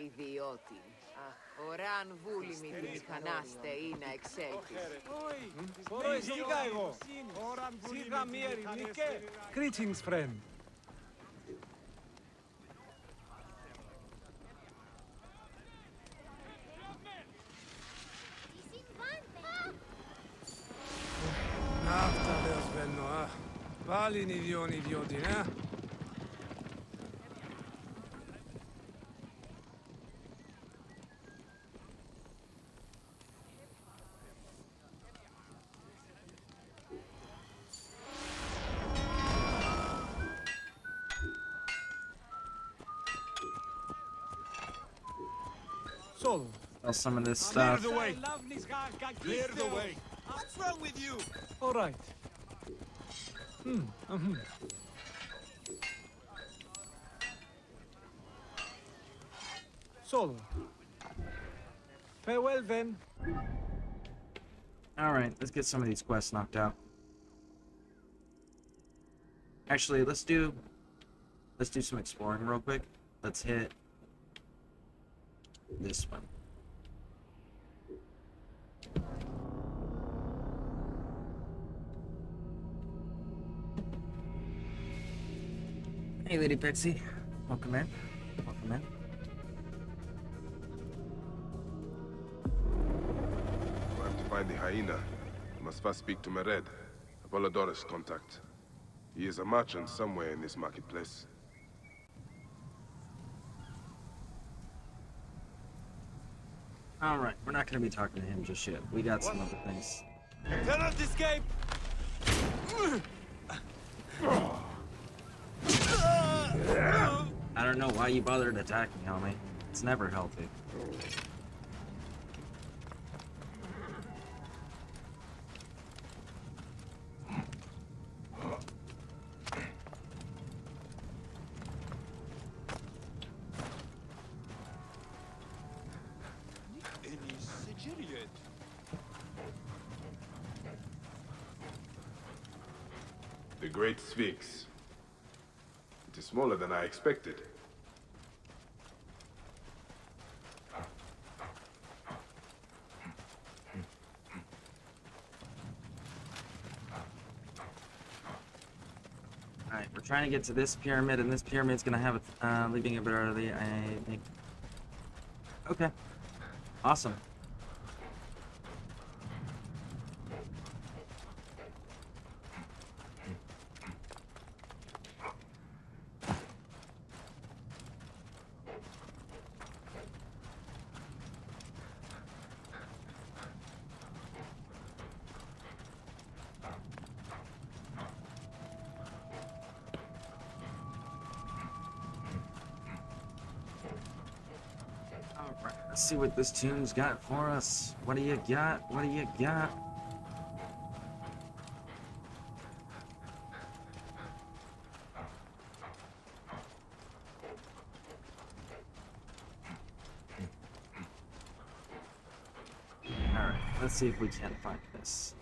Ιδιώτη. Ωράν βούλημη τη μηχανάστε ή να εξέλθεις. Greetings, friend. Αυτά δεν σβαίνω, Πάλι είναι οι δυο ιδιώτη, Solo. Sell some of this stuff. Clear the way. Clear the way. What's wrong with you? All right. Solo. Farewell then. All right, let's get some of these quests knocked out. Actually, let's do some exploring real quick. Let's hit this one. Hey, Lady Pixie. Welcome in. Welcome in. I have to find the hyena. I must first speak to Mered, Apollodorus' contact. He is a merchant somewhere in this marketplace. Alright, we're not going to be talking to him just yet. We got some other things. Cannot escape! I don't know why you bothered attacking, homie. It's never healthy. The Great Sphinx. It is smaller than I expected. Alright, we're trying to get to this pyramid, and this pyramid's gonna have it leaving a bit early, I think. Okay. Awesome. Alright, let's see what this tomb's got for us. What do you got? What do you got? Alright, let's see if we can find this.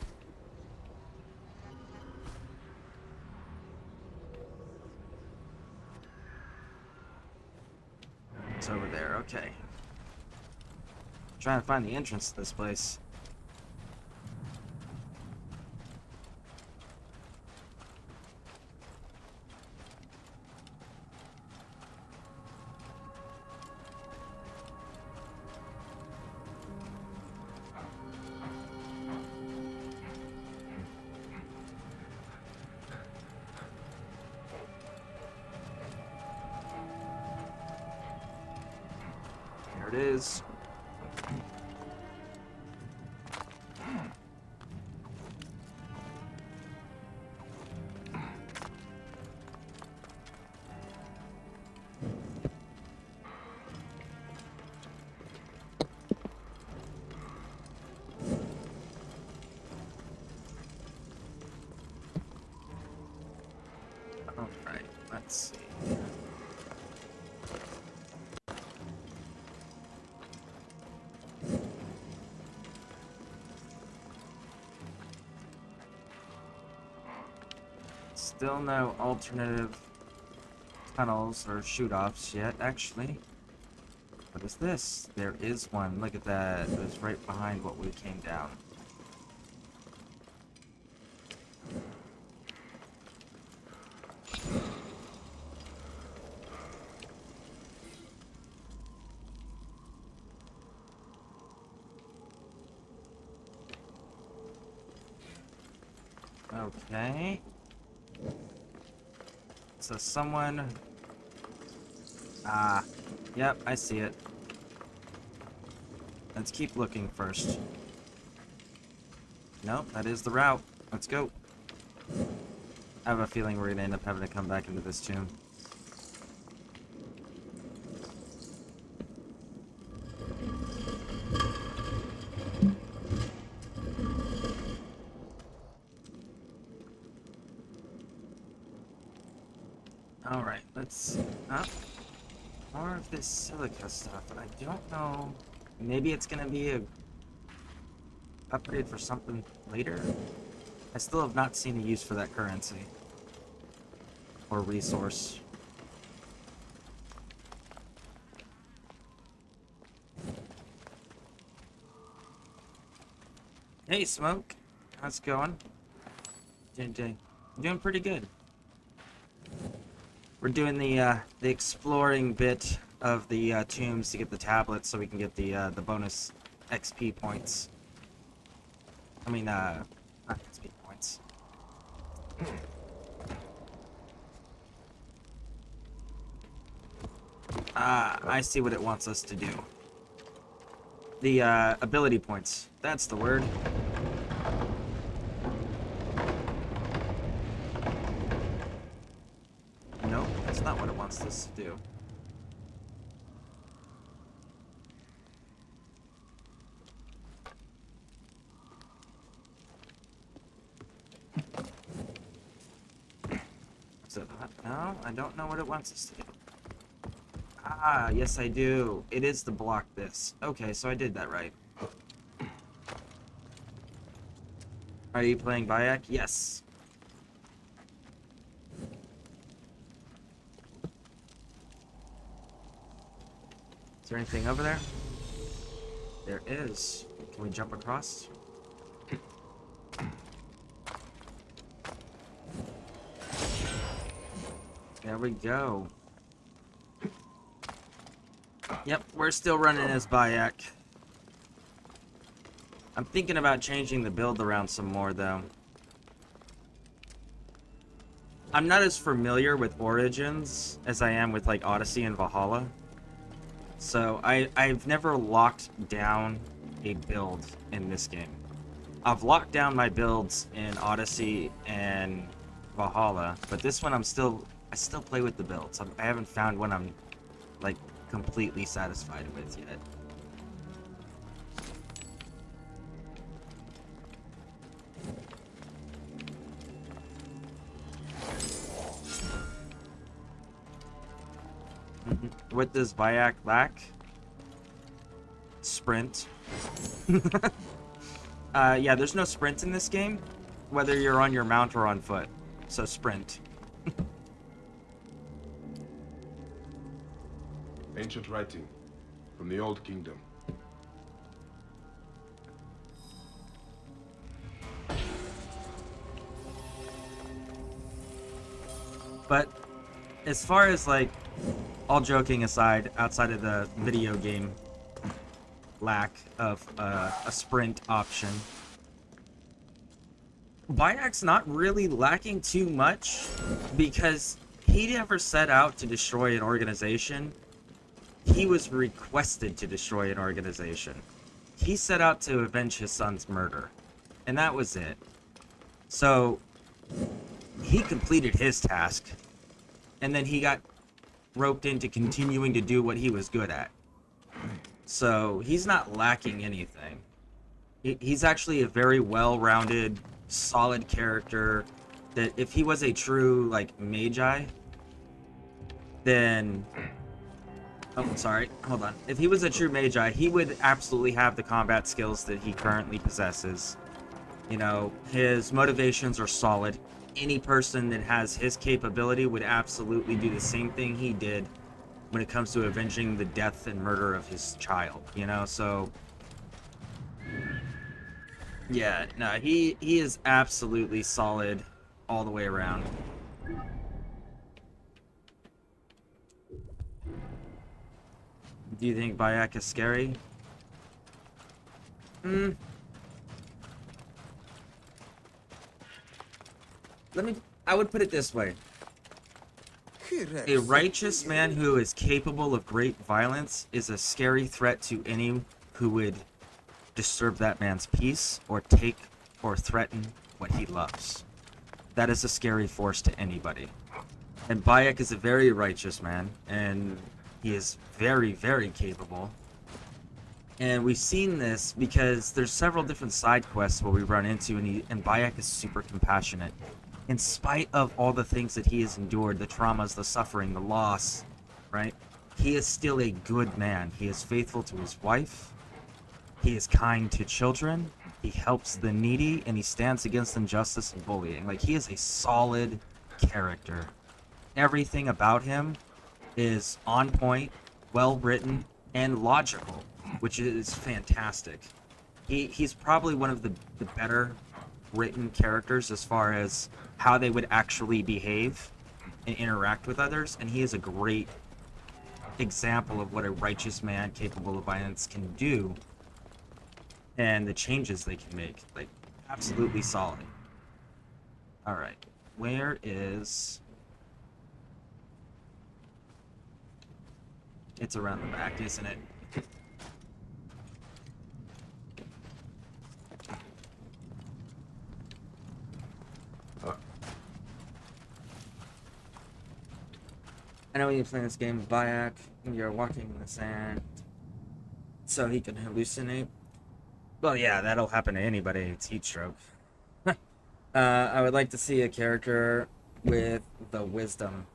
It's over there, okay. Trying to find the entrance to this place. There it is. Alright, let's see. Still no alternative tunnels or shoot-offs yet, actually. What is this? There is one. Look at that. It was right behind what we came down. Okay. So someone... Ah, yep, I see it. Let's keep looking first. Nope, that is the route. Let's go. I have a feeling we're gonna end up having to come back into this tomb. Alright, let's... more of this silica stuff. I don't know. Maybe it's gonna be a upgrade for something later. I still have not seen a use for that currency. Or resource. Hey, Smoke. How's it going? Doing pretty good. We're doing the exploring bit of the tombs to get the tablets so we can get the bonus XP points. I mean, not XP points. I see what it wants us to do. The ability points. That's the word. Nope, that's not what it wants us to do. Is it not? No, I don't know what it wants us to do. Ah, yes I do. It is to block this. Okay, so I did that right. Are you playing Bayek? Yes. Is there anything over there? There is. Can we jump across? There we go. Yep, we're still running as Bayek. I'm thinking about changing the build around some more, though. I'm not as familiar with Origins as I am with, like, Odyssey and Valhalla. So, I've never locked down a build in this game. I've locked down my builds in Odyssey and Valhalla, but this one I still play with the builds. I haven't found one I'm, like, completely satisfied with yet. What does Bayek lack? Sprint. Yeah, there's no sprint in this game, whether you're on your mount or on foot. So sprint. Ancient writing from the Old Kingdom. But as far as, like, all joking aside, outside of the video game lack of a sprint option, Bayek's not really lacking too much, because he never set out to destroy an organization. He was requested to destroy an organization. He set out to avenge his son's murder, and that was it. So he completed his task, and then he got roped into continuing to do what he was good at. So he's not lacking anything. He's actually a very well-rounded, solid character that if he was a true, like, magi, then... Oh, sorry. Hold on. If he was a true magi, he would absolutely have the combat skills that he currently possesses. You know, his motivations are solid. Any person that has his capability would absolutely do the same thing he did when it comes to avenging the death and murder of his child, you know? So yeah, no, he is absolutely solid all the way around. Do you think Bayek is scary? I would put it this way. A righteous man who is capable of great violence is a scary threat to any who would disturb that man's peace or take or threaten what he loves. That is a scary force to anybody. And Bayek is a very righteous man, and he is very, very capable. And we've seen this because there's several different side quests where we run into, and Bayek is super compassionate. In spite of all the things that he has endured, the traumas, the suffering, the loss, right? He is still a good man. He is faithful to his wife. He is kind to children. He helps the needy, and he stands against injustice and bullying. Like, he is a solid character. Everything about him is on point, well written, and logical, which is fantastic. He's probably one of the better written characters as far as how they would actually behave and interact with others, and he is a great example of what a righteous man capable of violence can do and the changes they can make. Like, absolutely solid. Alright, where is... It's around the back, isn't it? I know when you play this game with Bayek, you're walking in the sand, so he can hallucinate. Well, yeah, that'll happen to anybody. It's heat stroke. I would like to see a character with the wisdom.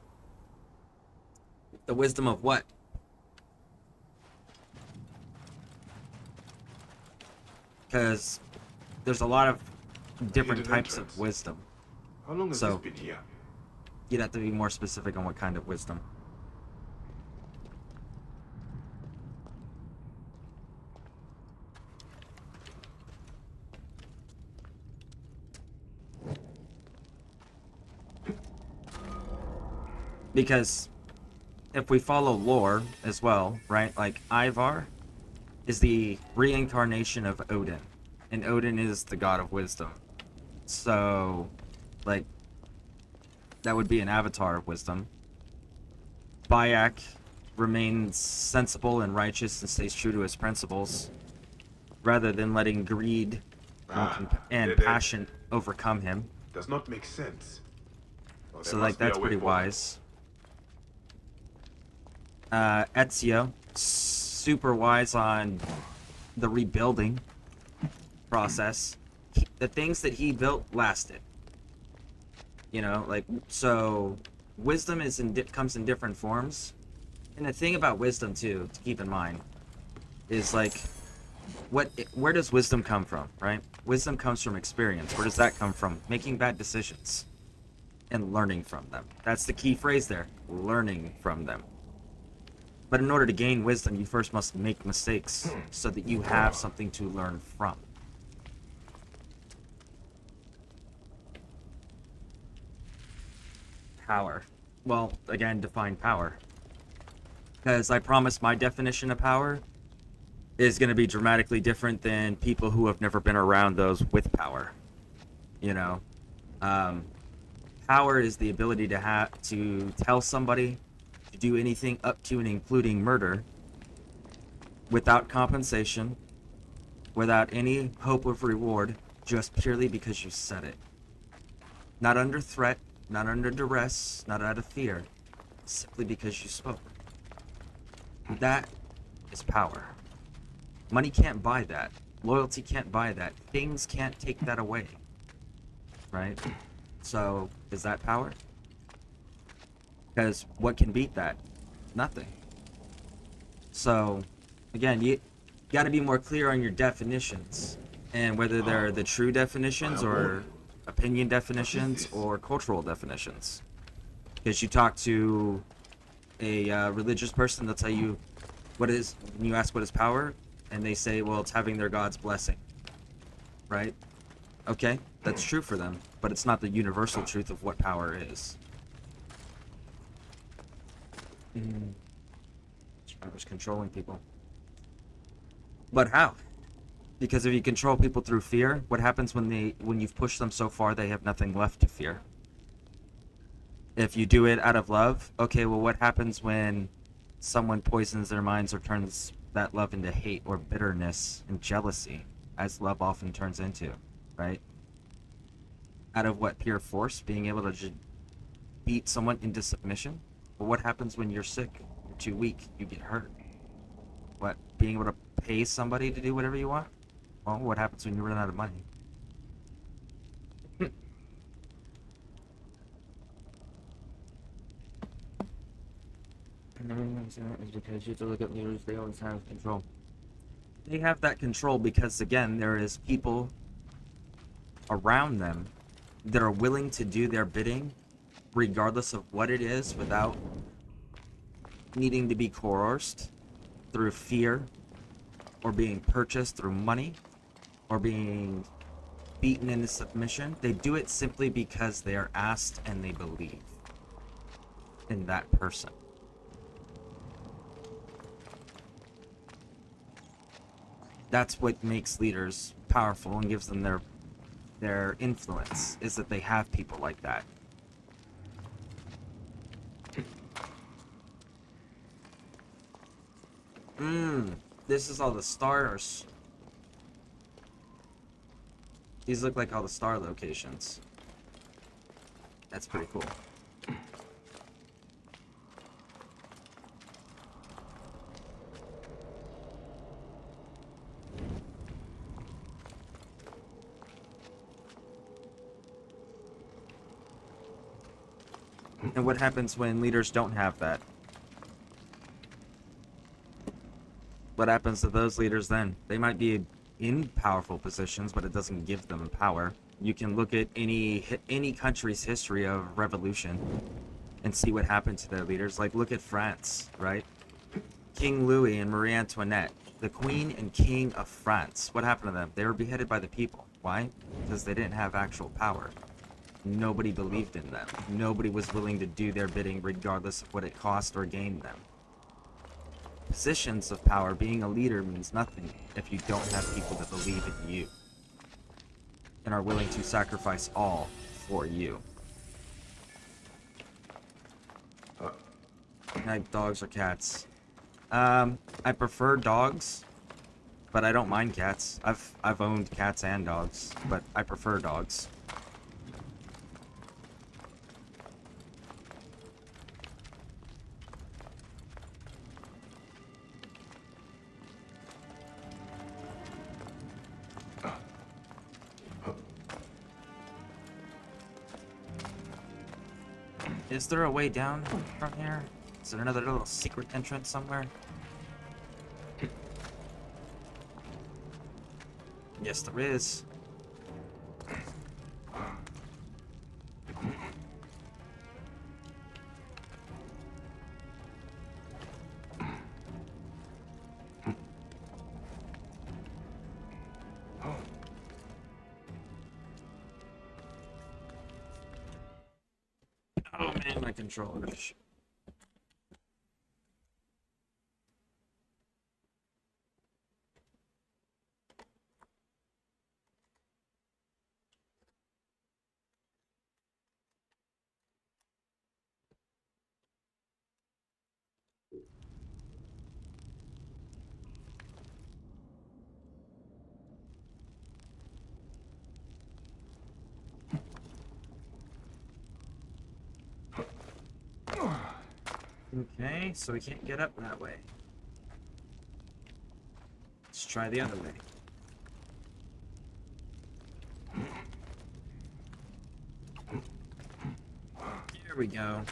The wisdom of what? Because there's a lot of different types of wisdom. How long has this been here? You'd have to be more specific on what kind of wisdom. Because if we follow lore as well, right? Like, Ivar is the reincarnation of Odin, and Odin is the god of wisdom. So, like, that would be an avatar of wisdom. Bayek remains sensible and righteous and stays true to his principles, rather than letting greed and passion overcome him. Does not make sense. Well, so, like, that's pretty wise. Ezio, super wise on the rebuilding process. The things that he built lasted. You know, like, so wisdom comes in different forms. And the thing about wisdom, too, to keep in mind, is like, where does wisdom come from, right? Wisdom comes from experience. Where does that come from? Making bad decisions and learning from them. That's the key phrase there, learning from them. But in order to gain wisdom, you first must make mistakes so that you have something to learn from. Power. Well, again, define power. Because I promise my definition of power is going to be dramatically different than people who have never been around those with power. You know? Power is the ability to tell somebody to do anything up to and including murder without compensation, without any hope of reward, just purely because you said it. Not under threat, not under duress, not out of fear, simply because you spoke. That is power. Money can't buy that. Loyalty can't buy that. Things can't take that away. Right? So, is that power? Because what can beat that? Nothing. So, again, you got to be more clear on your definitions, and whether they're the true definitions or opinion definitions or cultural definitions. Because you talk to a religious person, they'll tell you what is, when you ask what is power, and they say, well, it's having their God's blessing. Right? Okay, that's true for them, but it's not the universal truth of what power is. Power's controlling people. But how? Because if you control people through fear, what happens when you've pushed them so far they have nothing left to fear? If you do it out of love, okay, well, what happens when someone poisons their minds or turns that love into hate or bitterness and jealousy, as love often turns into, right? Out of what, pure force, being able to just beat someone into submission? But what happens when you're sick, you're too weak, you get hurt? What, being able to pay somebody to do whatever you want? Well, what happens when you run out of money? And everything is because you have to look at leaders, they always have control. They have that control because, again, there is people around them that are willing to do their bidding regardless of what it is without needing to be coerced through fear or being purchased through money or being beaten into submission. They do it simply because they are asked and they believe in that person. That's what makes leaders powerful and gives them their influence, is that they have people like that. This is all the stars. These look like all the star locations. That's pretty cool. And what happens when leaders don't have that? What happens to those leaders then? They might be in powerful positions, but it doesn't give them power. You can look at any country's history of revolution and see what happened to their leaders. Like, look at France, right? King Louis and Marie Antoinette, the Queen and King of France. What happened to them? They were beheaded by the people. Why? Because they didn't have actual power. Nobody believed in them. Nobody was willing to do their bidding regardless of what it cost or gained them. Positions of power, being a leader, means nothing if you don't have people that believe in you and are willing to sacrifice all for you. Like dogs or cats. I prefer dogs, but I don't mind cats. I've owned cats and dogs, but I prefer dogs. Is there a way down from here? Is there another little secret entrance somewhere? Yes, there is. Oh man, my controllers. Okay, so we can't get up that way. Let's try the other way. Here we go.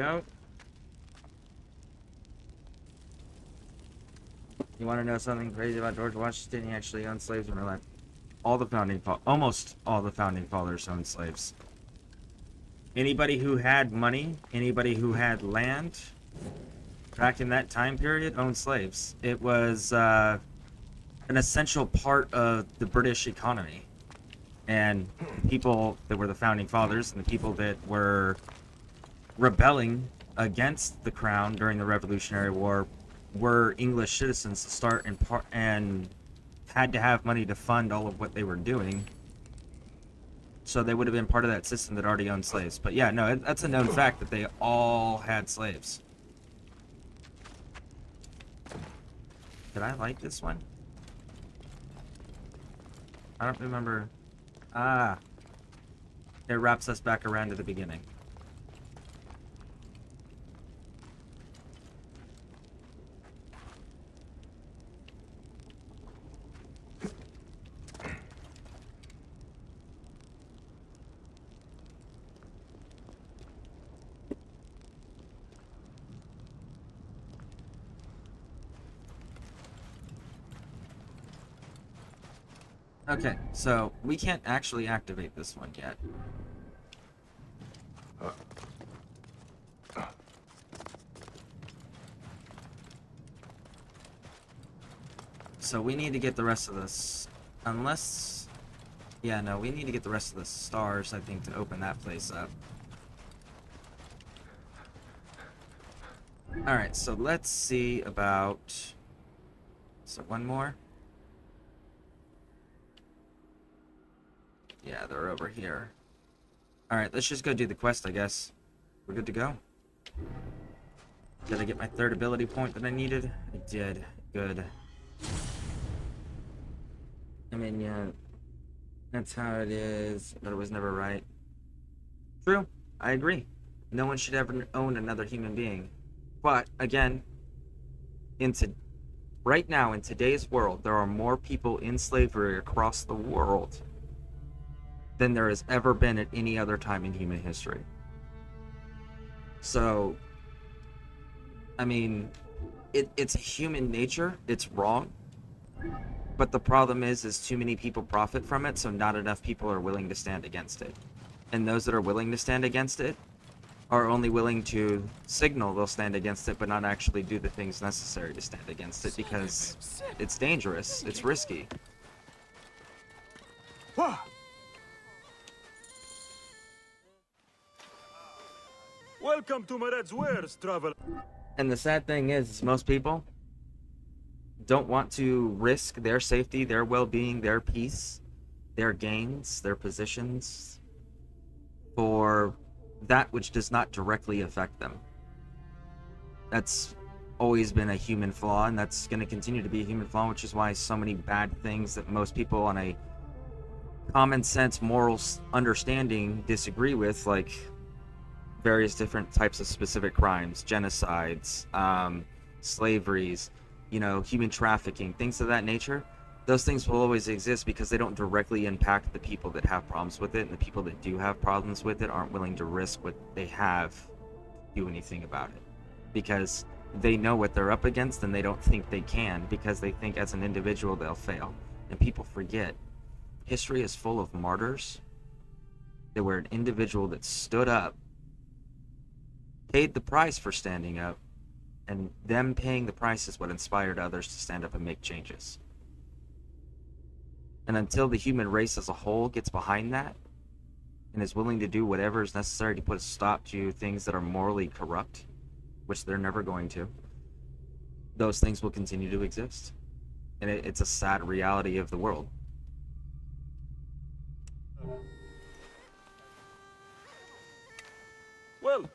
go. You want to know something crazy about George Washington? He actually owned slaves in real life. Almost all the founding fathers owned slaves. Anybody who had money, anybody who had land, back in that time period, owned slaves. It was an essential part of the British economy. And the people that were the founding fathers and the people that were rebelling against the crown during the Revolutionary War were English citizens to start and had to have money to fund all of what they were doing. So they would have been part of that system that already owned slaves. But yeah, no, that's a known fact that they all had slaves. Did I like this one? I don't remember. Ah. It wraps us back around to the beginning. Okay, so we can't actually activate this one yet. So we need to get the rest of this, unless, yeah, no, we need to get the rest of the stars, I think, to open that place up. Alright, so let's see about, so one more. Yeah, they're over here. Alright, let's just go do the quest, I guess. We're good to go. Did I get my third ability point that I needed? I did. Good. I mean, yeah, that's how it is, but it was never right. True, I agree. No one should ever own another human being. But, again, right now, in today's world, there are more people in slavery across the world than there has ever been at any other time in human history. So, I mean, it's human nature. It's wrong. But the problem is too many people profit from it, so not enough people are willing to stand against it. And those that are willing to stand against it are only willing to signal they'll stand against it, but not actually do the things necessary to stand against it, because it's dangerous, it's risky. Welcome to Mered's wares, traveler. And the sad thing is most people don't want to risk their safety, their well-being, their peace, their gains, their positions for that which does not directly affect them. That's always been a human flaw, and that's going to continue to be a human flaw, which is why so many bad things that most people on a common sense moral understanding disagree with, like various different types of specific crimes, genocides, slaveries, human trafficking, things of that nature. Those things will always exist because they don't directly impact the people that have problems with it, and the people that do have problems with it aren't willing to risk what they have to do anything about it, because they know what they're up against and they don't think they can, because they think as an individual they'll fail. And people forget, history is full of martyrs that were an individual that stood up, paid the price for standing up, and them paying the price is what inspired others to stand up and make changes. And until the human race as a whole gets behind that and is willing to do whatever is necessary to put a stop to things that are morally corrupt, which they're never going to, those things will continue to exist. And it's a sad reality of the world. Well,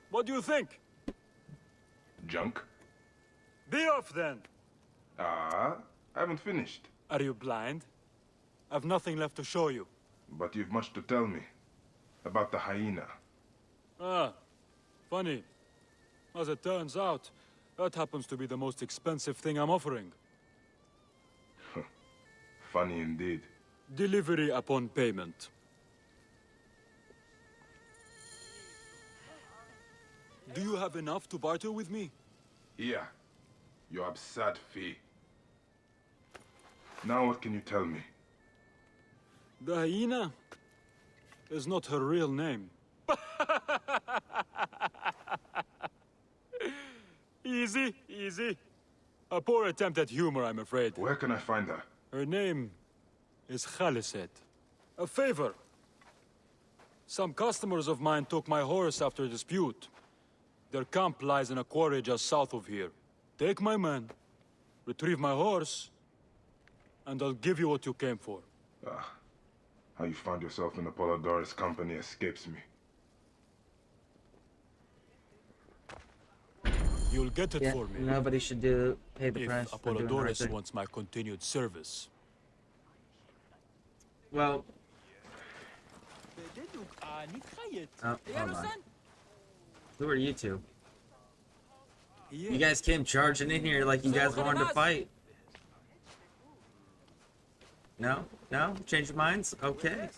what do you think? Junk? Be off then. I haven't finished. Are you blind? I've nothing left to show you. But you've much to tell me. About the hyena. Ah, funny. As it turns out, that happens to be the most expensive thing I'm offering. Funny indeed. Delivery upon payment. Do you have enough to barter with me? Here, your absurd fee. Now what can you tell me? The hyena is not her real name. Easy, easy. A poor attempt at humor, I'm afraid. Where can I find her? Her name is Khaliset. A favor. Some customers of mine took my horse after a dispute. Their camp lies in a quarry just south of here. Take my man, retrieve my horse, and I'll give you what you came for. How you found yourself in Apollodorus' company escapes me. You'll get it Yeah, for me. nobody should pay the price If for doing the right Apollodorus thing. wants my continued service. Well, oh, hold on. Who are you two? You guys came charging in here like you guys wanted to fight. No? No? Change your minds? Okay.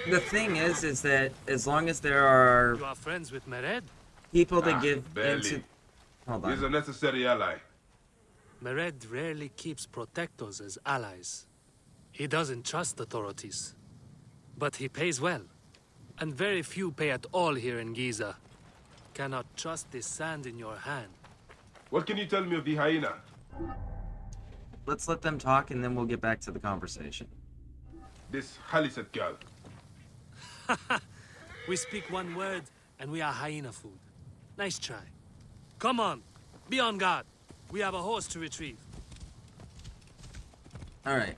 The thing is that as long as there are You are friends with Mered? people that give barely. into... Hold He's on. a necessary ally. Mered rarely keeps protectors as allies. He doesn't trust authorities. But he pays well. And very few pay at all here in Giza. Cannot trust this sand in your hand. What can you tell me of the hyena? Let's let them talk and then we'll get back to the conversation. This Khaliset girl. We speak one word, and we are hyena food. Nice try. Come on, be on guard. We have a horse to retrieve. Alright.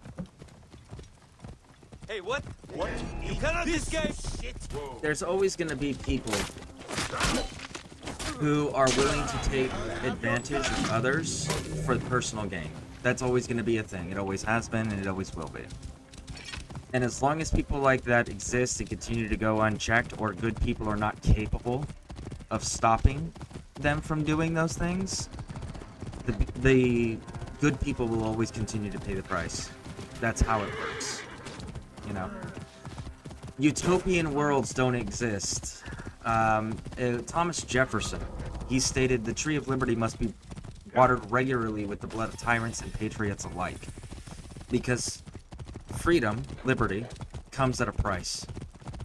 Hey, what? What? You cannot escape! There's always going to be people who are willing to take advantage of others for personal gain. That's always going to be a thing. It always has been, and it always will be. And as long as people like that exist and continue to go unchecked, or good people are not capable of stopping them from doing those things, the good people will always continue to pay the price. That's how it works. You know? Utopian worlds don't exist. Thomas Jefferson, he stated the tree of liberty must be watered regularly with the blood of tyrants and patriots alike. Because freedom, liberty, comes at a price.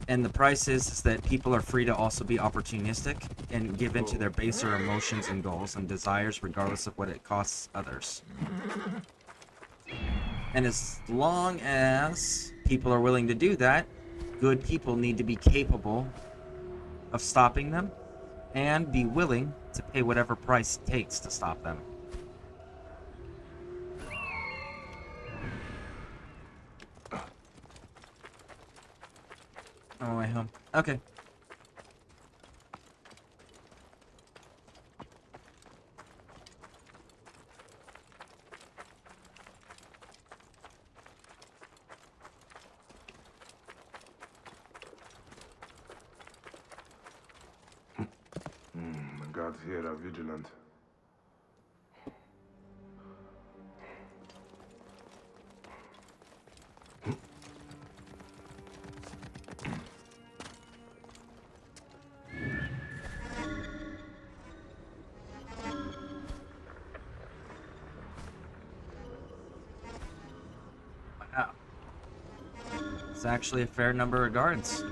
And the price is that people are free to also be opportunistic and give in to their baser emotions and goals and desires regardless of what it costs others. And as long as people are willing to do that, good people need to be capable of stopping them and be willing to pay whatever price it takes to stop them. On my way home. Okay. The guards here are vigilant. Wow. It's actually a fair number of guards.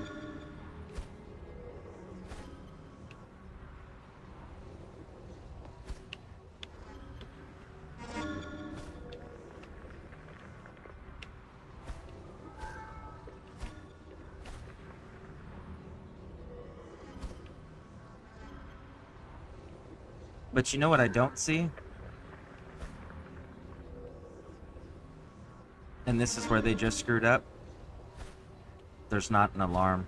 But you know what I don't see? And this is where they just screwed up. There's not an alarm.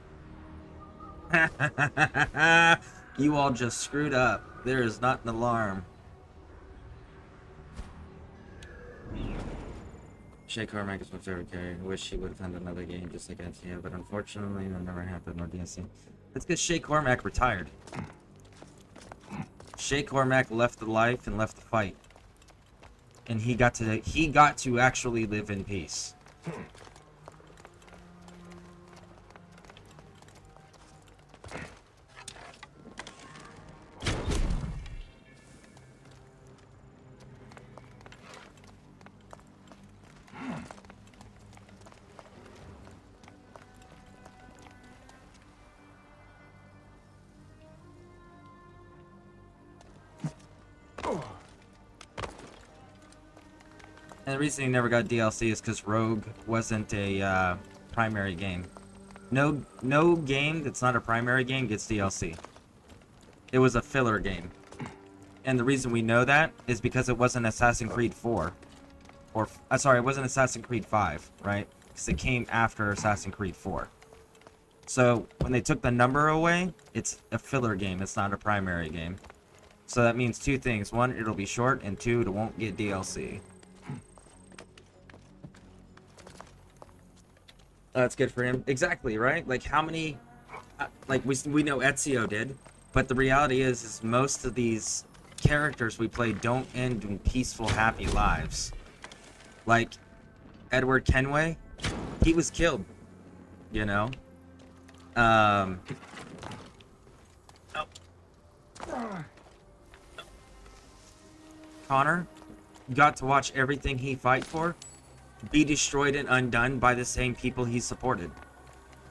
You all just screwed up. There is not an alarm. Shay Cormac is my favorite character. I wish he would have had another game just like NCA, but unfortunately that never happened on DSC. That's because Shay Cormac retired. Shay Cormac left the life and left the fight. And he got to actually live in peace. And the reason he never got DLC is because Rogue wasn't a primary game. No game that's not a primary game gets DLC. It was a filler game. And the reason we know that is because it wasn't Assassin's Creed 4. Or, sorry, it wasn't Assassin's Creed 5, right? Because it came after Assassin's Creed 4. So, when they took the number away, it's a filler game. It's not a primary game. So that means two things. One, it'll be short, and two, it won't get DLC. That's good for him. Exactly, right? Like, how many... like, we know Ezio did, but the reality is most of these characters we play don't end in peaceful, happy lives. Like, Edward Kenway, he was killed, you know? Connor got to watch everything he fight for be destroyed and undone by the same people he supported,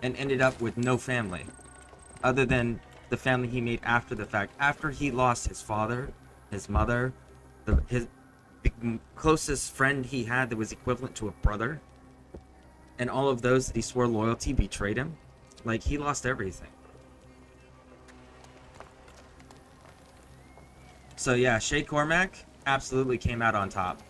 and ended up with no family other than the family he made after the fact, after he lost his father, his mother, his closest friend he had that was equivalent to a brother, and all of those that he swore loyalty betrayed him. Like, he lost everything. So yeah, Shay Cormac absolutely came out on top.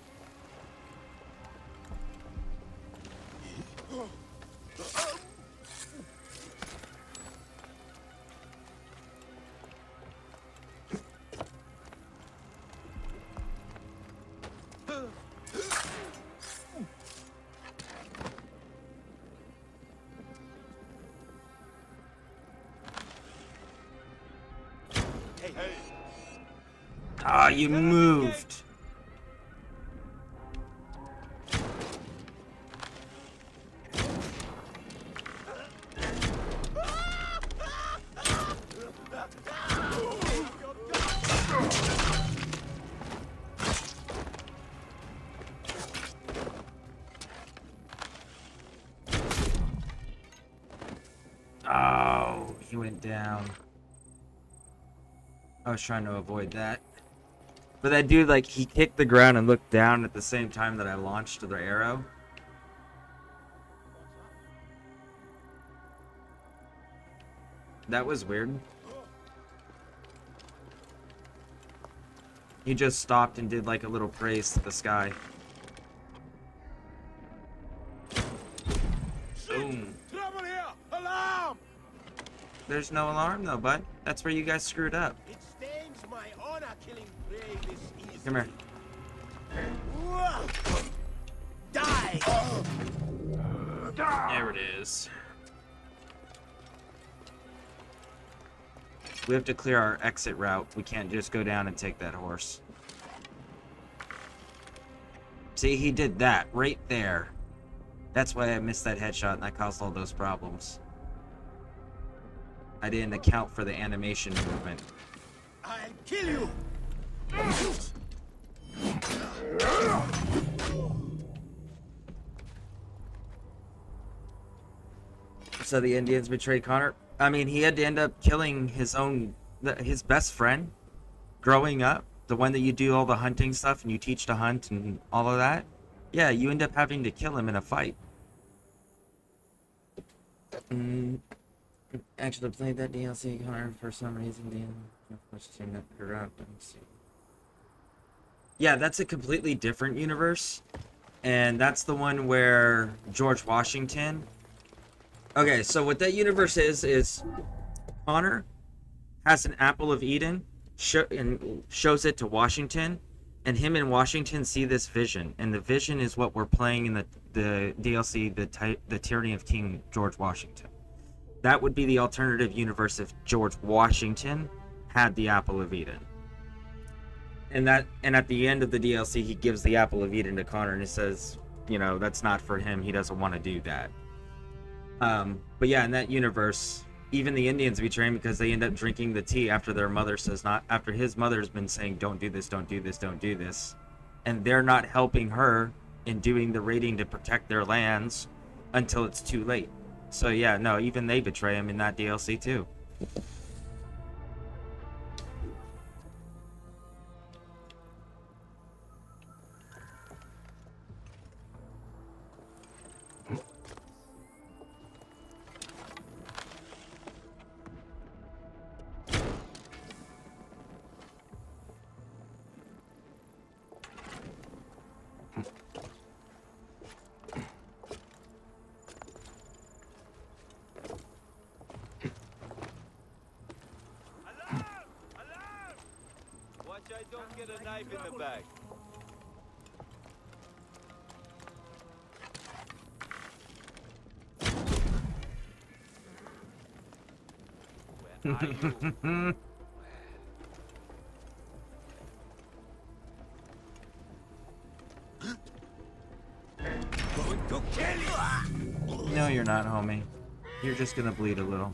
Ah, you moved. Oh, he went down. I was trying to avoid that. But that dude, like, he kicked the ground and looked down at the same time that I launched the arrow. That was weird. He just stopped and did, like, a little praise to the sky. Boom. Trouble here! Alarm! There's no alarm, though, bud. That's where you guys screwed up. It stains my honor killing prey this easy. Come here. Die! There it is. We have to clear our exit route. We can't just go down and take that horse. See, he did that right there. That's why I missed that headshot and that caused all those problems. I didn't account for the animation movement. I'll kill you! So the Indians betrayed Connor. I mean, he had to end up killing his best friend growing up. The one that you do all the hunting stuff and you teach to hunt and all of that. Yeah, you end up having to kill him in a fight. Actually, played that DLC, Connor, for some reason. Yeah, that's a completely different universe. And that's the one where George Washington... Okay, so what that universe is Connor has an apple of Eden and shows it to Washington, and him and Washington see this vision, and the vision is what we're playing in the DLC, the Tyranny of King George Washington. That would be the alternative universe if George Washington had the apple of Eden. And at the end of the DLC, he gives the apple of Eden to Connor, and he says, you know, that's not for him. He doesn't want to do that. But yeah, in that universe, even the Indians betray him because they end up drinking the tea after their mother says not. After his mother's been saying, "Don't do this, don't do this, don't do this," and they're not helping her in doing the raiding to protect their lands until it's too late. So yeah, no, even they betray him in that DLC too. get a knife in the bag. Where are you? Going to kill you! No, you're not, homie. You're just gonna bleed a little.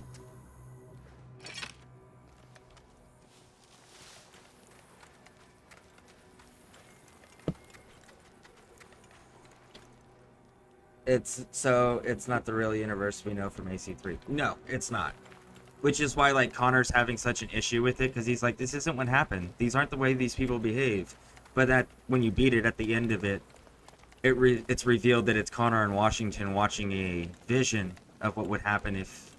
It's not the real universe we know from AC3. No, it's not. Which is why, like, Connor's having such an issue with it, because he's like, this isn't what happened. These aren't the way these people behave. But that when you beat it at the end of it, it's revealed that it's Connor and Washington watching a vision of what would happen if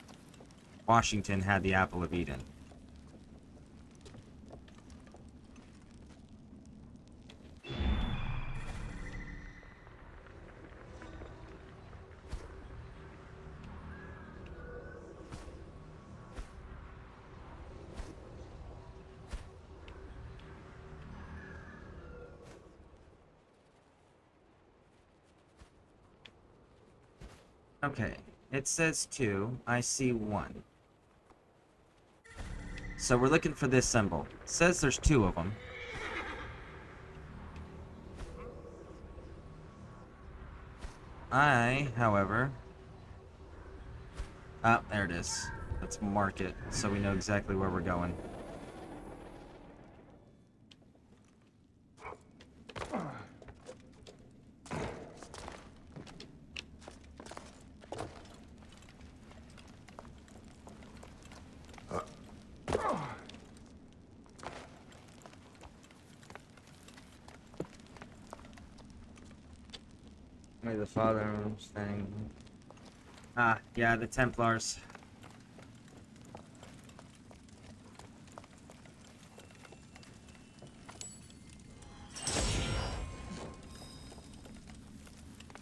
Washington had the Apple of Eden. Okay, it says 2. I see 1. So we're looking for this symbol. It says there's 2 of them. However... Oh, there it is. Let's mark it so we know exactly where we're going. May the Father standing. Ah, yeah, the Templars.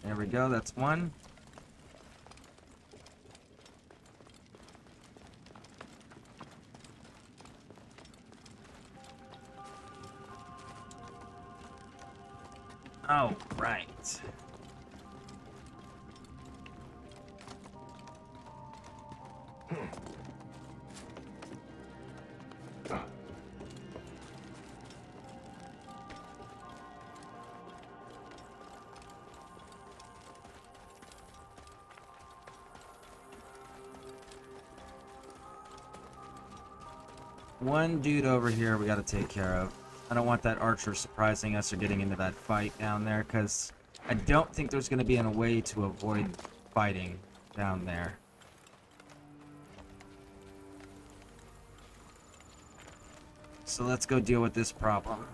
There we go, that's 1. Oh, right. One dude over here we gotta take care of. I don't want that archer surprising us or getting into that fight down there, because I don't think there's gonna be a way to avoid fighting down there. So let's go deal with this problem.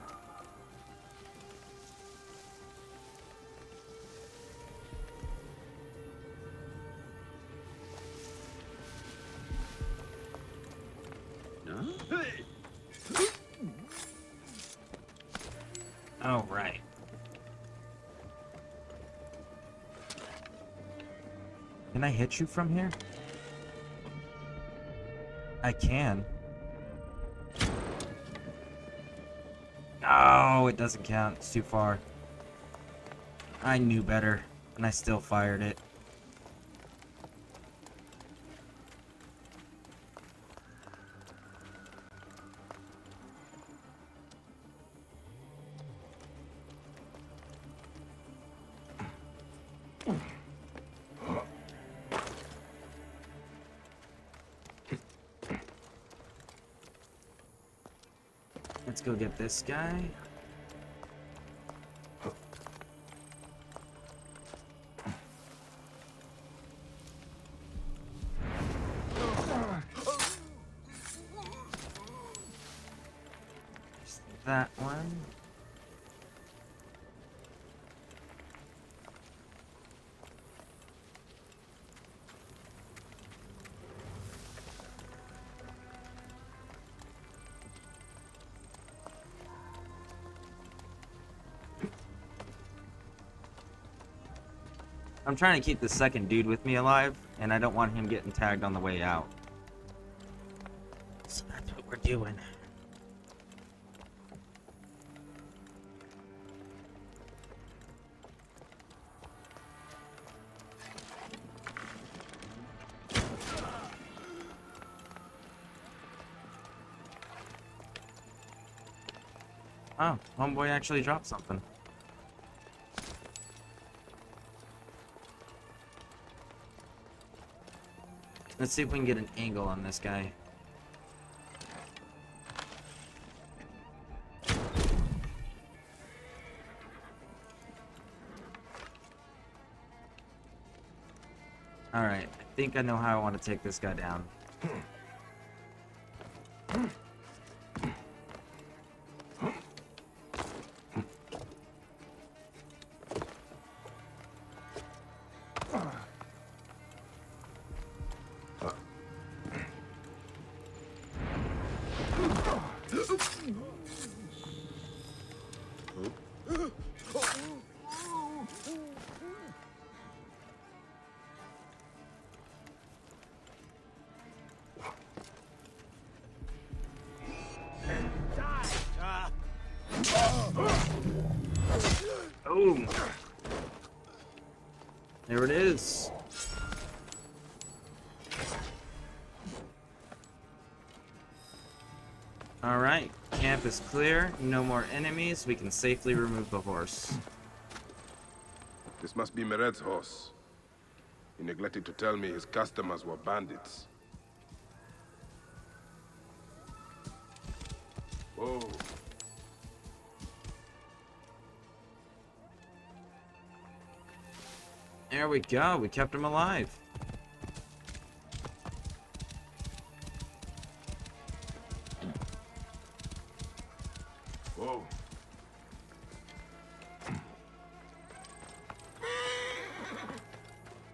Oh, right. Can I hit you from here? I can. Oh, it doesn't count. It's too far. I knew better, and I still fired it. Let's go get this guy. Just that one. I'm trying to keep the second dude with me alive, and I don't want him getting tagged on the way out. So that's what we're doing. Oh, homeboy actually dropped something. Let's see if we can get an angle on this guy. Alright, I think I know how I want to take this guy down. Boom! There it is. Alright, camp is clear. No more enemies. We can safely remove the horse. This must be Mered's horse. He neglected to tell me his customers were bandits. Whoa. There we go. We kept him alive. Whoa.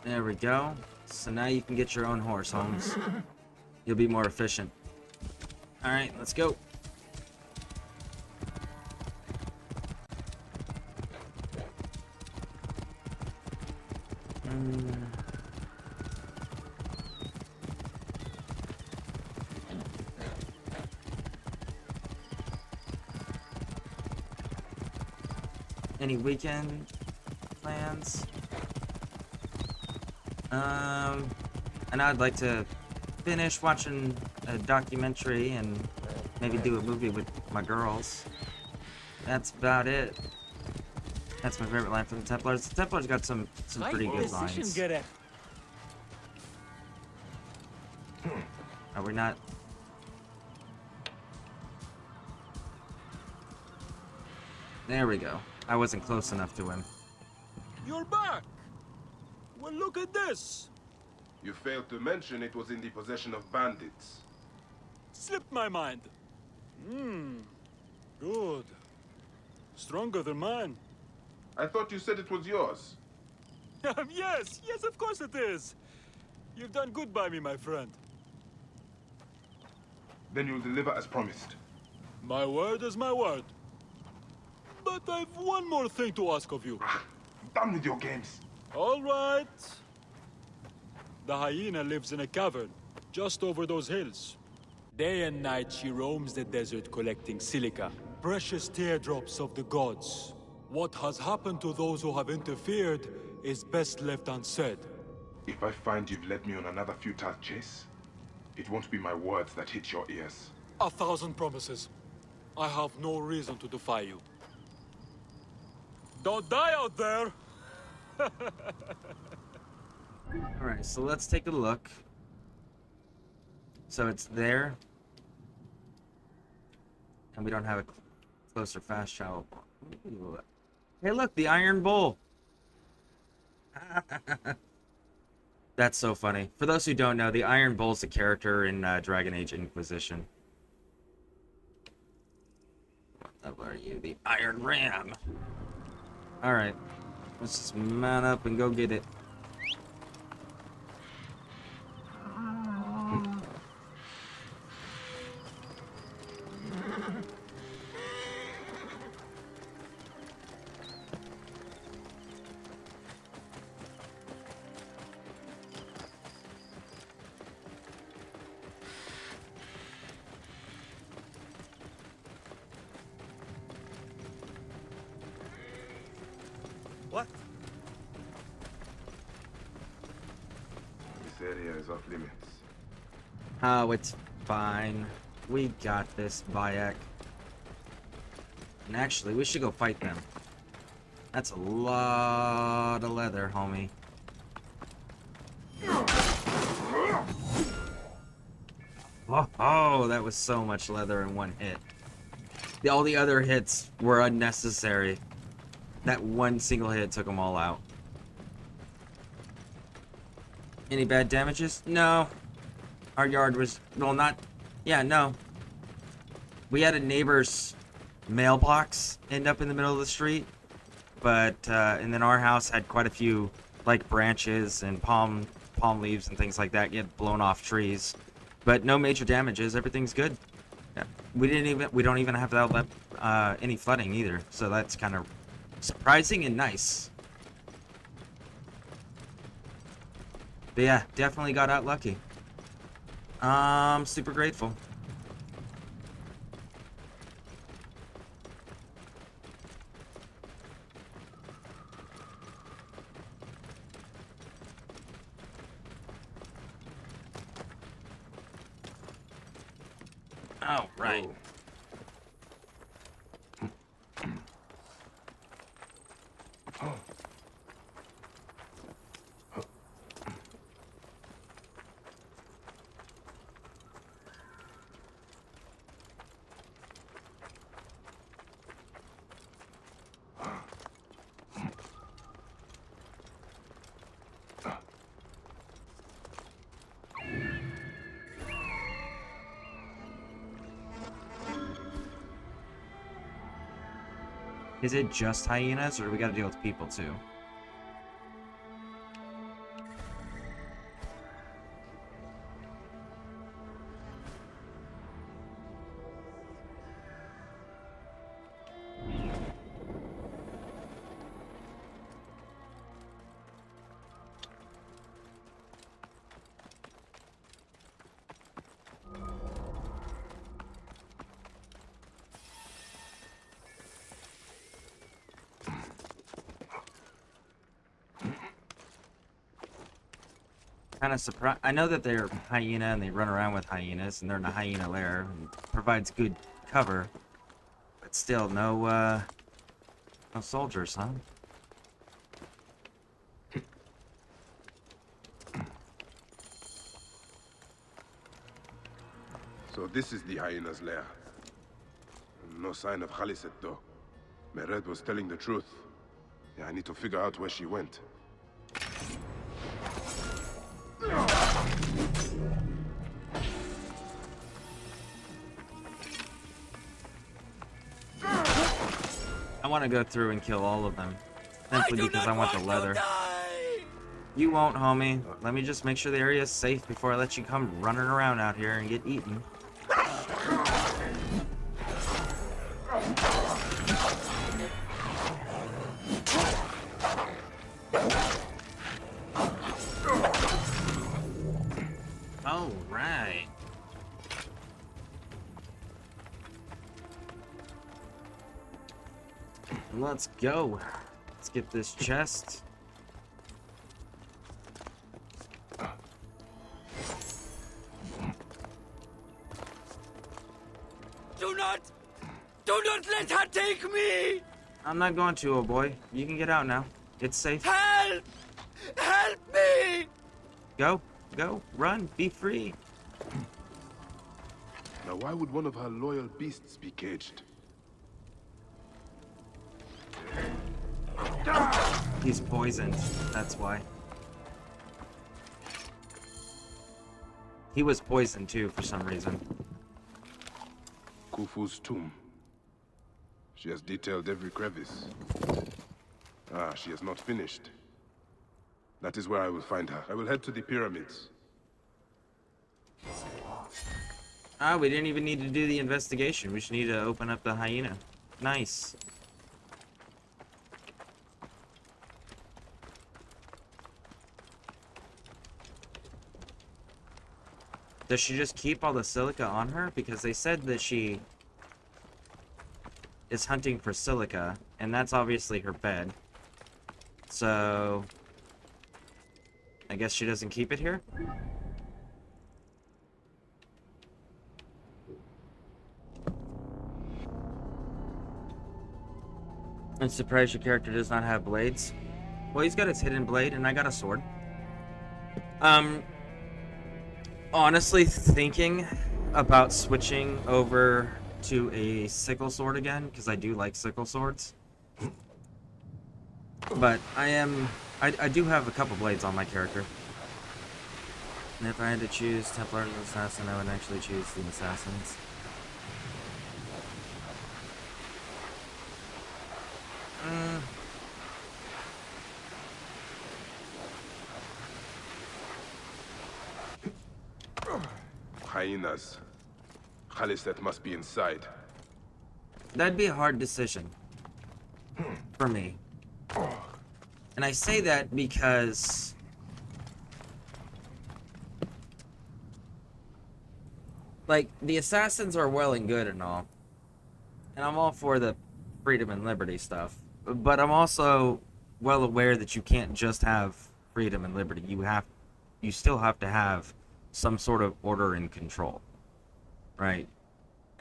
There we go. So now you can get your own horse, Holmes. You'll be more efficient. Alright, let's go. Any weekend plans? And I'd like to finish watching a documentary and maybe do a movie with my girls. That's about it. That's my favorite line from the Templars. The Templars got some pretty good lines. Are we not? There we go. I wasn't close enough to him. You're back! Well, look at this! You failed to mention it was in the possession of bandits. Slipped my mind. Good. Stronger than mine. I thought you said it was yours. Yes, of course it is. You've done good by me, my friend. Then you'll deliver as promised. My word is my word. But I've one more thing to ask of you. Done with your games. All right. The hyena lives in a cavern, just over those hills. Day and night she roams the desert collecting silica, precious teardrops of the gods. What has happened to those who have interfered is best left unsaid. If I find you've led me on another futile chase, it won't be my words that hit your ears. 1,000 promises. I have no reason to defy you. Don't die out there! Alright, so let's take a look. So it's there. And we don't have a closer fast travel. Ooh. Hey look, the Iron Bull! That's so funny. For those who don't know, the Iron Bull's a character in Dragon Age Inquisition. What level are you? The Iron Ram! Alright. Let's just man up and go get it. What? This area is off limits. Oh, it's fine. We got this, Bayek. And actually, we should go fight them. That's a lot of leather, homie. Oh, that was so much leather in one hit. All the other hits were unnecessary. That one single hit took them all out. Any bad damages? No. Our yard was... Well, not... Yeah, no. We had a neighbor's mailbox end up in the middle of the street. But, and then our house had quite a few, like, branches and palm leaves and things like that get blown off trees. But no major damages. Everything's good. Yeah. We don't even have that, any flooding either. So that's kind of surprising and nice. But yeah, definitely got out lucky. Super grateful. Oh, right. Is it just hyenas, or do we gotta deal with people too? Kind of surprised. I know that they're hyena and they run around with hyenas and they're in a hyena lair and provides good cover, but still no soldiers, huh? So this is the hyena's lair. No sign of Khaliset though. Mered was telling the truth. Yeah, I need to figure out where she went. I want to go through and kill all of them. Simply because I want the leather. You won't, homie. Let me just make sure the area is safe before I let you come running around out here and get eaten. All right. Let's go. Let's get this chest. Do not let her take me! I'm not going to, oh boy. You can get out now. It's safe. Help! Help me! Go, go, run, be free. Now why would one of her loyal beasts be caged? He's poisoned, that's why. He was poisoned too, for some reason. Khufu's tomb. She has detailed every crevice. Ah, she has not finished. That is where I will find her. I will head to the pyramids. Ah, we didn't even need to do the investigation. We just need to open up the hyena. Nice. Does she just keep all the silica on her? Because they said that she is hunting for silica, and that's obviously her bed. So I guess she doesn't keep it here? I'm surprised your character does not have blades. Well, he's got his hidden blade, and I got a sword. Honestly thinking about switching over to a sickle sword again, because I do like sickle swords. But I do have a couple blades on my character. And if I had to choose Templar and Assassin, I would actually choose the Assassins. Hyenas. Khaliset must be inside. That'd be a hard decision for me. And I say that because like the assassins are well and good and all. And I'm all for the freedom and liberty stuff. But I'm also well aware that you can't just have freedom and liberty. You still have to have some sort of order and control. Right?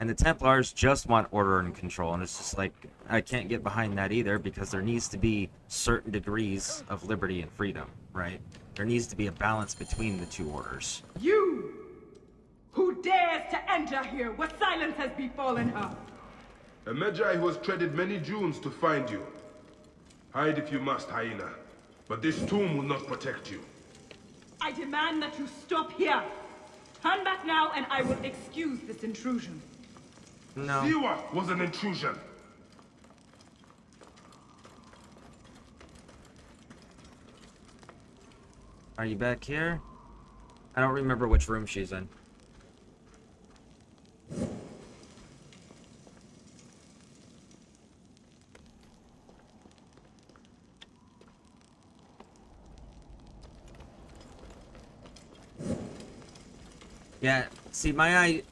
And the Templars just want order and control, and it's just like, I can't get behind that either, because there needs to be certain degrees of liberty and freedom, right? There needs to be a balance between the two orders. You! Who dares to enter here? What silence has befallen her? A Magi who has treaded many dunes to find you. Hide if you must, hyena. But this tomb will not protect you. I demand that you stop here. Turn back now, and I will excuse this intrusion. No. Siwa was an intrusion. Are you back here? I don't remember which room she's in. Yeah, see, my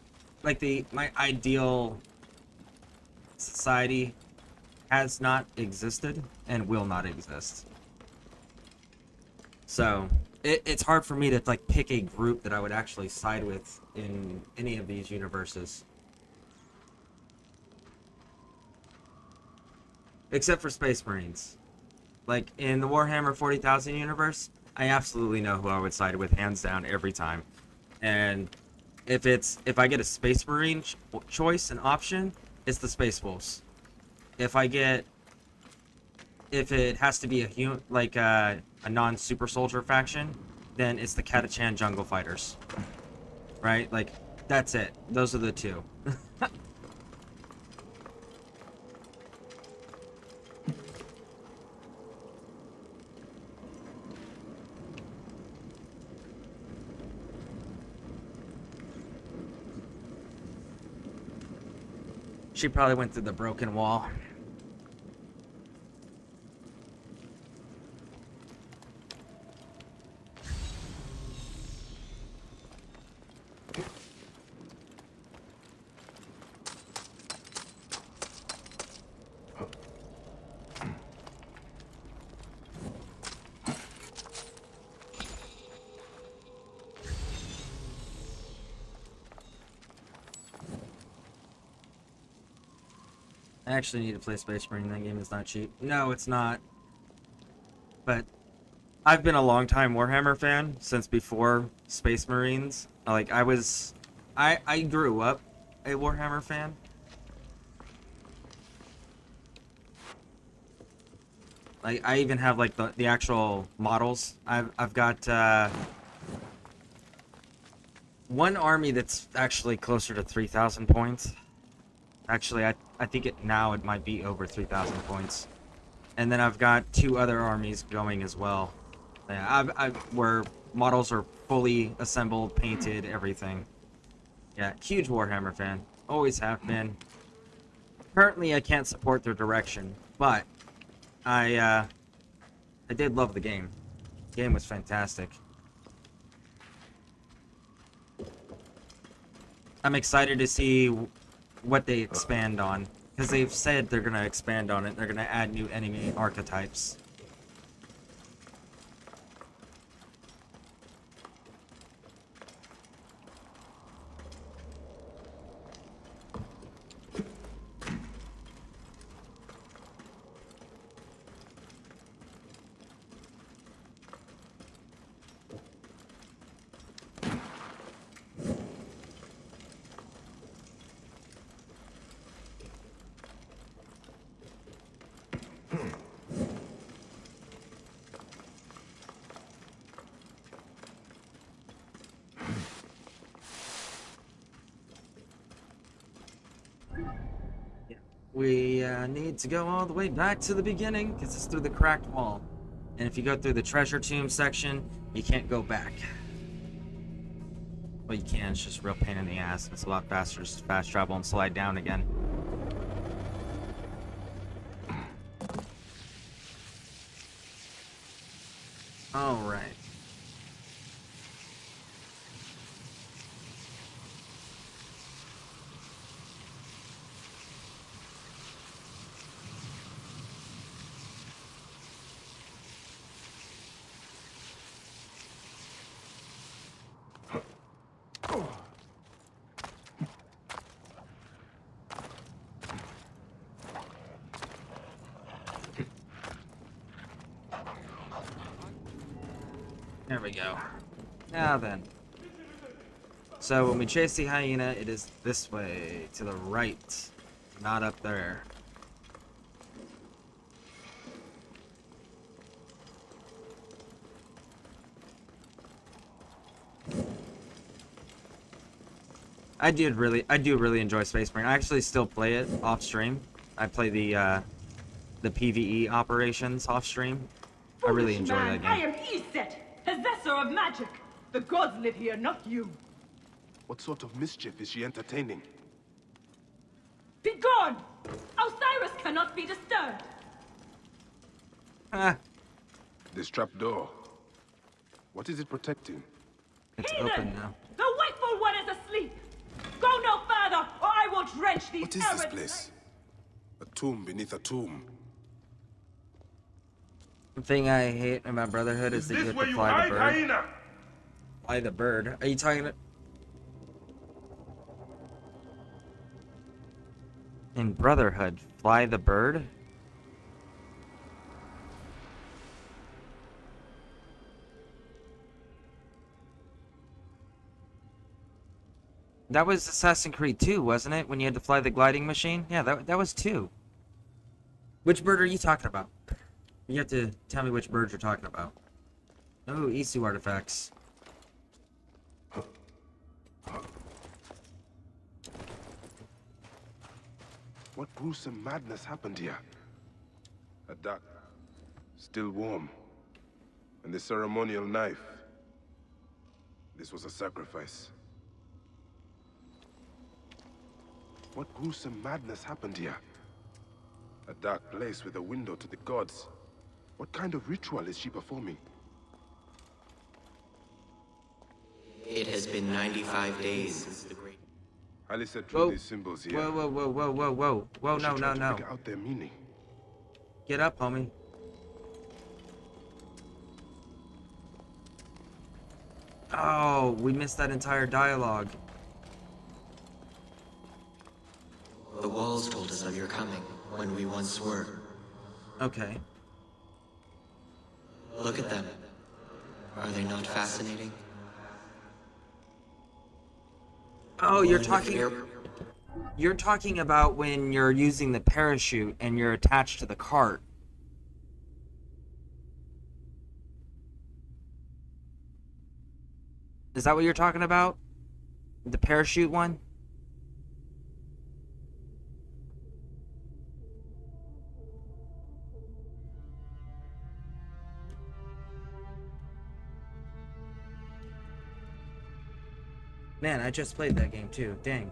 ideal society has not existed and will not exist. So it's hard for me to like pick a group that I would actually side with in any of these universes, except for Space Marines. Like in the Warhammer 40,000 universe, I absolutely know who I would side with, hands down, every time. And if I get a Space Marine choice and option, it's the Space Wolves. If it has to be a non-super soldier faction, then it's the Catachan Jungle Fighters. Right? Like, that's it. Those are the two. She probably went through the broken wall. I actually need to play Space Marine. That game is not cheap. No, it's not. But I've been a long-time Warhammer fan since before Space Marines. Like, I grew up a Warhammer fan. Like, I even have, like, the actual models. I've got, one army that's actually closer to 3,000 points. Actually, I think it might be over 3,000 points. And then I've got two other armies going as well. Yeah, where models are fully assembled, painted, everything. Yeah, huge Warhammer fan. Always have been. Currently, I can't support their direction, but I did love the game. The game was fantastic. I'm excited to see what they expand on, because they've said they're going to expand on it. They're going to add new enemy archetypes. We need to go all the way back to the beginning, because it's through the cracked wall. And if you go through the treasure tomb section, you can't go back. Well, you can, it's just a real pain in the ass. It's a lot faster to fast travel and slide down again. Alright. There we go. Now then. So when we chase the hyena, it is this way, to the right, not up there. I do really enjoy Scareborne. I actually still play it off stream. I play the PvE operations off stream. I really enjoy that game. I am Iset, possessor of magic. The gods live here, not you. What sort of mischief is she entertaining? Begone! Osiris cannot be disturbed. Ah, This trapdoor. What is it protecting? it's Heathen! open now. The wakeful one is asleep. Go no further, or I will drench these What is this errands. place? A tomb beneath a tomb. The thing I hate about Brotherhood is that you have to fly the bird. hyena? Fly the bird. Are you talking about... In Brotherhood, fly the bird? That was Assassin's Creed 2, wasn't it? When you had to fly the gliding machine? Yeah, that was 2. Which bird are you talking about? You have to tell me which bird you're talking about. Oh, Isu artifacts. What gruesome madness happened here? A duck, still warm, and the ceremonial knife. This was a sacrifice. What gruesome madness happened here? A dark place with a window to the gods. What kind of ritual is she performing? It has been 95 days since the great... Alice drew these symbols here. Whoa, Was she no, trying to no. figure out their meaning? Get up, homie. Oh, we missed that entire dialogue. The walls told us of your coming when we once were. Okay. Look at them. Are they not fascinating? Oh, you're One with talking... air- You're talking about when you're using the parachute and you're attached to the cart. Is that what you're talking about? The parachute one? Man, I just played that game too. Dang.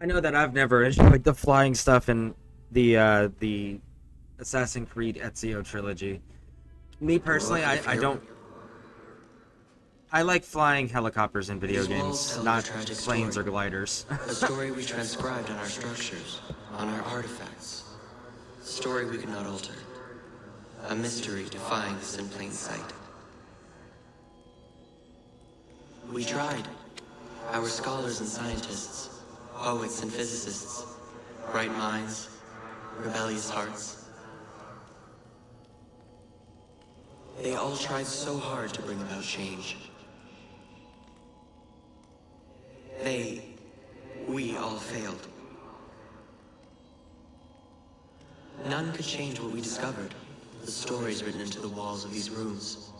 I know that I've never enjoyed the flying stuff in the Assassin's Creed Ezio trilogy. Me personally, I don't. I like flying helicopters in video These walls games, tell not a tragic planes story. or gliders. A story we transcribed on our structures, on our artifacts. A story we could not alter. A mystery defying us in plain sight. We tried. Our scholars and scientists, poets and physicists, bright minds, rebellious hearts. They all tried so hard to bring about change. We all failed. None could change what we discovered, the stories written into the walls of these rooms.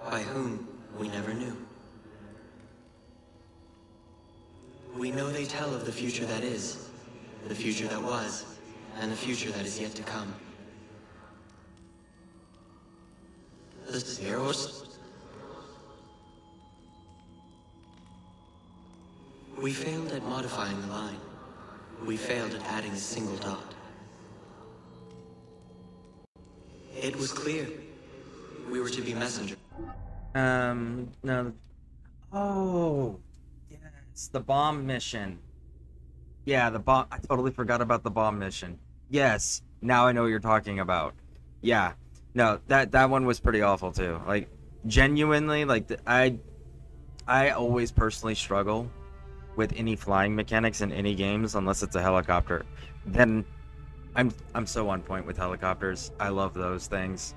By whom, we never knew. We know they tell of the future that is, the future that was, and the future that is yet to come. The Zeros. We failed at modifying the line. We failed at adding a single dot. It was clear. We were to be messengers. No. Oh, yes, the bomb mission. Yeah, the bomb. I totally forgot about the bomb mission. Yes, now I know what you're talking about. Yeah, no, that one was pretty awful too. Like, genuinely, like I always personally struggle with any flying mechanics in any games unless it's a helicopter. Then I'm so on point with helicopters. I love those things.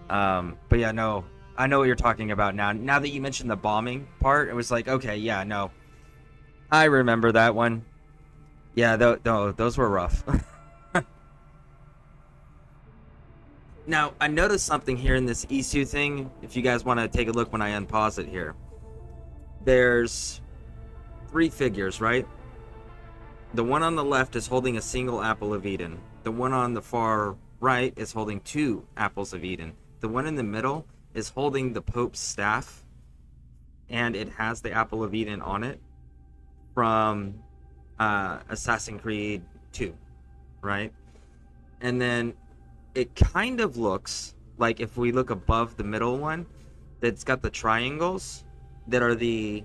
But yeah, no, I know what you're talking about now. Now that you mentioned the bombing part, it was like, okay, yeah, no, I remember that one. Yeah, those were rough. Now, I noticed something here in this Isu thing. If you guys want to take a look when I unpause it here. There's 3 figures, right? The one on the left is holding a single apple of Eden. The one on the far right is holding 2 apples of Eden. The one in the middle is holding the Pope's staff, and it has the apple of Eden on it from Assassin's Creed 2, right? And then it kind of looks like, if we look above the middle one, that's got the triangles that are the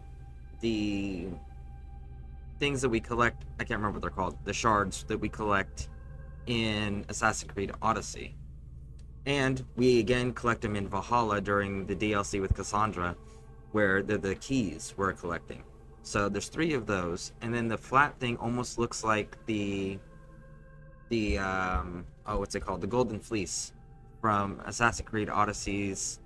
things that we collect. I can't remember what they're called. The shards that we collect in Assassin's Creed Odyssey. And we again collect them in Valhalla during the DLC with Cassandra, where they're the keys we're collecting. So there's 3 of those, and then the flat thing almost looks like the what's it called? The Golden Fleece from Assassin's Creed Odyssey's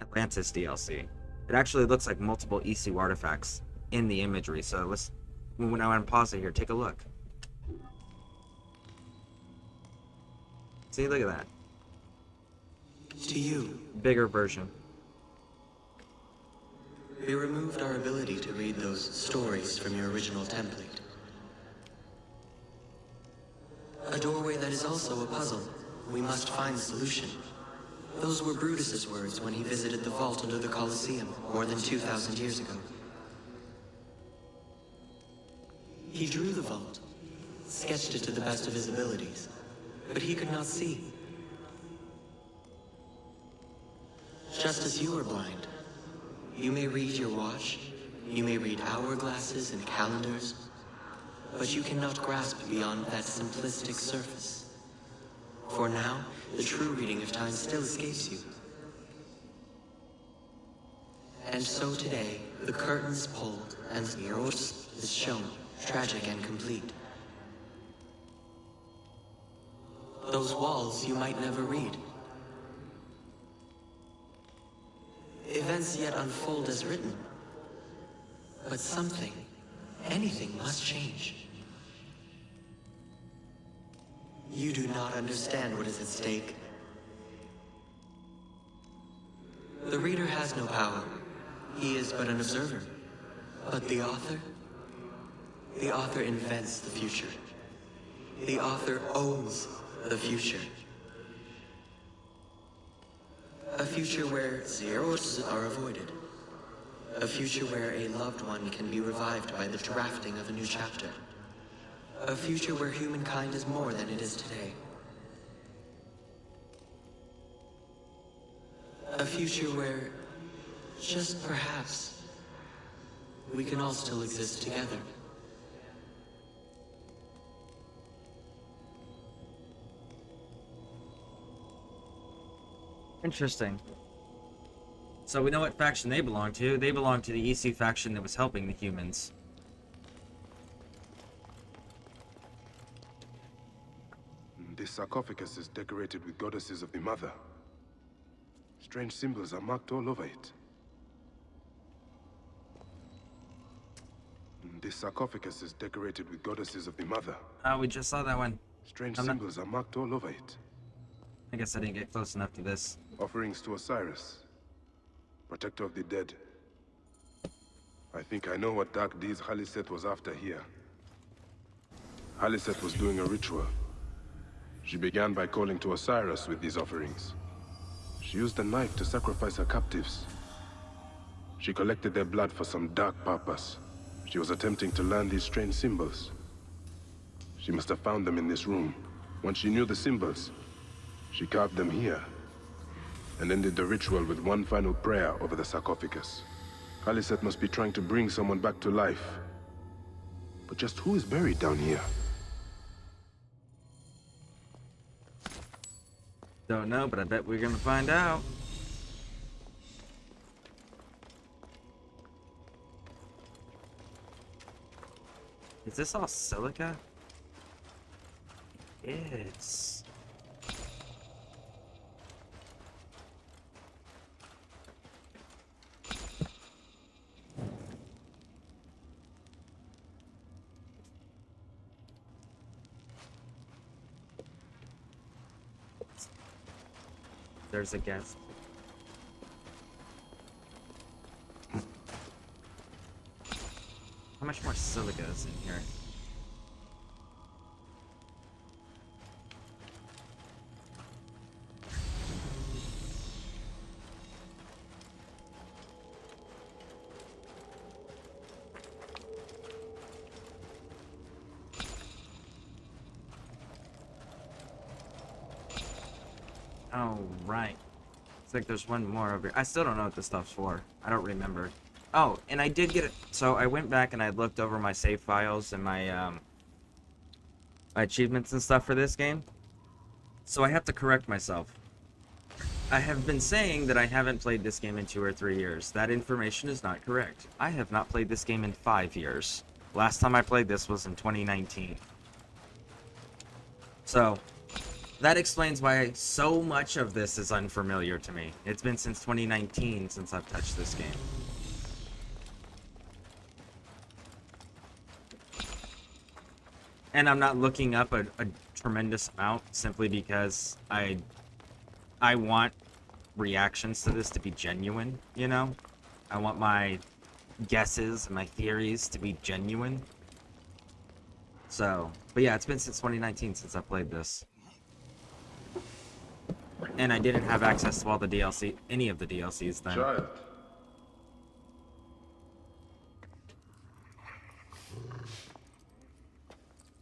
Atlantis DLC. It actually looks like multiple Isu artifacts in the imagery. So let's, when I want to pause it here, take a look. See, look at that. To you, Bigger version. we removed our ability to read those stories from your original template. A doorway that is also a puzzle. We must find the solution. Those were Brutus's words when he visited the vault under the Colosseum more than 2,000 years ago. He drew the vault, sketched it to the best of his abilities, but he could not see. Just as you are blind, you may read your watch, you may read hourglasses and calendars, but you cannot grasp beyond that simplistic surface. For now, the true reading of time still escapes you. And so today, the curtain is pulled, and yours is shown, tragic and complete. Those walls you might never read. Events yet unfold as written. But something, anything must change. You do not understand what is at stake. The reader has no power. He is but an observer. But the author invents the future. The author owns the future. A future where zeros are avoided. A future where a loved one can be revived by the drafting of a new chapter. A future where humankind is more than it is today. A future where, just perhaps, we can all still exist together. Interesting. So we know what faction they belong to. They belong to the Isu faction that was helping the humans. This sarcophagus is decorated with goddesses of the Mother. Strange symbols are marked all over it. This sarcophagus is decorated with goddesses of the Mother. Oh, we just saw that one. Strange symbols are marked all over it. I guess I didn't get close enough to this. Offerings to Osiris, protector of the dead. I think I know what dark deeds Haliset was after here. Haliset was doing a ritual. She began by calling to Osiris with these offerings. She used a knife to sacrifice her captives. She collected their blood for some dark purpose. She was attempting to learn these strange symbols. She must have found them in this room. Once she knew the symbols, she carved them here, and ended the ritual with one final prayer over the sarcophagus. Haliset must be trying to bring someone back to life. But just who is buried down here? Don't know, but I bet we're gonna find out. Is this all silica? It's... There's a guest. How much more silica is in here? Oh, right. It's like there's one more over here. I still don't know what this stuff's for. I don't remember. Oh, and I did get it. So I went back and I looked over my save files and my my achievements and stuff for this game. So I have to correct myself. I have been saying that I haven't played this game in 2 or 3 years. That information is not correct. I have not played this game in 5 years. Last time I played this was in 2019. So that explains why so much of this is unfamiliar to me. It's been since 2019 since I've touched this game. And I'm not looking up a tremendous amount simply because I want reactions to this to be genuine, you know? I want my guesses and my theories to be genuine. So, but yeah, it's been since 2019 since I played this. And I didn't have access to all the DLC, any of the DLCs then. Child.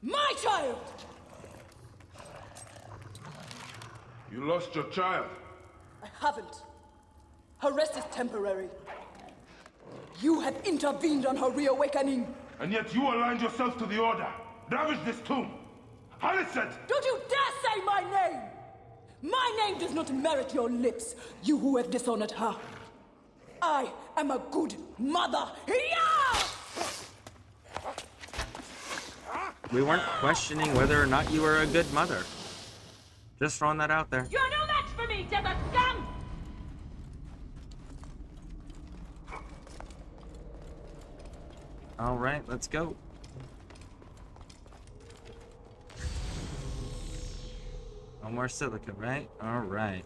My child! You lost your child. I haven't. Her rest is temporary. You have intervened on her reawakening. And yet you aligned yourself to the Order. Ravage this tomb. Haliset! Don't you dare say my name! My name does not merit your lips, you who have dishonored her. I am a good mother. Yeah! We weren't questioning whether or not you were a good mother. Just throwing that out there. You're no match for me, desert scum! All right, let's go. No more silica, right? All right.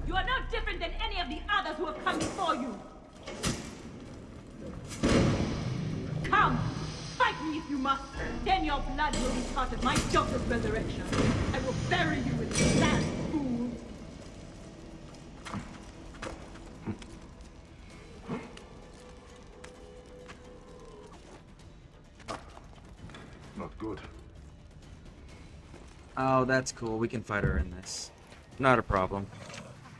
You are no different than any of the others who have come before you. Come, fight me if you must. Then your blood will be part of my daughter's resurrection. I will bury you with the last fools. Not good. Oh, that's cool. We can fight her in this. Not a problem.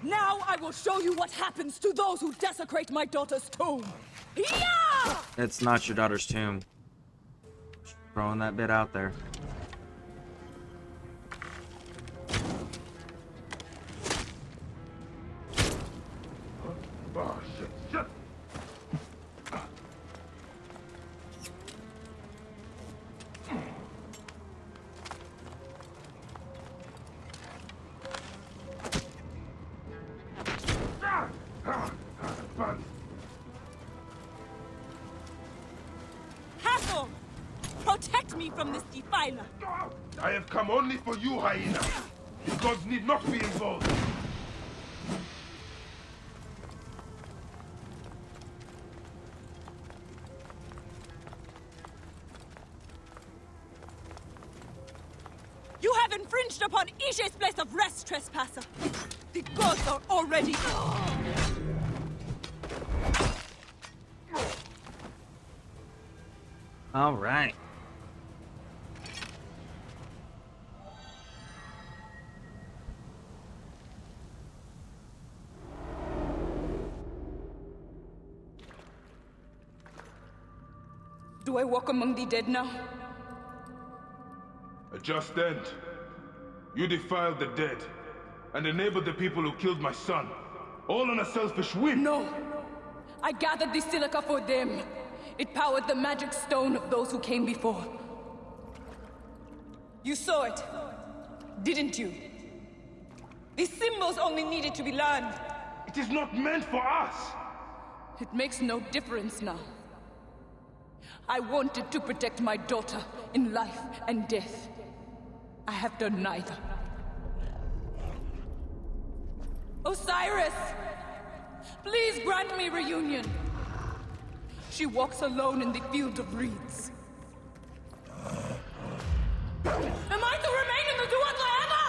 Now I will show you what happens to those who desecrate my daughter's tomb. Yeah! It's not your daughter's tomb. Just throwing that bit out there. Oh, shit, shit. Hathor! Protect me from this defiler! I have come only for you, hyena. The gods need not be involved. You have infringed upon Ishe's place of rest, trespasser! The gods are already... All right. Do I walk among the dead now? A just end. You defiled the dead and enabled the people who killed my son. All on a selfish whim. No. I gathered the silica for them. It powered the magic stone of those who came before. You saw it, didn't you? The symbols only needed to be learned. It is not meant for us. It makes no difference now. I wanted to protect my daughter in life and death. I have done neither. Osiris! Please grant me reunion. She walks alone in the field of reeds. Am I to remain in the Duat Laena?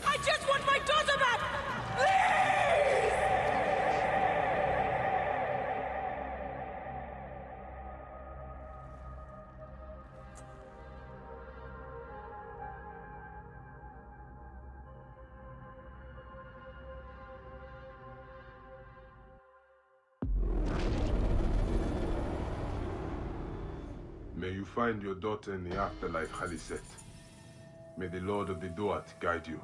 I just want my daughter back! Please! May you find your daughter in the afterlife, Khaliset. May the Lord of the Duat guide you.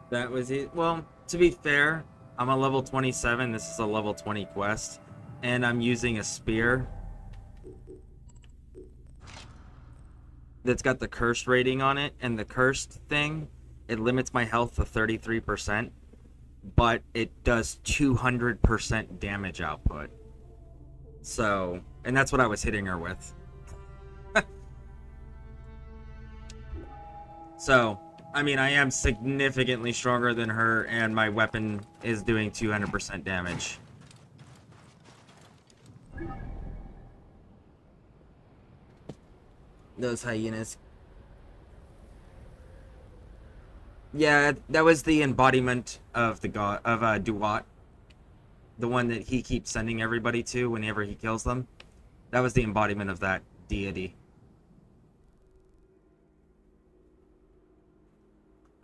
That was it. Well, to be fair, I'm a level 27. This is a level 20 quest. And I'm using a spear that's got the cursed rating on it. And the cursed thing, it limits my health to 33%. But it does 200% damage output. So, and that's what I was hitting her with. So, I mean, I am significantly stronger than her, and my weapon is doing 200% damage. Those hyenas. Yeah, that was the embodiment of the god of Duat. The one that he keeps sending everybody to whenever he kills them. That was the embodiment of that deity.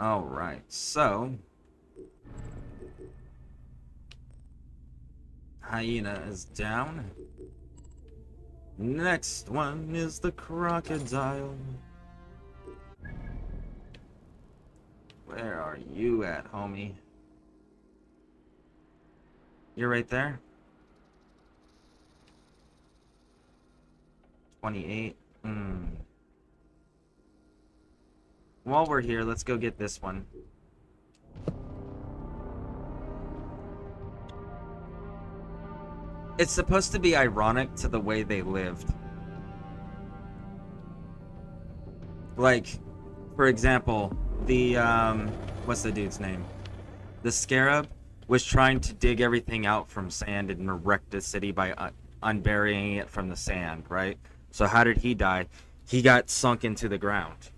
Alright, so... Hyena is down. Next one is the crocodile. Where are you at, homie? You're right there? 28. While we're here, let's go get this one. It's supposed to be ironic to the way they lived. Like, for example, the, what's the dude's name? The Scarab was trying to dig everything out from sand and erect a city by unburying it from the sand, right? So how did he die? He got sunk into the ground.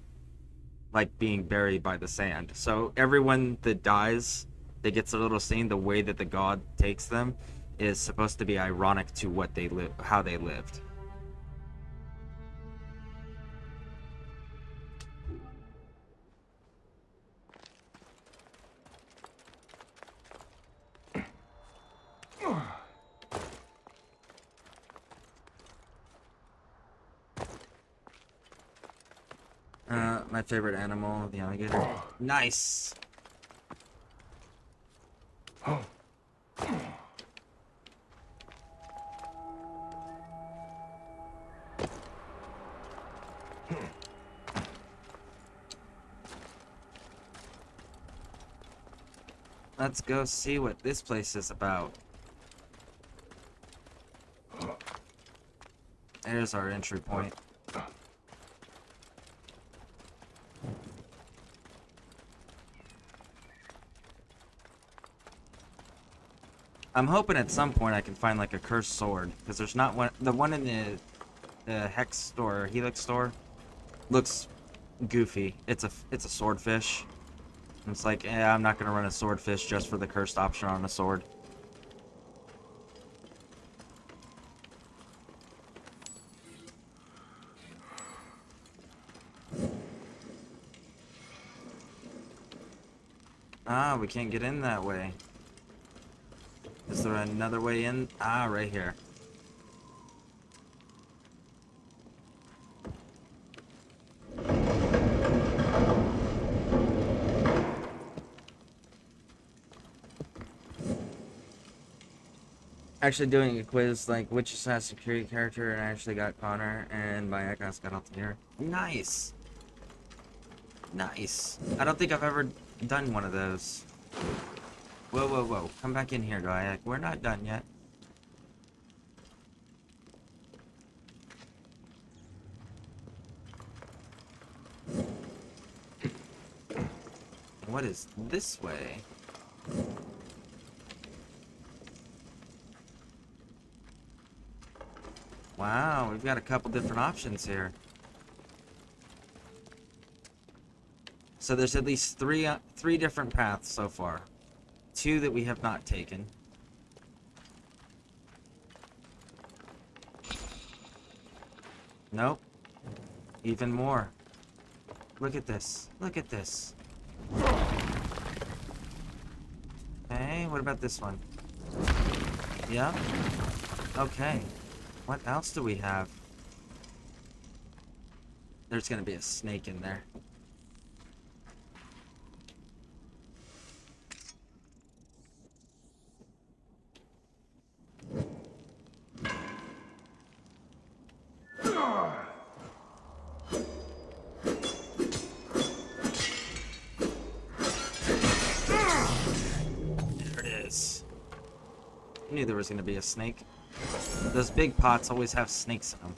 Like being buried by the sand. So everyone that dies, that gets a little scene, the way that the god takes them is supposed to be ironic to what they live, how they lived. My favorite animal, the alligator. Nice! Let's go see what this place is about. There's our entry point. I'm hoping at some point I can find like a cursed sword, because there's not one. The one in the Hex store, Helix store, looks goofy. It's a swordfish. And it's like, I'm not gonna run a swordfish just for the cursed option on a sword. Ah, we can't get in that way. Is there another way in? Ah, right here. Actually doing a quiz like which Assassin's Creed character, and I actually got Connor, and my icons got Altair. Nice! Nice! I don't think I've ever done one of those. Whoa, whoa, whoa. Come back in here, Dyack. We're not done yet. What is this way? Wow, we've got a couple different options here. So there's at least three different paths so far. 2 that we have not taken. Nope. Even more. Look at this. Look at this. Okay, what about this one? Yep. Okay. What else do we have? There's gonna be a snake in there. I knew there was going to be a snake. Those big pots always have snakes in them.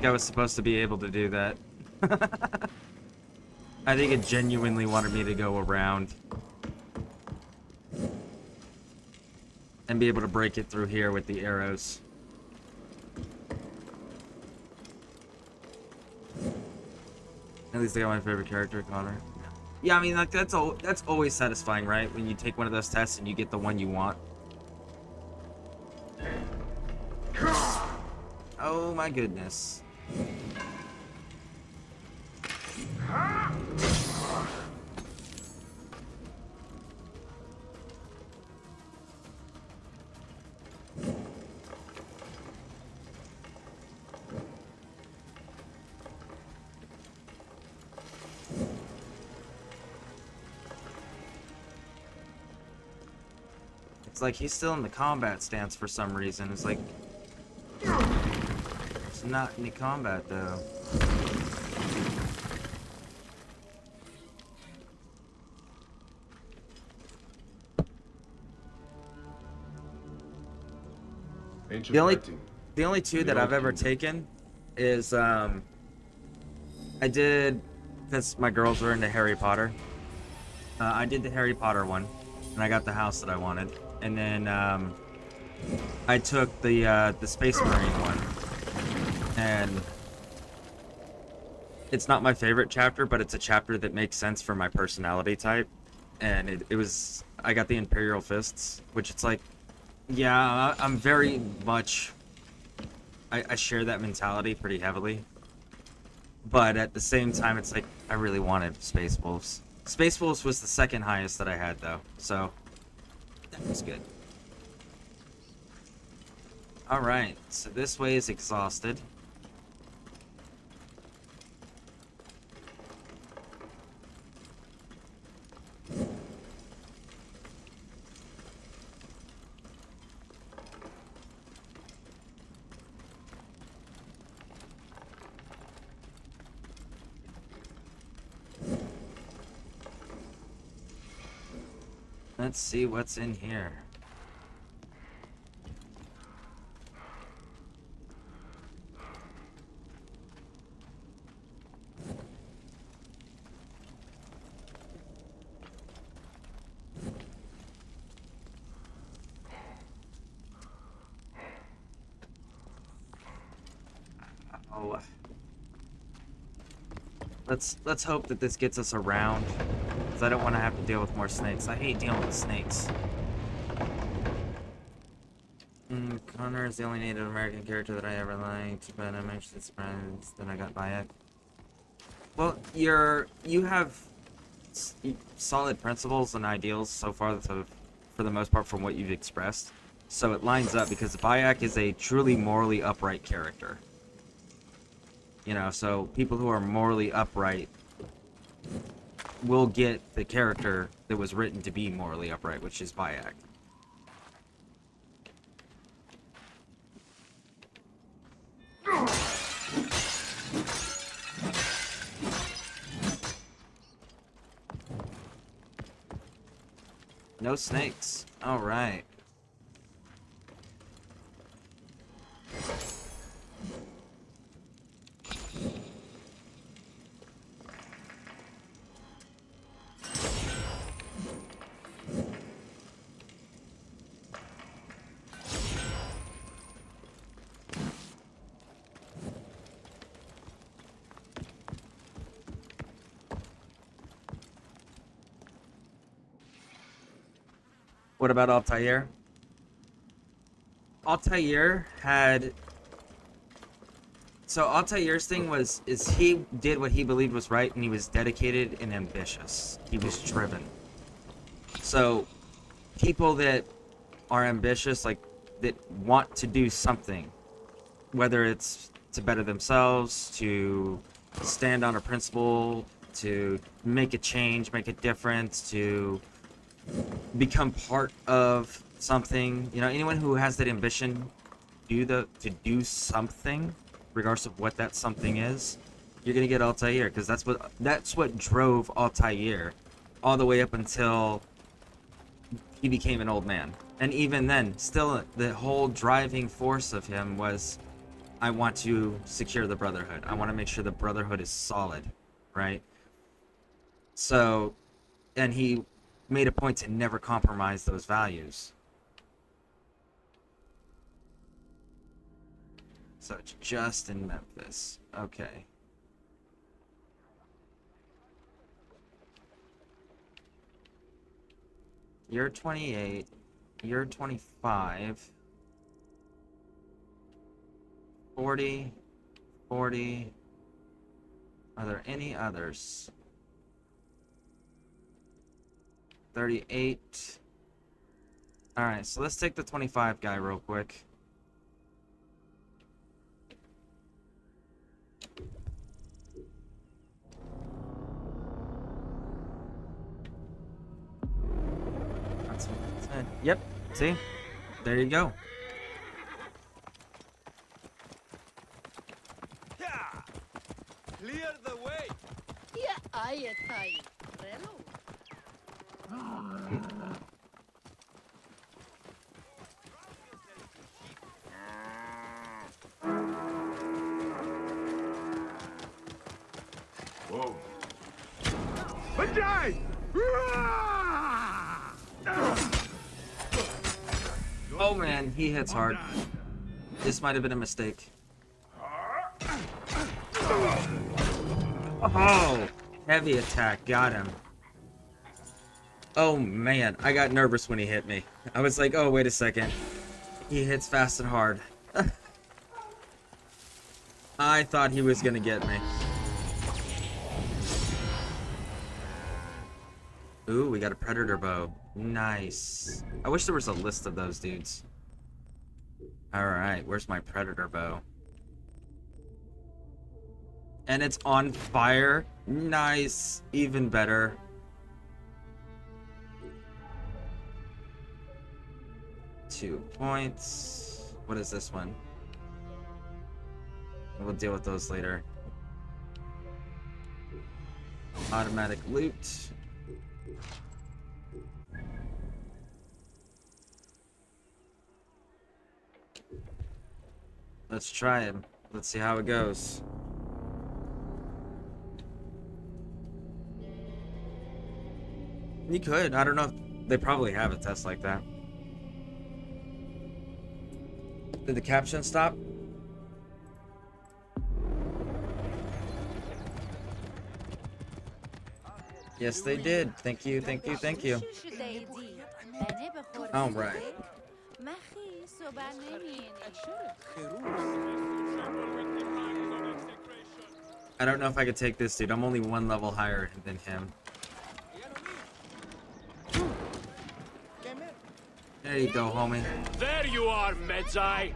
I was supposed to be able to do that. I think it genuinely wanted me to go around and be able to break it through here with the arrows. At least I got my favorite character, Connor. Yeah, I mean, like that's always satisfying, right? When you take one of those tests and you get the one you want. Oh my goodness. It's like he's still in the combat stance for some reason. It's like it's not any combat though. The only two that I've ever taken is I did, because my girls are into Harry Potter. I did the Harry Potter one, and I got the house that I wanted. And then I took the Space Marine one, and it's not my favorite chapter, but it's a chapter that makes sense for my personality type. and it was, I got the Imperial Fists, which it's like, yeah, I'm very much, I share that mentality pretty heavily, but at the same time, it's like, I really wanted Space Wolves. Space Wolves was the second highest that I had, though, so that was good. Alright, so this way is exhausted. Let's see what's in here. Oh. Let's hope that this gets us around, because I don't want to have to deal with more snakes. I hate dealing with snakes. Connor is the only Native American character that I ever liked, but I'm actually surprised that I got Bayek. Well, you have solid principles and ideals so far, for the most part, from what you've expressed. So it lines up, because Bayek is a truly morally upright character. You know, so people who are morally upright will get the character that was written to be morally upright, which is Bayek. No snakes. All right. What about Altair? Altair had... So Altair's thing is he did what he believed was right, and he was dedicated and ambitious. He was driven. So people that are ambitious, like, that want to do something, whether it's to better themselves, to stand on a principle, to make a change, make a difference, to become part of something, you know, anyone who has that ambition to do something, regardless of what that something is, you're gonna get Altair, because that's what drove Altair all the way up until he became an old man. And even then, still the whole driving force of him was, I want to secure the Brotherhood. I want to make sure the Brotherhood is solid, right? So, and he made a point to never compromise those values. So it's just in Memphis. Okay. You're 28. You're 25. 40. 40. Are there any others? 38. Alright, so let's take the 25 guy real quick. That's what it said. Yep, see? There you go. Yeah. Clear the way. Yeah, I Relo. Whoa. Vajay! Oh man, he hits hard. This might have been a mistake. Oh! Heavy attack, got him. Oh man, I got nervous when he hit me. I was like, oh, wait a second. He hits fast and hard. I thought he was gonna get me. Ooh, we got a predator bow. Nice. I wish there was a list of those dudes. Alright, where's my predator bow? And it's on fire. Nice. Even better. Two points. What is this one? We'll deal with those later. Automatic loot. Let's try him. Let's see how it goes. You could. I don't know if they probably have a test like that. Did the caption stop? Yes, they did. Thank you, thank you, thank you. All right. I don't know if I could take this dude. I'm only one level higher than him. There you go, homie. There you are, Medjay.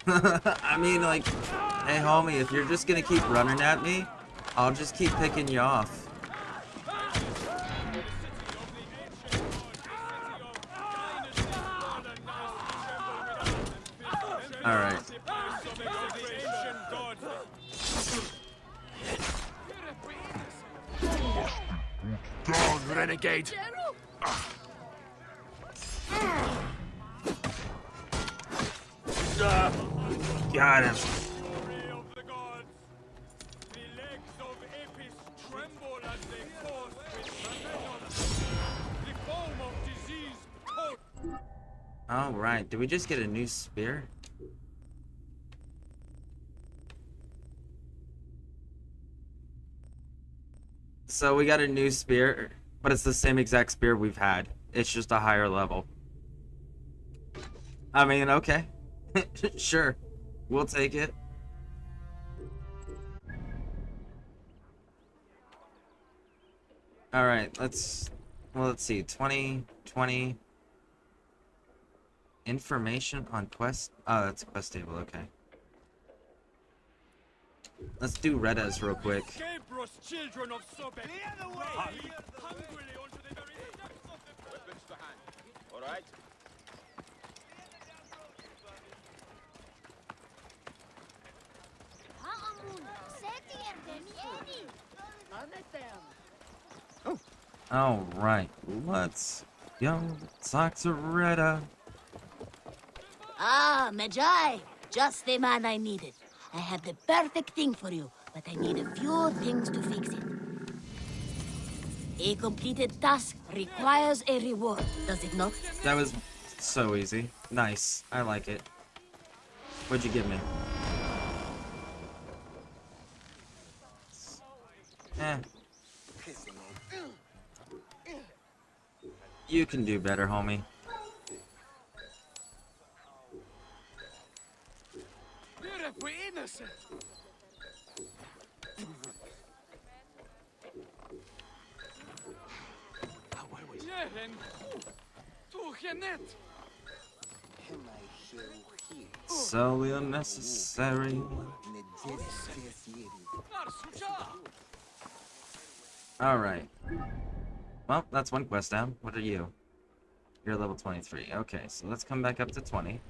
I mean, like, hey, homie, if you're just gonna keep running at me, I'll just keep picking you off. Alright. Down, renegade. Got him. Alright, did we just get a new spear? So we got a new spear, but it's the same exact spear we've had. It's just a higher level. I mean, okay. Sure. We'll take it. Alright, let's see. 20. Information on quest. Oh, that's a quest table, okay. Let's do Redas real quick. Alright. All right, let's go talk to Retta. Ah, Medjay. Just the man I needed. I have the perfect thing for you, but I need a few things to fix it. A completed task requires a reward, does it not? That was so easy. Nice. I like it. What'd you give me? Eh. You can do better, homie. So unnecessary. Alright. Well, that's one quest down. What are you? You're level 23. Okay, so let's come back up to 20.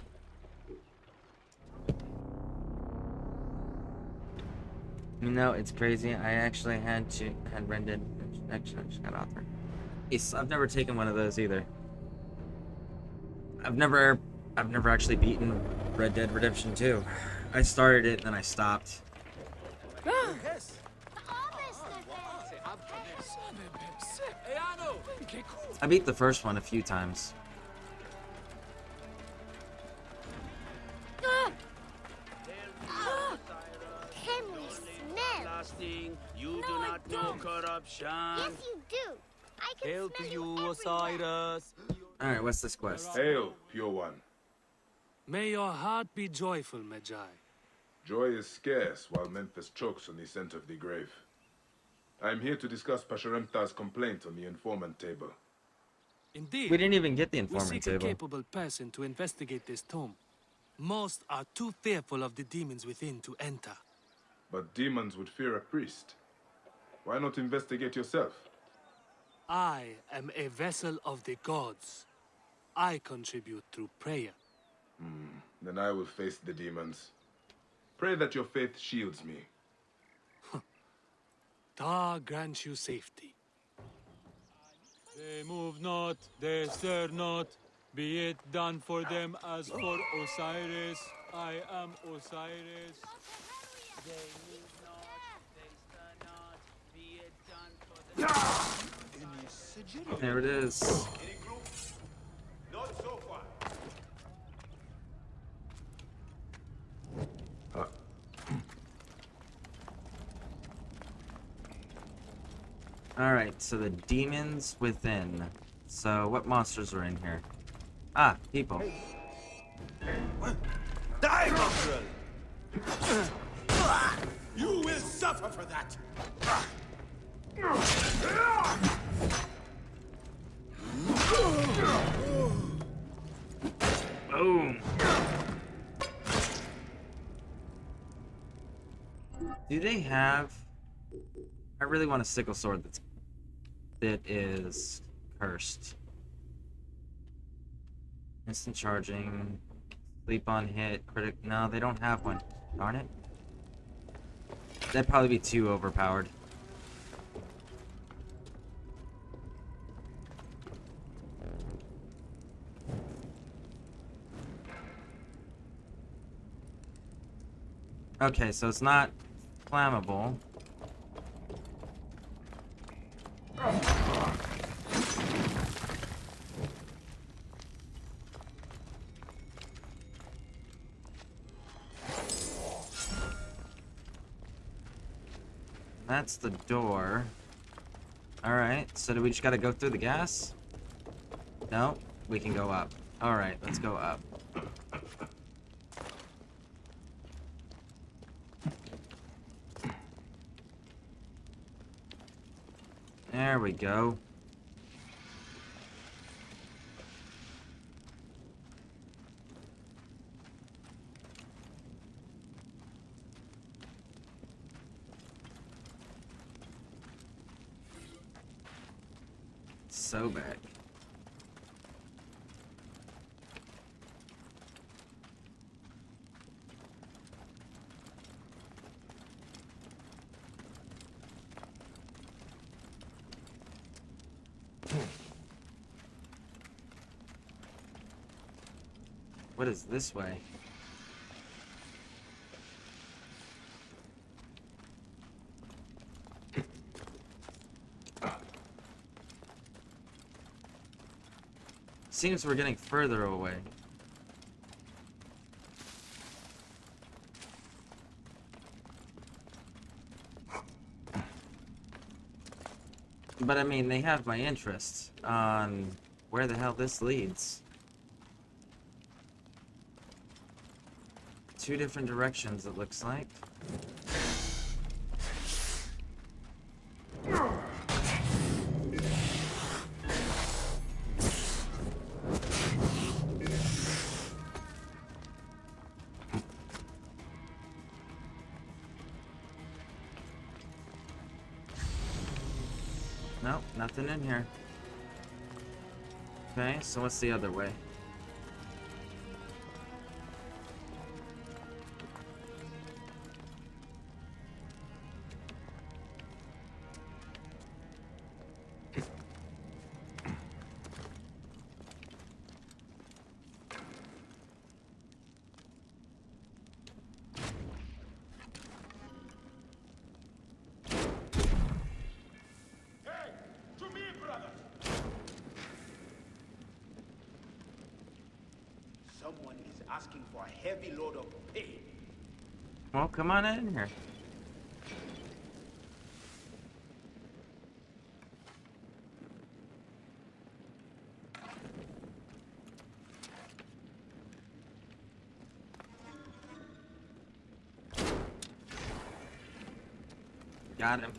You know, it's crazy. I actually had rented. Actually, I just got author. Yes, I've never taken one of those either. I've never actually beaten Red Dead Redemption 2. I started it and then I stopped. I beat the first one a few times. corruption. Yes, you do. I can Hail smell to you you, everywhere. Osiris. Alright, what's this quest? Hail, pure one. May your heart be joyful, Magi. Joy is scarce while Memphis chokes on the scent of the grave. I am here to discuss Pasherenptah's complaint on the informant table. Indeed. We didn't even get the We informant seek a table. capable person to investigate this tomb. Most are too fearful of the demons within to enter. But demons would fear a priest. Why not investigate yourself? I am a vessel of the gods. I contribute through prayer. Then I will face the demons. Pray that your faith shields me. Ta grant you safety. They move not, they stir not. Be it done for them as for Osiris. I am Osiris. They move not, they stir not. Be it done for them. There it is. Any group? Not so far. Alright, so the demons within. So what monsters are in here? Ah, people. Die, mongrel! You will suffer for that! Boom. Do they have... I really want a sickle sword that is cursed. Instant charging, sleep on hit, critic. No, they don't have one. Darn it. That'd probably be too overpowered. Okay, so it's not flammable. That's the door. Alright, so do we just gotta go through the gas? No, we can go up. Alright, let's go up. There we go. So bad. What is this way? Seems we're getting further away. But I mean, they have my interest on where the hell this leads. Two different directions, it looks like. Nope, nothing in here. Okay, so what's the other way? To me, brother! Someone is asking for a heavy load of pay. Well, come on in here. Got him.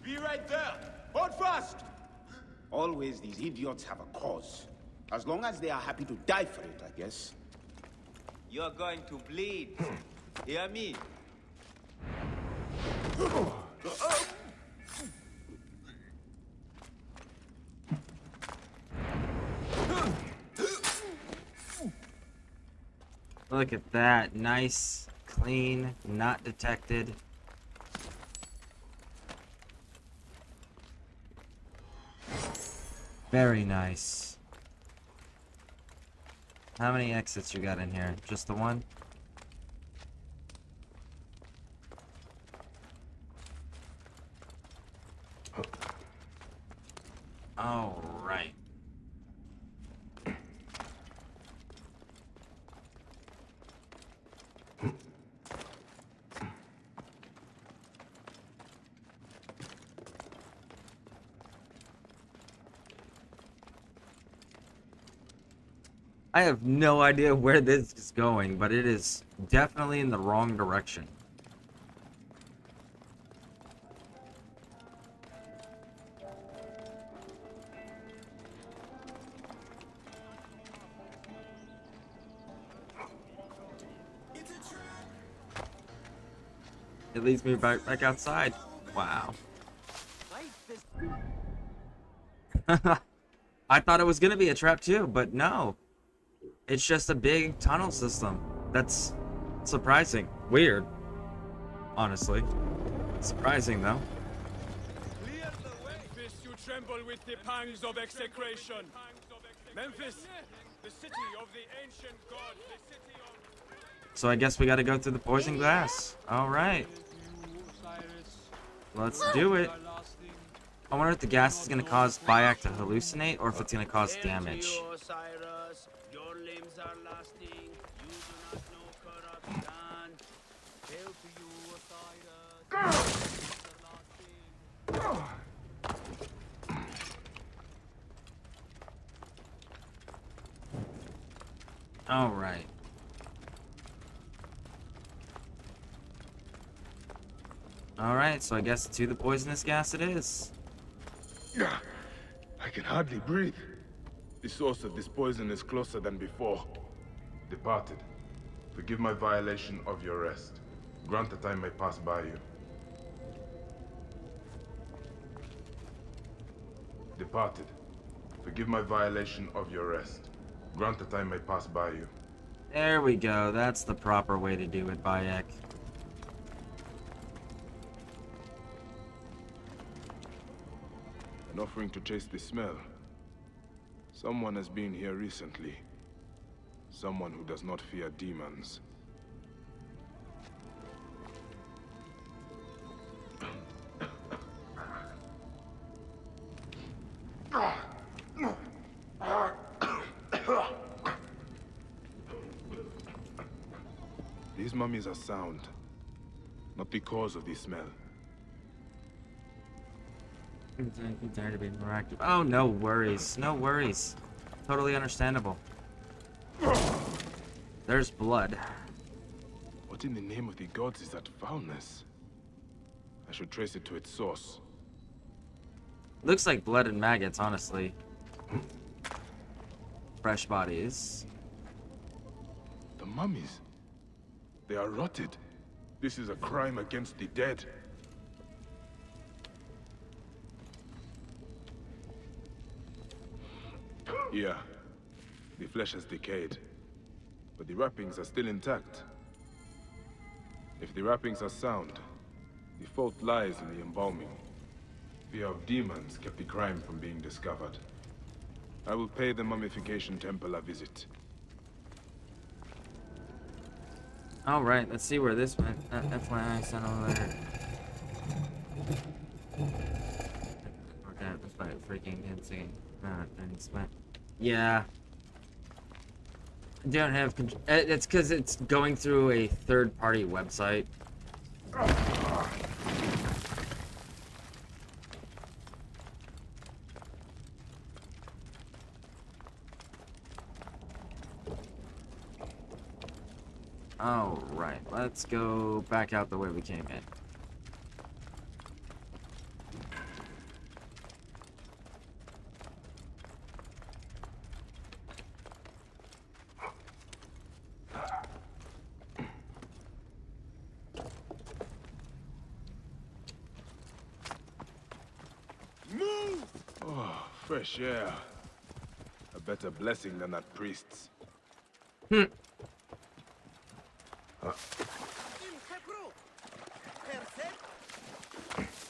Be right there! Hold fast! Always these idiots have a cause. As long as they are happy to die for it, I guess. You're going to bleed. Hear me? Look at that. Nice, clean, not detected. Very nice. How many exits you got in here? Just the one? All right. I have no idea where this is going, but it is definitely in the wrong direction. It leads me back outside. Wow. I thought it was gonna be a trap too, but no. It's just a big tunnel system. That's surprising. Weird. Honestly. Surprising though. Memphis, you tremble with the pangs of execration. Memphis, the city of the ancient gods, the city of... So I guess we gotta go through the poison glass. Alright. Let's do it. I wonder if the gas is gonna cause Bayek to hallucinate or if it's gonna cause damage. Alright. Alright, so I guess to the poisonous gas it is. I can hardly breathe. The source of this poison is closer than before. Departed, forgive my violation of your rest. Grant that I may pass by you. Departed, forgive my violation of your rest. Grant that I may pass by you. There we go. That's the proper way to do it, Bayek. An offering to chase the smell. Someone has been here recently. Someone who does not fear demons. These mummies are sound, not because of the smell. Oh, no worries. No worries. Totally understandable. There's blood. What in the name of the gods is that foulness? I should trace it to its source. Looks like blood and maggots, honestly. Fresh bodies. The mummies. They are rotted. This is a crime against the dead. Yeah. The flesh has decayed. But the wrappings are still intact. If the wrappings are sound, the fault lies in the embalming. Fear of demons kept the crime from being discovered. I will pay the mummification temple a visit. Alright, let's see where this went. FYI, sent over there. Okay, despite freaking dancing. Yeah. Don't have control. It's because it's going through a third-party website. Alright, let's go back out the way we came in. Move! Oh, fresh air. A better blessing than that priest's.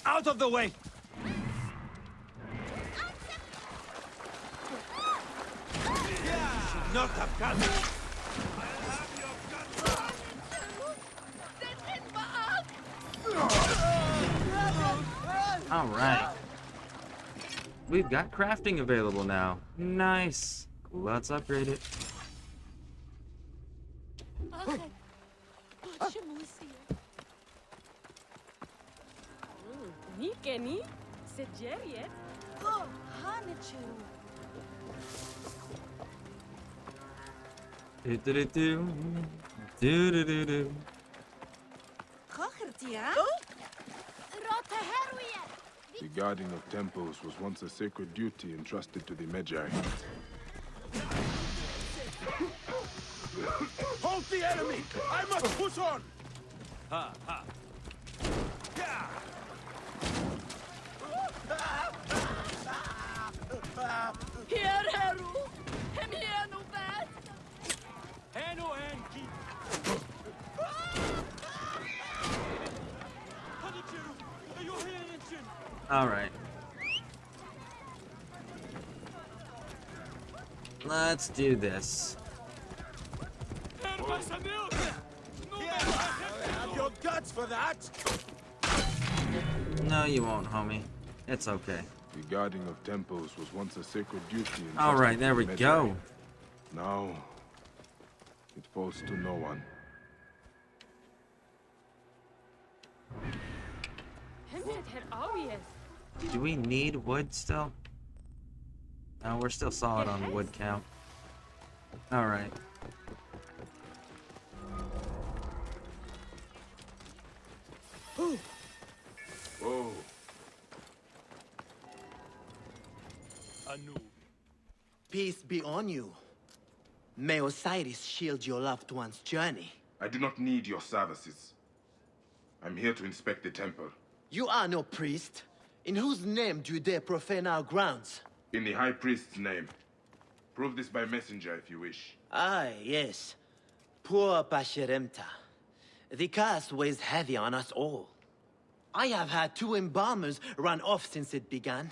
Out of the way! Should not have come. Alright. We've got crafting available now. Nice. Let's upgrade it. Kenny, c'est Jerry. Oh, Hanachu. Do-do-do-do. Do-do-do-do. The guarding of temples was once a sacred duty entrusted to the Magi. Halt the enemy! I must push on! Ha ha! Here, Heru. Hem here, no bad. Heno Enki! Alright. Let's do this. Have your guts for that? No, you won't, homie. It's okay. The guarding of temples was once a sacred duty. Alright, there we go. Now, it falls to no one. Do we need wood still? No, we're still solid on the wood count. Alright. Whoa. Peace be on you. May Osiris shield your loved one's journey. I do not need your services. I'm here to inspect the temple. You are no priest. In whose name do you dare profane our grounds? In the High Priest's name. Prove this by messenger if you wish. Ah, yes. Poor Pasheremta. The curse weighs heavy on us all. I have had 2 embalmers run off since it began.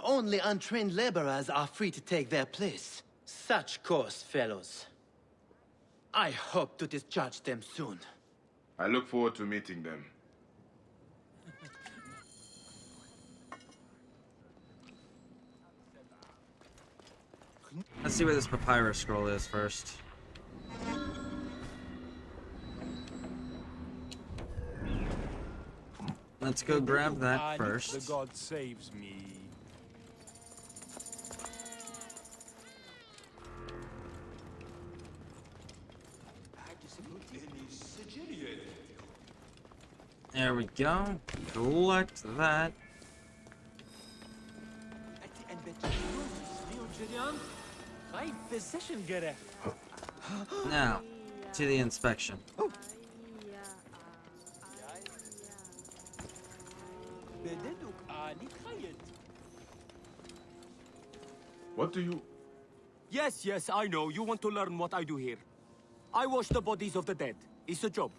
Only untrained laborers are free to take their place. Such coarse fellows. I hope to discharge them soon. I look forward to meeting them. Let's see where this papyrus scroll is first. Let's go grab that first. The god saves me. There we go. Collect that. Now, to the inspection. What do you... Yes, I know. You want to learn what I do here. I wash the bodies of the dead. It's a job.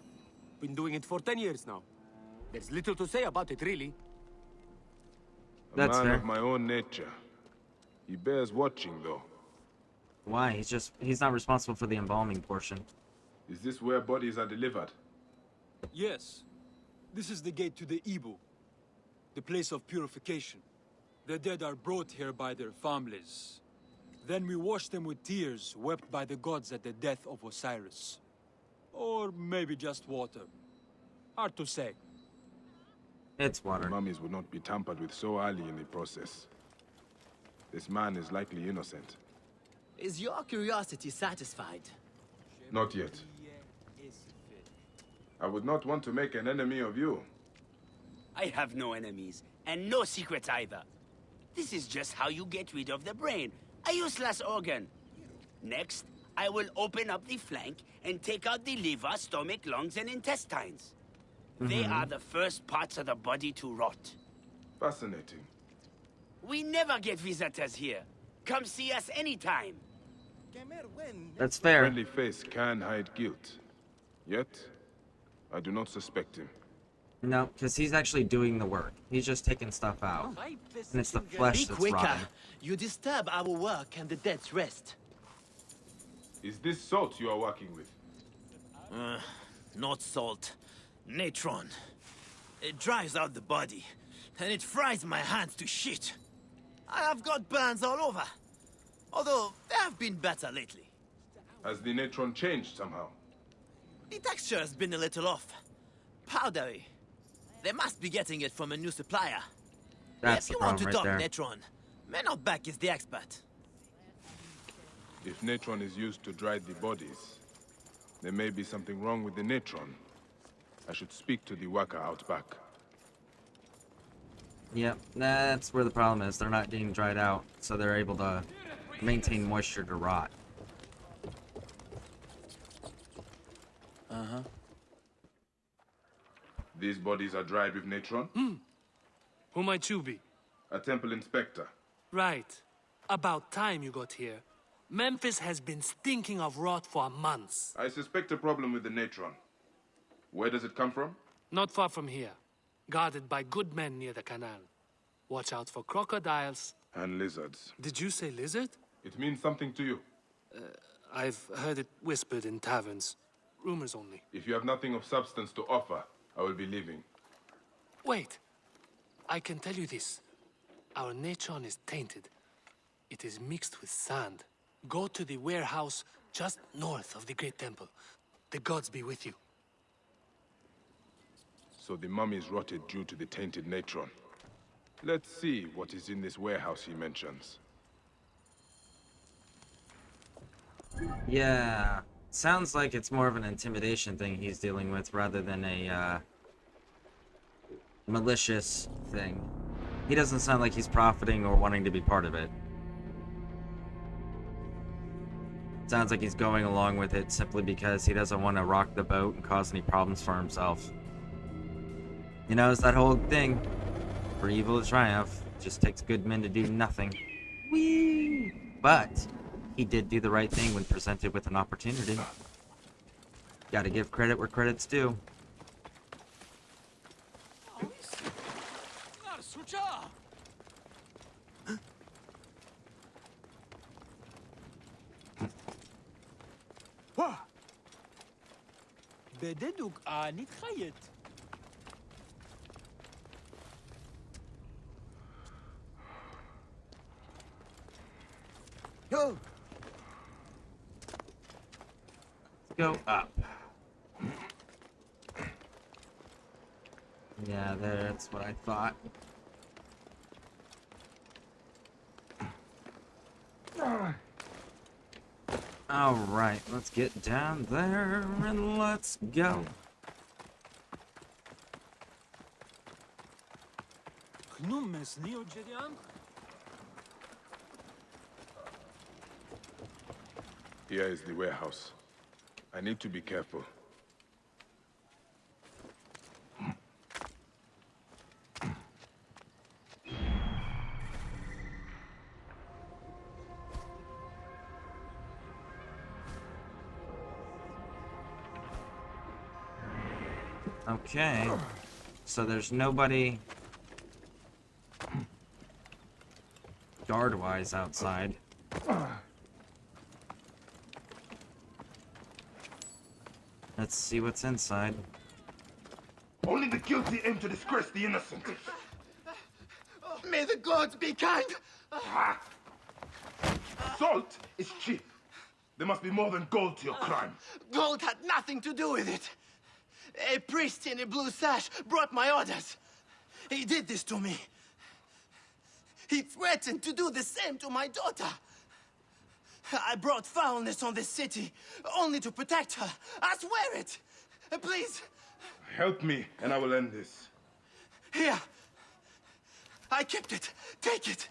Been doing it for 10 years now. There's little to say about it, really. A man of my own nature. He bears watching, though. Why? He's not responsible for the embalming portion. Is this where bodies are delivered? Yes. This is the gate to the Ibu, the place of purification. The dead are brought here by their families. Then we wash them with tears wept by the gods at the death of Osiris. Or maybe just water. Hard to say. It's water. The mummies would not be tampered with so early in the process. This man is likely innocent. Is your curiosity satisfied? Not yet. I would not want to make an enemy of you. I have no enemies, and no secrets either. This is just how you get rid of the brain, a useless organ. Next, I will open up the flank and take out the liver, stomach, lungs, and intestines. They are the first parts of the body to rot. Fascinating. We never get visitors here. Come see us anytime. That's fair. Friendly face can hide guilt. Yet, I do not suspect him. No, because he's actually doing the work. He's just taking stuff out. And it's the flesh that's rotting. You disturb our work and the dead's rest. Is this salt you are working with? Not salt. Natron. It dries out the body, and it fries my hands to shit. I have got burns all over. Although, they have been better lately. Has the natron changed somehow? The texture has been a little off. Powdery. They must be getting it from a new supplier. That's if the you want to problem right dump there. Natron, Menopback is the expert. If natron is used to dry the bodies, there may be something wrong with the natron. I should speak to the worker out back. Yep, that's where the problem is. They're not getting dried out, so they're able to maintain moisture to rot. These bodies are dried with natron? Who might you be? A temple inspector. Right. About time you got here. Memphis has been stinking of rot for months. I suspect a problem with the natron. Where does it come from? Not far from here. Guarded by good men near the canal. Watch out for crocodiles. And lizards. Did you say lizard? It means something to you. I've heard it whispered in taverns. Rumors only. If you have nothing of substance to offer, I will be leaving. Wait. I can tell you this. Our natron is tainted. It is mixed with sand. Go to the warehouse just north of the Great Temple. The gods be with you. So the mummies rotted due to the tainted natron. Let's see what is in this warehouse he mentions. Yeah, sounds like it's more of an intimidation thing he's dealing with rather than a malicious thing. He doesn't sound like he's profiting or wanting to be part of it. Sounds like he's going along with it simply because he doesn't want to rock the boat and cause any problems for himself. You know, it's that whole thing. For evil to triumph, it just takes good men to do nothing. Whee! But he did do the right thing when presented with an opportunity. Gotta give credit where credit's due. بددك نتخيط. Go! Go up. Yeah, that's what I thought. Alright, let's get down there and let's go. Here is the warehouse. I need to be careful. Okay, so there's nobody guard-wise outside. Let's see what's inside. Only the guilty aim to disgrace the innocent. May the gods be kind! Salt is cheap. There must be more than gold to your crime. Gold had nothing to do with it. A priest in a blue sash brought my orders. He did this to me. He threatened to do the same to my daughter. I brought foulness on this city, only to protect her. I swear it! Please, Help me, and I will end this. Here! I kept it! Take it!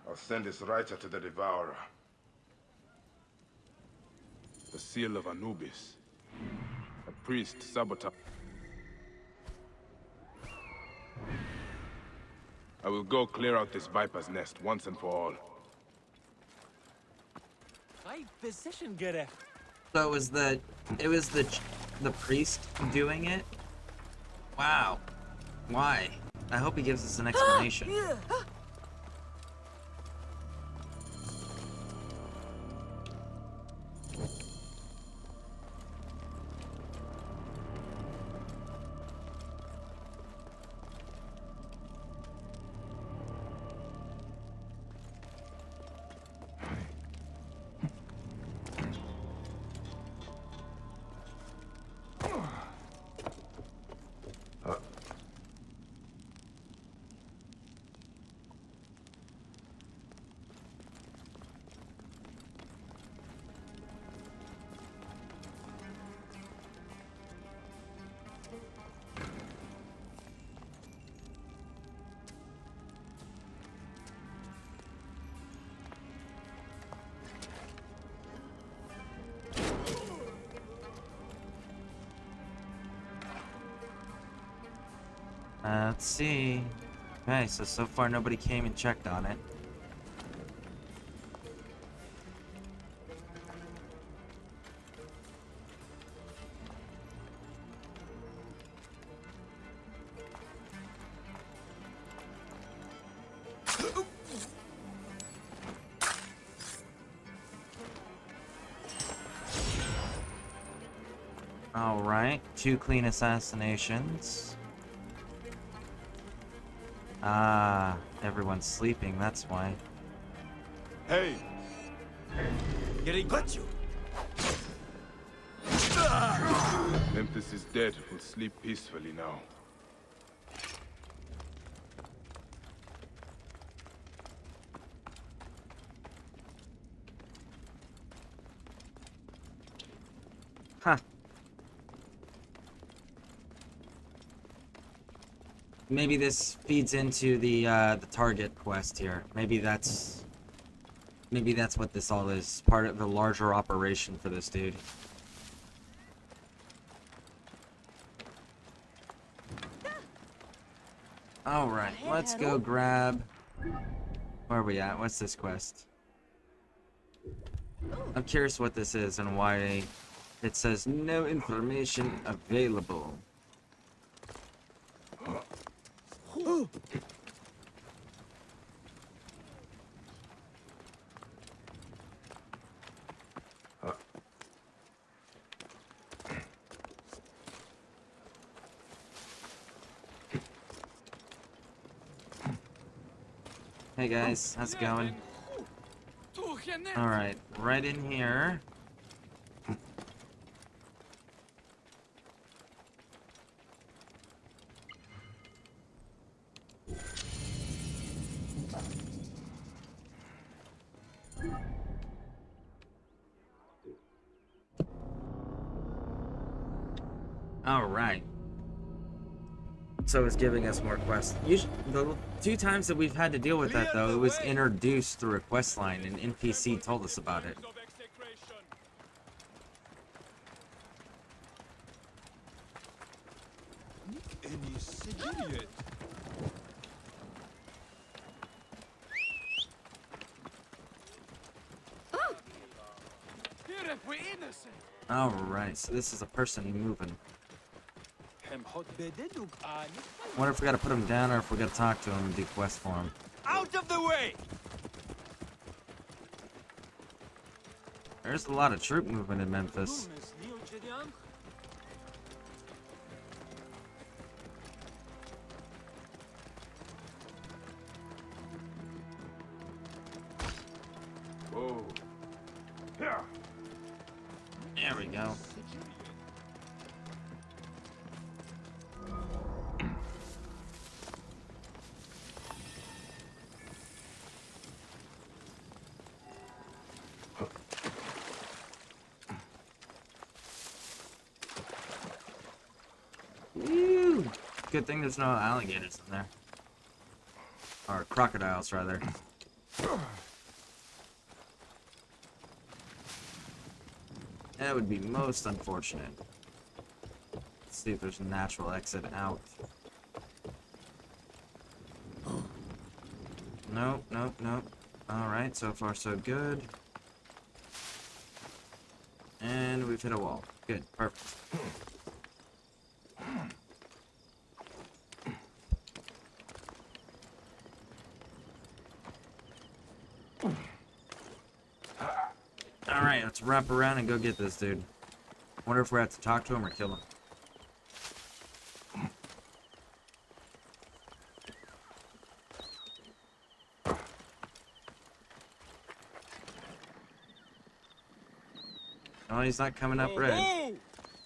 I'll send this writer to the Devourer. The seal of Anubis. A priest sabotage. I will go clear out this viper's nest once and for all. So it was the priest doing it? Wow. Why? I hope he gives us an explanation. Let's see. Okay, so far nobody came and checked on it. Alright, 2 clean assassinations. Ah, everyone's sleeping, that's why. Hey! Getting got you! Memphis is dead. We'll sleep peacefully now. Huh. Maybe this feeds into the target quest here. Maybe that's what this all is. Part of the larger operation for this dude. Alright, let's go grab... Where are we at? What's this quest? I'm curious what this is and why it says no information available. Hey guys, how's it going? Alright, right in here. Alright. So it's giving us more quests. The 2 times that we've had to deal with that, though, it was introduced through a quest line, and NPC told us about it. Alright, so this is a person moving. Wonder if we gotta put him down or if we gotta talk to him and do quests for him. Out of the way! There's a lot of troop movement in Memphis. Whoa. There we go. good thing there's no alligators in there. Or crocodiles, rather. That would be most unfortunate. Let's see if there's a natural exit out. Nope, nope, nope. Alright, so far so good. And we've hit a wall. Good, perfect. Alright, let's wrap around and go get this dude. Wonder if we have to talk to him or kill him. Oh, he's not coming up red. Oh!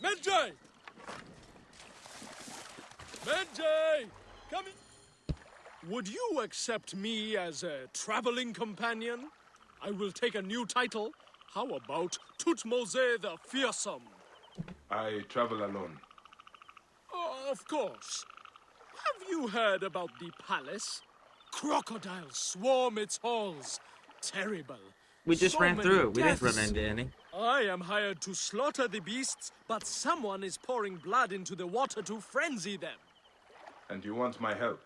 Medjay! Medjay! Come in! Would you accept me as a traveling companion? I will take a new title. How about Tutmose the Fearsome? I travel alone. Of course. Have you heard about the palace? Crocodiles swarm its halls. Terrible. We just So ran many through it. We didn't deaths. run into any. I am hired to slaughter the beasts, but someone is pouring blood into the water to frenzy them. And you want my help?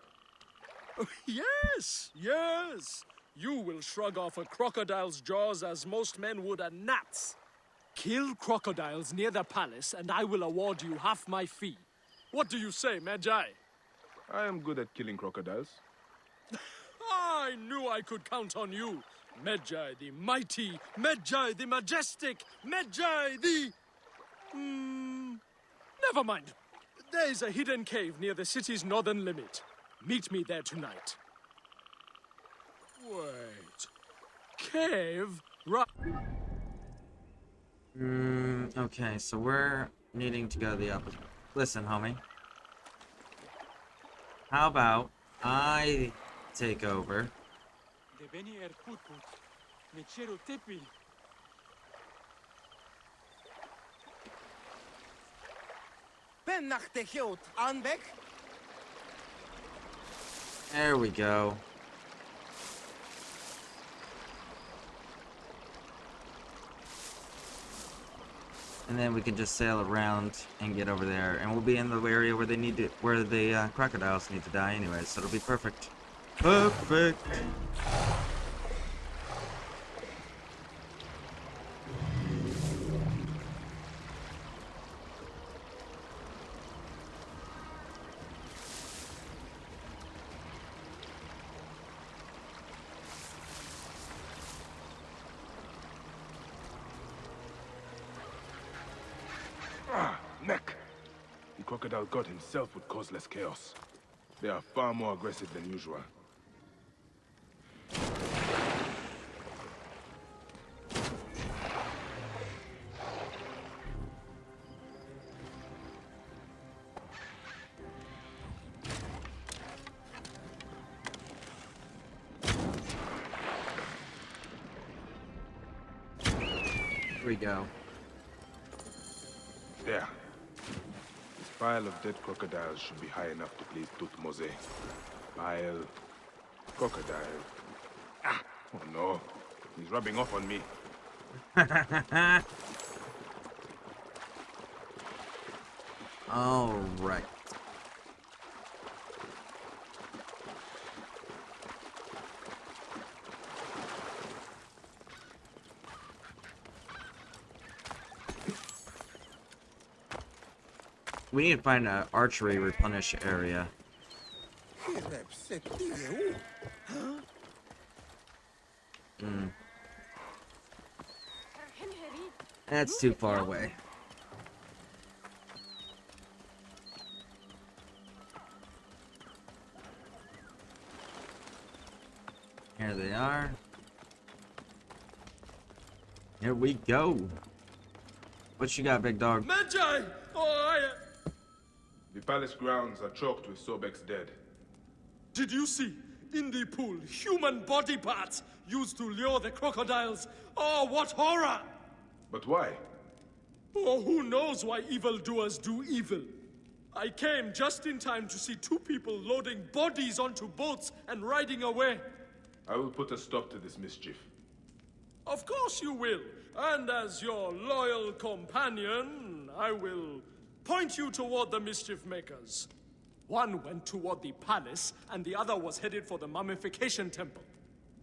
Yes, yes. You will shrug off a crocodile's jaws as most men would a gnat's. Kill crocodiles near the palace, and I will award you half my fee. What do you say, Medjay? I am good at killing crocodiles. I knew I could count on you. Medjay the mighty, Medjay the majestic, Medjay the... Never mind. There is a hidden cave near the city's northern limit. Meet me there tonight. Wait. Cave? Right. Okay, so we're needing to go the opposite. Listen, homie. How about I take over? There we go. And then we can just sail around and get over there, and we'll be in the area where they need to, where the crocodiles need to die anyway. So it'll be perfect. Perfect. Neck! The crocodile god himself would cause less chaos. They are far more aggressive than usual. Here we go. There. This pile of dead crocodiles should be high enough to please Tutmose. Pile. Crocodile. Ah! Oh no. He's rubbing off on me. All right. We need to find an archery replenish area. That's too far away. Here they are. Here we go. What you got, big dog? Medjay! Oh, The palace grounds are choked with Sobek's dead. Did you see? In the pool, human body parts used to lure the crocodiles. Oh, what horror! But why? Oh, who knows why evildoers do evil? I came just in time to see two people loading bodies onto boats and riding away. I will put a stop to this mischief. Of course you will. And as your loyal companion, I will point you toward the mischief makers. One went toward the palace, and the other was headed for the mummification temple.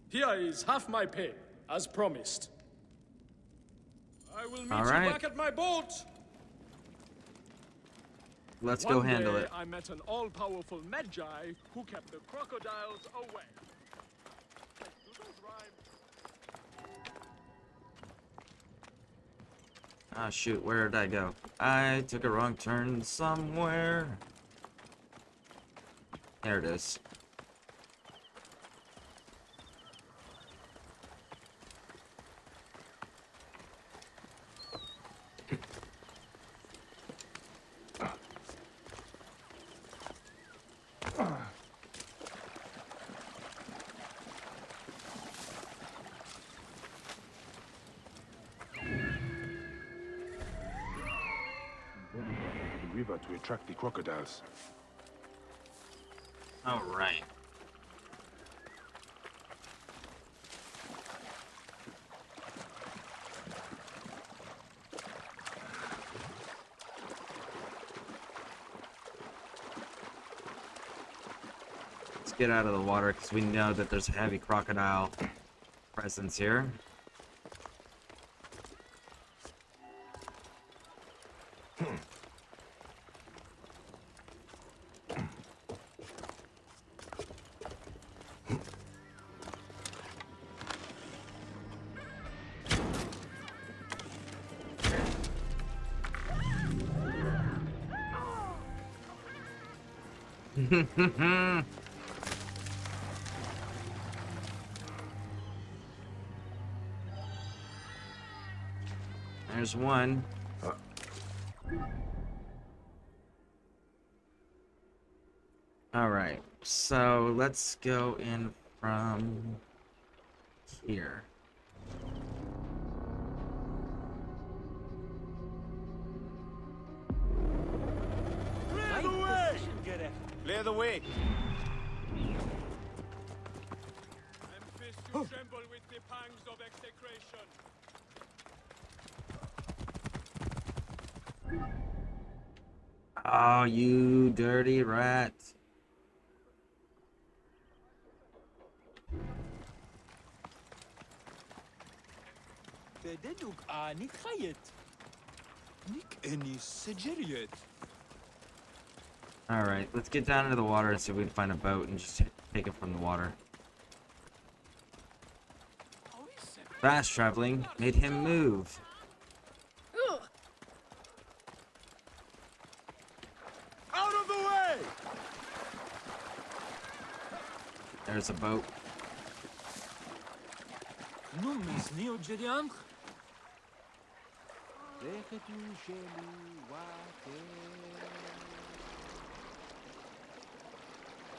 Here is half my pay, as promised. I will meet you back at my boat. Let's go handle it. I met an all-powerful Magi who kept the crocodiles away. Ah, shoot, where did I go? I took a wrong turn somewhere. There it is. The river to attract the crocodiles. All right. Let's get out of the water because we know that there's a heavy crocodile presence here. There's one. All right, so let's go in from here. Clear the way. You tremble with the pangs of execration. Oh, you dirty rat. Alright, let's get down into the water and see if we can find a boat and just take it from the water. Fast traveling made him move. Out of the way! There's a boat.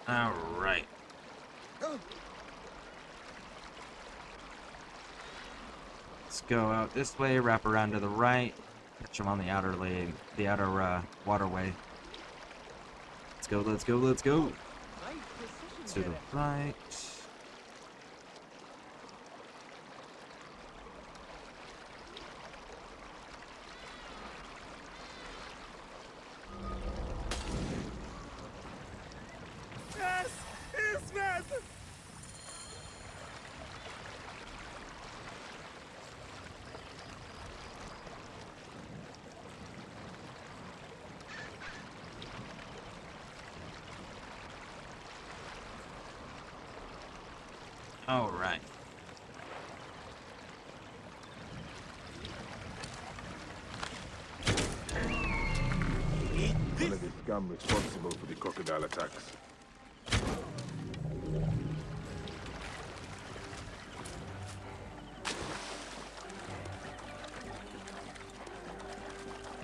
All right. Let's go out this way, wrap around to the right, catch him on the outer lane, the outer waterway. Let's go, let's go, let's go. To the right. All right. One of the scum responsible for the crocodile attacks.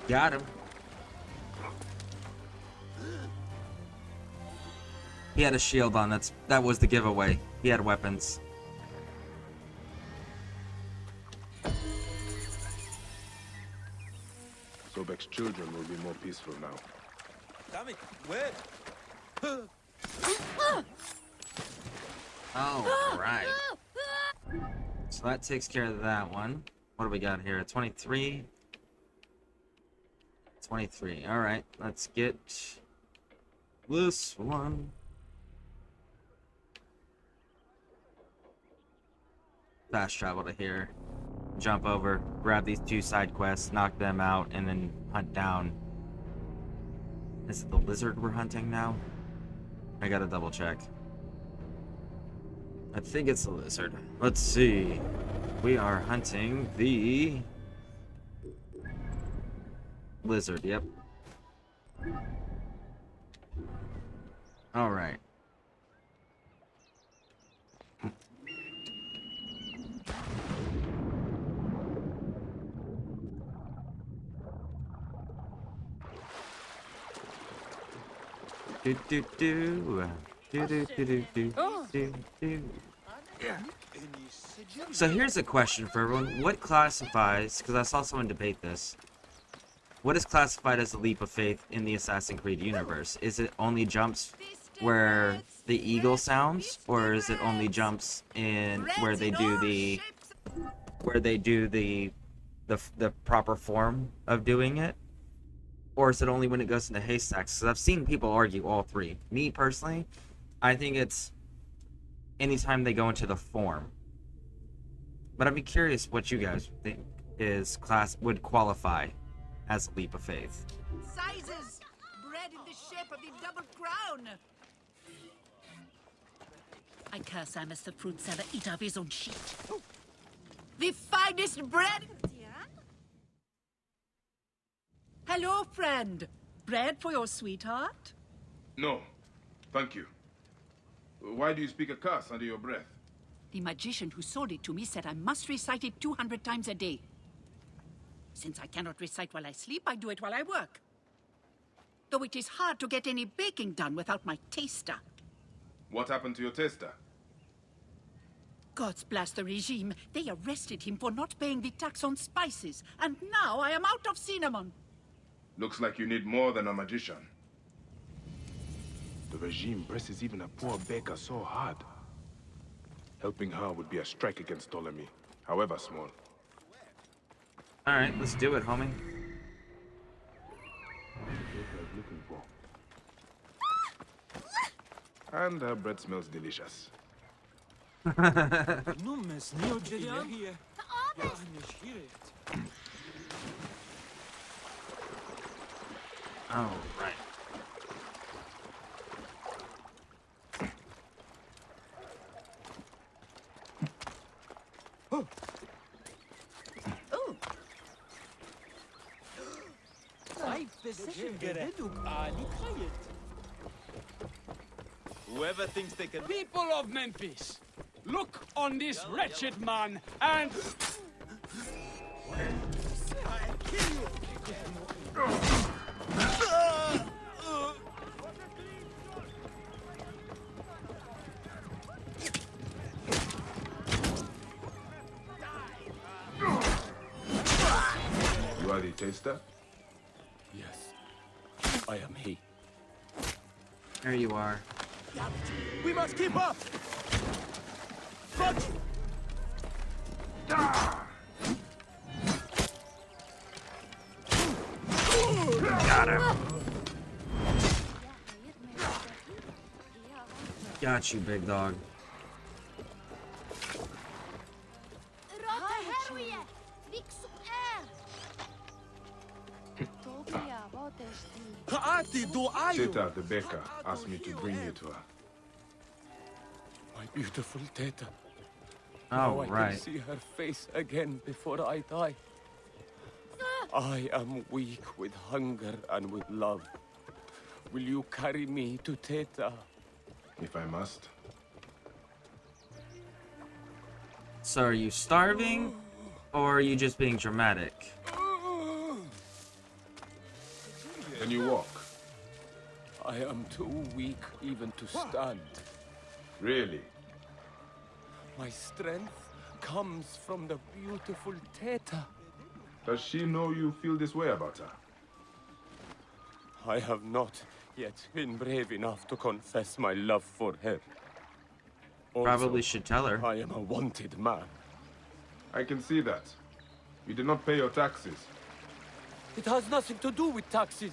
Got him. He had a shield on. That was the giveaway. He had weapons. Sobek's children will be more peaceful now. Damn it, where? Oh, right. So that takes care of that one. What do we got here? 23. 23. Alright, let's get this one. Fast travel to here. Jump over, grab these 2 side quests, knock them out, and then hunt down. Is it the lizard we're hunting now? I gotta double check. I think it's the lizard. Let's see. We are hunting the lizard, yep. Alright. Do do do. Do do do do do do do. So here's a question for everyone. What classifies, because I saw someone debate this, what is classified as a leap of faith in the Assassin's Creed universe? Is it only jumps where the eagle sounds, or is it only jumps in where they do the proper form of doing it? Or is it only when it goes into haystacks? Because I've seen people argue all three. Me personally, I think it's anytime they go into the form. But I'd be curious what you guys think would qualify as a leap of faith. Sizes! Bread in the shape of the double crown! I curse I must the fruit seller eat of his own shit. The finest bread! Hello, friend. Bread for your sweetheart? No, thank you. Why do you speak a curse under your breath? The magician who sold it to me said I must recite it 200 times a day. Since I cannot recite while I sleep, I do it while I work. Though it is hard to get any baking done without my taster. What happened to your taster? Gods bless the regime. They arrested him for not paying the tax on spices, and now I am out of cinnamon. Looks like you need more than a magician. The regime presses even a poor baker so hard. Helping her would be a strike against Ptolemy, however small. Alright, let's do it, homie. Looking for. And her bread smells delicious. Oh, right. Whoever thinks they can... People of Memphis, look on this wretched man and... I'll kill you! You are the taster? Yes, I am he. There you are. We must keep up! Fuck! Got him. Got you, big dog. Teta, the baker, asked me to bring you to her. My beautiful Teta. Oh, now I right. can see her face again before I die. I am weak with hunger and with love. Will you carry me to Teta? If I must. So are you starving, or are you just being dramatic? Can you walk? I am too weak even to stand. Really? My strength comes from the beautiful Teta. Does she know you feel this way about her? I have not yet been brave enough to confess my love for her. Probably Also, should tell her. I am a wanted man. I can see that. You did not pay your taxes. It has nothing to do with taxes.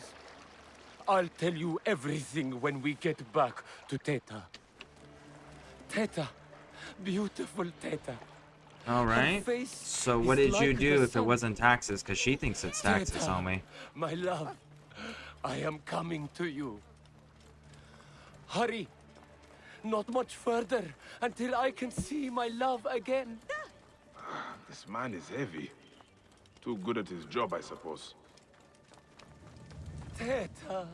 I'll tell you everything when we get back to Teta. Teta. Beautiful Teta. All right. So what did you do if it wasn't taxes? Because she thinks it's taxes, Teta, homie. my love, I am coming to you. Hurry. Not much further until I can see my love again. This man is heavy. Too good at his job, I suppose. Teta.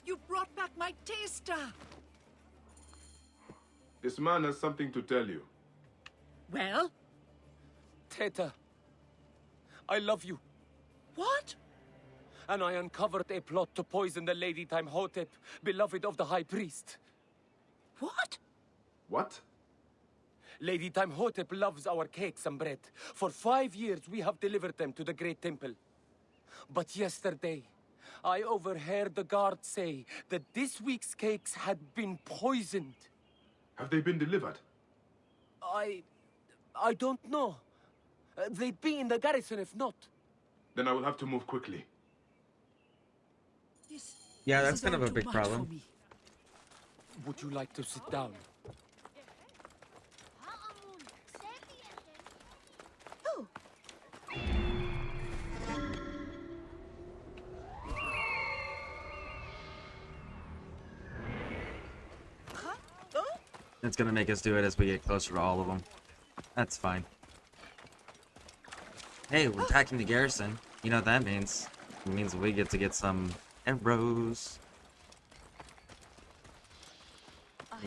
You brought back my taster. This man has something to tell you. Well? Teta. I love you. What? And I uncovered a plot to poison the Lady Timehotep, beloved of the High Priest. What? What? Lady Timehotep loves our cakes and bread. For 5 years we have delivered them to the Great Temple. But yesterday, I overheard the guards say that this week's cakes had been poisoned. Have they been delivered? I don't know. They'd be in the garrison if not. Then I will have to move quickly. Yeah, that's kind of a big problem. Would you like to sit down? Oh. It's gonna make us do it as we get closer to all of them. That's fine. Hey, we're attacking the garrison. You know what that means? It means we get to get some arrows.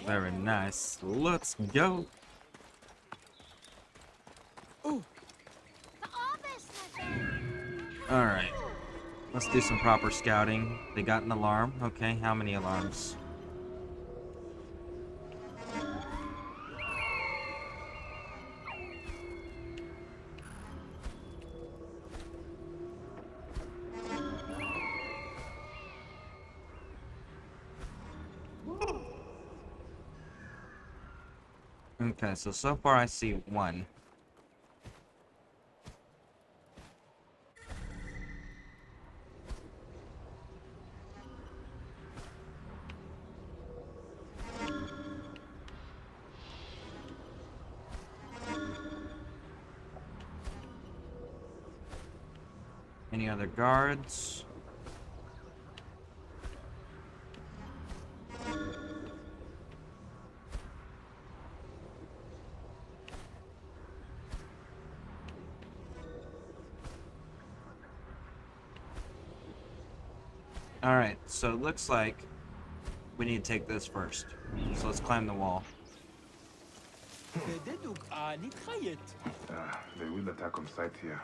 Very nice. Let's go. Alright. Let's do some proper scouting. They got an alarm. Okay, how many alarms? Okay, so far I see one. Any other guards? Alright, so it looks like we need to take this first. So let's climb the wall. They will attack on sight here.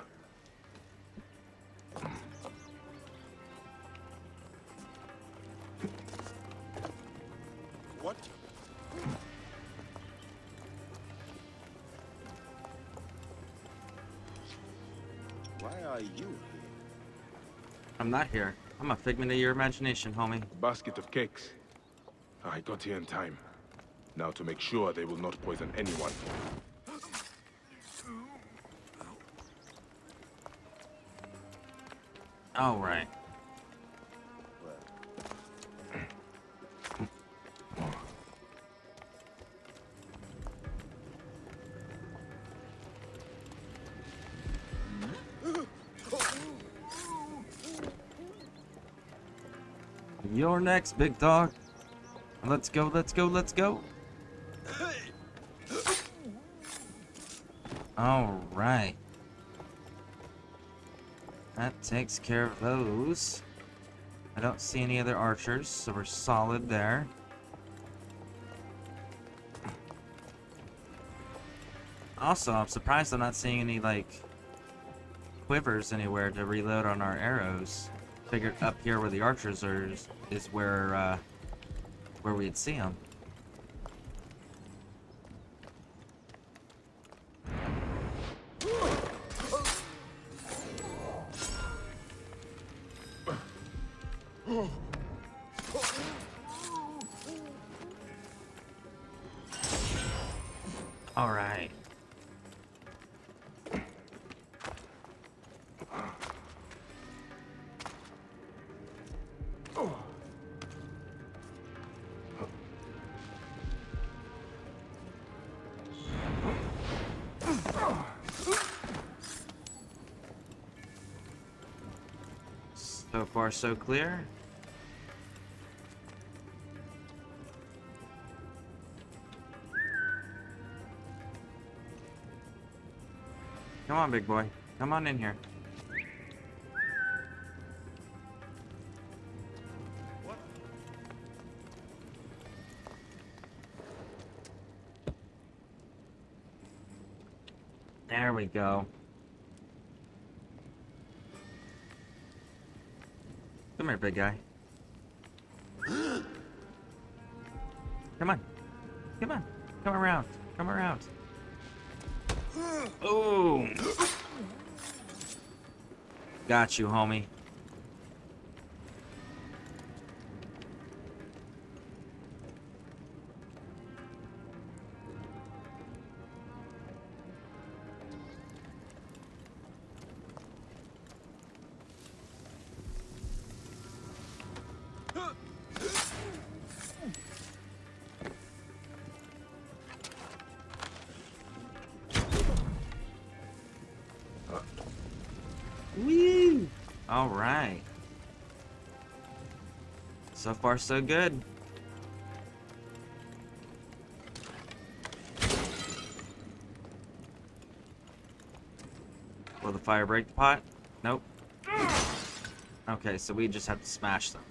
What? Why are you here? I'm not here. I'm a figment of your imagination, homie. A basket of cakes. I got here in time. Now to make sure they will not poison anyone. All right. You're next, big dog. Let's go, let's go, let's go. All right. That takes care of those. I don't see any other archers, so we're solid there. Also, I'm surprised I'm not seeing any, like, quivers anywhere to reload on our arrows. Figured up here where the archers are is where we'd see them. All right. So far, so clear. Come on, big boy. Come on in here. There we go. Come here, big guy. Come on. Come on. Come around. Come around. Ooh. Got you, homie. Woo! All right. So far, so good. Will the fire break the pot? Nope. Okay, so we just have to smash them.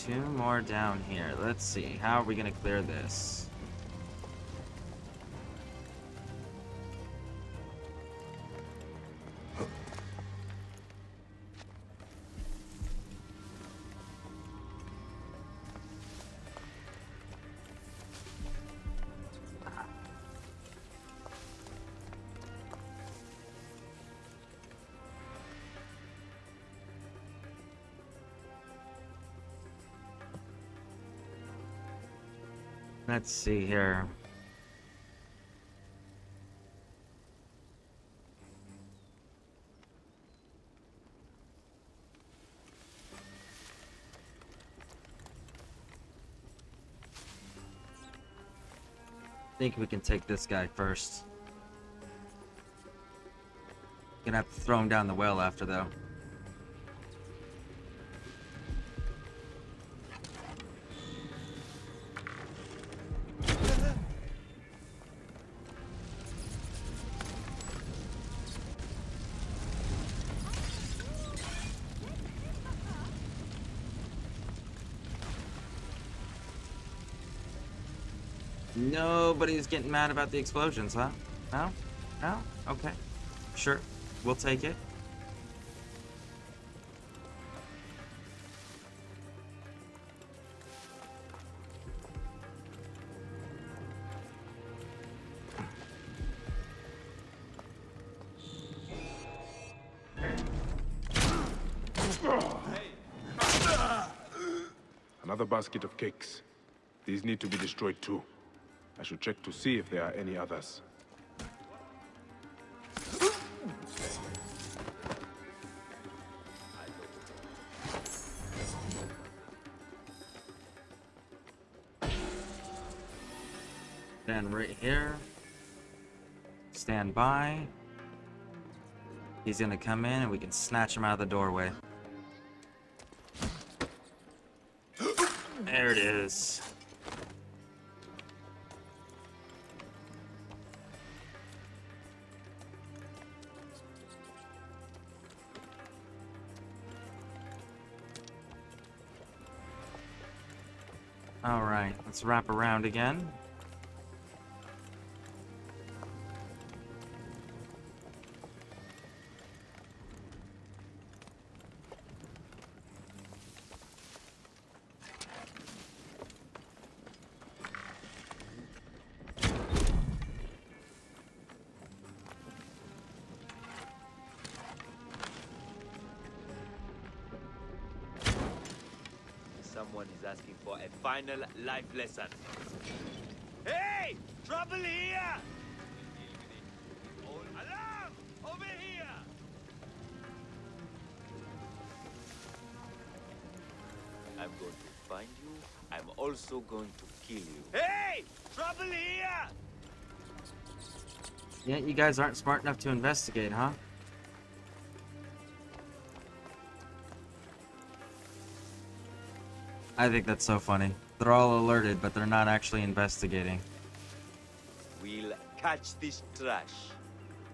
Two more down here. Let's see. How are we gonna clear this? Let's see here. I think we can take this guy first. Gonna have to throw him down the well after, though. Nobody's getting mad about the explosions, huh? No? No? Okay. Sure. We'll take it. Another basket of cakes. These need to be destroyed too. I should check to see if there are any others. Stand right here. Stand by. He's gonna come in and we can snatch him out of the doorway. There it is. All right, let's wrap around again. Someone is asking for a final life lesson. Hey! Trouble here! Alarm! Over here! I'm going to find you. I'm also going to kill you. Hey! Trouble here! Yeah, you guys aren't smart enough to investigate, huh? I think that's so funny. They're all alerted, but they're not actually investigating. We'll catch this trash.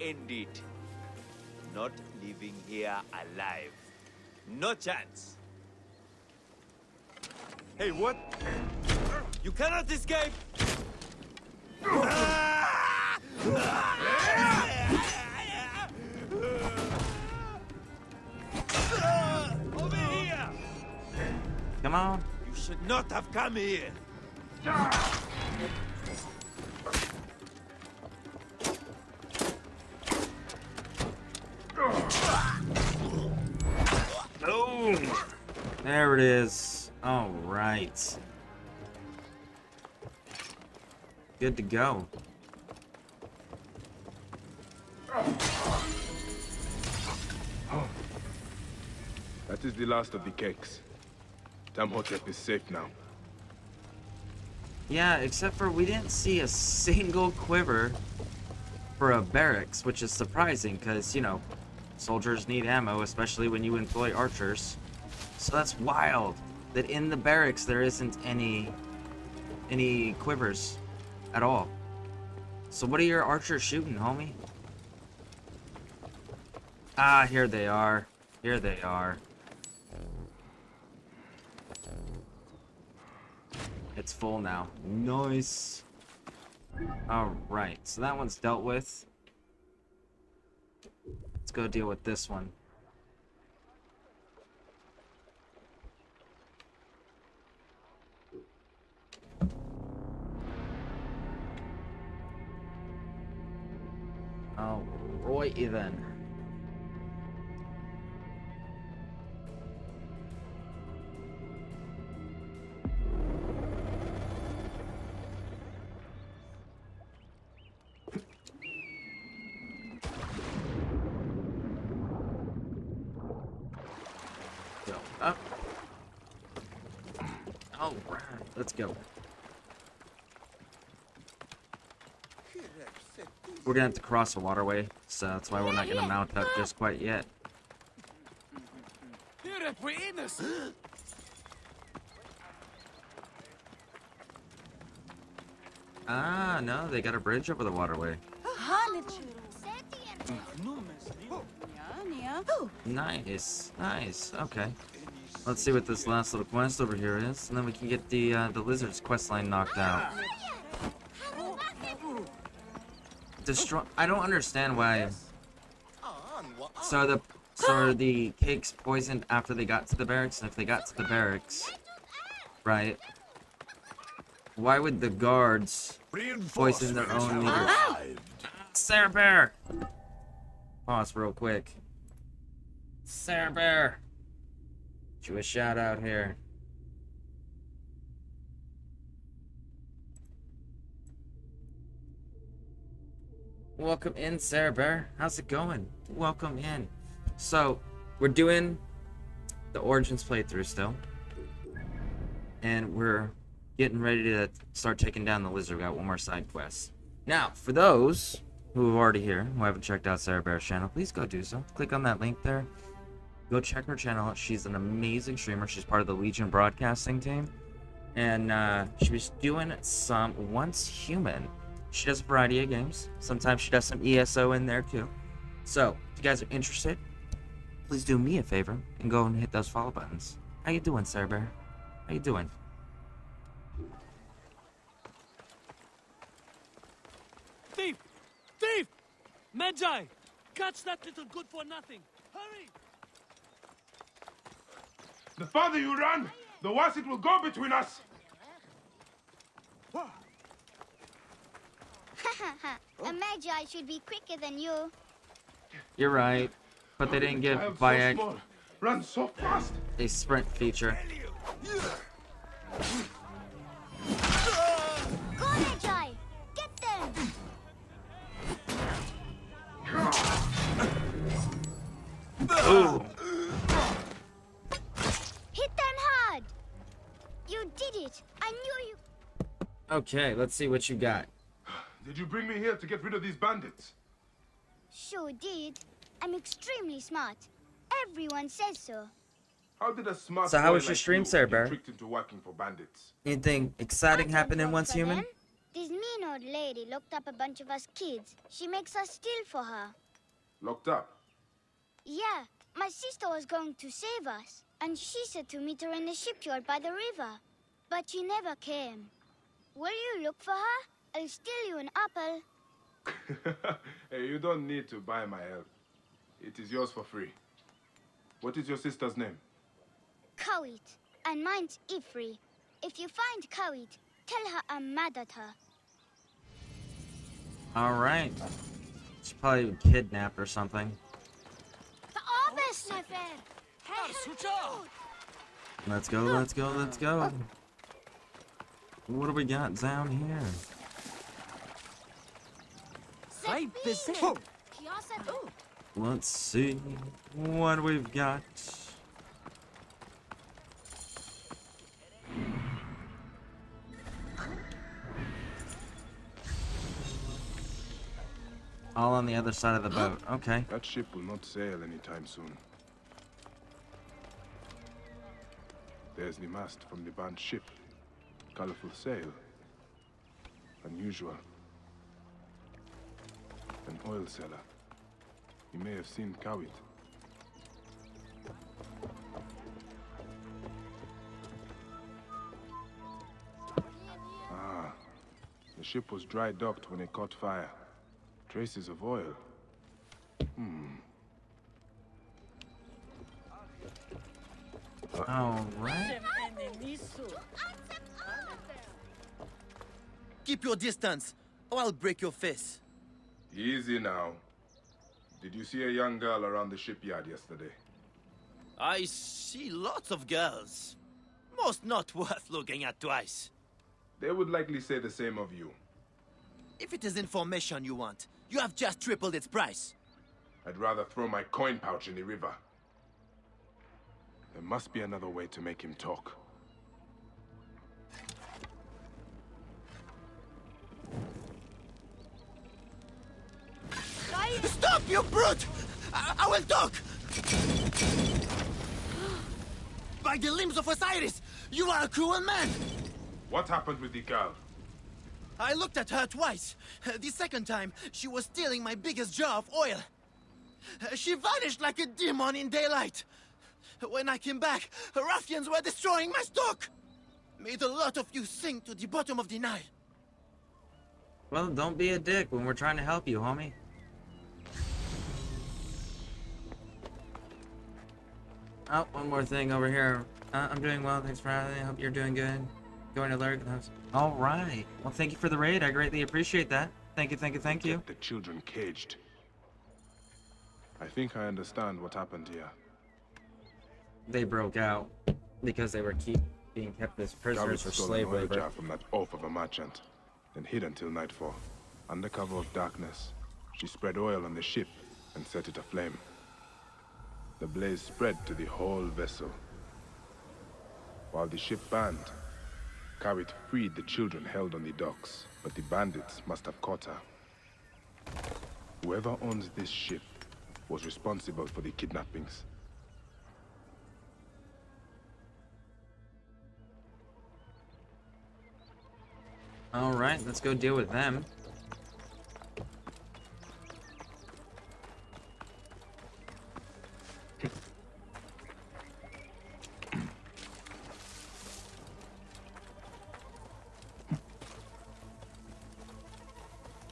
End it. Not leaving here alive. No chance. Hey, what? You cannot escape! Over here! Come on. You should not have come here. Boom! There it is. All right. Good to go. That is the last of the cakes. Tamhotep is safe now. Yeah, except for we didn't see a single quiver for a barracks, which is surprising because, you know, soldiers need ammo, especially when you employ archers. So that's wild that in the barracks there isn't any quivers at all. So what are your archers shooting, homie? Ah, here they are. Here they are. It's full now. Nice. Alright, so that one's dealt with. Let's go deal with this one. Alrighty then. Go up. Alright, let's go. We're gonna have to cross a waterway, so that's why we're not gonna mount up just quite yet. Ah, no, they got a bridge over the waterway. Nice, nice. Okay. Let's see what this last little quest over here is, and then we can get the lizard's quest line knocked out. Destroy. I don't understand why. So the cakes poisoned after they got to the barracks, and if they got to the barracks, right? Why would the guards poison their own leaders? Sarah Bear! Pause real quick. Sarah Bear! Get you a shout out here. Welcome in, Sarah Bear. How's it going? Welcome in. So, we're doing the Origins playthrough still. And we're getting ready to start taking down the lizard. We got one more side quest. Now, for those who are already here, who haven't checked out Sarah Bear's channel, please go do so. Click on that link there. Go check her channel out. She's an amazing streamer. She's part of the Legion broadcasting team. And she was doing some Once Human. She does a variety of games. Sometimes she does some ESO in there too. So, if you guys are interested, please do me a favor and go and hit those follow buttons. How you doing, Sarah Bear? How you doing? Thief! Thief! Magi! Catch that little good-for-nothing! Hurry! The farther you run, the worse it will go between us. A magi should be quicker than you. You're right, but they didn't give I am so Bayek small. Run so fast. a sprint feature. Go, Magi! Get them! Ooh. Hit them hard! You did it! I knew you... Okay, let's see what you got. Did you bring me here to get rid of these bandits? Sure did. I'm extremely smart. Everyone says so. How did a smart So how boy was your like stream, you Sir get Bear? tricked into working for bandits? Anything exciting happen in Once For Human? them, this mean old lady locked up a bunch of us kids. She makes us steal for her. Locked up? Yeah, my sister was going to save us, and she said to meet her in the shipyard by the river. But she never came. Will you look for her? I'll steal you an apple. Hey, you don't need to buy my help. It is yours for free. What is your sister's name? Kawit, and mine's Ifri. If you find Kawit, tell her I'm mad at her. Alright. She's probably kidnapped or something. Let's go, let's go, let's go. What do we got down here? Let's see what we've got. All on the other side of the boat. Okay. That ship will not sail anytime soon. There's the mast from the banned ship. Colorful sail. Unusual. An oil seller. You may have seen Kawit. Ah. The ship was dry docked when it caught fire. Traces of oil. All right. Keep your distance, or I'll break your face. Easy now. Did you see a young girl around the shipyard yesterday? I see lots of girls. Most not worth looking at twice. They would likely say the same of you. If it is information you want, you have just tripled its price. I'd rather throw my coin pouch in the river. There must be another way to make him talk. Stop, you brute! I will talk! By the limbs of Osiris, you are a cruel man! What happened with the girl? I looked at her twice. The second time, she was stealing my biggest jar of oil. She vanished like a demon in daylight. When I came back, ruffians were destroying my stock. May the lot of you sink to the bottom of the Nile. Well, don't be a dick when we're trying to help you, homie. Oh, one more thing over here. I'm doing well, thanks for having me. I hope you're doing good. Going to lurk. All right. Well, thank you for the raid. I greatly appreciate that. Thank you, thank you, thank you. Get the children caged. I think I understand what happened here. They broke out because they were being kept as prisoners for slave labor. Jar from that oaf of a merchant, then hid until nightfall. Under cover of darkness, she spread oil on the ship and set it aflame. The blaze spread to the whole vessel. While the ship burned, Kawit freed the children held on the docks, but the bandits must have caught her. Whoever owns this ship was responsible for the kidnappings. All right, let's go deal with them.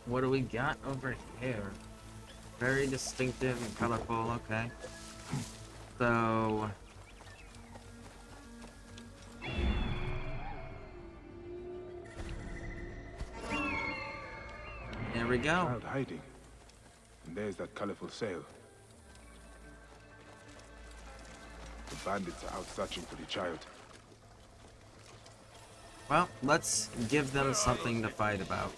What do we got over here? Very distinctive and colorful, okay. So... there we go. Child hiding. And there's that colorful sail. The bandits are out searching for the child. Well, let's give them something to fight about.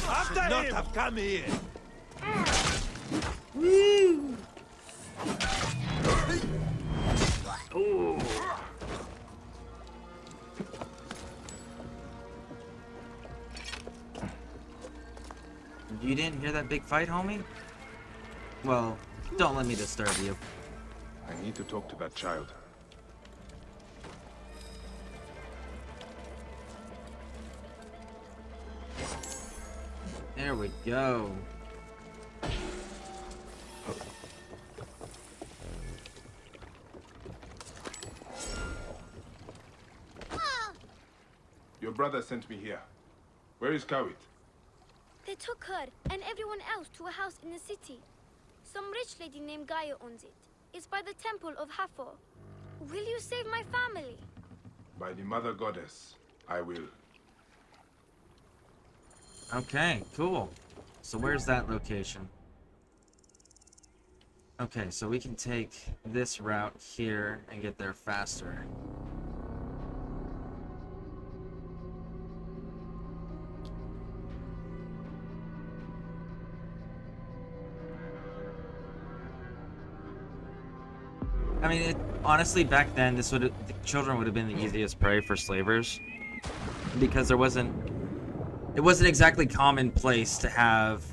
After not have come here. Woo! Ooh. You didn't hear that big fight, homie? Well, don't let me disturb you. I need to talk to that child. There we go. Your brother sent me here. Where is Kawit? They took her and everyone else to a house in the city. Some rich lady named Gaia owns it. It's by the temple of Hathor. Will you save my family? By the Mother Goddess, I will. Okay, cool. So where's that location? Okay, so we can take this route here and get there faster. I mean, honestly, back then, the children would have been the easiest prey for slavers, because it wasn't exactly commonplace to have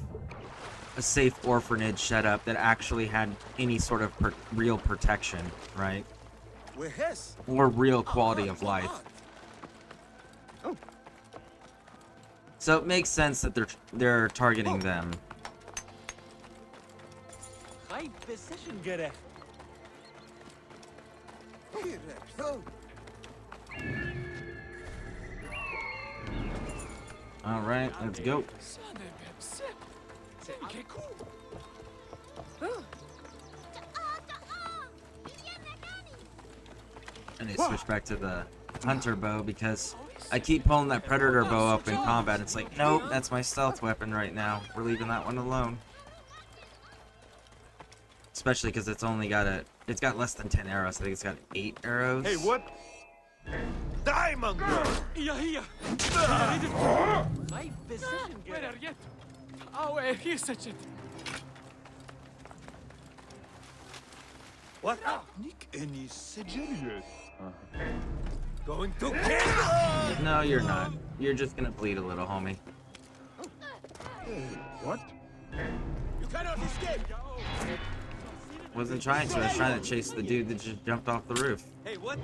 a safe orphanage set up that actually had any sort of real protection, right? Or real quality of life. So it makes sense that they're targeting them. High precision gerecht. All right, let's go. And they switch back to the hunter bow because I keep pulling that predator bow up in combat. It's like, nope, that's my stealth weapon right now. We're leaving that one alone. Especially because it's got less than 10 arrows. I think it's got 8 arrows. Hey, what? Diamond! High precision gerecht. Here's such it. What? Nick any sigil? Going to kill? No, you're not. You're just gonna bleed a little, homie. What? You cannot escape! Wasn't trying to. I was trying to chase the dude that just jumped off the roof. Hey, what?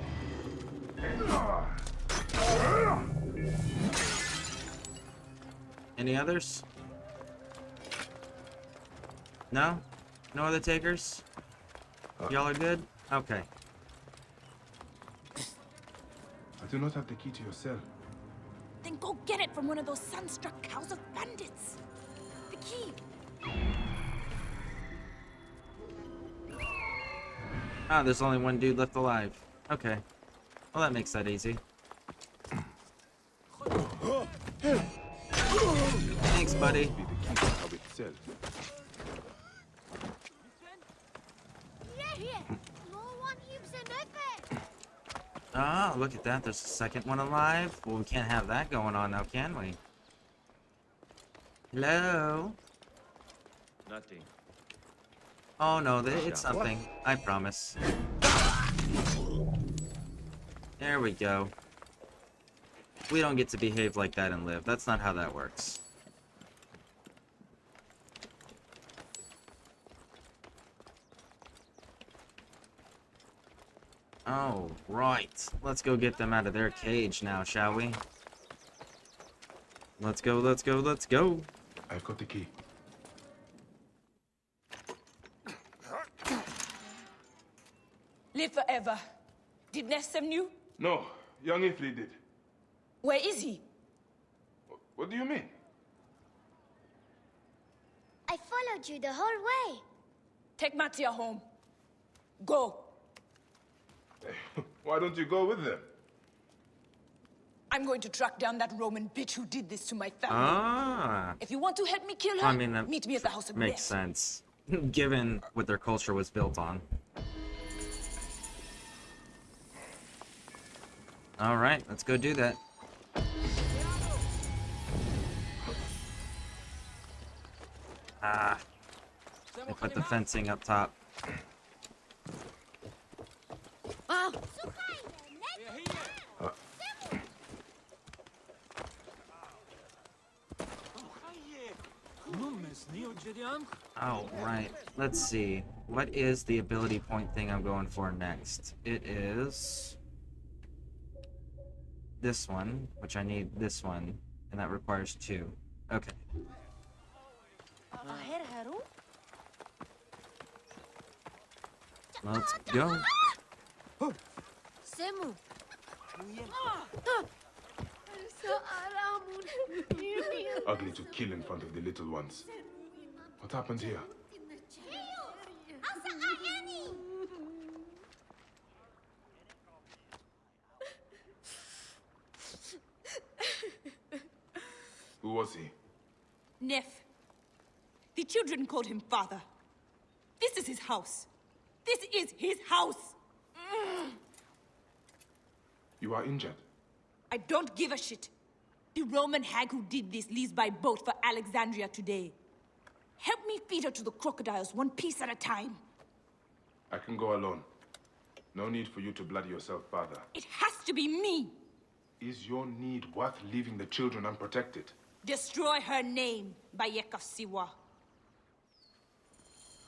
Any others? No? No other takers? Y'all are good? Okay. I do not have the key to your cell. Then go get it from one of those sun-struck cows of bandits. The key. Ah, there's only one dude left alive. Okay. Well, that makes that easy. Thanks, buddy. Ah, look at that. There's a second one alive. Well, we can't have that going on now, can we? Hello? Nothing. Oh, no, it's something. I promise. There we go. We don't get to behave like that and live. That's not how that works. Oh, right. Let's go get them out of their cage now, shall we? Let's go, let's go, let's go. I've got the key. Live forever. Did Ness send you? No, young Ifrit did. Where is he? What do you mean? I followed you the whole way. Take Mattia home. Go. Why don't you go with them? I'm going to track down that Roman bitch who did this to my family. Ah. If you want to help me kill her, I mean, that meet me at the house of makes sense, given what their culture was built on. Alright, let's go do that. Ah. They put the fencing up top. Oh, right. Let's see. What is the ability point thing I'm going for next? It is this one, which I need this one, and that requires 2. Okay. Let's go. Semu. Ugly to kill in front of the little ones. What happened here? Who was he? Neff. The children called him father. This is his house. This is his house! You are injured. I don't give a shit. The Roman hag who did this leaves by boat for Alexandria today. Help me feed her to the crocodiles, one piece at a time. I can go alone. No need for you to bloody yourself, father. It has to be me! Is your need worth leaving the children unprotected? Destroy her name, Bayek of Siwa.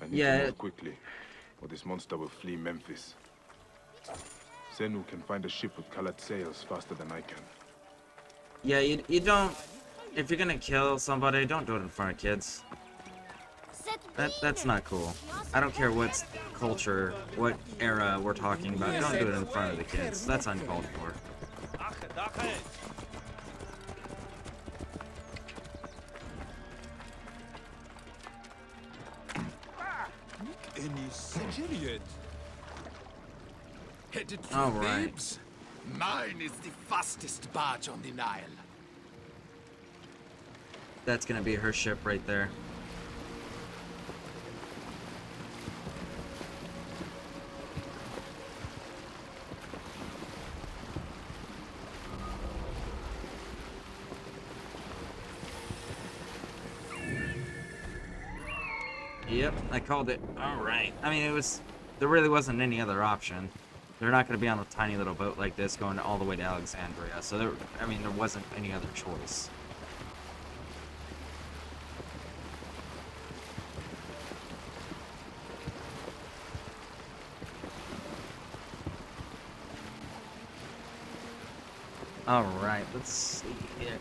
I need to move quickly, or this monster will flee Memphis. Zenu can find a ship with colored sails faster than I can. Yeah, you don't... If you're gonna kill somebody, don't do it in front of kids. That's not cool. I don't care what culture, what era we're talking about. Don't do it in front of the kids. That's uncalled for. Headed for All right. Thebes? Mine is the fastest barge on the Nile. That's gonna be her ship right there. Yep, I called it. Alright. I mean, there really wasn't any other option. They're not going to be on a tiny little boat like this going all the way to Alexandria. So, there wasn't any other choice. Alright, let's see here.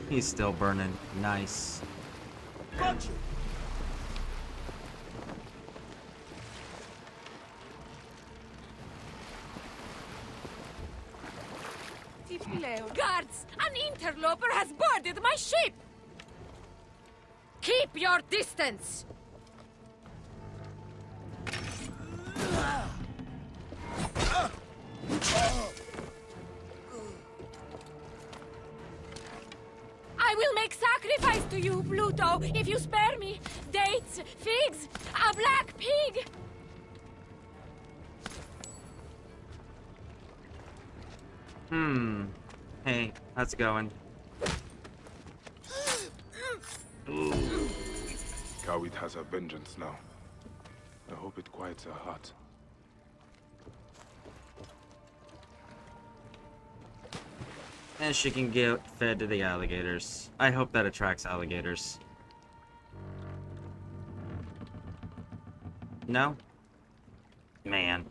He's still burning. Nice. Got you. Guards! An interloper has boarded my ship! Keep your distance! I will make sacrifice to you, Pluto, if you spare me. Dates, figs, a black pig! Hey, how's it going? Ooh. Kawit has her vengeance now. I hope it quiets her heart. And she can get fed to the alligators. I hope that attracts alligators. No? Man.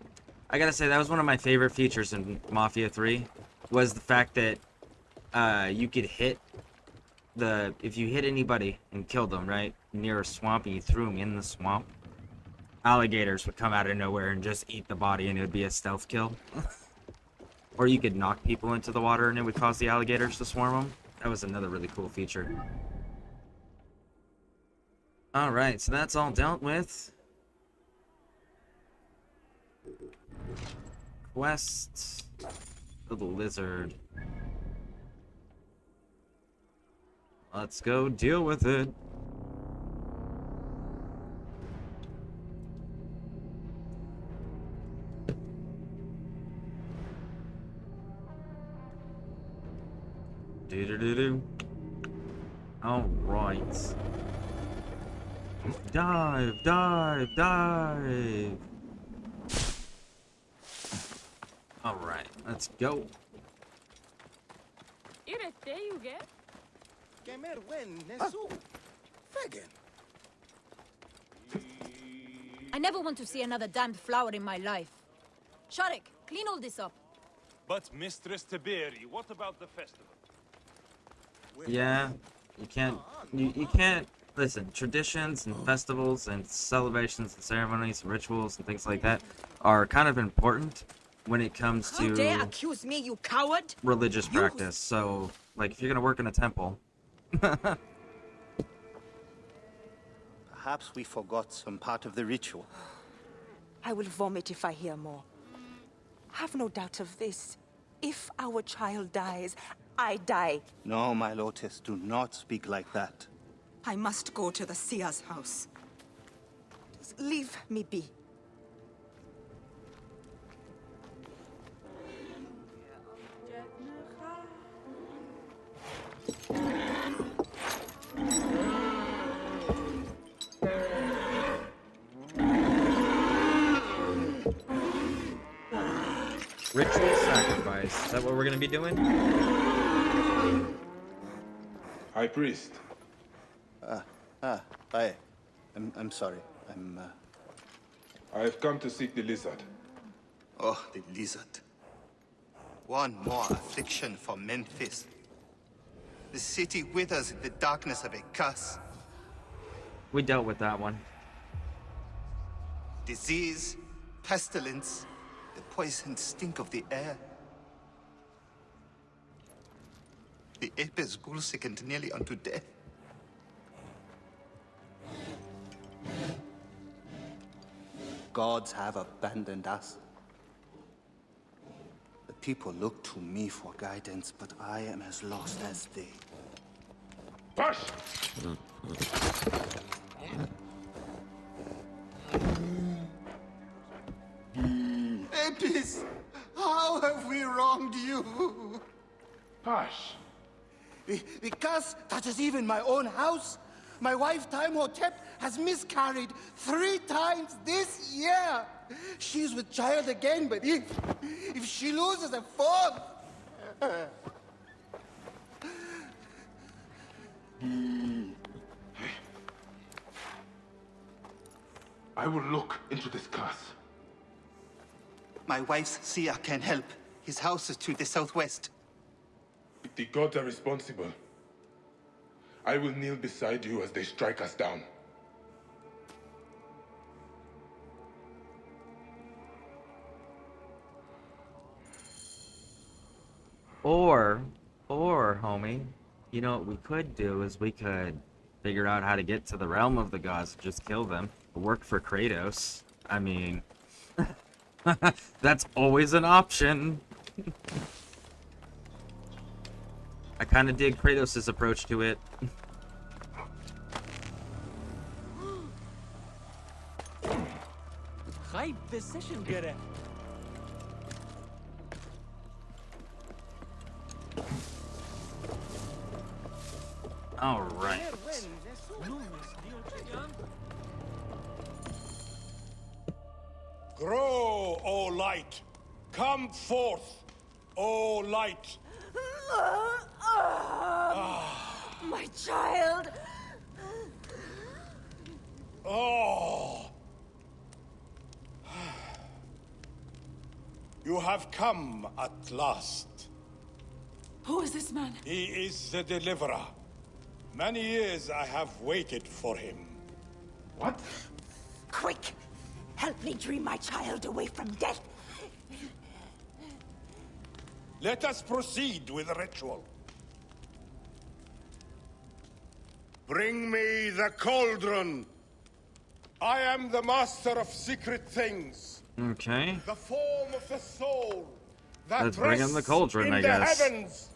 I gotta say, that was one of my favorite features in Mafia 3, was the fact that you could hit if you hit anybody and killed them, right, near a swamp and you threw them in the swamp, alligators would come out of nowhere and just eat the body and it would be a stealth kill. Or you could knock people into the water and it would cause the alligators to swarm them. That was another really cool feature. Alright, so that's all dealt with. Quest for the lizard. Let's go deal with it. Do-do-do-do. Alright. Dive, dive, dive! Alright, let's go. I never want to see another damned flower in my life. Sharek, clean all this up. But Mistress Tiberi, what about the festival? Yeah, you can't, listen, traditions and festivals and celebrations and ceremonies and rituals and things like that are kind of important when it comes to How dare accuse me, you coward! religious practice. So, like, if you're gonna work in a temple... Perhaps we forgot some part of the ritual. I will vomit if I hear more. Have no doubt of this. If our child dies, I die. No, my Lotus, do not speak like that. I must go to the seer's house. Just leave me be. Ritual sacrifice. Is that what we're gonna be doing? High Priest. I'm sorry. I've come to seek the lizard. Oh, the lizard. One more affliction for Memphis. The city withers in the darkness of a curse. We dealt with that one. Disease, pestilence, the poisoned stink of the air. The ape is ghoul-sickened nearly unto death. Gods have abandoned us. The people look to me for guidance, but I am as lost as they. Push! Apis, how have we wronged you? Hush. The curse touches even my own house. My wife, Timehotep, has miscarried 3 times this year. She's with child again, but if she loses a 4th... I will look into this curse. My wife's seer can help. His house is to the southwest. The gods are responsible. I will kneel beside you as they strike us down. Or, homie, you know what we could do is we could figure out how to get to the realm of the gods, just kill them, work for Kratos. I mean, that's always an option. I kind of dig Kratos' approach to it. Hype the session, Gere. All right. Grow, O light! Come forth, O light! My child! Oh! You have come at last. Who is this man? He is the deliverer. Many years I have waited for him. What? Quick! Help me dream my child away from death. Let us proceed with the ritual. Bring me the cauldron. I am the master of secret things. Okay. The form of the soul that Let's bring him the rests cauldron, in I the guess. heavens.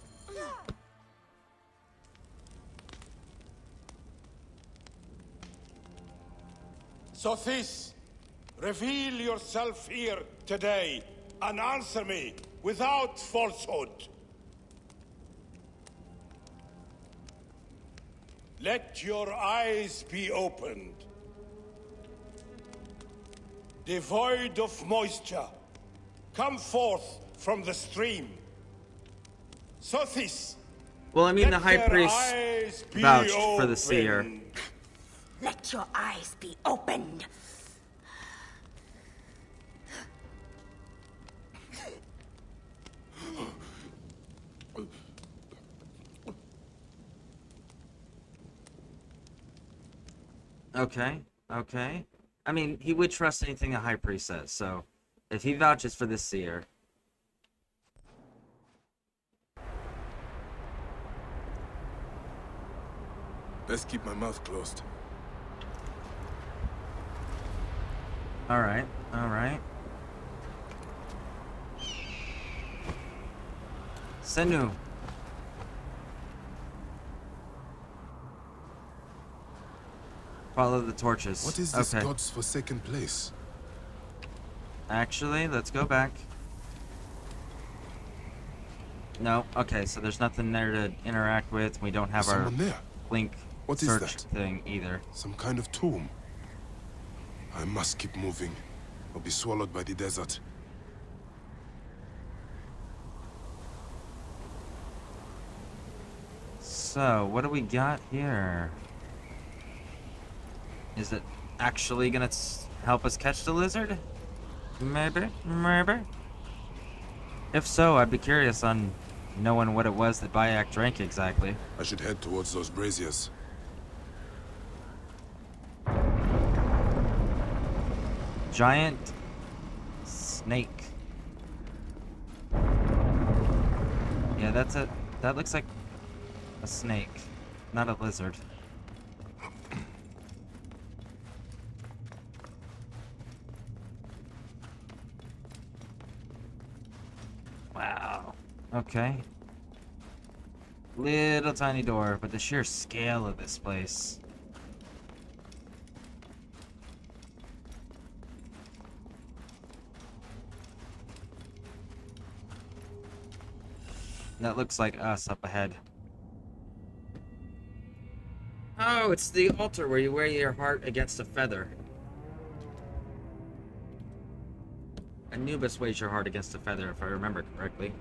Sothis, reveal yourself here today and answer me without falsehood. Let your eyes be opened. Devoid of moisture, come forth from the stream. Sothis. Well, I mean, the high their priest eyes be vouched for the opened. seer. Let your eyes be opened. Okay, okay. I mean, he would trust anything the high priest says, so if he vouches for this seer. Best keep my mouth closed. Alright, alright. Senu. Follow the torches. What is this okay. God's forsaken place? Actually, let's go back. No, okay, so there's nothing there to interact with. We don't have There's our someone there. link What is search that? thing either. Some kind of tomb. I must keep moving, or be swallowed by the desert. So, what do we got here? Is it actually gonna help us catch the lizard? Maybe, maybe. If so, I'd be curious on knowing what it was that Bayek drank exactly. I should head towards those braziers. Giant snake. Yeah, that's it. That looks like a snake, not a lizard. Wow. Okay. Little tiny door, but the sheer scale of this place. That looks like us up ahead. Oh, it's the altar where you wear your heart against a feather. Anubis weighs your heart against a feather, if I remember correctly.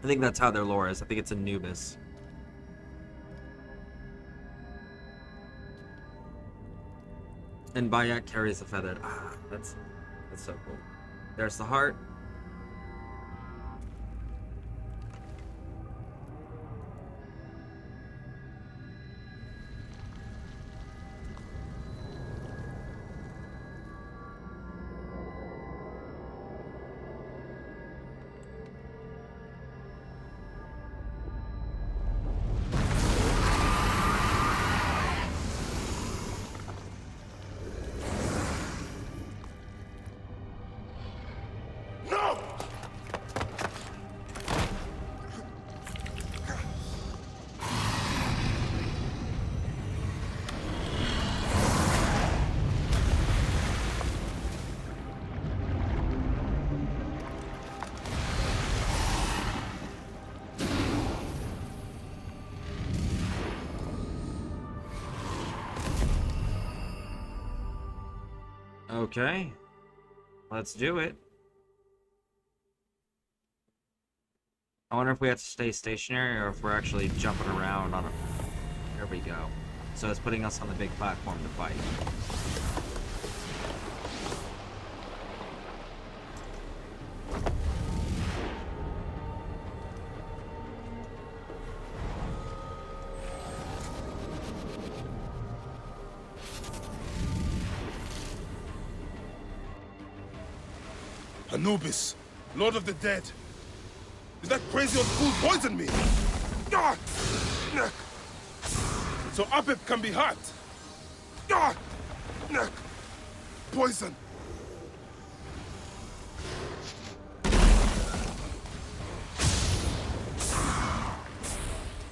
I think that's how their lore is. I think it's Anubis. And Bayek carries the feather. Ah, that's so cool. There's the heart. Okay, let's do it. I wonder if we have to stay stationary or if we're actually jumping around on a... Here we go. So it's putting us on the big platform to fight. Anubis, Lord of the Dead. Is that crazy old fool poisoned me? Ah! So Apep can be hurt. Ah! Poison.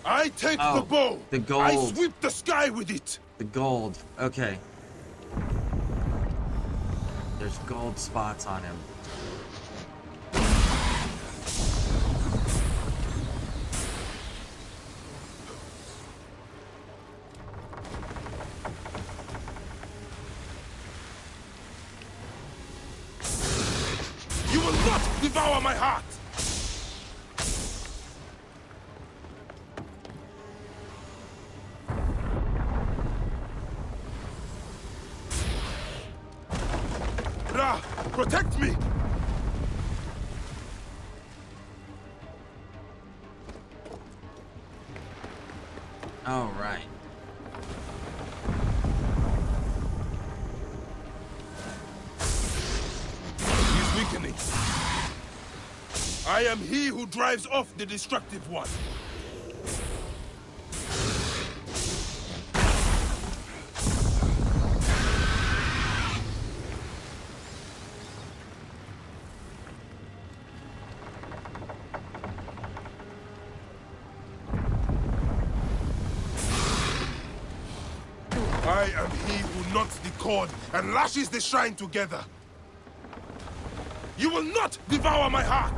I take the bow. The gold. I sweep the sky with it. The gold. Okay. There's gold spots on him. You will not devour my heart. Ra, protect me. All right. He's weakening. I am he who drives off the destructive one. I am he who knots the cord and lashes the shrine together. You will not devour my heart!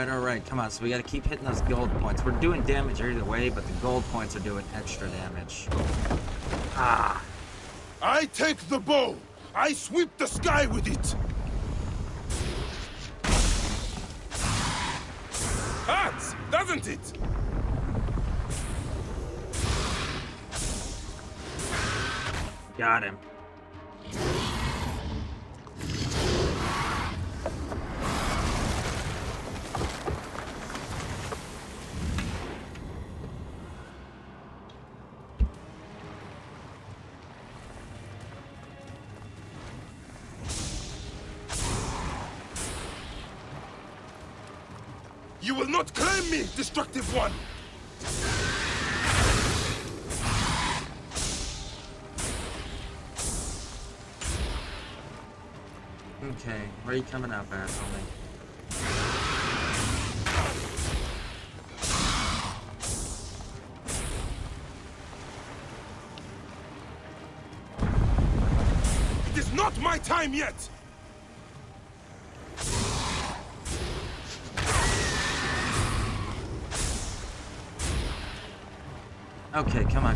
Alright. Come on, so we gotta keep hitting those gold points. We're doing damage either way, but the gold points are doing extra damage. Ah. I take the bow. I sweep the sky with it. Hurts, doesn't it? Got him. You will not claim me, destructive one! Okay, where are you coming up at, homie? It is not my time yet! Okay, come on.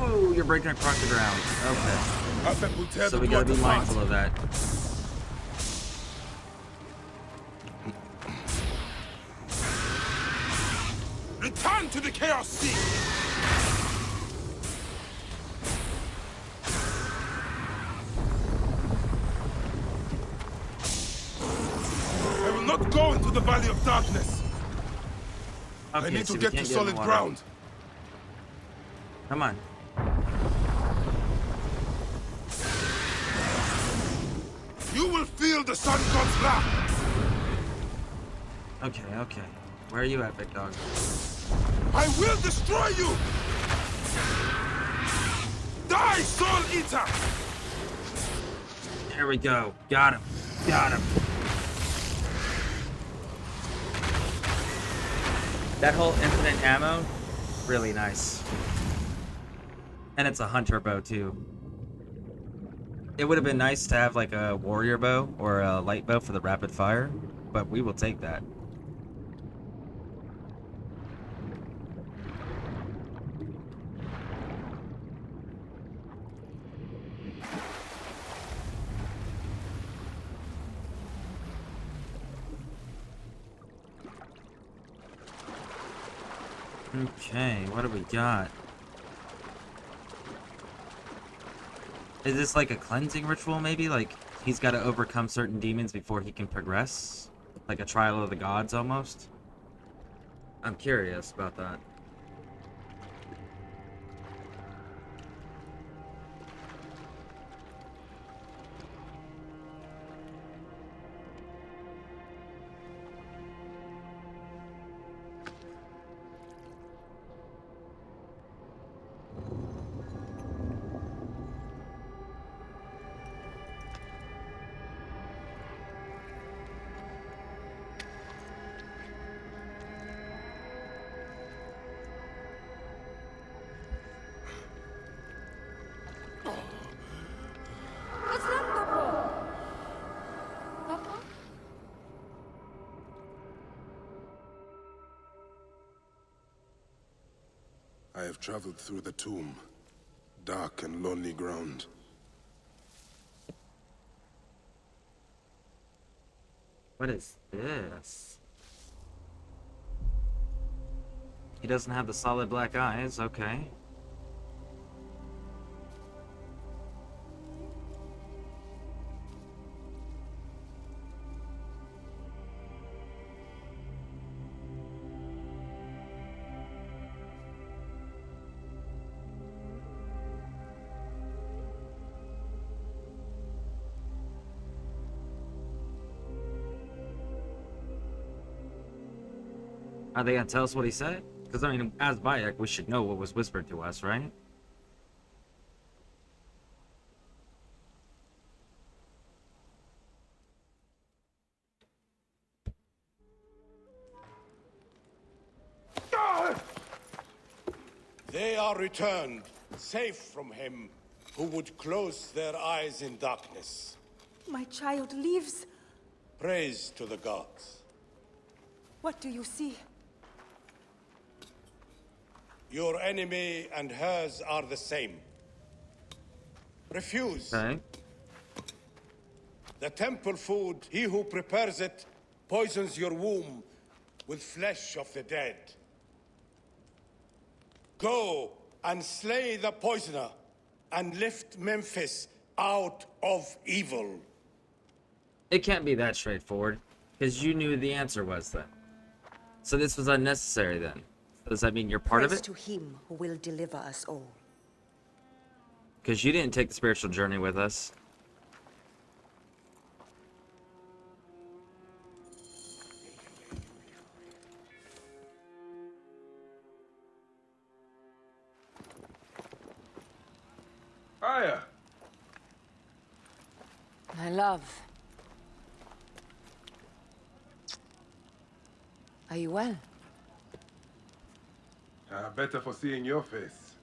Oh, you're breaking across the ground. Okay. So we gotta be mindful of that. Return to the Chaos Sea! I will not go into the Valley of Darkness. Okay, I need so to we get can't to get in the solid water. ground. Come on. You will feel the Sun God's wrath. Okay. Where are you at, big dog? I will destroy you! Die, Soul Eater! There we go. Got him. That whole infinite ammo, really nice. And it's a hunter bow too. It would have been nice to have like a warrior bow or a light bow for the rapid fire, but we will take that. Okay, what do we got? Is this like a cleansing ritual, maybe? Like, he's got to overcome certain demons before he can progress? Like a trial of the gods, almost? I'm curious about that. What's wrong, Papa? Papa? I have traveled through the tomb. Dark and lonely ground. What is this? He doesn't have the solid black eyes, okay. Are they gonna tell us what he said? Because, I mean, as Bayek, we should know what was whispered to us, right? They are returned, safe from him, who would close their eyes in darkness. My child lives. Praise to the gods. What do you see? Your enemy and hers are the same. Refuse. Okay. The temple food, he who prepares it, poisons your womb with flesh of the dead. Go and slay the poisoner, and lift Memphis out of evil. It can't be that straightforward, because you knew the answer was then. So this was unnecessary then. Does that mean you're part of Praise it? to him who will deliver us all. Because you didn't take the spiritual journey with us. Aya! My love. Are you well? Better for seeing your face.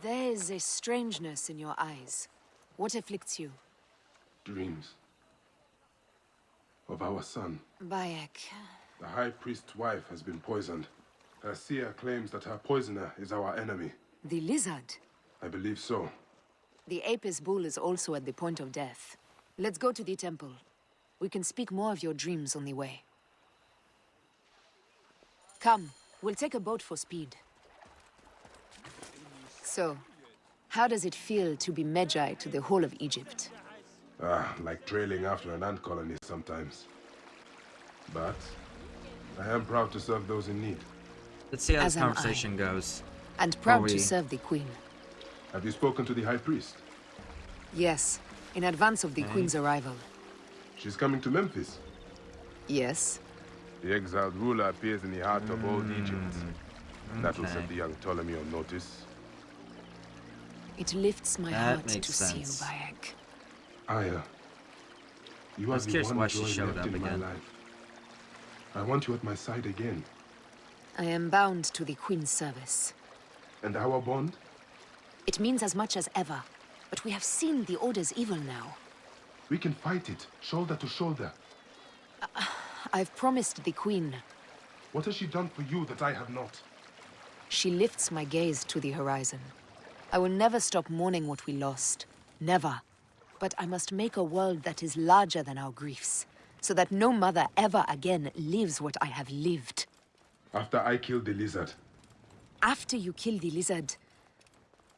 There is a strangeness in your eyes. What afflicts you? Dreams. Of our son. Bayek. The High Priest's wife has been poisoned. Her seer claims that her poisoner is our enemy. The lizard. I believe so. The Apis bull is also at the point of death. Let's go to the temple. We can speak more of your dreams on the way. Come, we'll take a boat for speed. So, how does it feel to be Magi to the whole of Egypt? Like trailing after an ant colony sometimes. But I am proud to serve those in need. Let's see how As this am conversation goes. And proud before to serve the Queen. Have you spoken to the High Priest? Yes, in advance of the Queen's arrival. She's coming to Memphis. Yes. The exiled ruler appears in the heart of old Egypt. That will set the young Ptolemy on notice. It lifts my That heart to makes see you, sense. Bayek. Aya, you I are was the curious one why she joy showed left up in my again. life. I want you at my side again. I am bound to the Queen's service. And our bond? It means as much as ever. But we have seen the Order's evil now. We can fight it, shoulder to shoulder. I've promised the Queen. What has she done for you that I have not? She lifts my gaze to the horizon. I will never stop mourning what we lost. Never. But I must make a world that is larger than our griefs, so that no mother ever again lives what I have lived. After I killed the lizard, After you kill the lizard,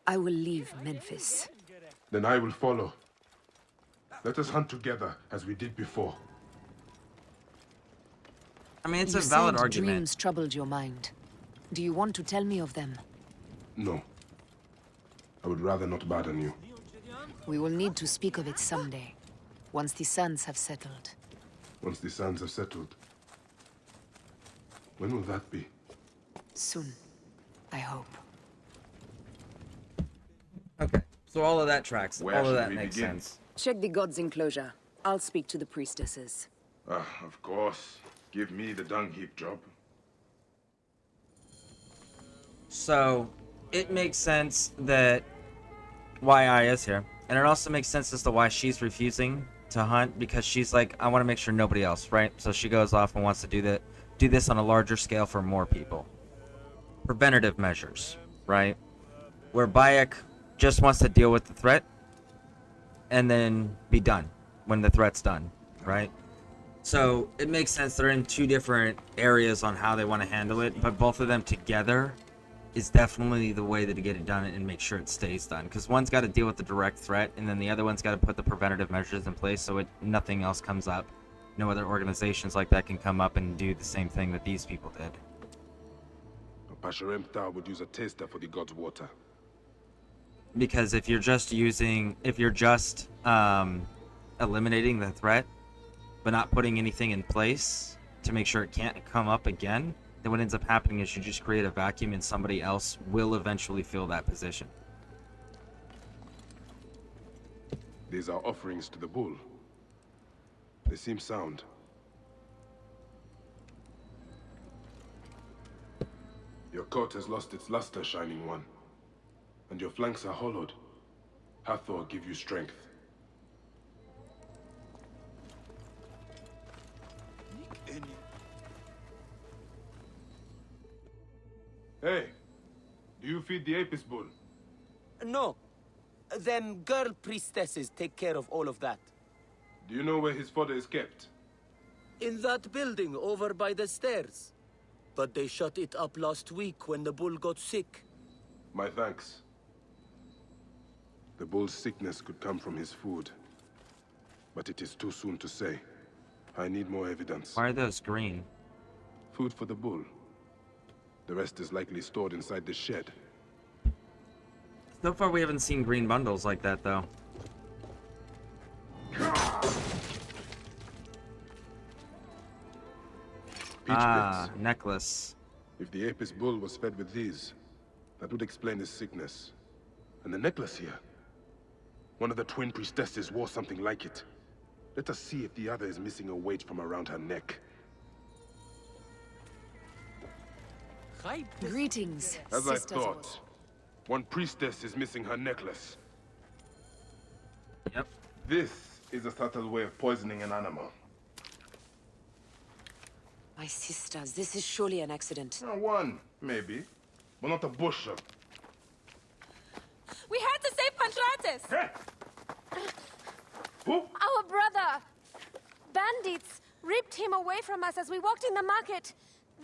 I will leave Memphis. Then I will follow. Let us hunt together, as we did before. I mean, it's You a valid said argument. dreams troubled your mind. Do you want to tell me of them? No. I would rather not burden you. We will need to speak of it someday, once the suns have settled. Once the suns have settled. When will that be? Soon, I hope. Okay, so all of that tracks. Where all of should that we makes begin? sense. Check the god's enclosure. I'll speak to the priestesses. Of course. Give me the dung heap job. So, it makes sense that why Aya's here. And it also makes sense as to why she's refusing to hunt, because she's like, I want to make sure nobody else, right? So she goes off and wants to do this on a larger scale for more people. Preventative measures, right? Where Bayek just wants to deal with the threat and then be done when the threat's done, right? So it makes sense they're in two different areas on how they want to handle it, but both of them together is definitely the way to get it done and make sure it stays done. Because one's got to deal with the direct threat, and then the other one's got to put the preventative measures in place so nothing else comes up. No other organizations like that can come up and do the same thing that these people did. Pasharemta would use a taster for the god's water. Because if you're just eliminating the threat, but not putting anything in place to make sure it can't come up again, then what ends up happening is you just create a vacuum and somebody else will eventually fill that position. These are offerings to the bull. They seem sound. Your coat has lost its luster, Shining One. And your flanks are hollowed. Hathor give you strength. Hey, do you feed the Apis bull? No. Them girl priestesses take care of all of that. Do you know where his fodder is kept? In that building over by the stairs. But they shut it up last week when the bull got sick. My thanks. The bull's sickness could come from his food. But it is too soon to say. I need more evidence. Why are those green? Food for the bull. The rest is likely stored inside the shed. So far we haven't seen green bundles like that, though. Necklace. If the Apis bull was fed with these, that would explain his sickness. And the necklace here. One of the twin priestesses wore something like it. Let us see if the other is missing a weight from around her neck. Greetings, As I sisters. thought. One priestess is missing her necklace. Yep. This is a subtle way of poisoning an animal. My sisters, this is surely an accident. One, maybe. But not a bushel. We had to save Pantrates! Hey! Who? Our brother! Bandits ripped him away from us as we walked in the market.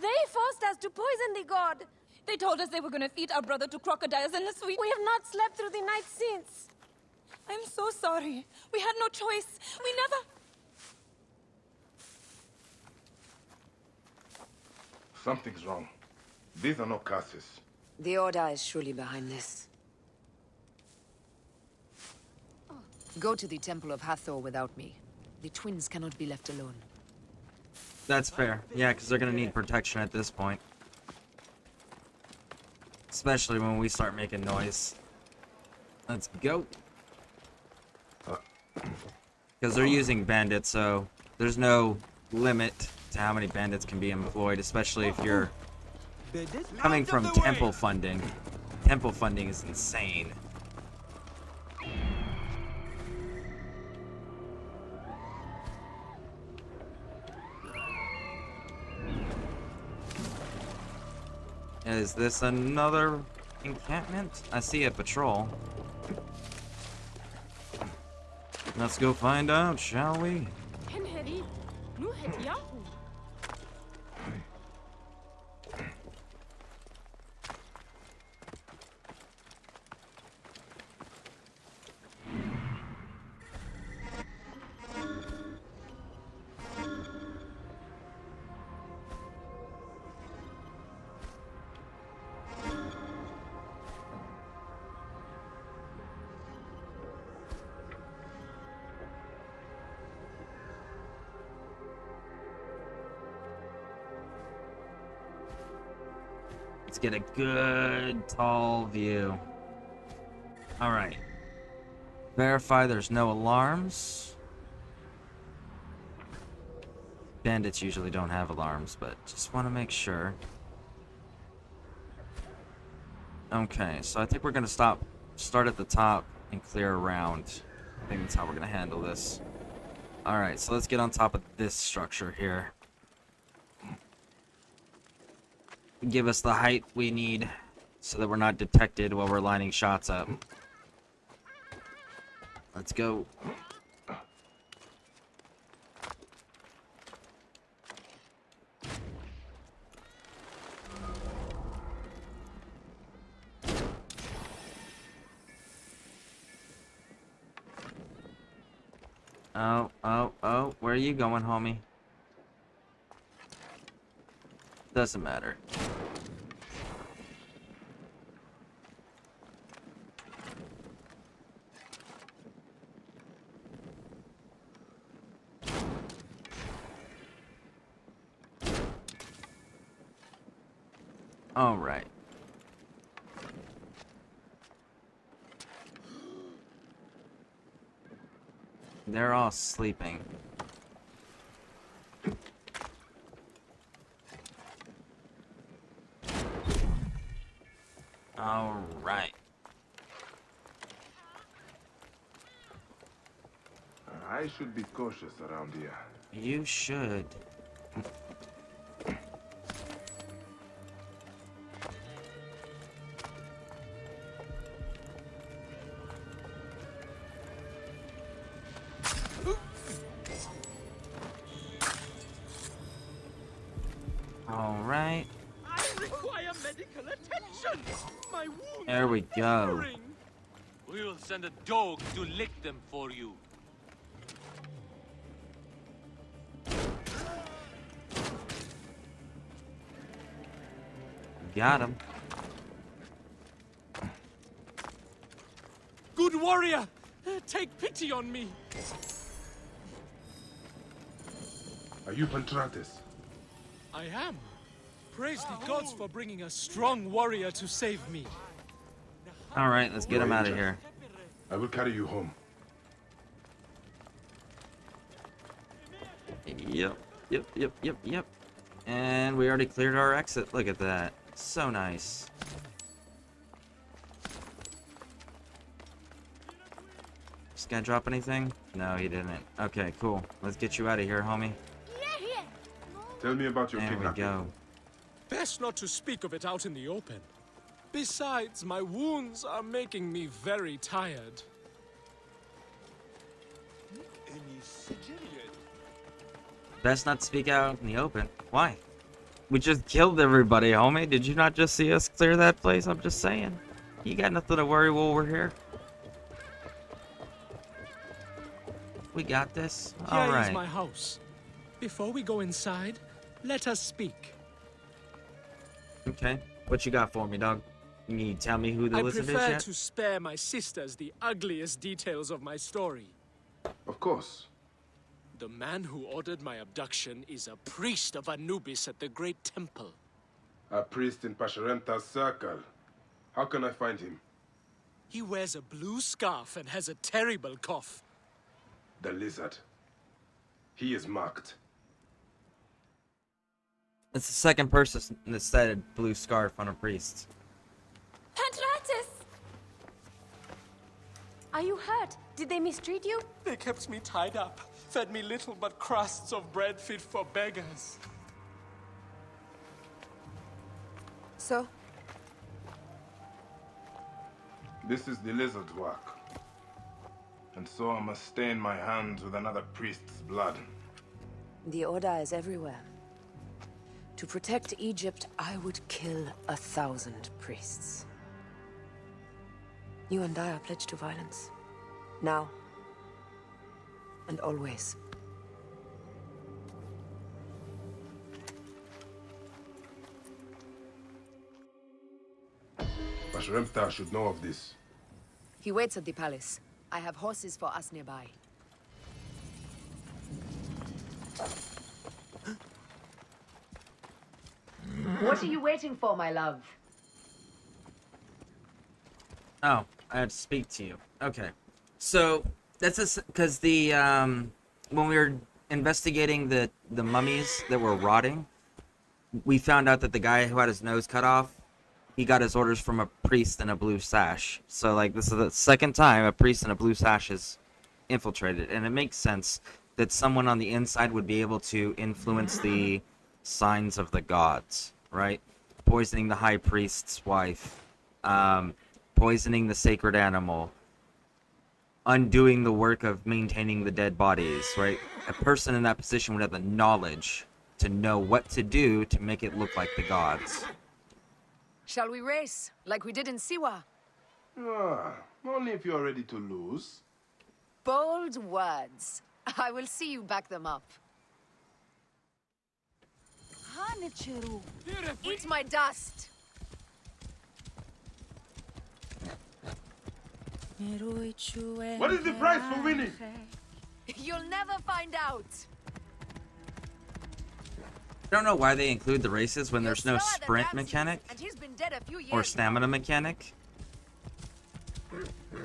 They forced us to poison the god. They told us they were going to feed our brother to crocodiles in the sweet. We have not slept through the night since. I'm so sorry. We had no choice. We never... Something's wrong. These are no curses. The Order is surely behind this. Go to the Temple of Hathor without me. The twins cannot be left alone. That's fair. Yeah, because they're going to need protection at this point. Especially when we start making noise. Let's go. Because they're using bandits, so there's no limit to how many bandits can be employed, especially if you're coming from temple funding. Temple funding is insane. Is this another encampment? I see a patrol. Let's go find out, shall we? Let's get a good tall view. Alright. Verify there's no alarms. Bandits usually don't have alarms, but just want to make sure. Okay, so I think we're going to start at the top and clear around. I think that's how we're going to handle this. Alright, so let's get on top of this structure here. Give us the height we need so that we're not detected while we're lining shots up. Let's go. Oh, where are you going, homie? Doesn't matter. All right. They're all sleeping. All right. I should be cautious around here. You should. All right. I require medical attention. My wounds There we go. We'll send a dog to lick them for you. Got him. Good warrior, take pity on me. Are you Pantratis? I am. Praise the gods for bringing a strong warrior to save me. All right, let's get him out of here. I will carry you home. Yep. And we already cleared our exit. Look at that. So nice. This guy drop anything? No, he didn't. Okay, cool. Let's get you out of here, homie. Tell me about your There we kidnapping. go. Best not to speak of it out in the open. Besides, my wounds are making me very tired. Best not to speak out in the open. Why? We just killed everybody, homie. Did you not just see us clear that place? I'm just saying. You got nothing to worry while we're here. We got this. All Here right. is my house. Before we go inside, let us speak. Okay. What you got for me, dog? You need to tell me who the I lizard is prefer yet? to spare my sisters the ugliest details of my story. Of course. The man who ordered my abduction is a priest of Anubis at the Great Temple. A priest in Pasharenta's circle. How can I find him? He wears a blue scarf and has a terrible cough. The lizard. He is marked. It's the second person that said blue scarf on a priest. Pantratis! Are you hurt? Did they mistreat you? They kept me tied up, fed me little but crusts of bread fit for beggars. So? This is the lizard's work. And so I must stain my hands with another priest's blood. The Order is everywhere. To protect Egypt, I would kill 1,000 priests. You and I are pledged to violence. Now. And always. Pasharemta should know of this. He waits at the palace. I have horses for us nearby. What are you waiting for, my love? Oh, I had to speak to you. Okay. So, that's because the, when we were investigating the mummies that were rotting, we found out that the guy who had his nose cut off, he got his orders from a priest in a blue sash. So, like, this is the second time a priest in a blue sash has infiltrated. And it makes sense that someone on the inside would be able to influence the signs of the gods, right? Poisoning the high priest's wife, poisoning the sacred animal, undoing the work of maintaining the dead bodies, right? A person in that position would have the knowledge to know what to do to make it look like the gods. Shall we race, like we did in Siwa? Only if you're ready to lose. Bold words. I will see you back them up. Eat my dust! What is the price for winning? You'll never find out. I don't know why they include the races when there's no sprint mechanic And he's been dead a few years or stamina mechanic.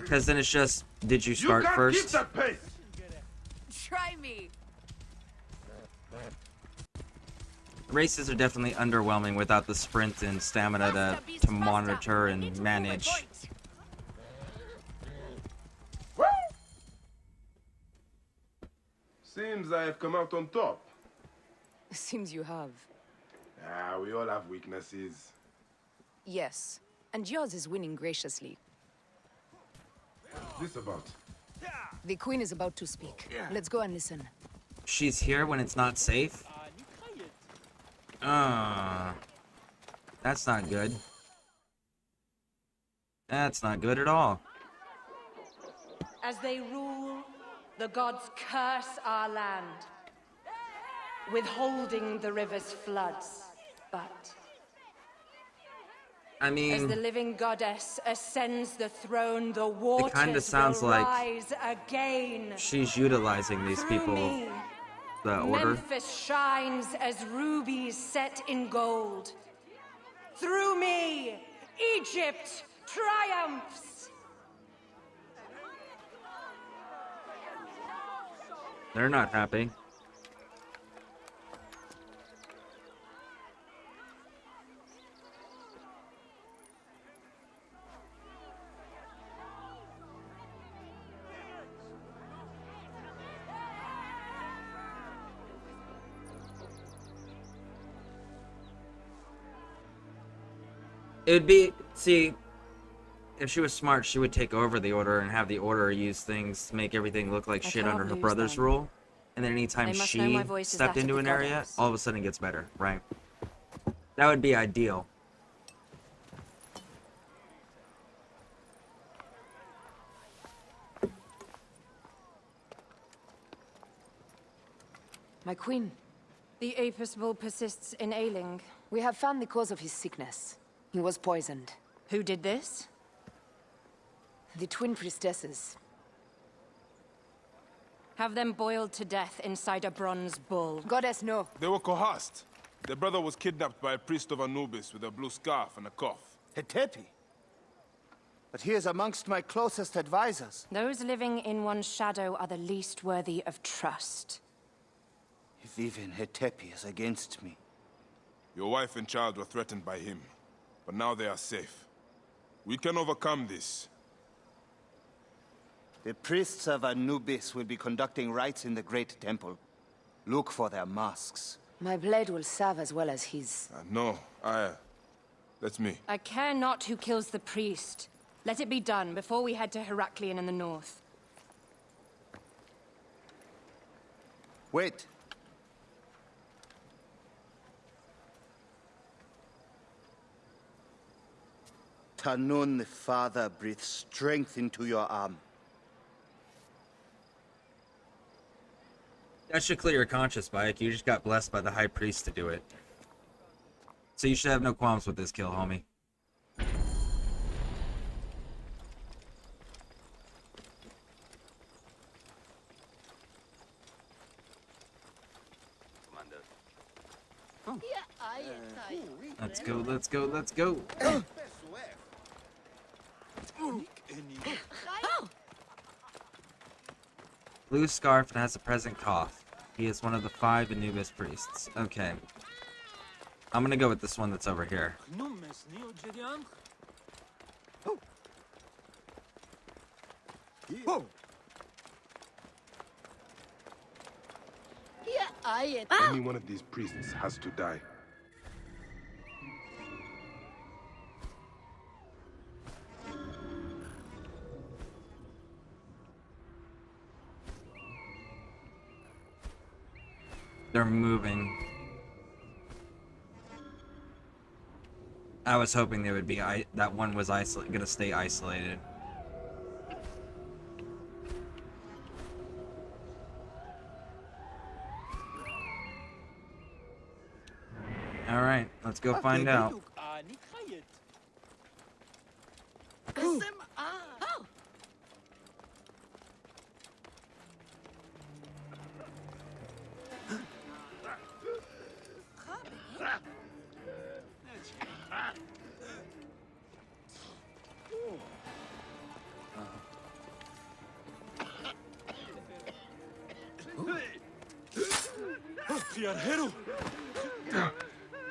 Because then it's just, did you start You can't first? keep that pace. Try me. Races are definitely underwhelming without the sprint and stamina to monitor and manage. Seems I have come out on top. Seems you have. We all have weaknesses. Yes. And yours is winning graciously. What's this about? The queen is about to speak. Let's go and listen. She's here when it's not safe? That's not good. That's not good at all. As they rule, the gods curse our land, withholding the river's floods. But I as the mean, living goddess ascends the throne, the waters kinda sounds will like rise again. she's utilizing these people, me, the order. Memphis shines as rubies set in gold. Through me, Egypt triumphs. They're not happy. It would be, see, if she was smart, she would take over the order and have the order use things to make everything look like shit under her lose brother's them. rule. And then anytime They must she know my voice is stepped that of into the an area, goddess. all of a sudden it gets better, right? That would be ideal. My queen. The Apis bull persists in ailing. We have found the cause of his sickness. He was poisoned. Who did this? The twin priestesses. Have them boiled to death inside a bronze bull. Goddess, no. They were coerced. Their brother was kidnapped by a priest of Anubis with a blue scarf and a cough. Hetepi? But he is amongst my closest advisors. Those living in one's shadow are the least worthy of trust. If even Hetepi is against me. Your wife and child were threatened by him, but now they are safe. We can overcome this. The priests of Anubis will be conducting rites in the Great Temple. Look for their masks. My blade will serve as well as his. No, that's me. I care not who kills the priest. Let it be done before we head to Heraklion in the north. Wait. Tanun the Father breathes strength into your arm. That should clear your conscience, Bayek. You just got blessed by the High Priest to do it. So you should have no qualms with this kill, homie. Let's go, let's go, let's go. Blue scarf and has a present cough. He is one of the 5 Anubis priests. Okay. I'm gonna go with this one that's over here. Any one of these priests has to die. They're moving. I was hoping they would be. That one was gonna stay isolated. All right, let's go find out.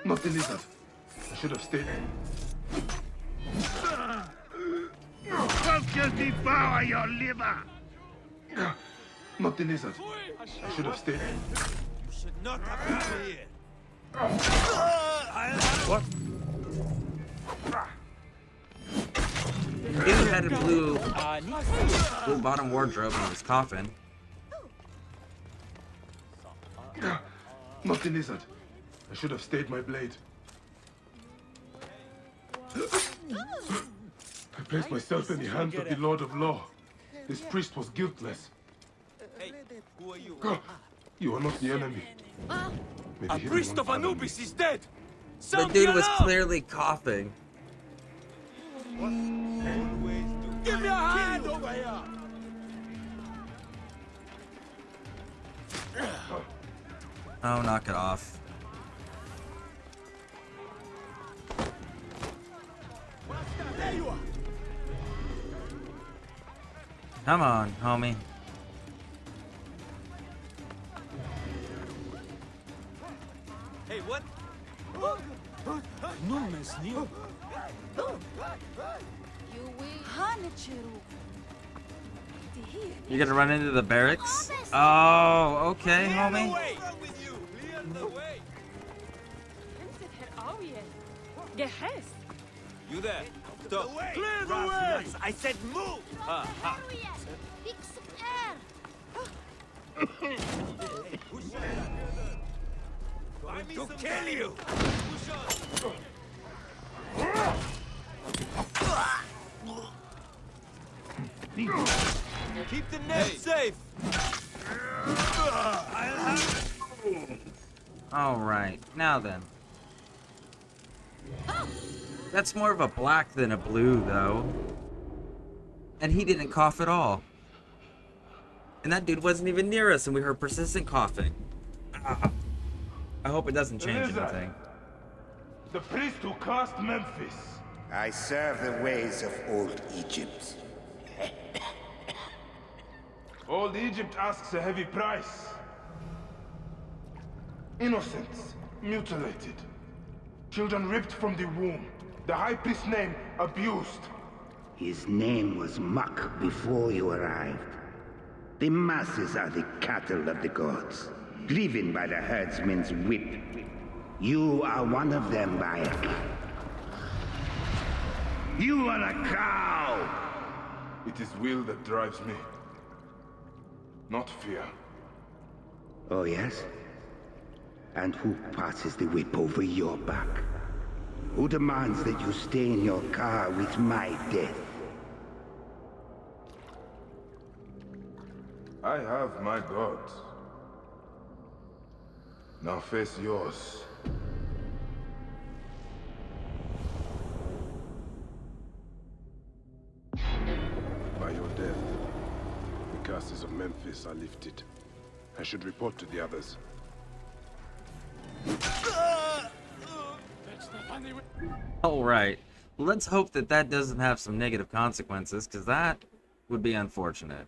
Not the lizard. I should have stayed. Focus devour your liver! Not the lizard. I should have stayed. You should not have been here. What? Dude had a blue bottom wardrobe in his coffin. Not the lizard. I should have stayed my blade. I placed myself in the hands of the Lord of Law. This priest was guiltless. Hey, who are you? You are not the enemy. A priest of Anubis is dead! The dude was clearly coughing. Give me a hand over here! Oh, knock it off. There you are! Come on, homie. Hey, what? You're gonna run into the barracks? Oh, okay, homie. You there? Stop. Clear the way! I said move! Big To kill you! Keep the net safe! Alright, now then. That's more of a black than a blue, though. And he didn't cough at all. And that dude wasn't even near us, and we heard persistent coughing. I hope it doesn't change anything. The priest who cursed Memphis. I serve the ways of old Egypt. Old Egypt asks a heavy price. Innocents mutilated. Children ripped from the womb. The high priest's name abused. His name was Muck before you arrived. The masses are the cattle of the gods, driven by the herdsman's whip. You are one of them, Bayek. You are a cow! It is will that drives me, not fear. Oh, yes? And who passes the whip over your back? Who demands that you stay in your car with my death? I have my gods. Now face yours. By your death, the curses of Memphis are lifted. I should report to the others. Alright. Let's hope that that doesn't have some negative consequences, because that would be unfortunate.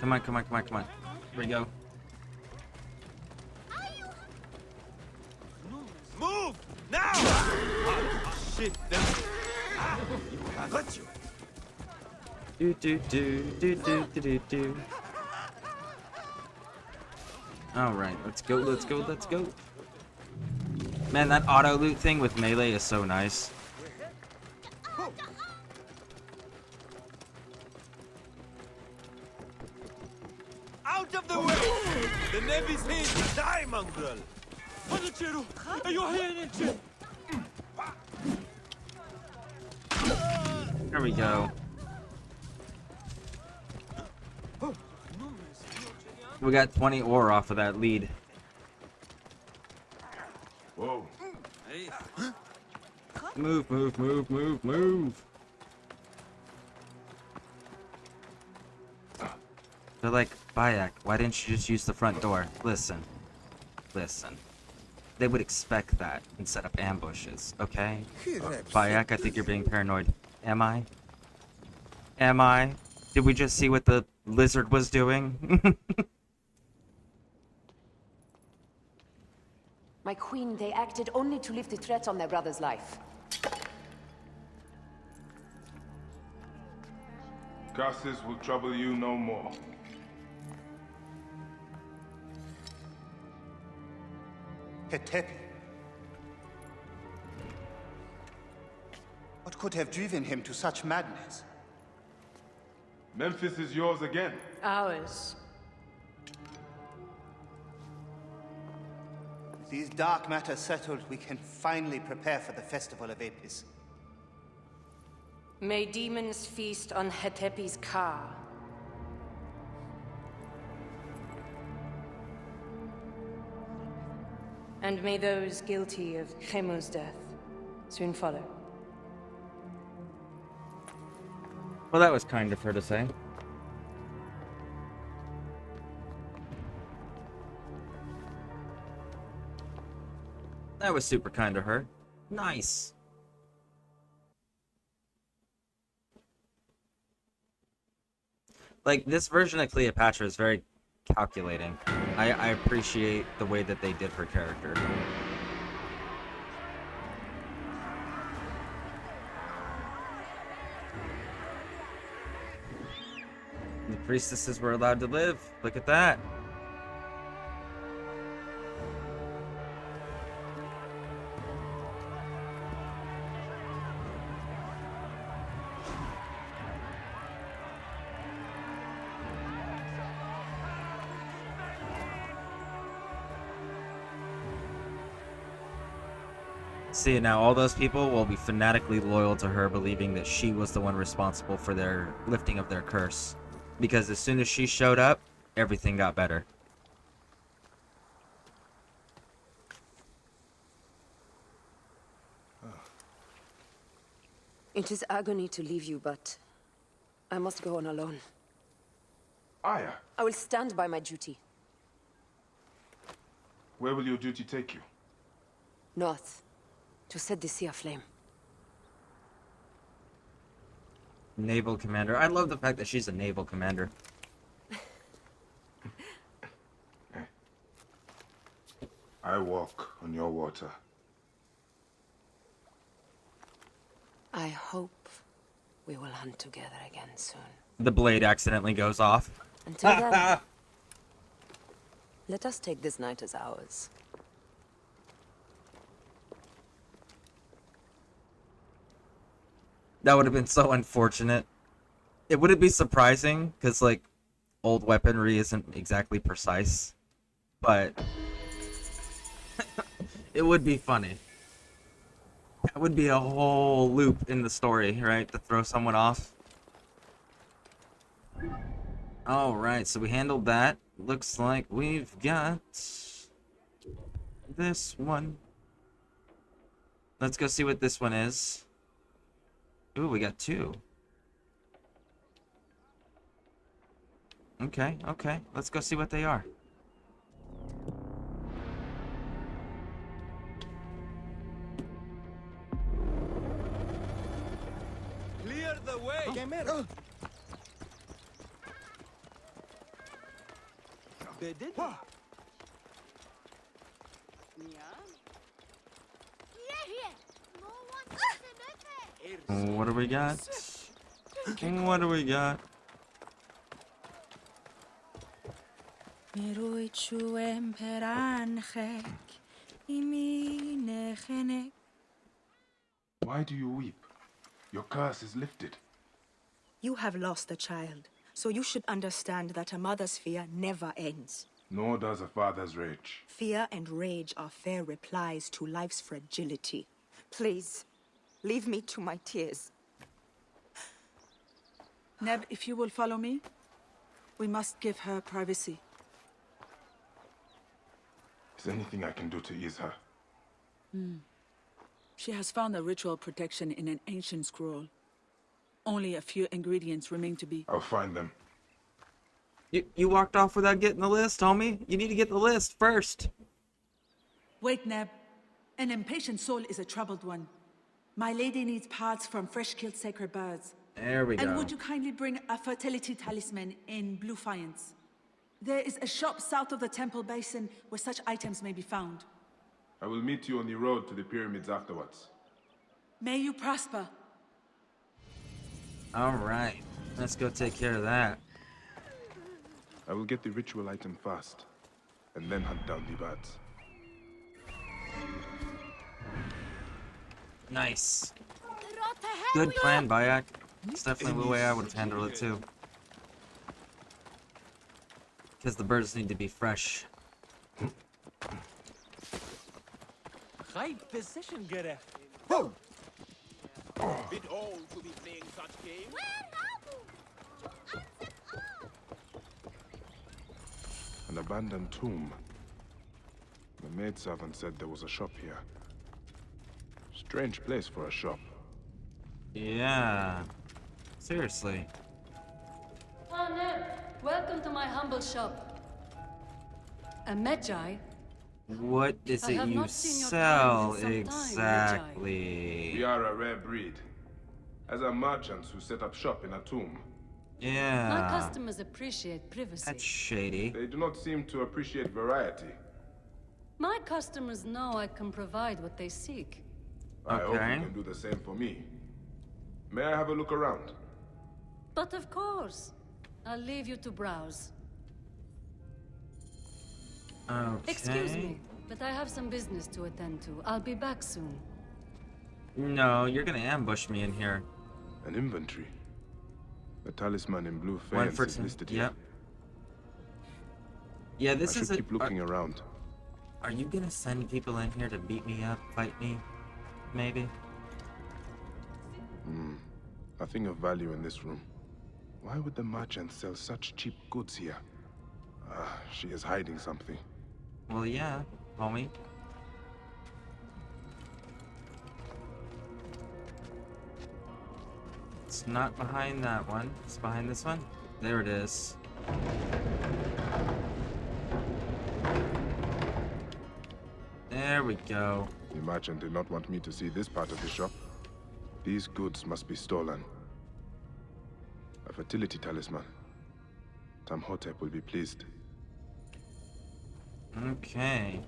Come on, come on, come on, come on. Here we go. Move! Now! Shit, I got you. Do. Alright, let's go, let's go, let's go. Man, that auto loot thing with melee is so nice. Out of the way! The Navy's here to die, mongrel! There we go. We got 20 ore off of that lead. Whoa. Move, move, move, move, move. They're like, Bayek, why didn't you just use the front door? Listen. Listen. They would expect that and set up ambushes, okay? Bayek, I think you're being paranoid. Am I? Am I? Did we just see what the lizard was doing? My queen, they acted only to lift the threat on their brother's life. Cassis will trouble you no more. Hetepi. What could have driven him to such madness? Memphis is yours again. Ours. With these dark matters settled, we can finally prepare for the Festival of Apis. May demons feast on Hetepi's car. And may those guilty of Chemu's death soon follow. Well, that was kind of her to say. That was super kind of her. Nice. Like, this version of Cleopatra is very calculating. I appreciate the way that they did her character. The priestesses were allowed to live. Look at that. See, now all those people will be fanatically loyal to her, believing that she was the one responsible for their lifting of their curse. Because as soon as she showed up, everything got better. It is agony to leave you, but I must go on alone. Aya, I will stand by my duty. where will your duty take you? North, to set the sea aflame. Naval commander. I love the fact that she's a naval commander. I walk on your water. I hope we will hunt together again soon. The blade accidentally goes off. Until then, let us take this night as ours. That would have been so unfortunate. It wouldn't be surprising, because, like, old weaponry isn't exactly precise. But it would be funny. That would be a whole loop in the story, right? To throw someone off. Alright, so we handled that. Looks like we've got this one. Let's go see what this one is. Ooh, we got two. Okay, okay. Let's go see what they are. Clear the way! What do we got? What do we got? Why do you weep? Your curse is lifted. You have lost a child, so you should understand that a mother's fear never ends. Nor does a father's rage. Fear and rage are fair replies to life's fragility. Please, leave me to my tears. Neb, if you will follow me, we must give her privacy. Is there anything I can do to ease her? She has found a ritual protection in an ancient scroll. Only a few ingredients remain to be. I'll find them. You walked off without getting the list, homie. You need to get the list first. Wait, Neb. An impatient soul is a troubled one. My lady needs parts from fresh-killed sacred birds. There we go. And would you kindly bring a fertility talisman in blue faience? There is a shop south of the temple basin where such items may be found. I will meet you on the road to the pyramids afterwards. May you prosper. All right. Let's go take care of that. I will get the ritual item first, and then hunt down the birds. Nice. Good plan, Bayak. It's definitely the way I would have handled it too. Because the birds need to be fresh. Right position, Gareth. Whoa! Bit old to be playing such games. An abandoned tomb. The maidservant said there was a shop here. Strange place for a shop. Yeah. Seriously. Oh, Neb. Welcome to my humble shop. A Magi? What is it you sell exactly? We are a rare breed. As are merchants who set up shop in a tomb. Yeah. My customers appreciate privacy. That's shady. They do not seem to appreciate variety. My customers know I can provide what they seek. I hope you can do the same for me. May I have a look around? But of course. I'll leave you to browse. Okay. Excuse me, but I have some business to attend to. I'll be back soon. No, you're gonna ambush me in here. An inventory. The talisman in blue faience is listed here. Yep. Yeah, this I is should keep looking around. Are you gonna send people in here to beat me up, fight me? Maybe? Nothing of value in this room. Why would the merchant sell such cheap goods here? She is hiding something. Well, yeah, homie. It's not behind that one. It's behind this one. There it is. There we go. The merchant did not want me to see this part of the shop. These goods must be stolen. A fertility talisman. Tamhotep will be pleased. Okay.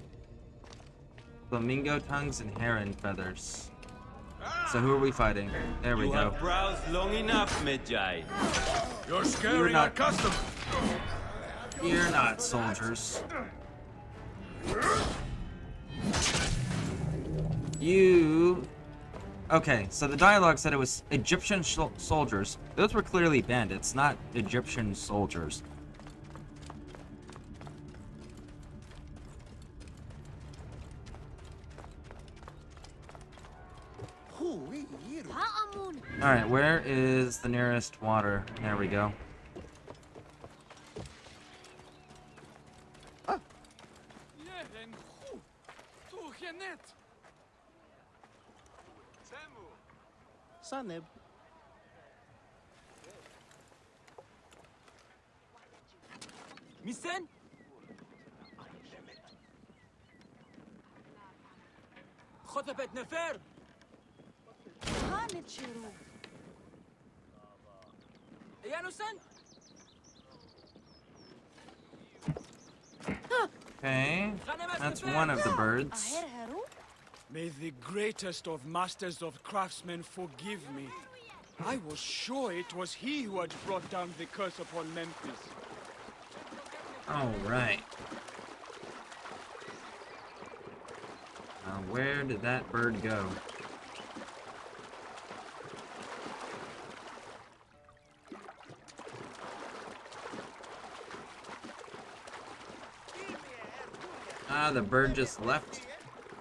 Flamingo tongues and heron feathers. So who are we fighting? There we You go. have browsed long enough, Magi. You're scaring our customers. You're not soldiers. You... Okay, so the dialogue said it was Egyptian soldiers. Those were clearly bandits, not Egyptian soldiers. Alright, where is the nearest water? There we go. Saneb. Misen? خطبت نفر هانت شروع يا نسن Okay, that's one of the birds. May the greatest of masters of craftsmen forgive me. I was sure it was he who had brought down the curse upon Memphis. All right. Now, where did that bird go? Ah, the bird just left.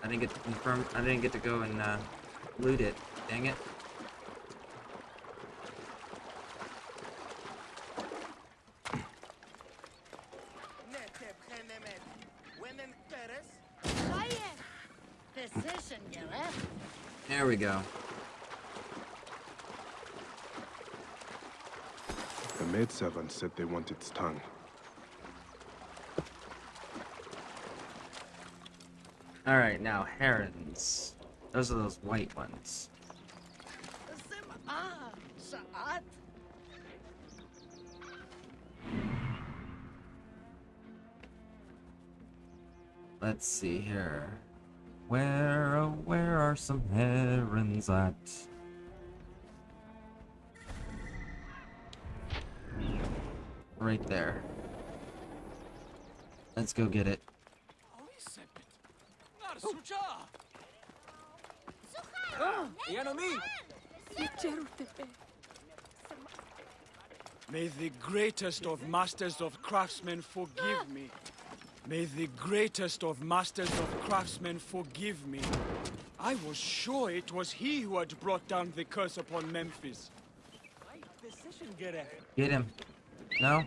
I didn't get to confirm. I didn't get to go and loot it. Dang it. There we go. The maidservant said they want its tongue. Alright, now herons. Those are those white ones. Let's see here. Where are some herons at? Right there. Let's go get it. May the greatest of masters of craftsmen forgive me. May the greatest of masters of craftsmen forgive me. I was sure it was he who had brought down the curse upon Memphis. Get him. No?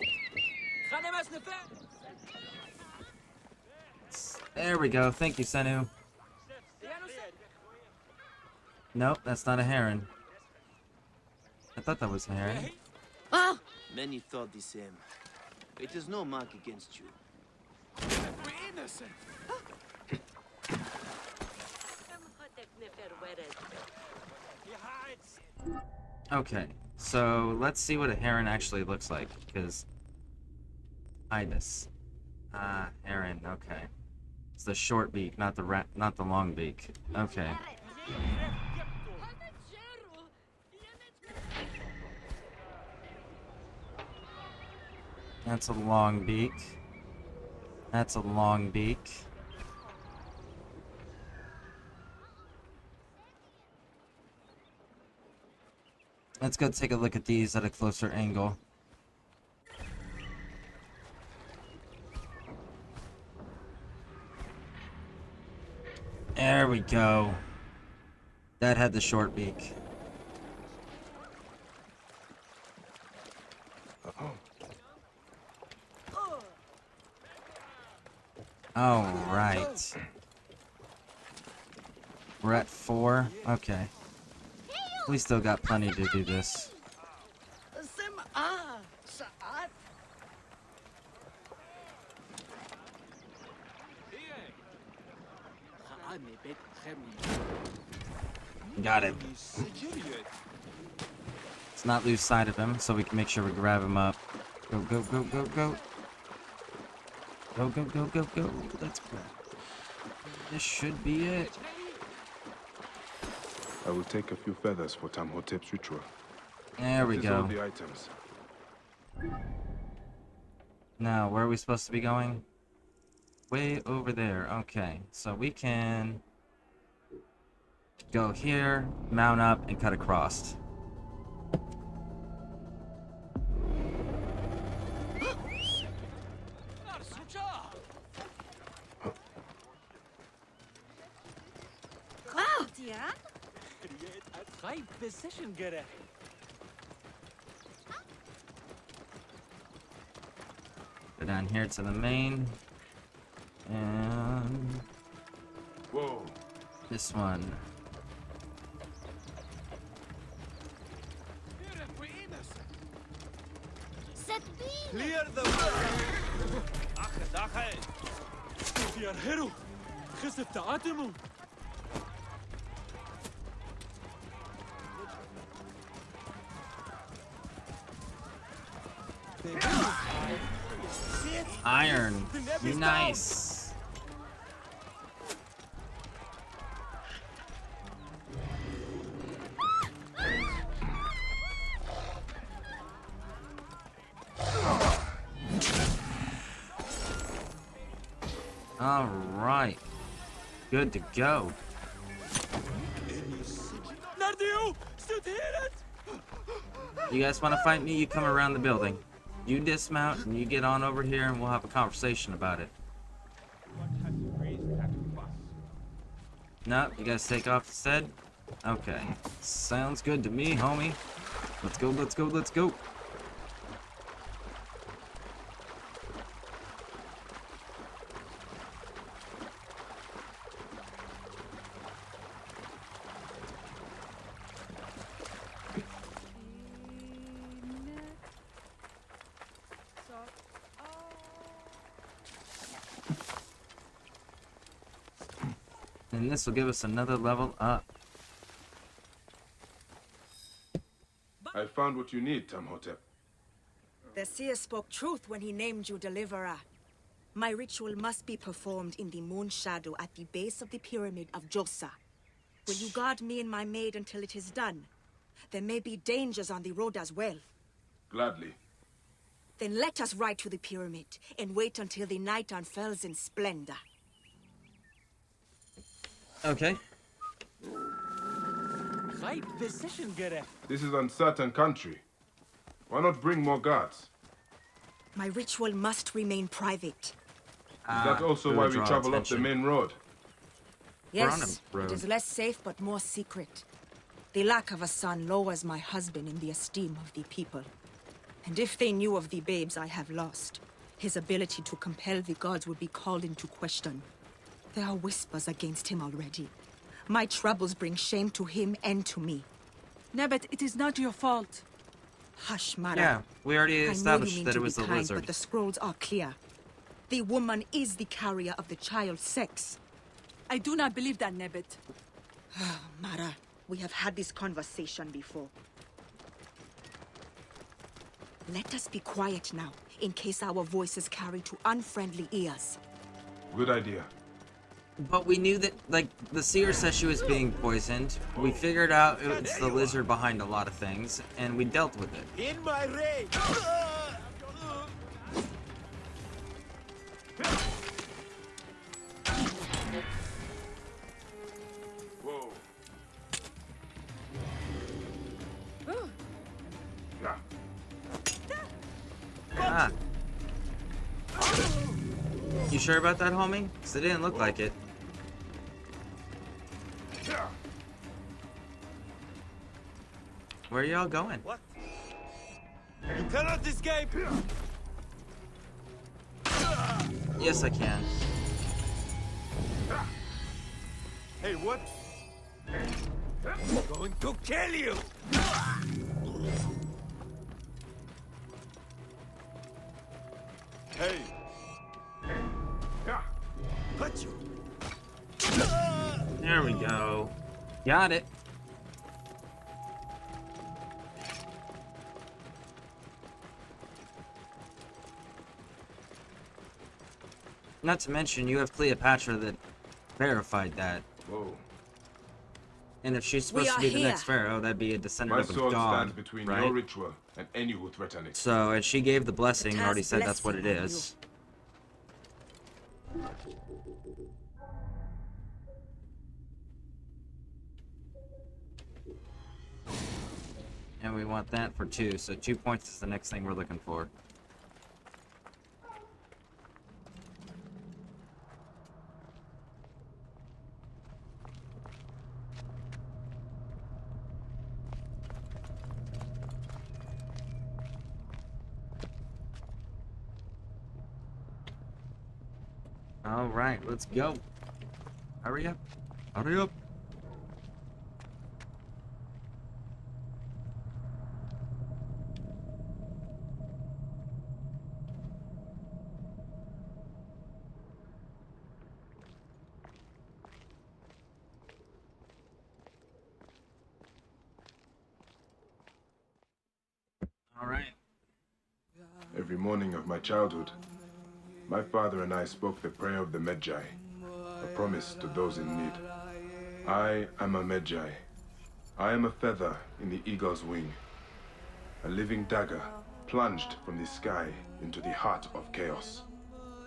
There we go. Thank you, Senu. Nope, that's not a heron. I thought that was a heron. Many thought the same. It is no mark against you. We're innocent. Okay, so let's see what a heron actually looks like, because ibis. Heron, okay. It's the short beak, not the long beak. Okay. That's a long beak. That's a long beak. Let's go take a look at these at a closer angle. There we go. That had the short beak. All right. We're at 4. Okay. We still got plenty to do this. Got him. Let's not lose sight of him, so we can make sure we grab him up. Go, go, go, go, go. Go, go, go, go, go. Let's grab. This should be it. I will take a few feathers for Tamhotep's ritual. There we go. All the items. Now, where are we supposed to be going? Way over there. Okay, so we can go here, mount up, and cut across. Go down here to the main. And whoa, this one. Clear the way. يا هيرو خسف تعاتمه. Iron. Nice. All right. Good to go. You guys want to fight me? You come around the building. You dismount and you get on over here and we'll have a conversation about it. No, you guys take off instead? Okay. Sounds good to me, homie. Let's go, let's go, let's go. And this will give us another level up. I found what you need, Tamhotep. The seer spoke truth when he named you Deliverer. My ritual must be performed in the moon shadow at the base of the pyramid of Josa. Will you guard me and my maid until it is done? There may be dangers on the road as well. Gladly. Then let us ride to the pyramid and wait until the night unfurls in splendor. Okay. This is uncertain country. Why not bring more guards? My ritual must remain private. Is that also why we travel up the main road? Yes, it is less safe but more secret. The lack of a son lowers my husband in the esteem of the people. And if they knew of the babes I have lost, his ability to compel the gods would be called into question. There are whispers against him already. My troubles bring shame to him and to me. Nebbet, it is not your fault. Hush, Mara. Yeah, we already I know you established mean that to it was be the kind, lizard. But the scrolls are clear. The woman is the carrier of the child's sex. I do not believe that, Nebbet. Mara, we have had this conversation before. Let us be quiet now, in case our voices carry to unfriendly ears. Good idea. But we knew that, like, the seer said she was being poisoned. We figured out it's the lizard behind a lot of things, and we dealt with it. In my rage! Whoa. Ah. You sure about that, homie? Because it didn't look like it. Where are y'all going? What? You cannot escape! Yes, I can. Hey, what? I'm going to kill you! Hey! Got you! There we go. Got it. Not to mention, you have Cleopatra that verified that. Whoa. And if she's supposed to be the next pharaoh, that'd be a descendant My of a sword god, stands between right? your ritual and any who threaten it. So, and she gave the blessing, It and already has said that's what it blessing on is. And we want that for 2, so 2 points is the next thing we're looking for. Alright, let's go. Hurry up. Hurry up. Every morning of my childhood, My father and I spoke the prayer of the Magi, a promise to those in need. I am a Magi. I am a feather in the eagle's wing, a living dagger plunged from the sky into the heart of chaos.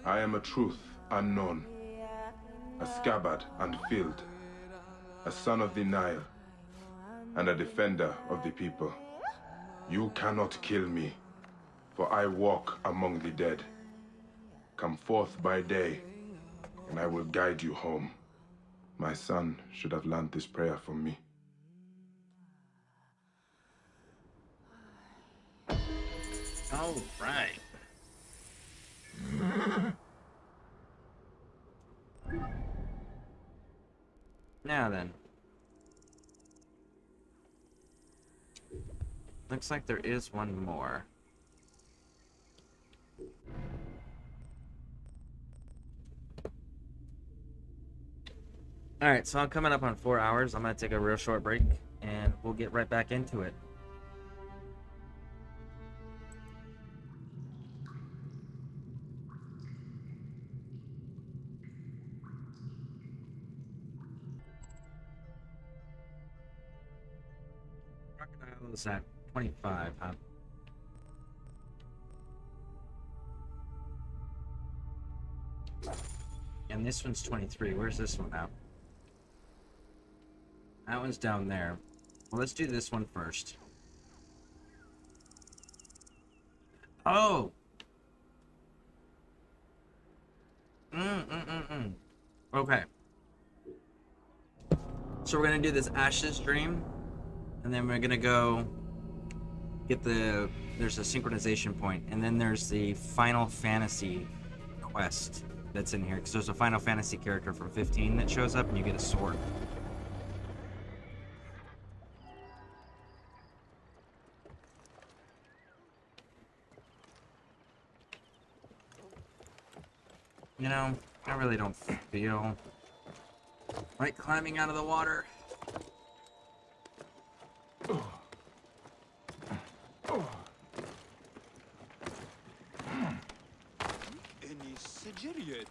I am a truth unknown, a scabbard unfilled, a son of the Nile, and a defender of the people. You cannot kill me, for I walk among the dead. Come forth by day, and I will guide you home. My son should have learned this prayer from me. All right. Now then. Looks like there is one more. Alright, so I'm coming up on 4 hours. I'm going to take a real short break, and we'll get right back into it. Crocodile is at 25, huh? And this one's 23. Where's this one now? That one's down there. Well, let's do this one first. Oh! Okay. So we're gonna do this Ashes Dream, and then we're gonna go get the... There's a synchronization point, and then there's the Final Fantasy quest that's in here, because there's a Final Fantasy character from 15 that shows up, and you get a sword. You know, I really don't feel like climbing out of the water. Any Sigiriot?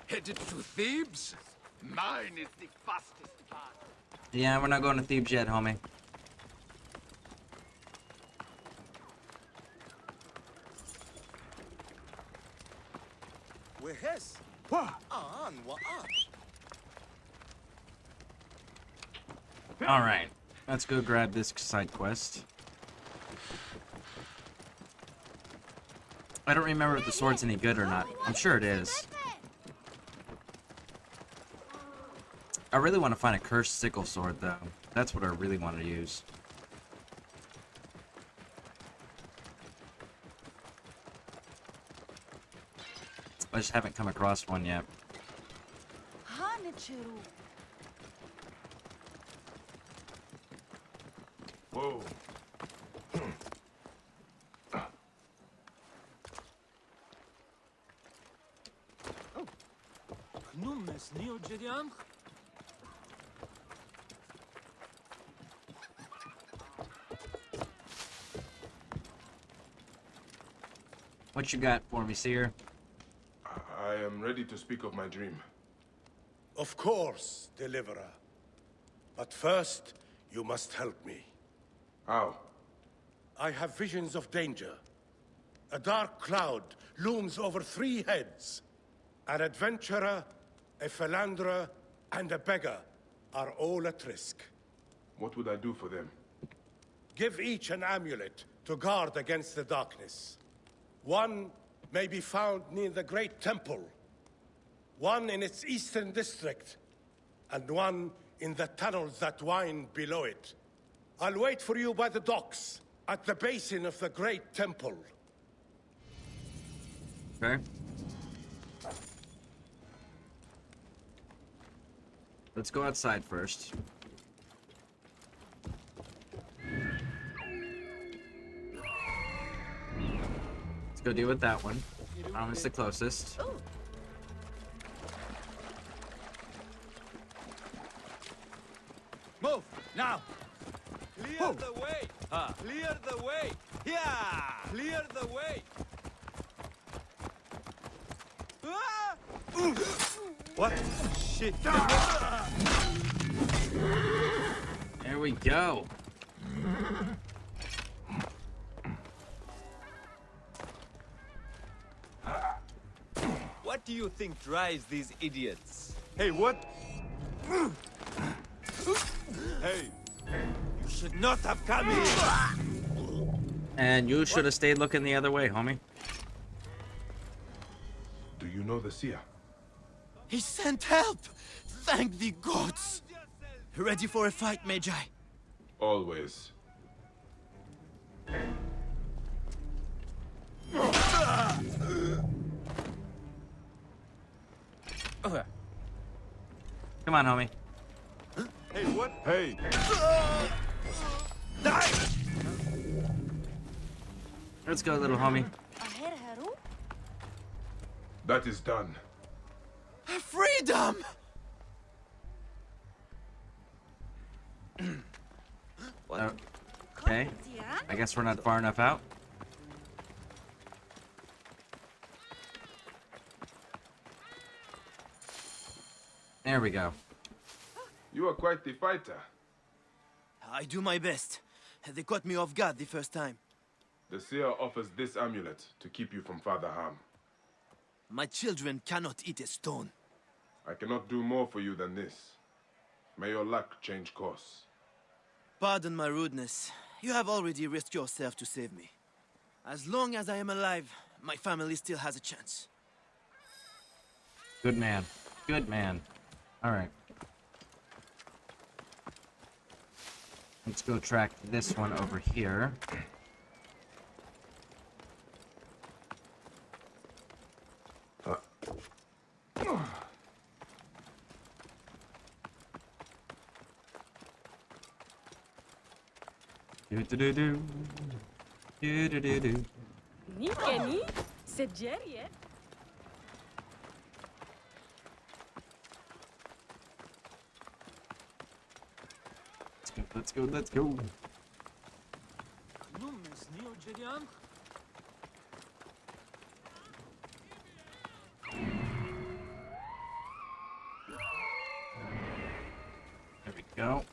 Headed to Thebes? Mine is the fastest path. Yeah, we're not going to Thebes yet, homie. Wehes. Alright, let's go grab this side quest. I don't remember if the sword's any good or not. I'm sure it is. I really want to find a cursed sickle sword, though. That's what I really want to use. I just haven't come across one yet. Whoa. What you got for me, Seer? I am ready to speak of my dream. Of course, Deliverer. But first, you must help me. How? I have visions of danger. A dark cloud looms over 3 heads. An adventurer, a philanderer, and a beggar are all at risk. What would I do for them? Give each an amulet to guard against the darkness. One may be found near the Great Temple, one in its eastern district, and one in the tunnels that wind below it. I'll wait for you by the docks, at the basin of the Great Temple. Okay. Let's go outside first. Let's go deal with that one. Almost the closest. Move! Now! Clear the way! Clear the way! Yeah! Clear the way! What? Shit. There we go. What do you think drives these idiots? Hey, what? Hey, you should not have come here. And you should have stayed looking the other way, homie. Do you know the seer? He sent help! Thank the gods! Ready for a fight, Magi? Always. Come on, homie. Hey, what? Hey! Let's go, little homie. That is done. Freedom! Okay. I guess we're not far enough out. There we go. You are quite the fighter. I do my best. They caught me off guard the first time. The seer offers this amulet to keep you from further harm. My children cannot eat a stone. I cannot do more for you than this. May your luck change course. Pardon my rudeness. You have already risked yourself to save me. As long as I am alive, my family still has a chance. Good man. Good man. All right. Let's go track this one over here. Do-do-do-do. Do-do-do-do. Nikeni, c'est Jerry, eh? Let's go, let's go. There we go.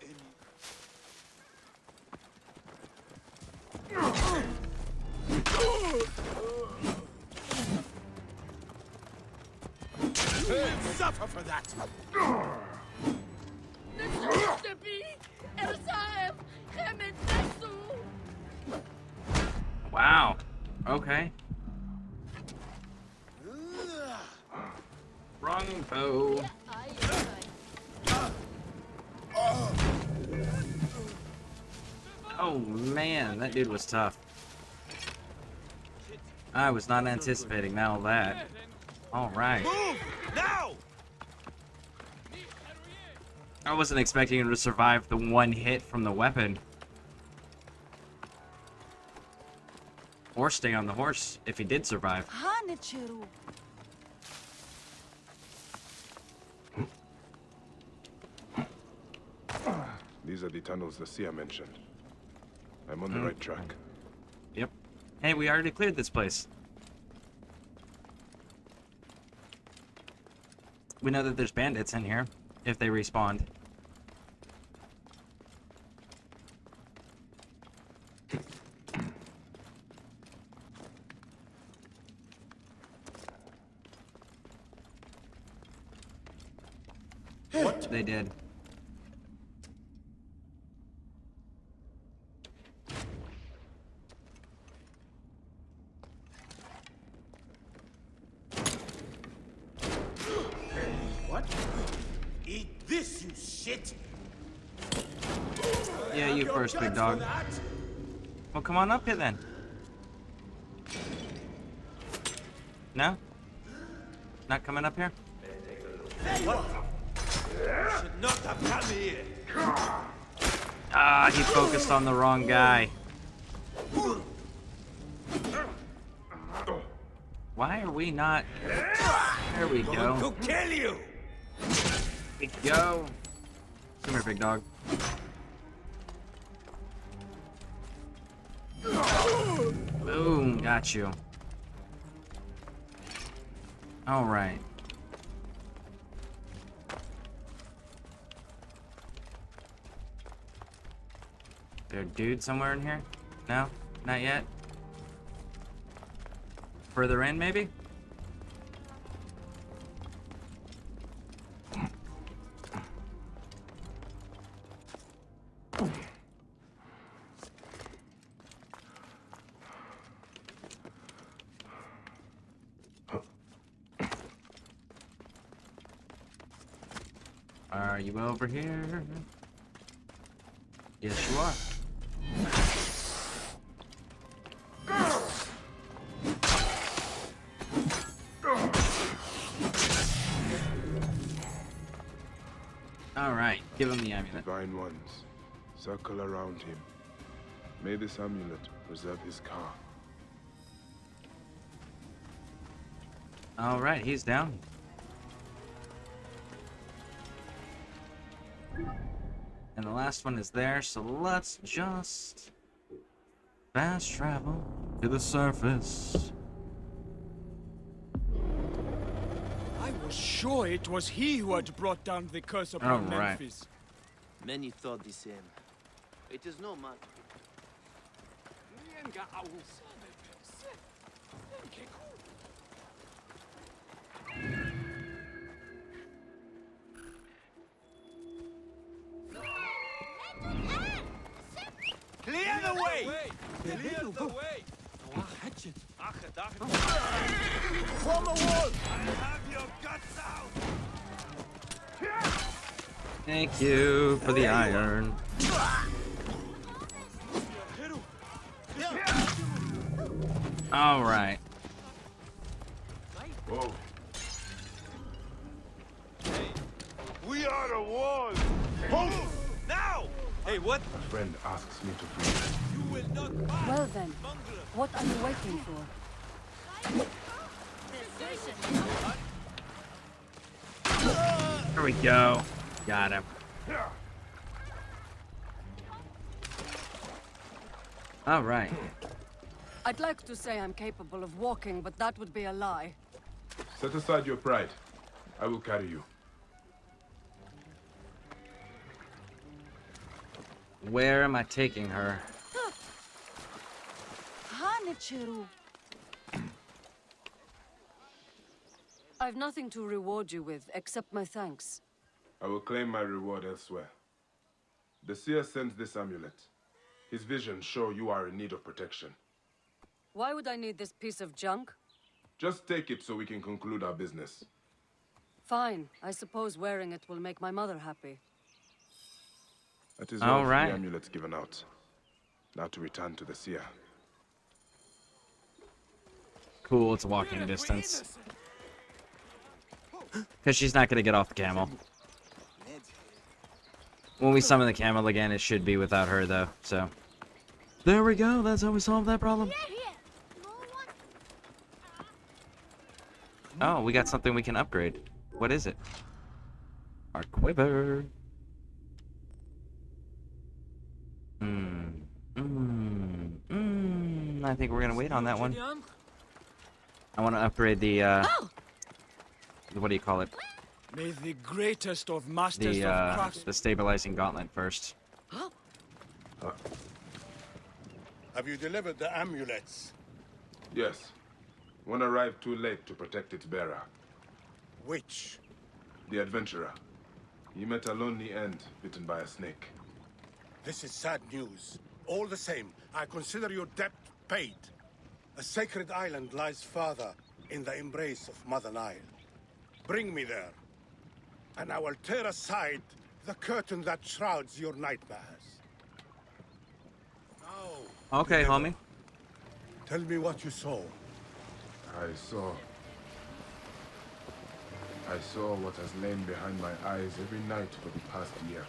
Suffer for that! Wow. Okay. Wrong bow. Oh man, that dude was tough. I was not anticipating all that. All right. Move! Now! I wasn't expecting him to survive the one hit from the weapon. Or stay on the horse if he did survive. These are the tunnels the seer mentioned. I'm on the right track. Yep. Hey, we already cleared this place. We know that there's bandits in here, if they respawned. What? They did. What? Eat this, you shit! Yeah, you first, big dog. Well, come on up here then. No? Not coming up here? What? Should not have come here. Ah, he focused on the wrong guy. Why are we not? There we go. To kill you. There we go. Come here, big dog. Boom, got you. All right. there a dude somewhere in here? No? Not yet? Further in, maybe? Are you over here? Yes, you are. Alright, give him the amulet. Divine ones, circle around him. May this amulet preserve his car. Alright, he's down. And the last one is there, so let's just fast travel to the surface. I was sure it was he who had brought down the curse upon Memphis. Many thought the same. It is no matter. Clear the way! Clear the way! From the wall! I have your guts out! Thank you for the iron. Alright. Whoa. Hey, we are the walls! Hold now! Hey, what? A friend asks me to free. You will not Well then, what are you waiting for? Here we go. Got him. Alright. I'd like to say I'm capable of walking, but that would be a lie. Set aside your pride. I will carry you. Where am I taking her? I've nothing to reward you with, except my thanks. I will claim my reward elsewhere. The seer sends this amulet. His visions show you are in need of protection. Why would I need this piece of junk? Just take it so we can conclude our business. Fine. I suppose wearing it will make my mother happy. That is All all right. the amulets given out. Now to return to the seer. Cool, it's walking distance. Because she's not going to get off the camel. When we summon the camel again, it should be without her, though, so. There we go, that's how we solve that problem. Oh, we got something we can upgrade. What is it? Our quiver. I think we're going to wait on that one. I want to upgrade the, what do you call it? May the greatest of masters of crafts... The stabilizing gauntlet first. Have you delivered the amulets? Yes. One arrived too late to protect its bearer. Which? The adventurer. He met a lonely end, bitten by a snake. This is sad news. All the same, I consider your debt paid. A sacred island lies farther in the embrace of Mother Nile. Bring me there, and I will tear aside the curtain that shrouds your nightmares. Now, Okay, deliver. homie. Tell me what you saw. I saw what has lain behind my eyes every night for the past year.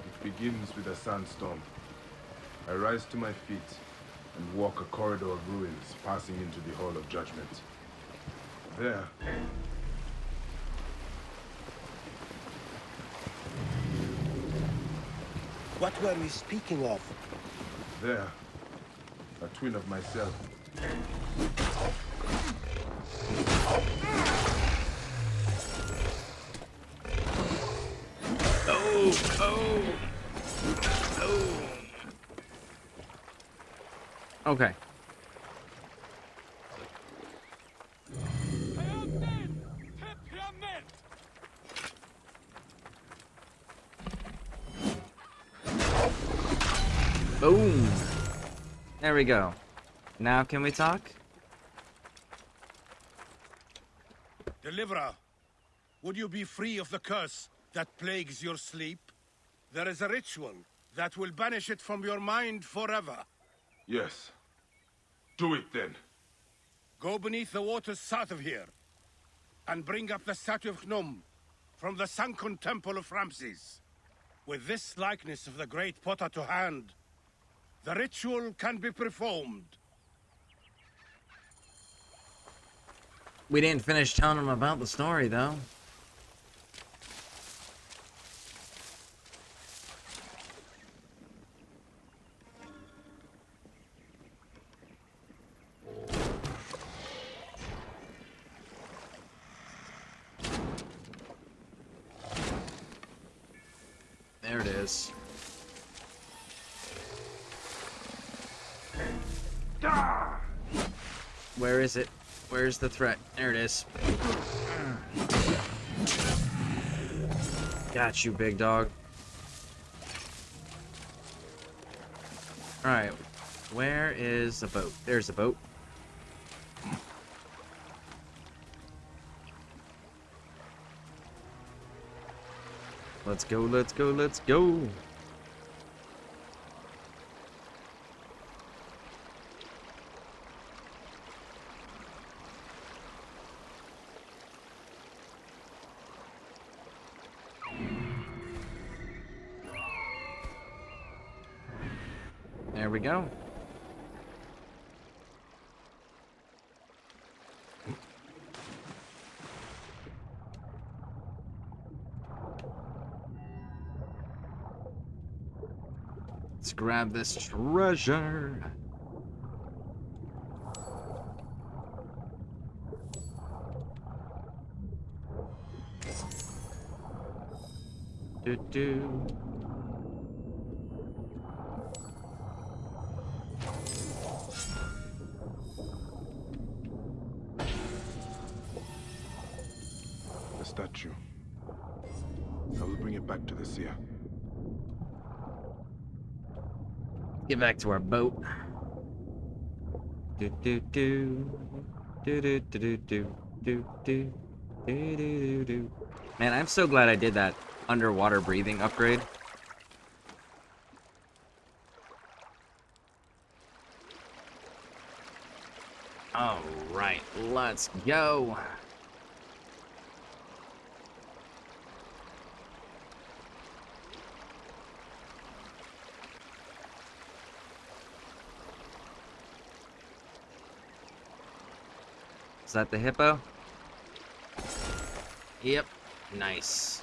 It begins with a sandstorm. I rise to my feet and walk a corridor of ruins, passing into the Hall of Judgment. There, What were we speaking of? there, a twin of myself. Okay. Boom. There we go. Now can we talk? Deliverer, would you be free of the curse that plagues your sleep? There is a ritual that will banish it from your mind forever. Yes. Do it then. Go beneath the waters south of here, and bring up the statue of Gnome from the sunken temple of Ramses. With this likeness of the great potter to hand, the ritual can be performed. We didn't finish telling him about the story, though. There it is. Where is it? Where's the threat? There it is. Got you, big dog. Alright. Where is the boat? There's the boat. Let's go, let's go, let's go. There we go. Let's grab this treasure. Do. The statue. I will bring it back to the seer. Get back to our boat. Man, I'm so glad I did that underwater breathing upgrade. All right, let's go. Is that the hippo? Yep. Nice.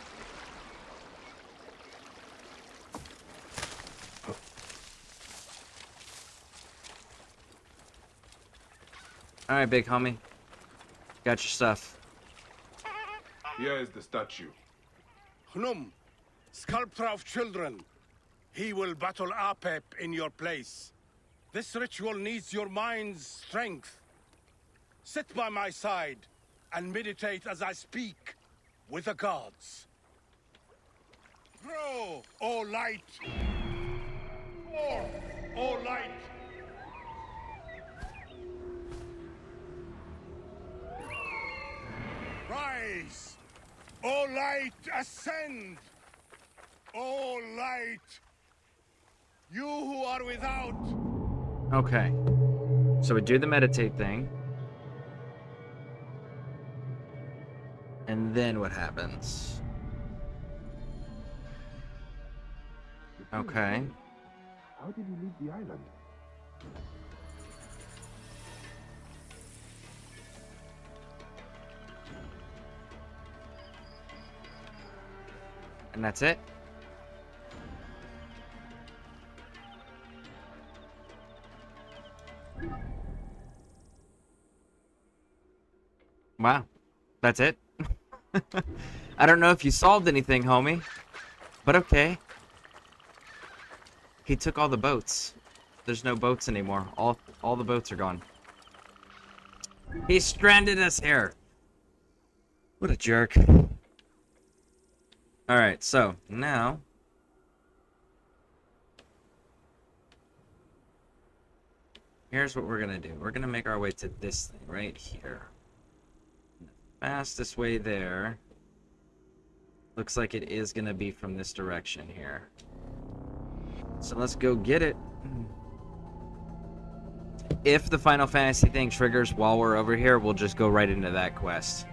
Alright, big homie. Got your stuff. Here is the statue. Gnome, sculptor of children. He will battle Apep in your place. This ritual needs your mind's strength. Sit by my side and meditate as I speak with the gods. Grow, O light! Forth, O light! Rise! O light, ascend! O light! You who are without! Okay. So we do the meditate thing. And then what happens? Okay. How did you leave the island? And that's it? Wow. That's it? I don't know if you solved anything, homie. But okay. He took all the boats. there's no boats anymore. All the boats are gone. He stranded us here. What a jerk. Alright, so now here's what we're gonna do. We're gonna make our way to this thing right here. The fastest way there looks like it is gonna be from this direction here. So let's go get it. If the Final Fantasy thing triggers while we're over here, we'll just go right into that quest.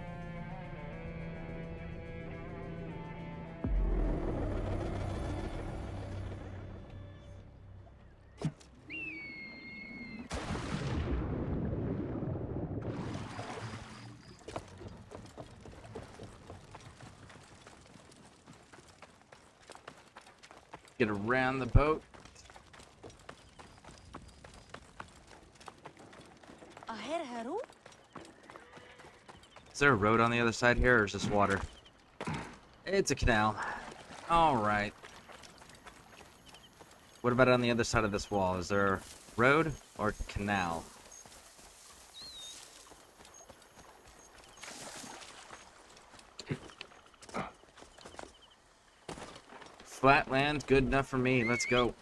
Get around the boat. Is there a road on the other side here, or is this water? It's a canal. Alright. What about on the other side of this wall? Is there a road or canal? Flatland, good enough for me. Let's go.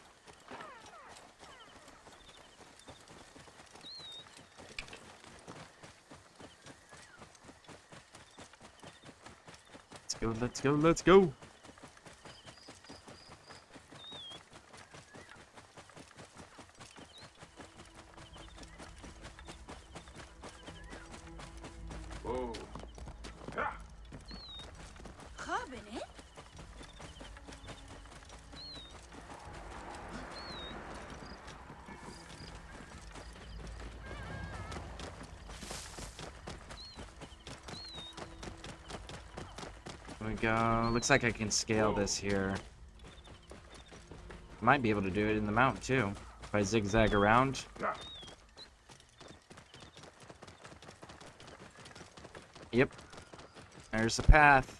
Let's go, let's go. Whoa. There we go. Looks like I can scale this here. Might be able to do it in the mountain too. If I zigzag around. Yep. There's the path.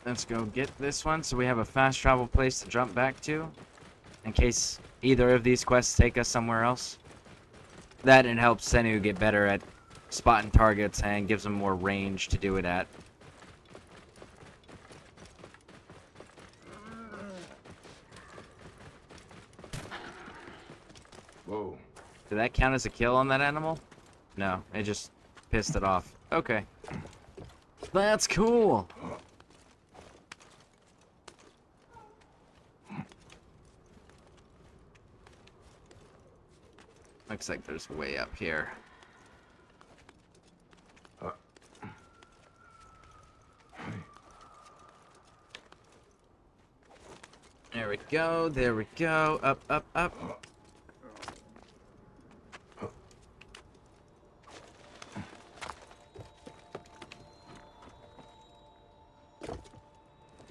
Let's go get this one so we have a fast travel place to jump back to in case either of these quests take us somewhere else. That and helps Senu get better at spotting targets and gives him more range to do it at. Whoa. Did that count as a kill on that animal? No, it just pissed it off. Okay. That's cool. Looks like there's way up here. There we go, there we go. Up, up, up.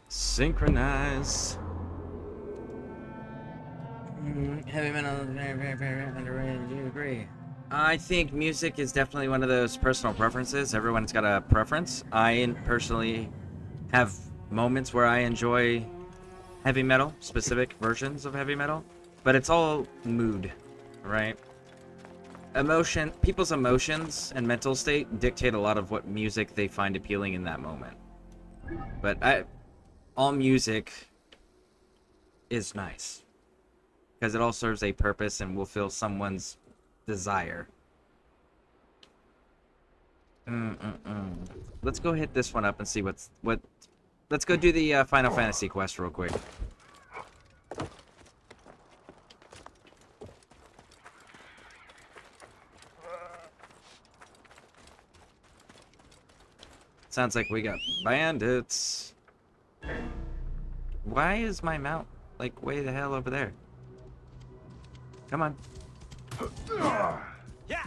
Synchronize. Heavy metal is very underrated. Do you agree? I think music is definitely one of those personal preferences. Everyone's got a preference. I personally have moments where I enjoy heavy metal, specific versions of heavy metal, but it's all mood, right? Emotion, people's emotions and mental state dictate a lot of what music they find appealing in that moment. But all music is nice. Because it all serves a purpose and will fill someone's desire. Let's go hit this one up and see what. Let's go do the Final Fantasy quest real quick. Sounds like we got bandits. Why is my mount like way the hell over there? Come on. Yeah.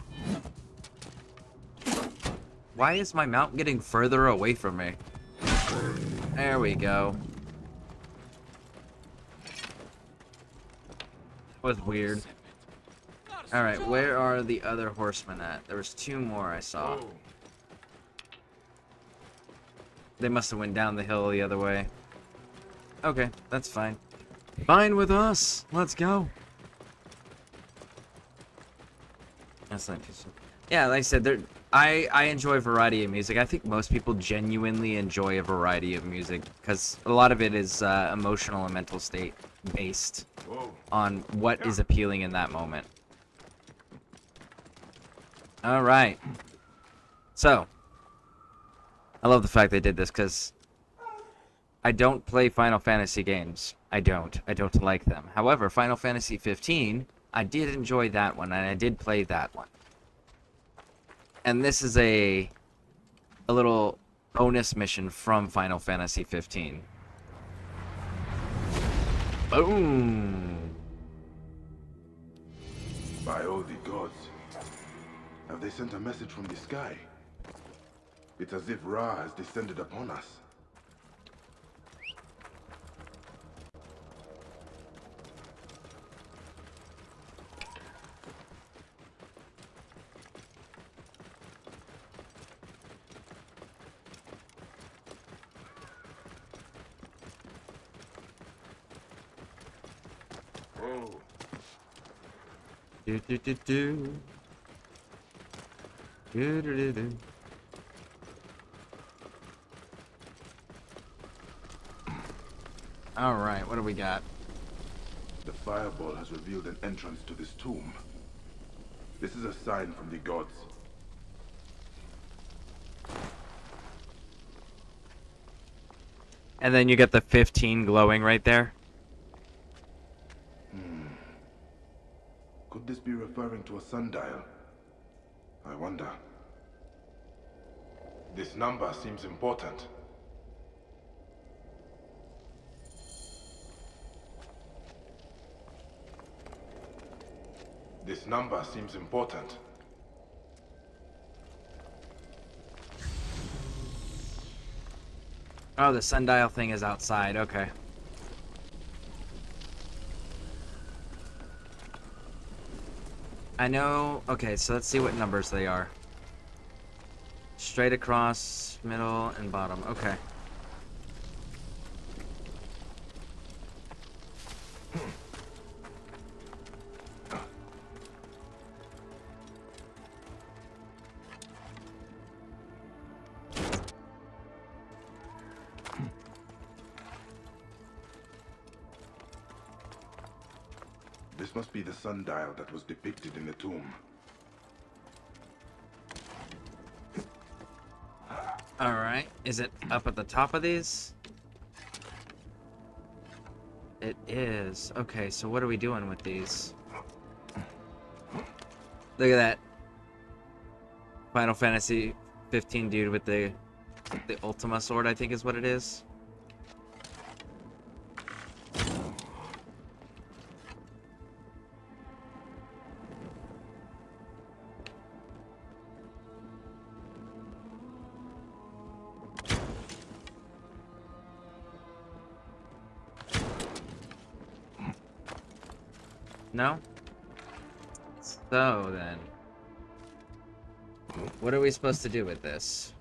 Why is my mount getting further away from me? There we go. Was weird. Alright, where are the other horsemen at? There was 2 more I saw. They must have went down the hill the other way. Okay, that's fine. Fine with us. Let's go. That's not too soon. Yeah, like I said, I enjoy a variety of music. I think most people genuinely enjoy a variety of music because a lot of it is emotional and mental state based on what is appealing in that moment. All right. So, I love the fact they did this because I don't play Final Fantasy games. I don't like them. However, Final Fantasy 15, I did enjoy that one, and I did play that one. And this is a little bonus mission from Final Fantasy 15. Boom! By all the gods, have they sent a message from the sky? It's as if Ra has descended upon us. Do do do do. Do do do do. All right, what do we got? The fireball has revealed an entrance to this tomb. This is a sign from the gods. And then you get the 15 glowing right there. Could this be referring to a sundial? I wonder. This number seems important. This number seems important. Oh, the sundial thing is outside. Okay. I know. Okay, so let's see what numbers they are. Straight across, middle, and bottom. Okay. This must be the sundial that was depicted in the tomb. Alright. Is it up at the top of these? It is. Okay, so what are we doing with these? Look at that. Final Fantasy 15 dude with the Ultima sword, I think is what it is. No? So then, what are we supposed to do with this?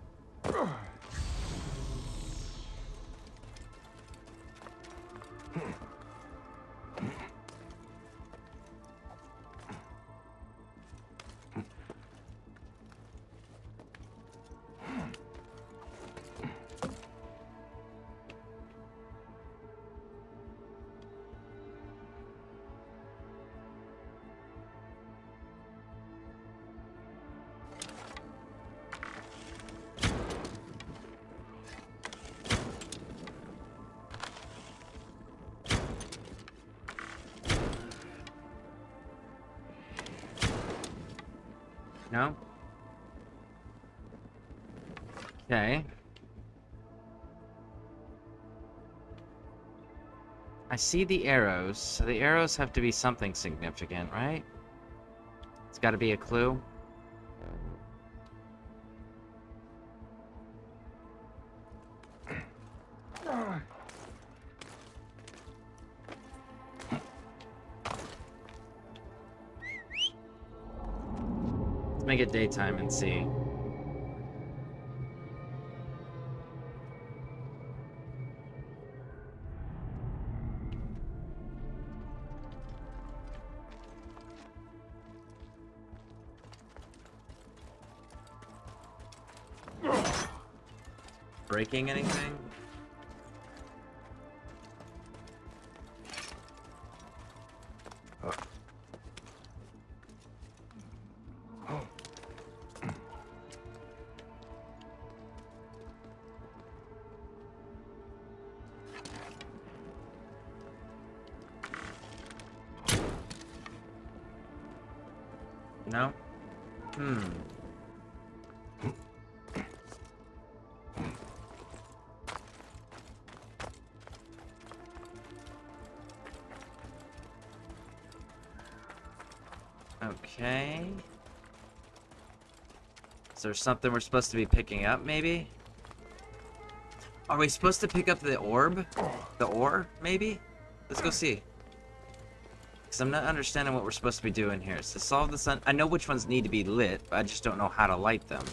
No? Okay. I see the arrows, so the arrows have to be something significant, right? It's got to be a clue. make it daytime and see. Breaking anything? No? Okay. Is there something we're supposed to be picking up, maybe? Are we supposed to pick up the orb? The ore, maybe? Let's go see. Because I'm not understanding what we're supposed to be doing here. It's to solve the sun. I know which ones need to be lit, but I just don't know how to light them.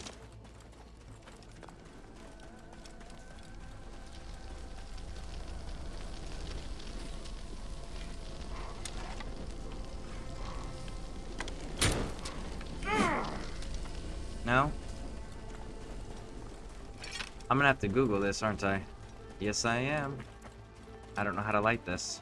No? I'm gonna have to Google this, aren't I? Yes, I am. I don't know how to light this.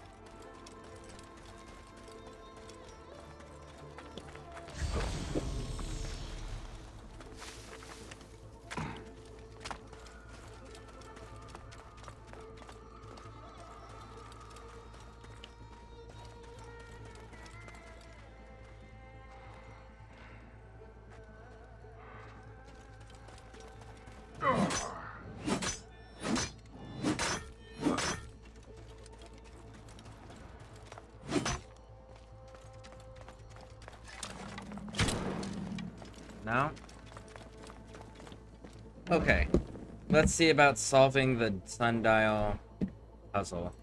No? Okay. Let's see about solving the sundial puzzle.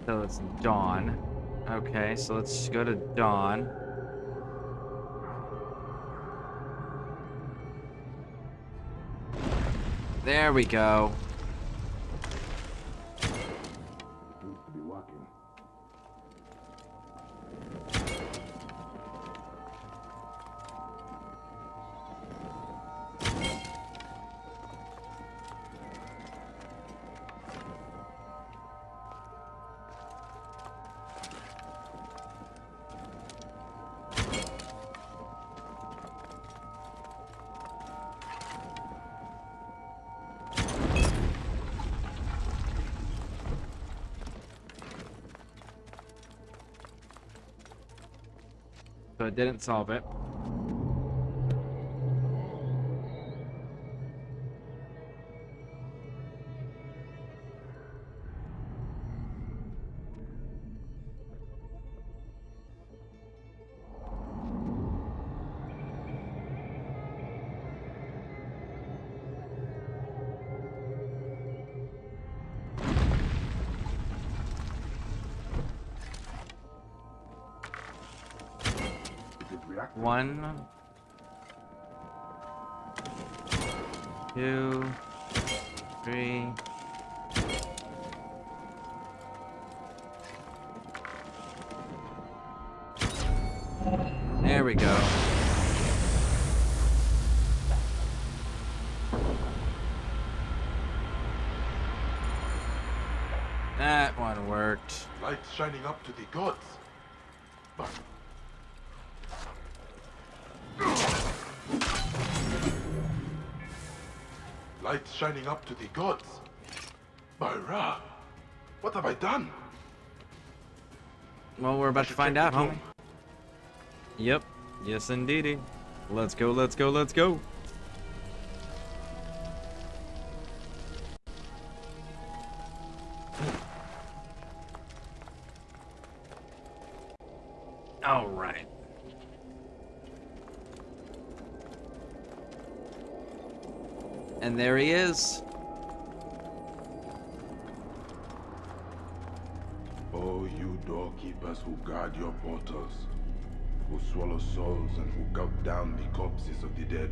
So it's dawn. Okay, so let's go to dawn. There we go. So it didn't solve it. One, two, three. There we go. That one worked. Lights shining up to the gods. But lights shining up to the gods. By Ra, what have I done? Well, we're about to find out, homie. Yep. Yes, indeedy. Let's go, let's go, let's go. All right. And there he is. Oh, you doorkeepers who guard your portals, who swallow souls and who gulp down the corpses of the dead.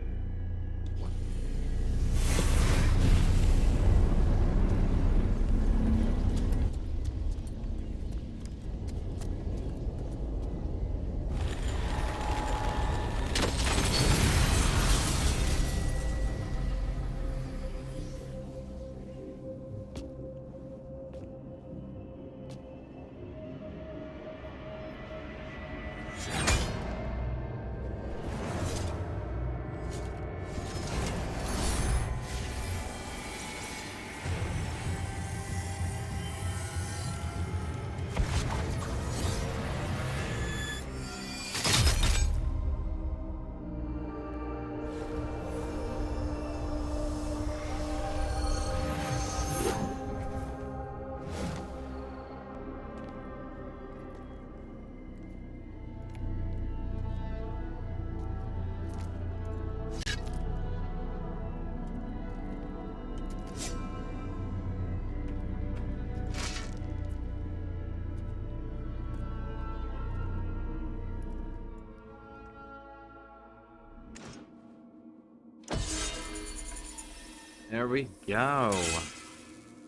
There we go.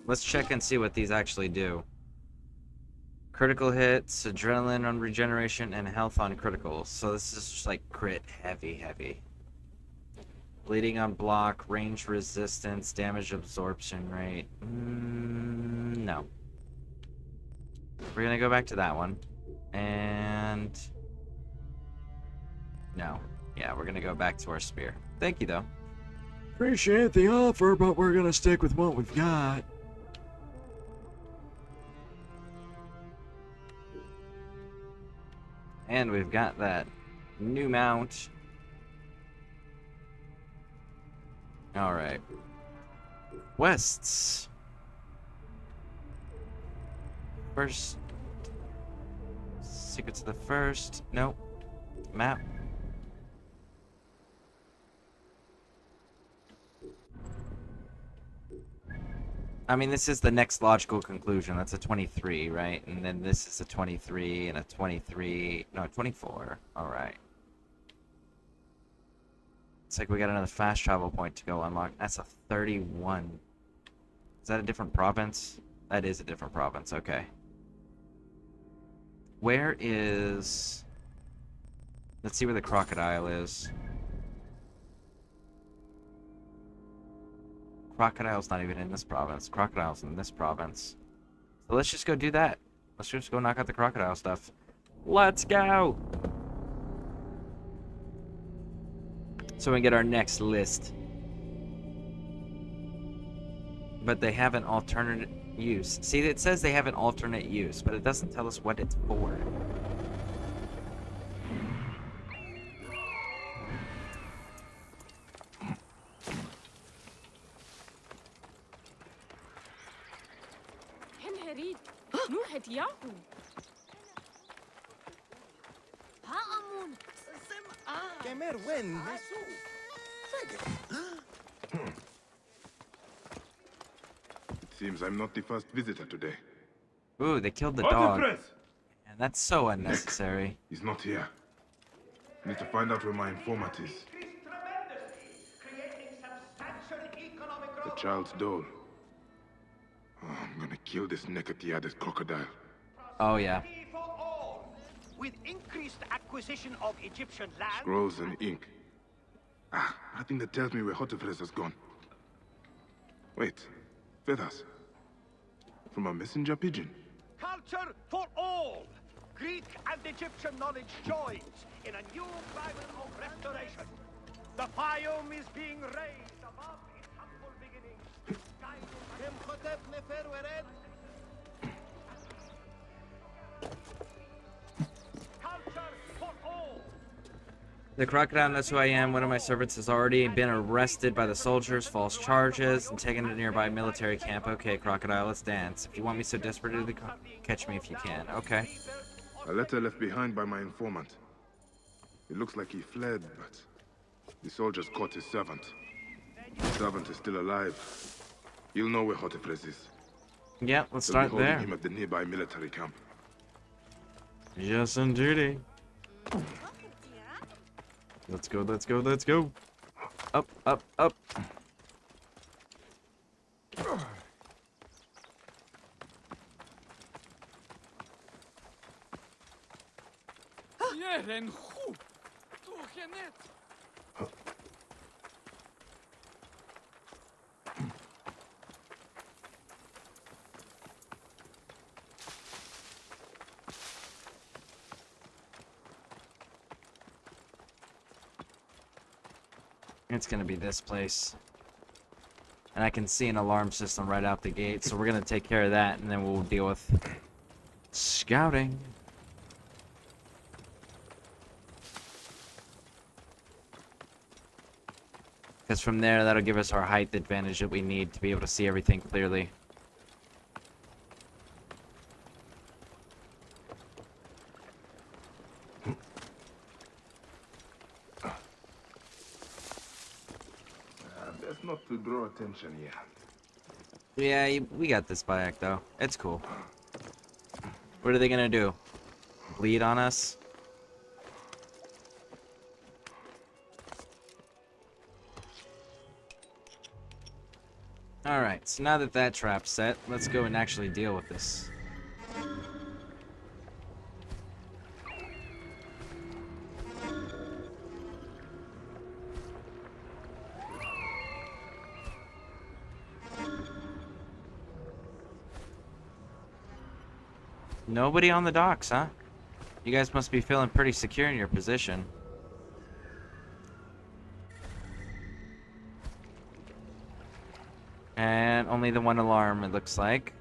Let's check and see what these actually do. Critical hits, adrenaline on regeneration, and health on criticals. So this is just like crit heavy. Bleeding on block, range resistance, damage absorption rate. No. We're gonna go back to that one. And... no. Yeah, we're gonna go back to our spear. Thank you, though. Appreciate the offer, but we're gonna stick with what we've got. And we've got that new mount. Alright. Quests. First. Secrets of the First. Nope. Map. I mean, this is the next logical conclusion. That's a 23, right? And then this is a 23 and a 23. No, 24. Alright. It's like we got another fast travel point to go unlock. That's a 31. Is that a different province? That is a different province. Okay. Where is... let's see where the crocodile is. Crocodile's not even in this province. Crocodile's in this province. So let's just go do that. Let's just go knock out the crocodile stuff. Let's go! So we can get our next list. But they have an alternate use. See, it says they have an alternate use, but it doesn't tell us what it's for. It seems I'm not the first visitor today. Ooh, they killed the dog. And that's so unnecessary. He's not here. I need to find out where my informant is. The child's doll. Oh, I'm gonna kill this naked-eared crocodile. Oh, yeah. With increased acquisition of Egyptian land... Scrolls and ink. Ah, nothing that tells me where Hotefres has gone. Wait, feathers. From a messenger pigeon. Culture for all! Greek and Egyptian knowledge joins in a new Bible of restoration. The biome is being raised above its humble beginnings, guided by The crocodile knows who I am. One of my servants has already been arrested by the soldiers, false charges, and taken to a nearby military camp. Okay, crocodile, let's dance. If you want me so desperately, catch me if you can. Okay. A letter left behind by my informant. It looks like he fled, but the soldiers caught his servant. The servant is still alive. You'll know where Hotefres is. Yeah, let's They'll start be holding there. him at the nearby military camp. Yes, indeedy. Let's go, let's go, let's go. Up, up, up. It's gonna be this place. And I can see an alarm system right out the gate, so we're gonna take care of that, and then we'll deal with scouting. Because from there, that'll give us our height advantage that we need to be able to see everything clearly. Best not to draw attention here. Yeah, we got this back, though. It's cool. What are they gonna do? Bleed on us? Alright, so now that that trap's set, let's go and actually deal with this. Nobody on the docks, huh? You guys must be feeling pretty secure in your position. And only the one alarm, it looks like.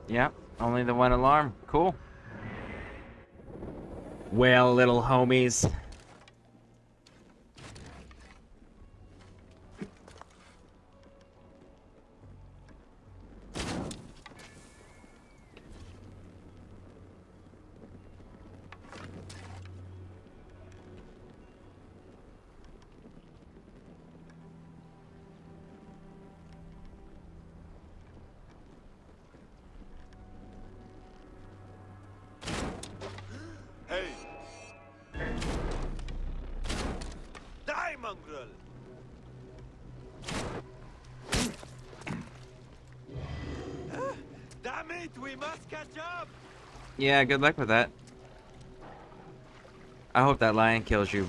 Yep, only the one alarm. Cool. Well, little homies. mongrel! Damn it, we must catch up! Yeah, good luck with that. I hope that lion kills you.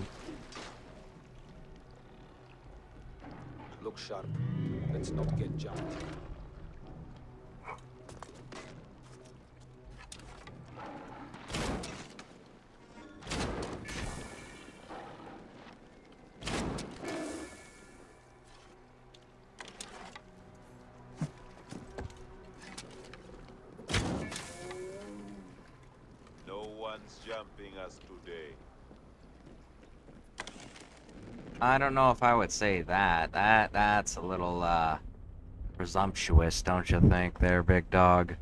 Look sharp. Let's not get jumped. No one's jumping us today. I don't know if I would say that. That's a little, presumptuous, don't you think, there, big dog?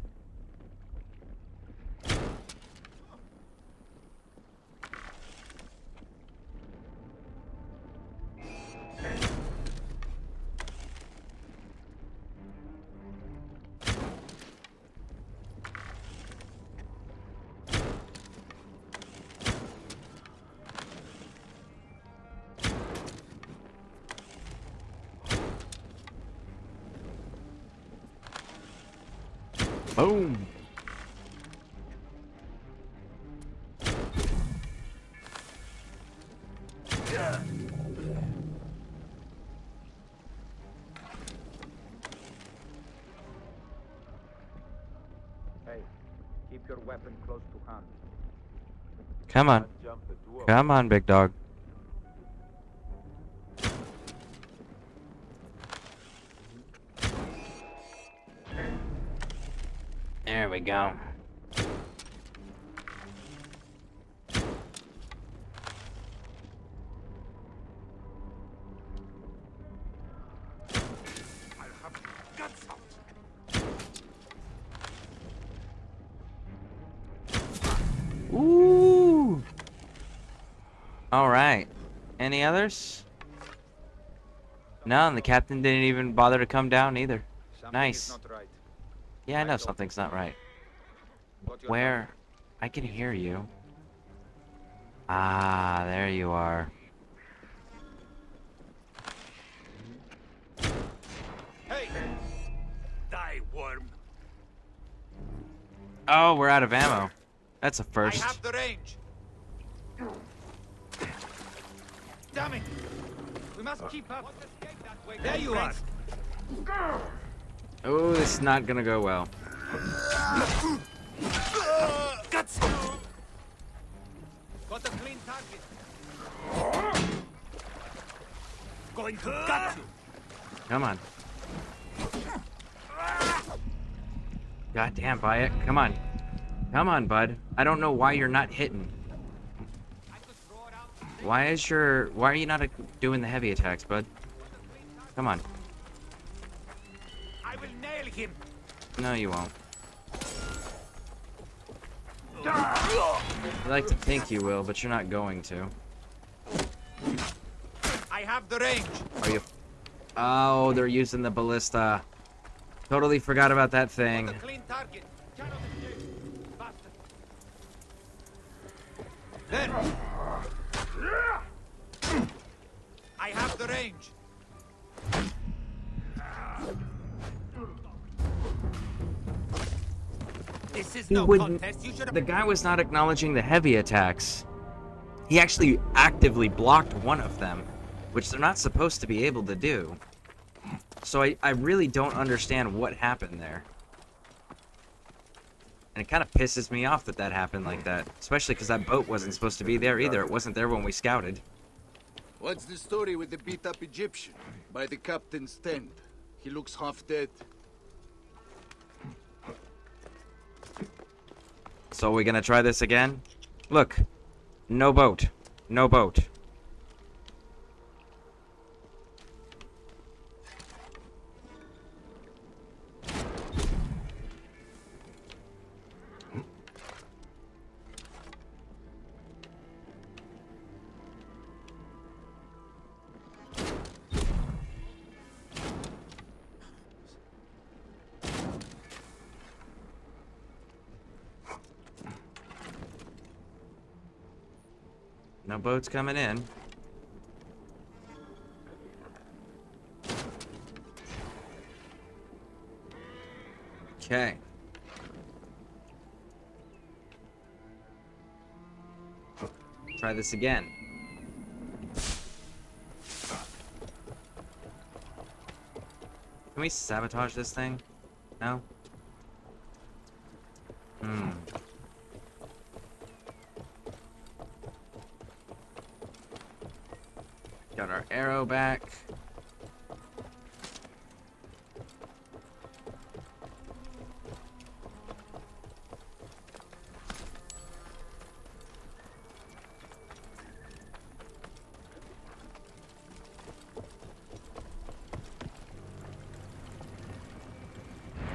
Boom! Keep your weapon close to hand. Come on. Come on, big dog. There we go. Ooh. All right. Any others? No, and the captain didn't even bother to come down either. Nice. Yeah, I know something's not right. Where? I can hear you. Ah, there you are. Hey! Die, worm. Oh, we're out of ammo. That's a I first. have the range. Damn it! We must keep up. There you are. Oh, this is not gonna go well. Guts. Got a clean target. Going to gut you. Come on. God damn, Bayek. Come on. Come on, bud. I don't know why you're not hitting. Why are you not doing the heavy attacks, bud? Come on. I will nail him. No, you won't. I like to think you will, but you're not going to. I have the range. Are you? Oh, they're using the ballista. Totally forgot about that thing. Clean target. Cannot escape. Faster. There. I have the range. This is no contest. You should. The guy was not acknowledging the heavy attacks. He actually actively blocked one of them, which they're not supposed to be able to do. So I really don't understand what happened there. And it kind of pisses me off that happened like that. Especially because that boat wasn't supposed to be there either. It wasn't there when we scouted. What's the story with the beat-up Egyptian? By the captain's tent. He looks half dead. So we're gonna try this again? Look. No boat. No boat. No boats coming in. Okay. Try this again. Can we sabotage this thing? No? Got our arrow back.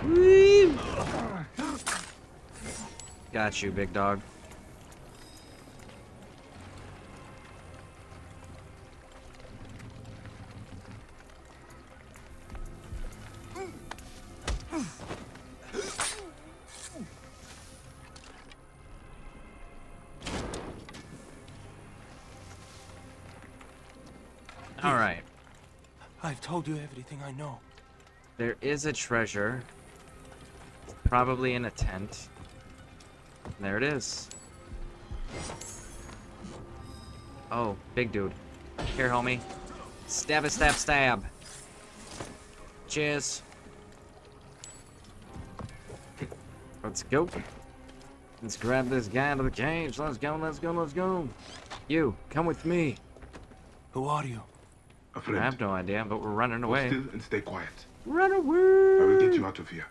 Whee! Got you, big dog. All right. I've told you everything I know. There is a treasure. Probably in a tent. There it is. Oh, big dude. Here, homie. Stab it, stab, stab. Cheers. Let's go. Let's grab this guy out of the cage. Let's go, let's go, let's go. You, come with me. Who are you? A friend. I have no idea, but we're running away. Hold still and stay quiet. Run away! I will get you out of here.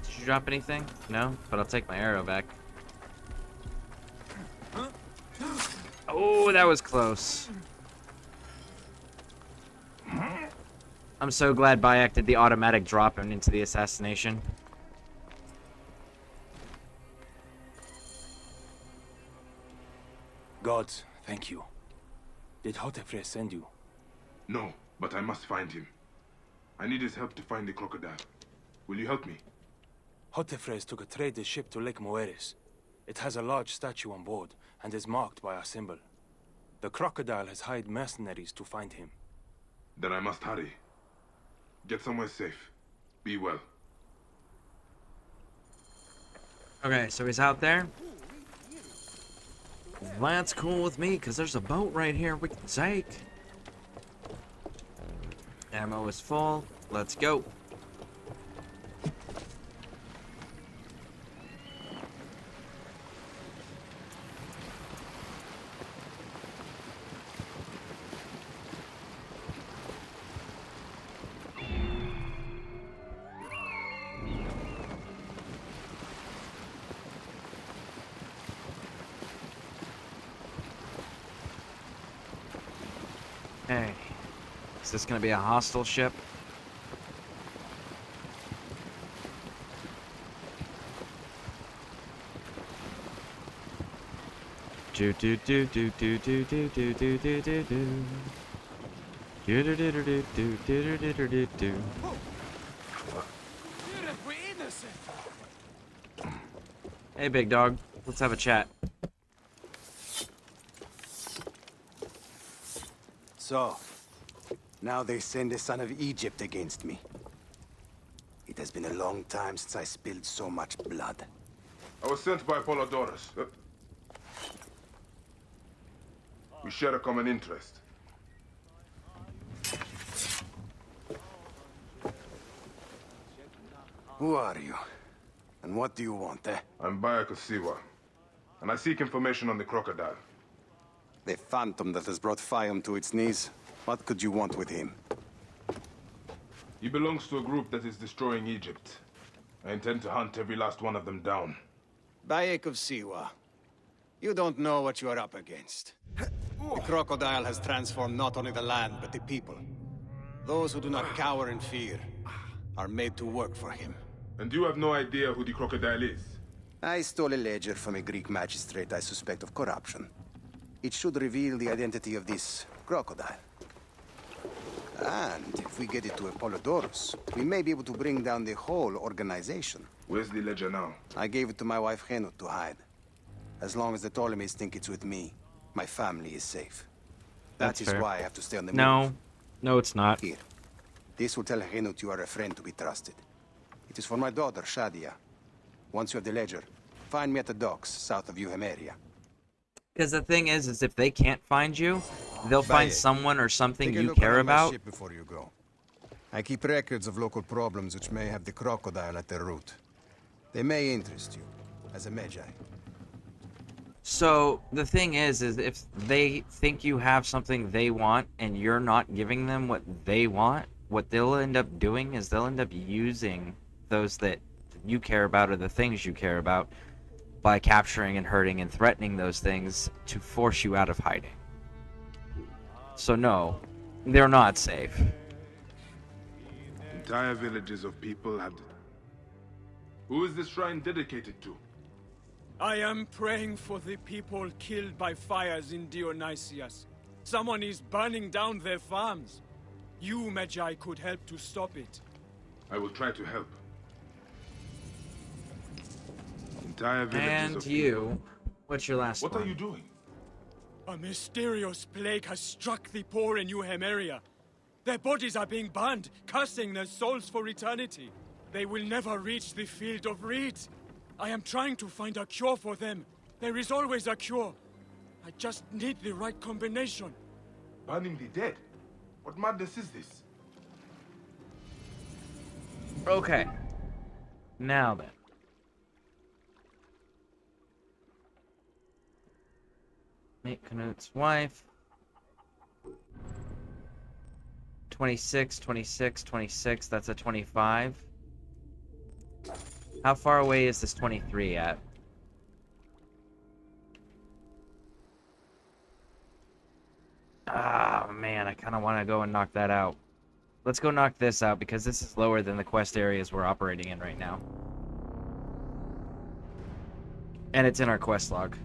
Did you drop anything? No, but I'll take my arrow back. Oh, that was close. I'm so glad Bayek did the automatic drop him into the assassination. Gods, thank you. Did Hotefre send you? No, but I must find him. I need his help to find the crocodile. Will you help me? Hotefres took a trader ship to Lake Moeris. It has a large statue on board and is marked by our symbol. The crocodile has hired mercenaries to find him. Then I must hurry. Get somewhere safe. Be well. Okay, so he's out there. That's cool with me, because there's a boat right here we can take. Ammo is full. Let's go. Hey, is this gonna be a hostile ship? Do do do do do do do do do do do do. Do do do do do do do do do do. Hey, big dog. Let's have a chat. So, now they send the son of Egypt against me. It has been a long time since I spilled so much blood. I was sent by Apollodorus. We share a common interest. Who are you? And what do you want, eh? I'm Bayek of Siwa, and I seek information on the crocodile. The phantom that has brought Fium to its knees. What could you want with him? He belongs to a group that is destroying Egypt. I intend to hunt every last one of them down. Bayek of Siwa. You don't know what you are up against. The crocodile has transformed not only the land, but the people. Those who do not cower in fear are made to work for him. And you have no idea who the crocodile is? I stole a ledger from a Greek magistrate I suspect of corruption. It should reveal the identity of this crocodile. And if we get it to Apollodorus, we may be able to bring down the whole organization. Where's the ledger now? I gave it to my wife Henut to hide. As long as the Ptolemies think it's with me, my family is safe. That's That is fair. why I have to stay on the No. No, it's not. Here. This will tell Henut you are a friend to be trusted. It is for my daughter, Shadia. Once you have the ledger, find me at the docks south of Euhemeria. Because the thing is if they can't find you, they'll find Bayek, someone or something take a you look care around my about. ship before you go. I keep records of local problems which may have the crocodile at their root. They may interest you, as a magi. So the thing is if they think you have something they want and you're not giving them what they want, what they'll end up doing is they'll end up using those that you care about or the things you care about by capturing and hurting and threatening those things to force you out of hiding. So no, they're not safe. Entire villages of people have... Who is this shrine dedicated to? I am praying for the people killed by fires in Dionysius. Someone is burning down their farms. You, Magi, could help to stop it. I will try to help. Entire villages And of you, people. what's your last What one? are you doing? A mysterious plague has struck the poor in Euhemeria. Their bodies are being burned, cursing their souls for eternity. They will never reach the field of reeds. I am trying to find a cure for them. There is always a cure. I just need the right combination. Burning the dead? What madness is this? Okay. Now then. Meet Knut's wife. 26, 26, 26. That's a 25. How far away is this 23 at? Ah, man, I kind of want to go and knock that out. Let's go knock this out, because this is lower than the quest areas we're operating in right now. And it's in our quest log.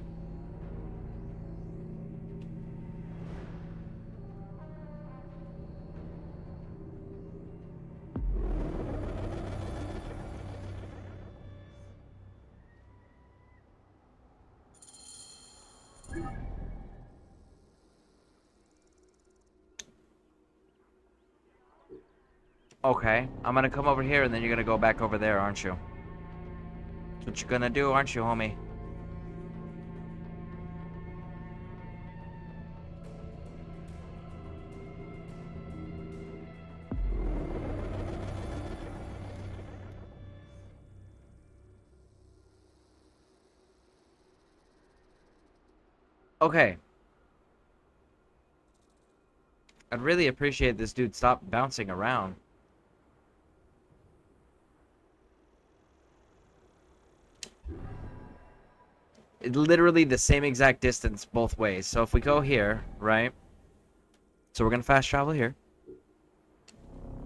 Okay, I'm gonna come over here and then you're gonna go back over there, aren't you? That's what you're gonna do, aren't you, homie? Okay. I'd really appreciate this dude stop bouncing around. It's literally the same exact distance both ways. So if we go here, right? So we're gonna fast travel here.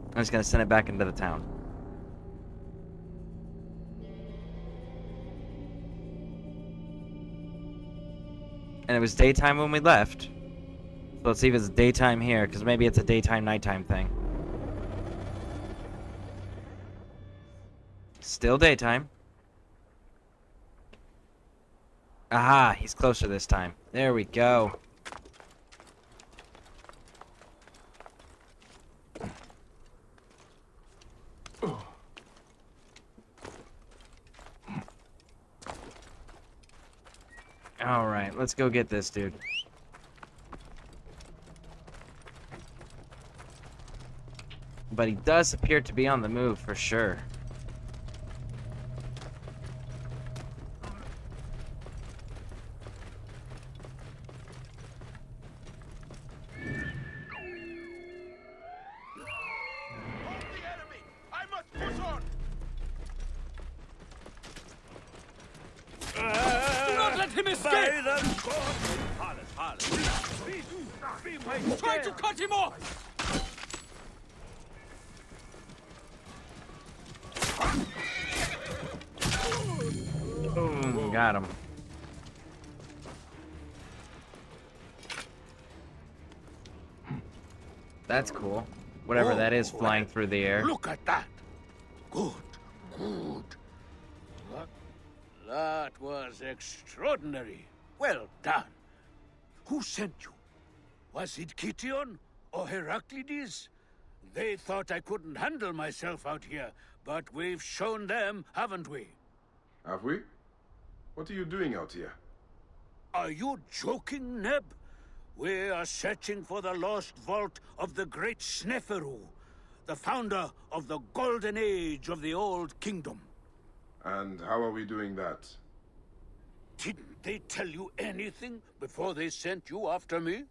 I'm just gonna send it back into the town. And it was daytime when we left. So let's see if it's daytime here, because maybe it's a daytime nighttime thing. Still daytime. Aha, he's closer this time. There we go. Alright, let's go get this dude. But he does appear to be on the move for sure. Do not let him escape! Try to cut him off! Boom, got him. That's cool. Whatever that is flying through the air. Look at that. Good, good. That was extraordinary. Well done. Who sent you? Was it Kition or Heraclides? They thought I couldn't handle myself out here, but we've shown them, haven't we? Have we? What are you doing out here? Are you joking, Neb? We are searching for the lost vault of the great Sneferu, the founder of the golden age of the Old Kingdom. And how are we doing that? Didn't they tell you anything before they sent you after me?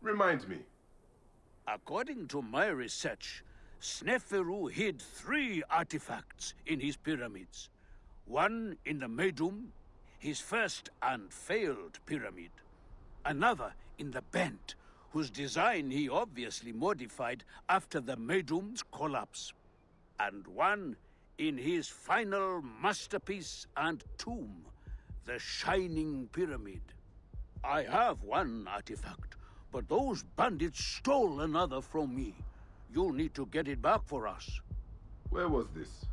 Remind me. According to my research, Sneferu hid 3 artifacts in his pyramids. One in the Medum, his first and failed pyramid. Another in the Bent, whose design he obviously modified after the Medum's collapse. And one in his final masterpiece and tomb, the Shining Pyramid. I have one artifact, but those bandits stole another from me. You'll need to get it back for us. Where was this?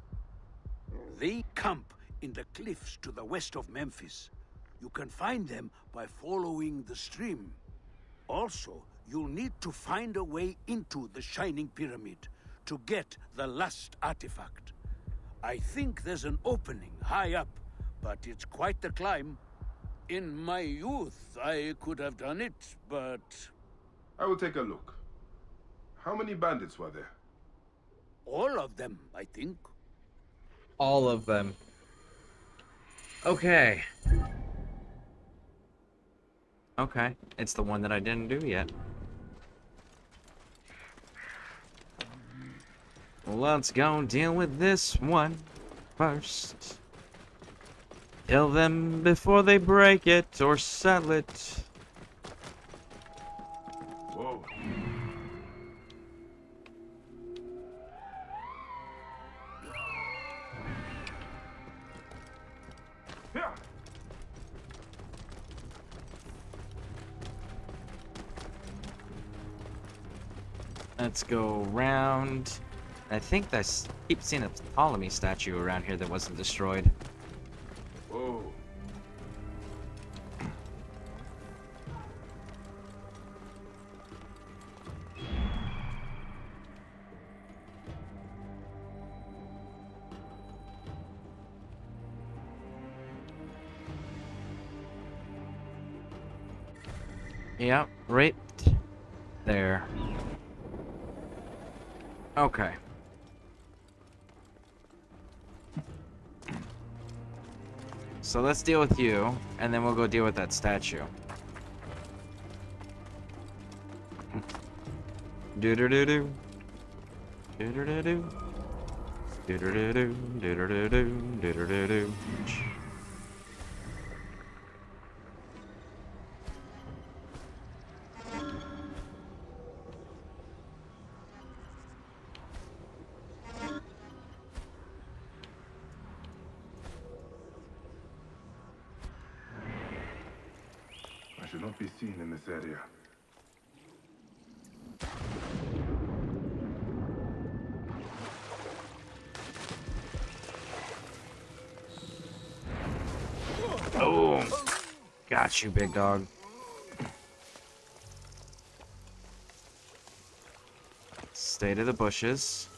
They camp in the cliffs to the west of Memphis. You can find them by following the stream. Also, you'll need to find a way into the Shining Pyramid to get the last artifact. I think there's an opening high up, but it's quite the climb. In my youth, I could have done it, but... I will take a look. How many bandits were there? All of them, I think. All of them. Okay. Okay, it's the one that I didn't do yet. Let's go deal with this one first. Kill them before they break it or sell it. Whoa. Let's go around. I think I keep seeing a Ptolemy statue around here that wasn't destroyed. Whoa. Yeah, right there. Okay. So let's deal with you, and then we'll go deal with that statue. Do-do-do-do. Do-do-do-do. Do-do-do-do. Do-do-do-do. Do-do-do-do. I should not be seen in this area. Boom. Got you, big dog. Stay to the bushes.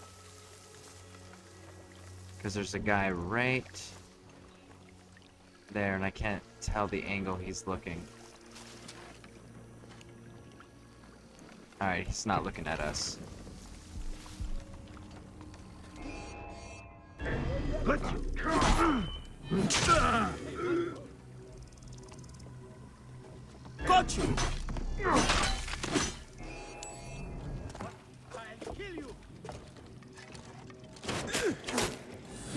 Because there's a guy right there, and I can't tell the angle he's looking. Alright, he's not looking at us. Got you!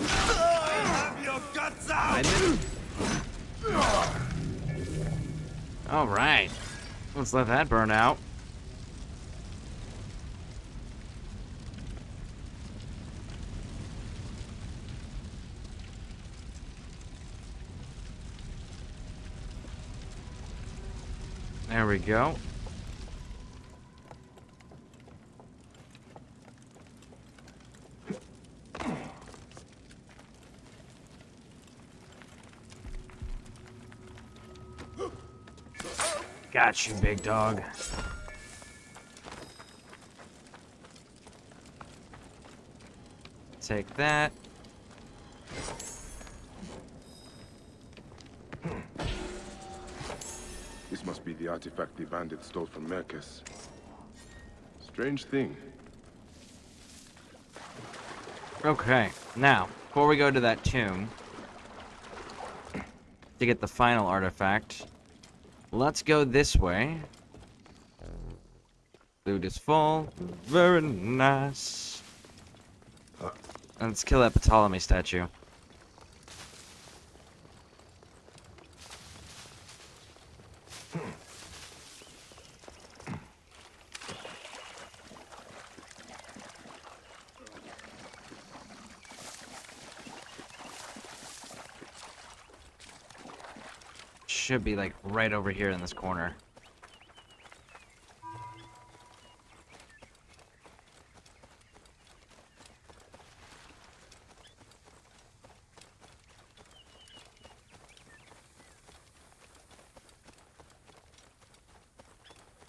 Have your guts out! Alright. Let's let that burn out. There we go. Got you, big dog. Take that. This must be the artifact the bandits stole from Mercus. Strange thing. Okay, now, before we go to that tomb, to get the final artifact, let's go this way. Loot is full. Very nice. Let's kill that Ptolemy statue. Should be like right over here in this corner.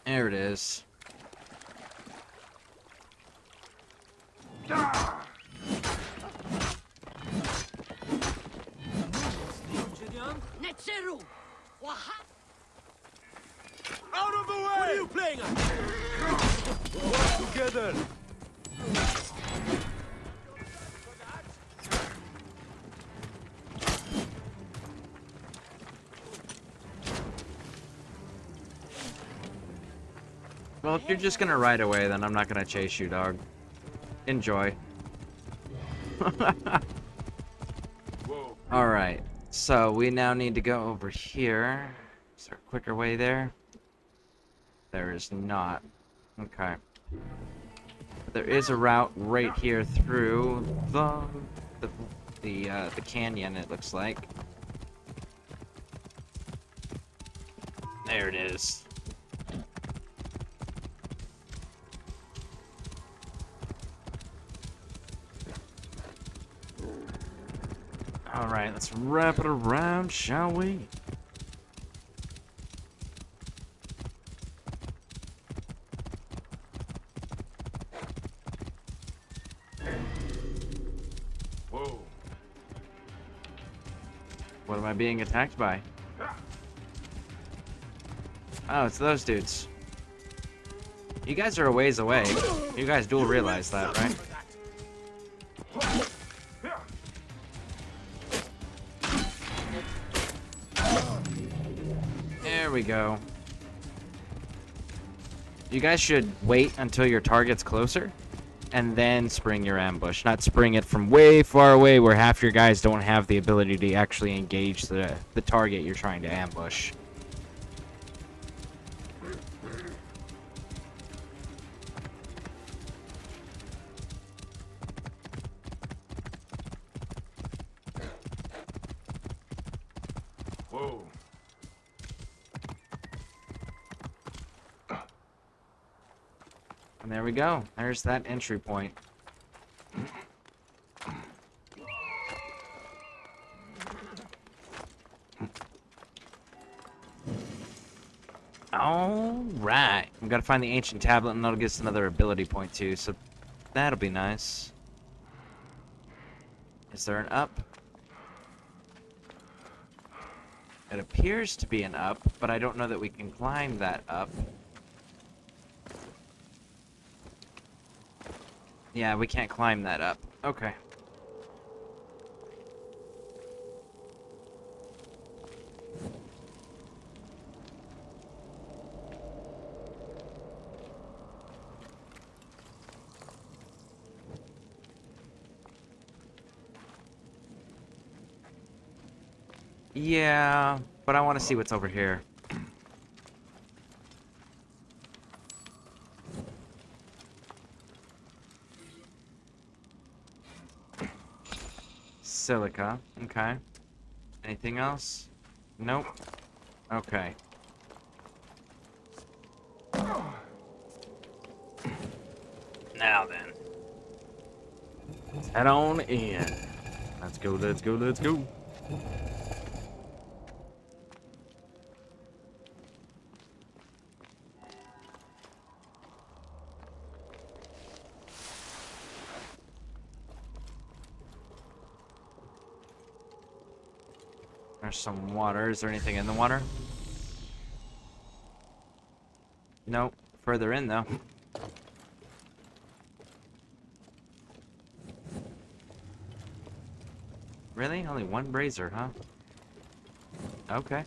There it is. Netzeru! Out of the way! What are you playing at? Work together together! Well, if you're just gonna ride away, then I'm not gonna chase you, dog. Enjoy. Alright, so we now need to go over here. Is there a quicker way there? There is not. Okay. There is a route right here through the canyon, it looks like. There it is. Alright, let's wrap it around, shall we? Whoa. What am I being attacked by? Oh, it's those dudes. You guys are a ways away. You guys do realize that, right? There we go. You guys should wait until your target's closer and then spring your ambush. Not spring it from way far away where half your guys don't have the ability to actually engage the target you're trying to ambush. Whoa. And there we go. There's that entry point. Alright. We've got to find the ancient tablet, and that'll give us another ability point too, so that'll be nice. Is there an up? It appears to be an up, but I don't know that we can climb that up. Yeah, we can't climb that up. Okay. Yeah, but I want to see what's over here. Silica. Okay. Anything else? Nope. Okay. Now then. Let's head on in. Let's go, let's go, let's go. There's some water. Is there anything in the water? Nope. Further in, though. Really? Only one brazier, huh? Okay.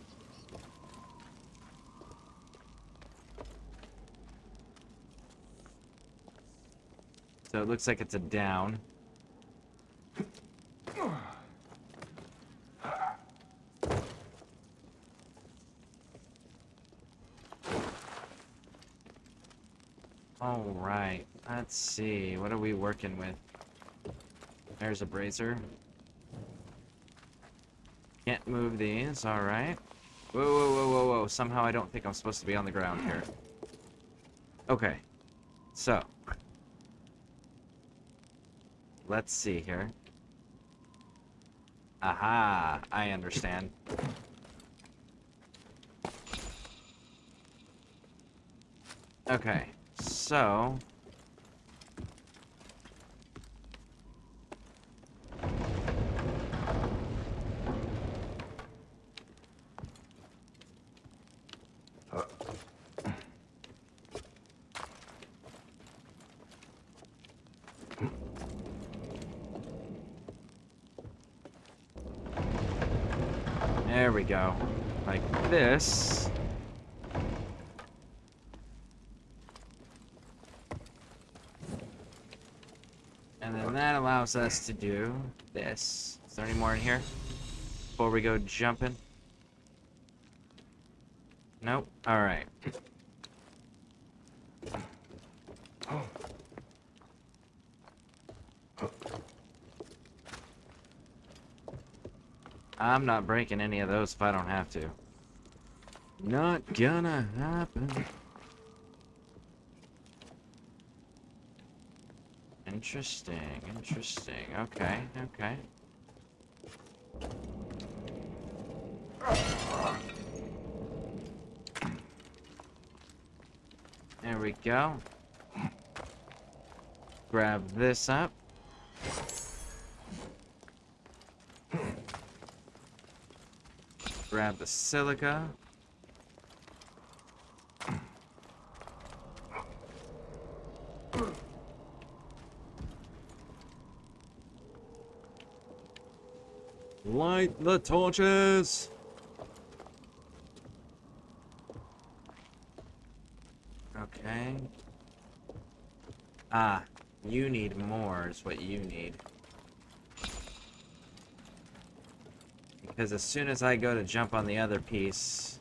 So it looks like it's a down. Alright, let's see. What are we working with? There's a brazier. Can't move these, alright. Whoa, whoa, whoa, whoa, whoa. Somehow I don't think I'm supposed to be on the ground here. Okay. So. Let's see here. Aha, I understand. Okay, so... There we go. Like this. And then that allows us to do this. Is there any more in here before we go jumping? Nope. Alright. I'm not breaking any of those if I don't have to. Not gonna happen. Interesting, interesting. Okay, okay. There we go. Grab this up. Grab the silica. Light the torches! Okay. Ah, you need more is what you need. Because as soon as I go to jump on the other piece...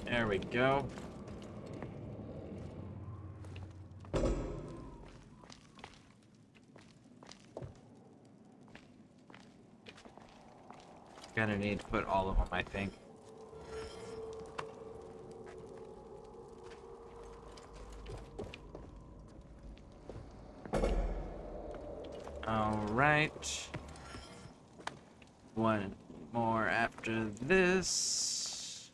There we go. Gonna need to put all of them, I think. Alright. One more after this.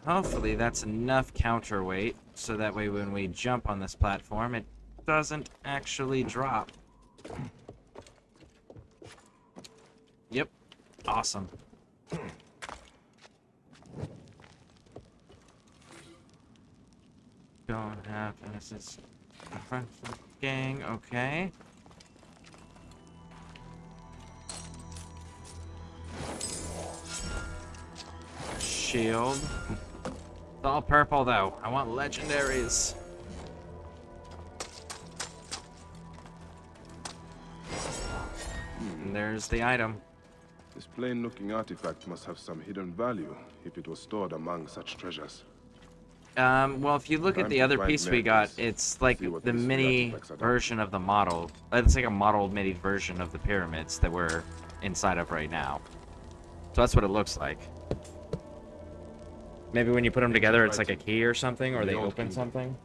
Hopefully that's enough counterweight, so that way when we jump on this platform, it doesn't actually drop. Yep. Awesome. Don't have innocence. Gang, okay. Shield. It's all purple though. I want legendaries. And there's the item. This plain-looking artifact must have some hidden value if it was stored among such treasures. Well, if you look at the other piece we got, it's like the mini version of the model. It's like a modeled mini version of the pyramids that we're inside of right now. So that's what it looks like. Maybe when you put them together, it's like a key or something, or they open something.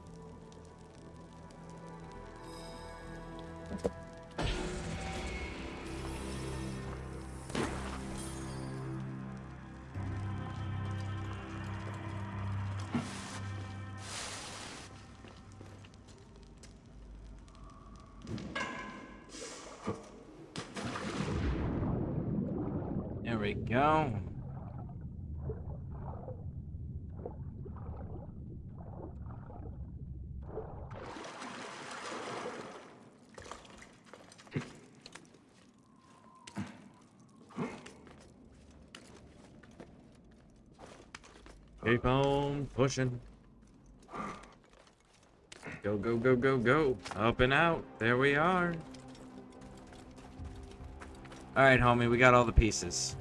There we go. Keep on pushing. Go, go, go, go, go. Up and out. There we are. Alright, homie, we got all the pieces.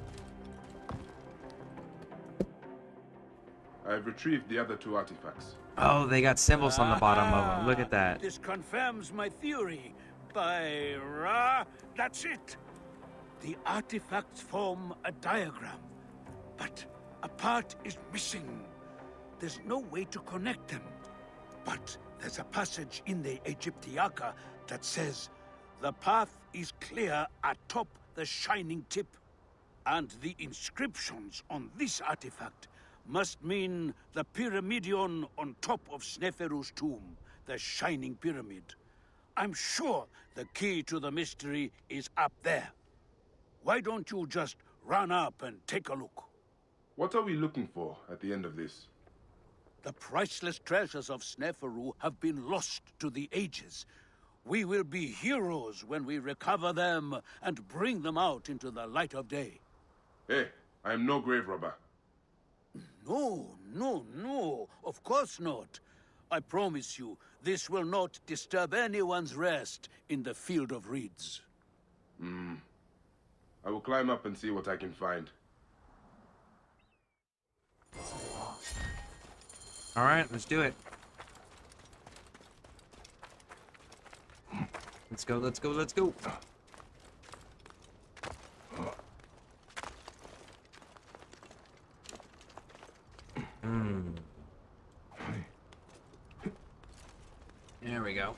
I've retrieved the other two artifacts. Oh, they got symbols on the bottom of them. Look at that. This confirms my theory. By Ra, that's it. The artifacts form a diagram, but a part is missing. There's no way to connect them. But there's a passage in the Egyptiaca that says, the path is clear atop the shining tip. And the inscriptions on this artifact must mean the Pyramidion on top of Sneferu's tomb, the Shining Pyramid. I'm sure the key to the mystery is up there. Why don't you just run up and take a look? What are we looking for at the end of this? The priceless treasures of Sneferu have been lost to the ages. We will be heroes when we recover them and bring them out into the light of day. Hey, I am no grave robber. No, of course not. I promise you, this will not disturb anyone's rest in the field of reeds. I will climb up and see what I can find. Alright, let's do it. Let's go, let's go, let's go. There we go.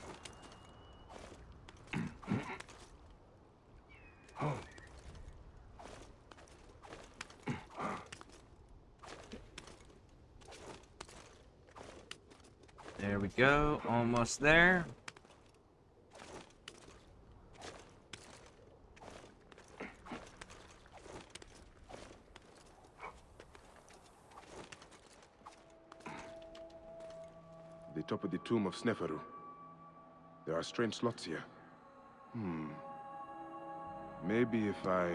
There we go, almost there. The top of the tomb of Sneferu. There are strange slots here. Maybe if I...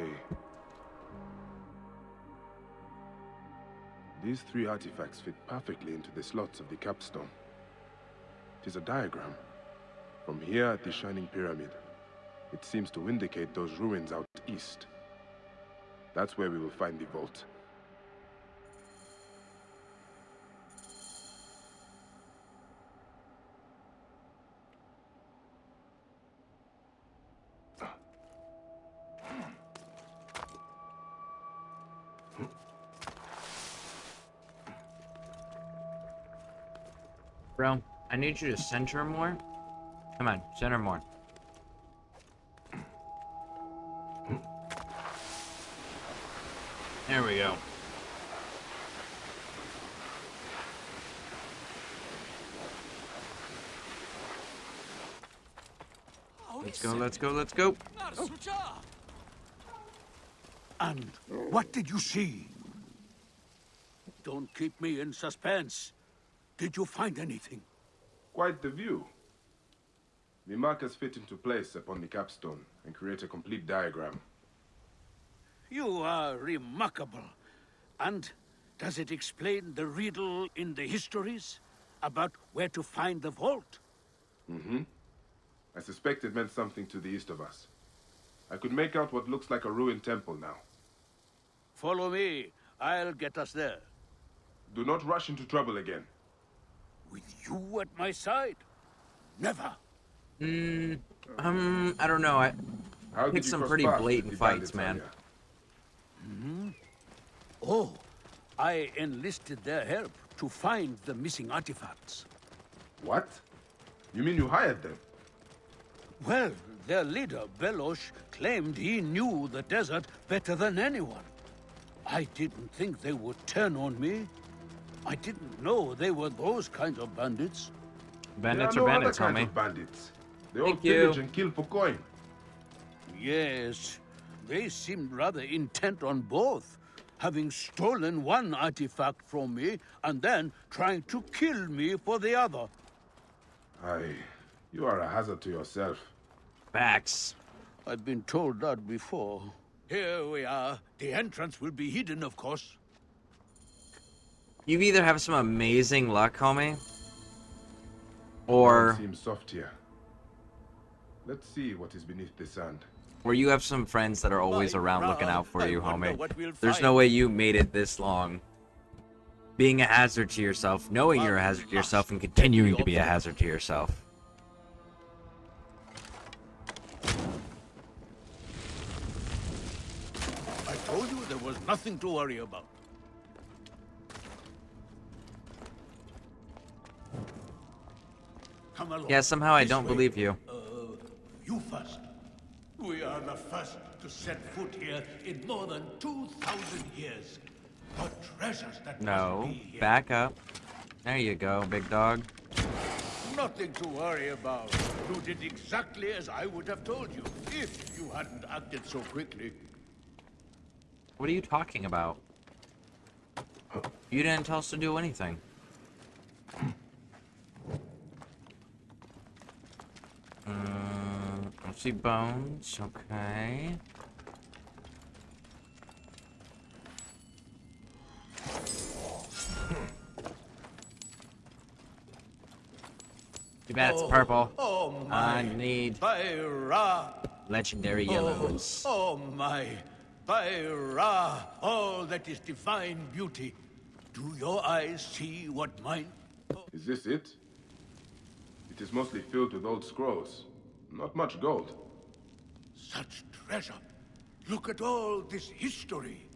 These 3 artifacts fit perfectly into the slots of the capstone. It is a diagram. From here at the Shining Pyramid, it seems to indicate those ruins out east. That's where we will find the vault. Bro, I need you to center more. Come on, center more. There we go. Let's go, let's go, let's go. And what did you see? Don't keep me in suspense. Did you find anything? Quite the view. The markers fit into place upon the capstone and create a complete diagram. You are remarkable. And does it explain the riddle in the histories about where to find the vault? I suspect it meant something to the east of us. I could make out what looks like a ruined temple now. Follow me. I'll get us there. Do not rush into trouble again. With you at my side? Never. I don't know. I picked some pretty blatant fights, man. Oh, I enlisted their help to find the missing artifacts. What? You mean you hired them? Well, their leader, Belosh, claimed he knew the desert better than anyone. I didn't think they would turn on me. I didn't know they were those kinds of bandits. Bandits are bandits, other homie. kinds of bandits. They all pillage and kill for coin. Yes, they seemed rather intent on both, having stolen one artifact from me and then trying to kill me for the other. You are a hazard to yourself. Facts. I've been told that before. Here we are. The entrance will be hidden, of course. You either have some amazing luck, homie, or seems soft here. Let's see what is beneath the sand. Or you have some friends that are always around looking out for you, homie. There's no way you made it this long. Being a hazard to yourself, knowing you're a hazard to yourself, and continuing to be a hazard to yourself. I told you there was nothing to worry about. Come along. Yeah, somehow I don't believe you. You first. We are the first to set foot here in more than 2,000 years. The treasures that No, must be here. back up. There you go, big dog. Nothing to worry about. You did exactly as I would have told you, if you hadn't acted so quickly. What are you talking about? You didn't tell us to do anything. I see bones. Okay. Too bad it's purple. Oh my. I need By Ra. legendary yellows. Oh my. By Ra, all that is divine beauty. Do your eyes see what mine? Is this it? It is mostly filled with old scrolls. Not much gold. Such treasure. Look at all this history.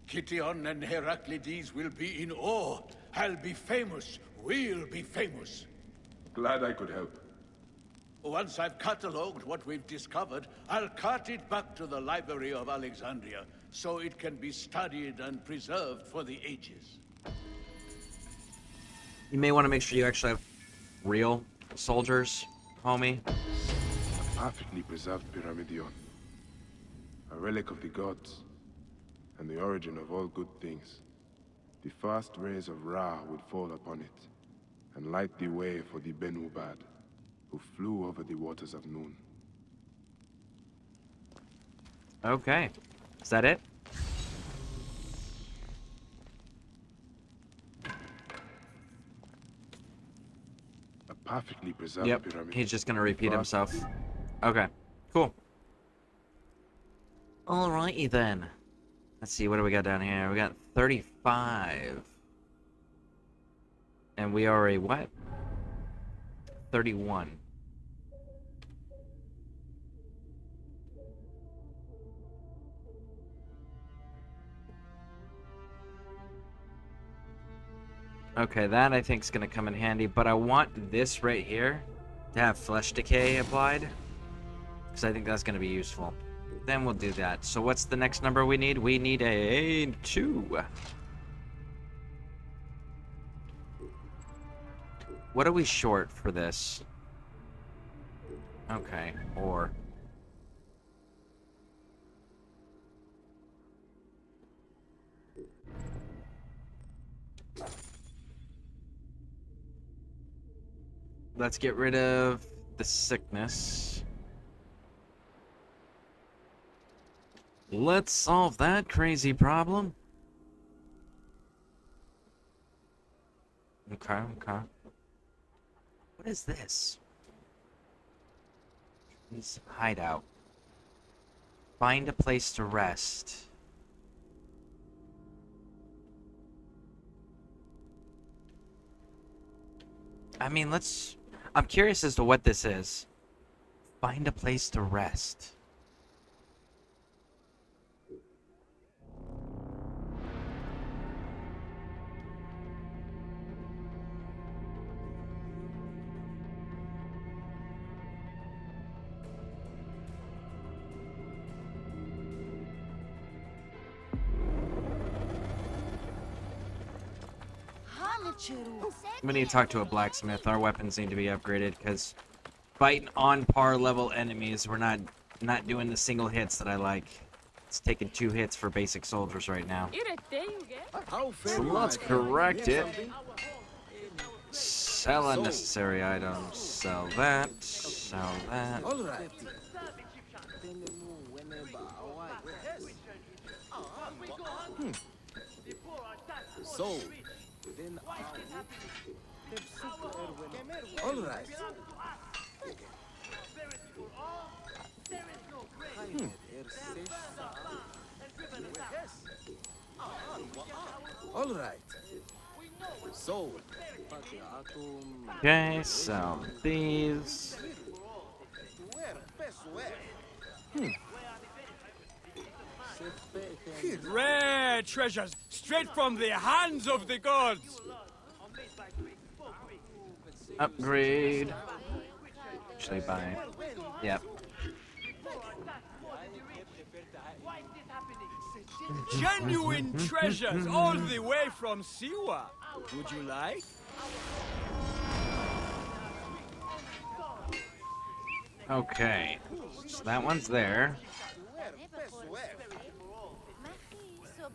Kition and Heraclides will be in awe. I'll be famous. We'll be famous. Glad I could help. Once I've catalogued what we've discovered, I'll cart it back to the Library of Alexandria, so it can be studied and preserved for the ages. You may want to make sure you actually have real soldiers, homie. A perfectly preserved pyramidion. A relic of the gods. And the origin of all good things. The first rays of Ra would fall upon it, and light the way for the Benubad, who flew over the waters of Noon. Okay. Is that it? A perfectly preserved Yep. pyramid. He's just gonna repeat himself. Okay. Cool. Alrighty then. Let's see, what do we got down here? We got 35. And we are a what? 31. Okay, that I think is going to come in handy, but I want this right here to have flesh decay applied, because I think that's going to be useful. Then we'll do that. So what's the next number we need? We need a 2. What are we short for this? Okay, or... Let's get rid of the sickness. Let's solve that crazy problem. Okay, okay. What is this? Tree's hideout. Find a place to rest. I mean, I'm curious as to what this is. Find a place to rest. We need to talk to a blacksmith. Our weapons need to be upgraded because fighting on par level enemies, we're not doing the single hits that I like. It's taking 2 hits for basic soldiers right now. So let's correct it. Sell unnecessary items. Sell that. Sell that. So, all right. All right. So, Okay, sell these. Rare treasures, straight from the hands of the gods! Upgrade. Actually, yep. Genuine treasures all the way from Siwa. Would you like? Okay, so that one's there.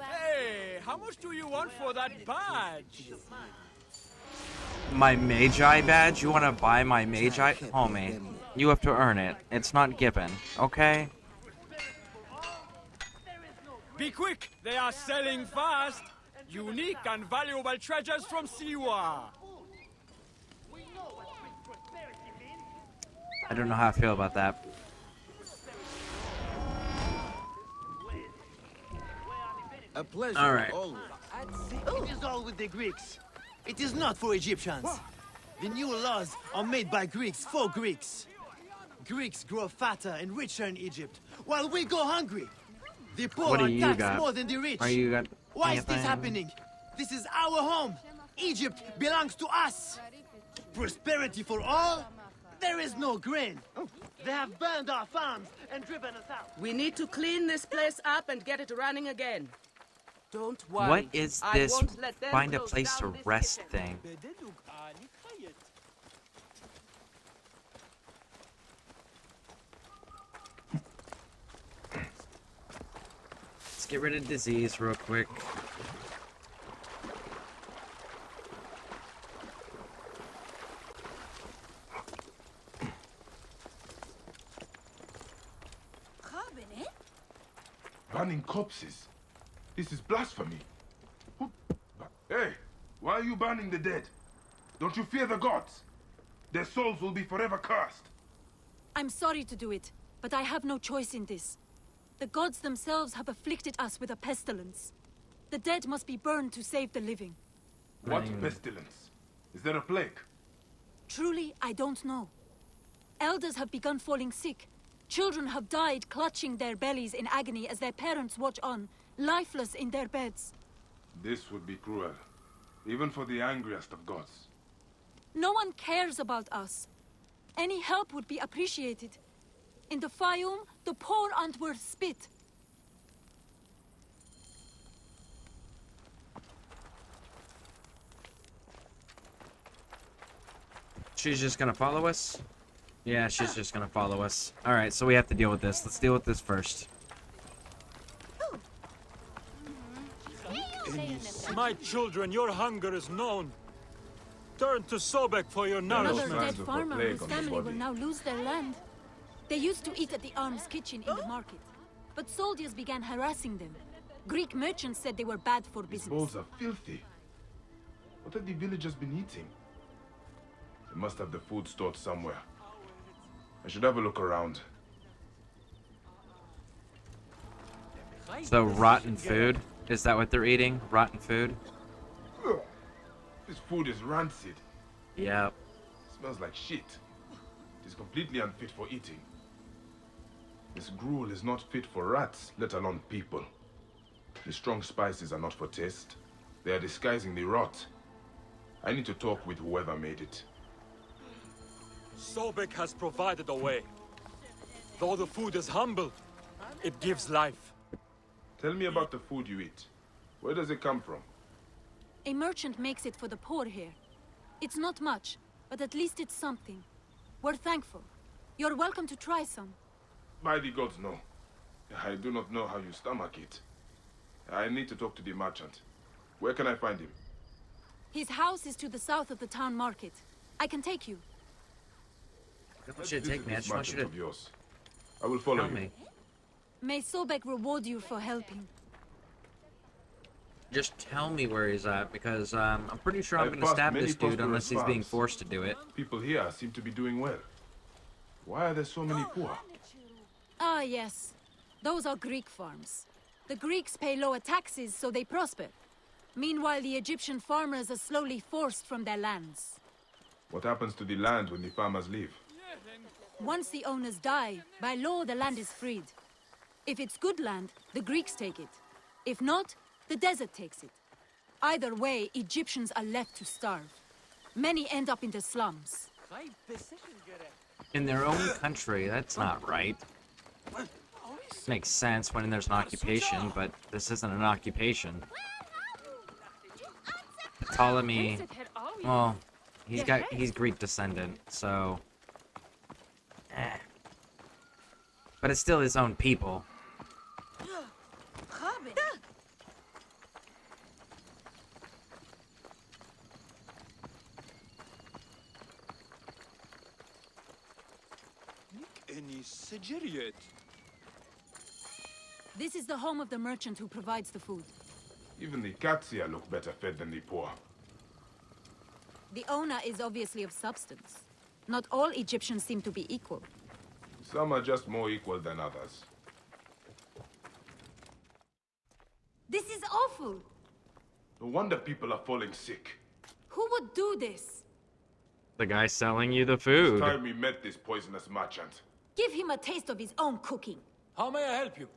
Hey, how much do you want for that badge? My Magi badge? You want to buy my Magi? Homie, you have to earn it. It's not given, okay? Be quick, they are selling fast. Unique and valuable treasures from Siwa. I don't know how I feel about that. A pleasure. All right. It is all with the Greeks. It is not for Egyptians. The new laws are made by Greeks for Greeks. Greeks grow fatter and richer in Egypt, while we go hungry. The poor What do are you taxed got? more than the rich. Are you got Why is this anything? happening? This is our home. Egypt belongs to us. Prosperity for all? There is no grain. They have burned our farms and driven us out. We need to clean this place up and get it running again. Don't worry. What is I this won't let them find a close place to down this rest kitchen. thing? Let's get rid of disease real quick. Burning corpses? This is blasphemy. Hey, why are you burning the dead? Don't you fear the gods? Their souls will be forever cursed. I'm sorry to do it, but I have no choice in this. The gods themselves have afflicted us with a pestilence. The dead must be burned to save the living. What pestilence? Is there a plague? Truly, I don't know. Elders have begun falling sick. Children have died clutching their bellies in agony as their parents watch on, lifeless in their beds. This would be cruel, even for the angriest of gods. No one cares about us. Any help would be appreciated. In the Fayum, the poor aren't worth spit. She's just gonna follow us? Yeah, she's just gonna follow us. Alright, so we have to deal with this. Let's deal with this first. My children, your hunger is known. Turn to Sobek for your Another nourishment. dead farmer whose family will now lose their land. They used to eat at the arms kitchen in the market, but soldiers began harassing them. Greek merchants said they were bad for These business. bowls are filthy. What have the villagers been eating? They must have the food stored somewhere. I should have a look around. So, rotten food? Is that what they're eating? Rotten food? Ugh. This food is rancid. Yep. Smells like shit. It is completely unfit for eating. This gruel is not fit for rats, let alone people. The strong spices are not for taste. They are disguising the rot. I need to talk with whoever made it. Sobek has provided a way. Though the food is humble, it gives life. Tell me about the food you eat. Where does it come from? A merchant makes it for the poor here. It's not much, but at least it's something. We're thankful. You're welcome to try some. By the gods, no. I do not know how you stomach it. I need to talk to the merchant. Where can I find him? His house is to the south of the town market. I can take you. I want you to take me. I just want you to of yours. I will follow you. me. May Sobek reward you for helping. Just tell me where he's at, because I'm pretty sure I'm I've gonna passed stab many this dude unless prosperous he's being farms. forced to do it. People here seem to be doing well. Why are there so many poor? Ah, yes. Those are Greek farms. The Greeks pay lower taxes, so they prosper. Meanwhile, the Egyptian farmers are slowly forced from their lands. What happens to the land when the farmers leave? Once the owners die, by law the land is freed. If it's good land, the Greeks take it. If not, the desert takes it. Either way, Egyptians are left to starve. Many end up in the slums. In their own country, that's not right. Makes sense when there's an occupation, but this isn't an occupation. Ptolemy, well, he's Greek descendant, so... But it's still his own people. This is the home of the merchant who provides the food. Even the cats here look better fed than the poor. The owner is obviously of substance. Not all Egyptians seem to be equal. Some are just more equal than others. This is awful! No wonder people are falling sick. Who would do this? The guy selling you the food. It's time we met this poisonous merchant. Give him a taste of his own cooking. How may I help you?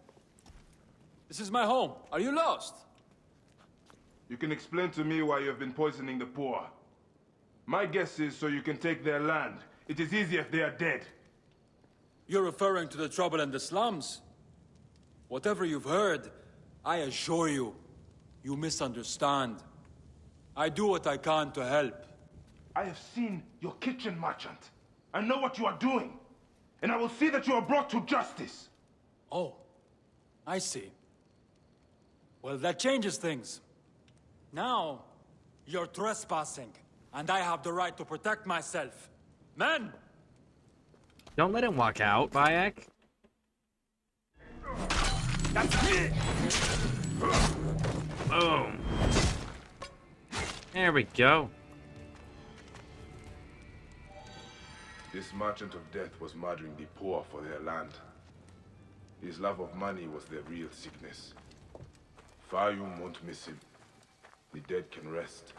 This is my home. Are you lost? You can explain to me why you have been poisoning the poor. My guess is so you can take their land. It is easy if they are dead. You're referring to the trouble in the slums? Whatever you've heard, I assure you, you misunderstand. I do what I can to help. I have seen your kitchen, merchant. I know what you are doing. And I will see that you are brought to justice. Oh, I see. Well, that changes things. Now, you're trespassing, and I have the right to protect myself. Men! Don't let him walk out, Bayek. That's it! Boom. There we go. This merchant of death was murdering the poor for their land. His love of money was their real sickness. Fayum won't miss him. The dead can rest.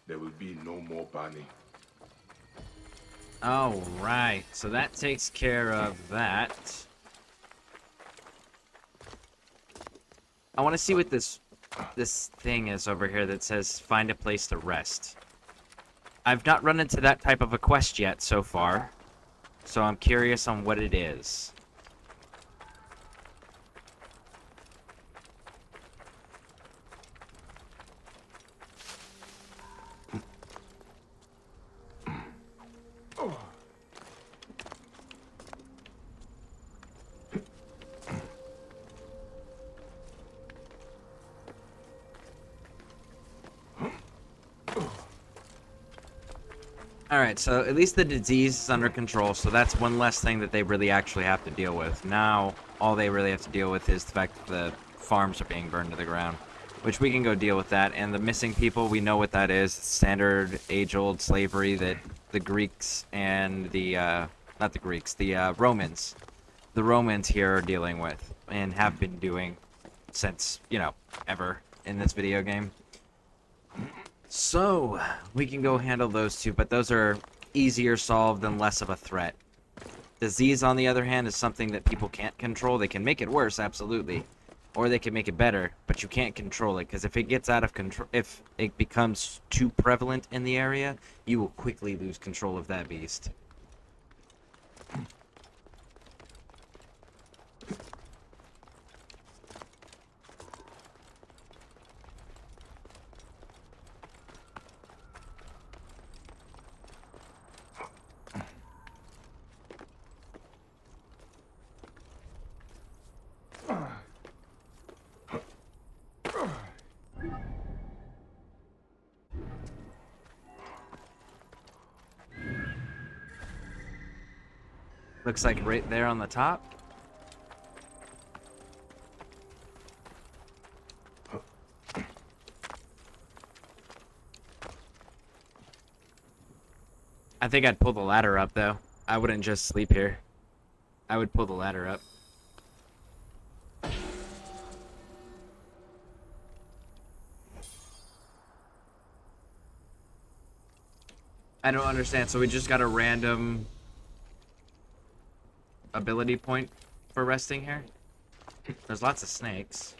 There will be no more burning. All right, so that takes care of that. I want to see what this thing is over here that says find a place to rest. I've not run into that type of a quest yet so far, so I'm curious on what it is. Alright, so at least the disease is under control, so that's one less thing that they really actually have to deal with. Now, all they really have to deal with is the fact that the farms are being burned to the ground, which we can go deal with that. And the missing people, we know what that is. Standard, age-old slavery that the Greeks and the, not the Greeks, the Romans. The Romans here are dealing with, and have been doing since, you know, ever in this video game. So, we can go handle those two, but those are easier solved and less of a threat. Disease, on the other hand, is something that people can't control. They can make it worse, absolutely. Or they can make it better, but you can't control it, because if it gets out of control, if it becomes too prevalent in the area, you will quickly lose control of that beast. Looks like right there on the top. I think I'd pull the ladder up, though. I wouldn't just sleep here. I would pull the ladder up. I don't understand. So we just got a random ability point for resting here? There's lots of snakes.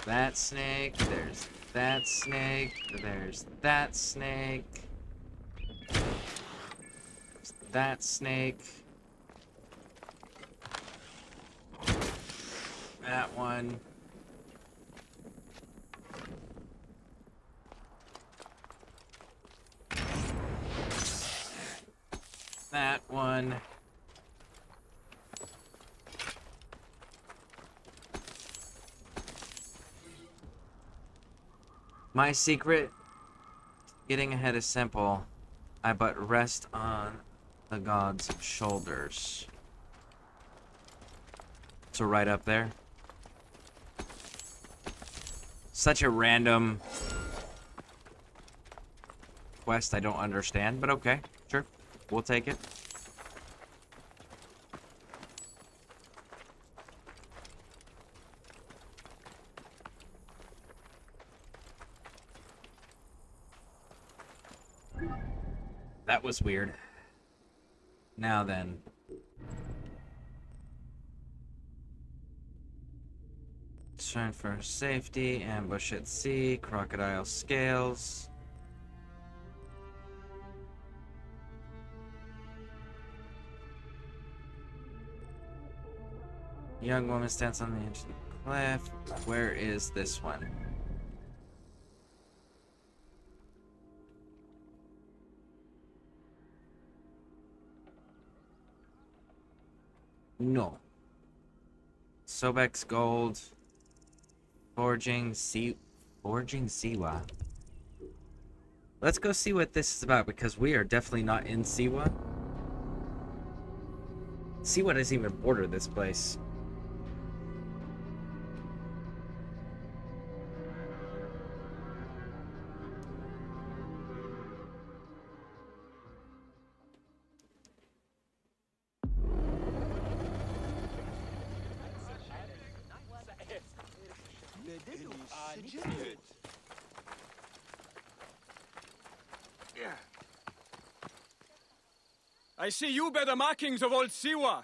that snake. There's that snake. There's that snake. There's that snake. That one. That one. My secret, getting ahead is simple. I but rest on the god's shoulders. So right up there. Such a random quest I don't understand, but okay, sure. We'll take it. That was weird. Now then. Concern for safety, ambush at sea, crocodile scales. Young woman stands on the edge of the cliff. Where is this one? No. Sobek's gold. Forging Siwa. Let's go see what this is about, because we are definitely not in Siwa. Siwa doesn't even border this place. I see you bear the markings of old Siwa.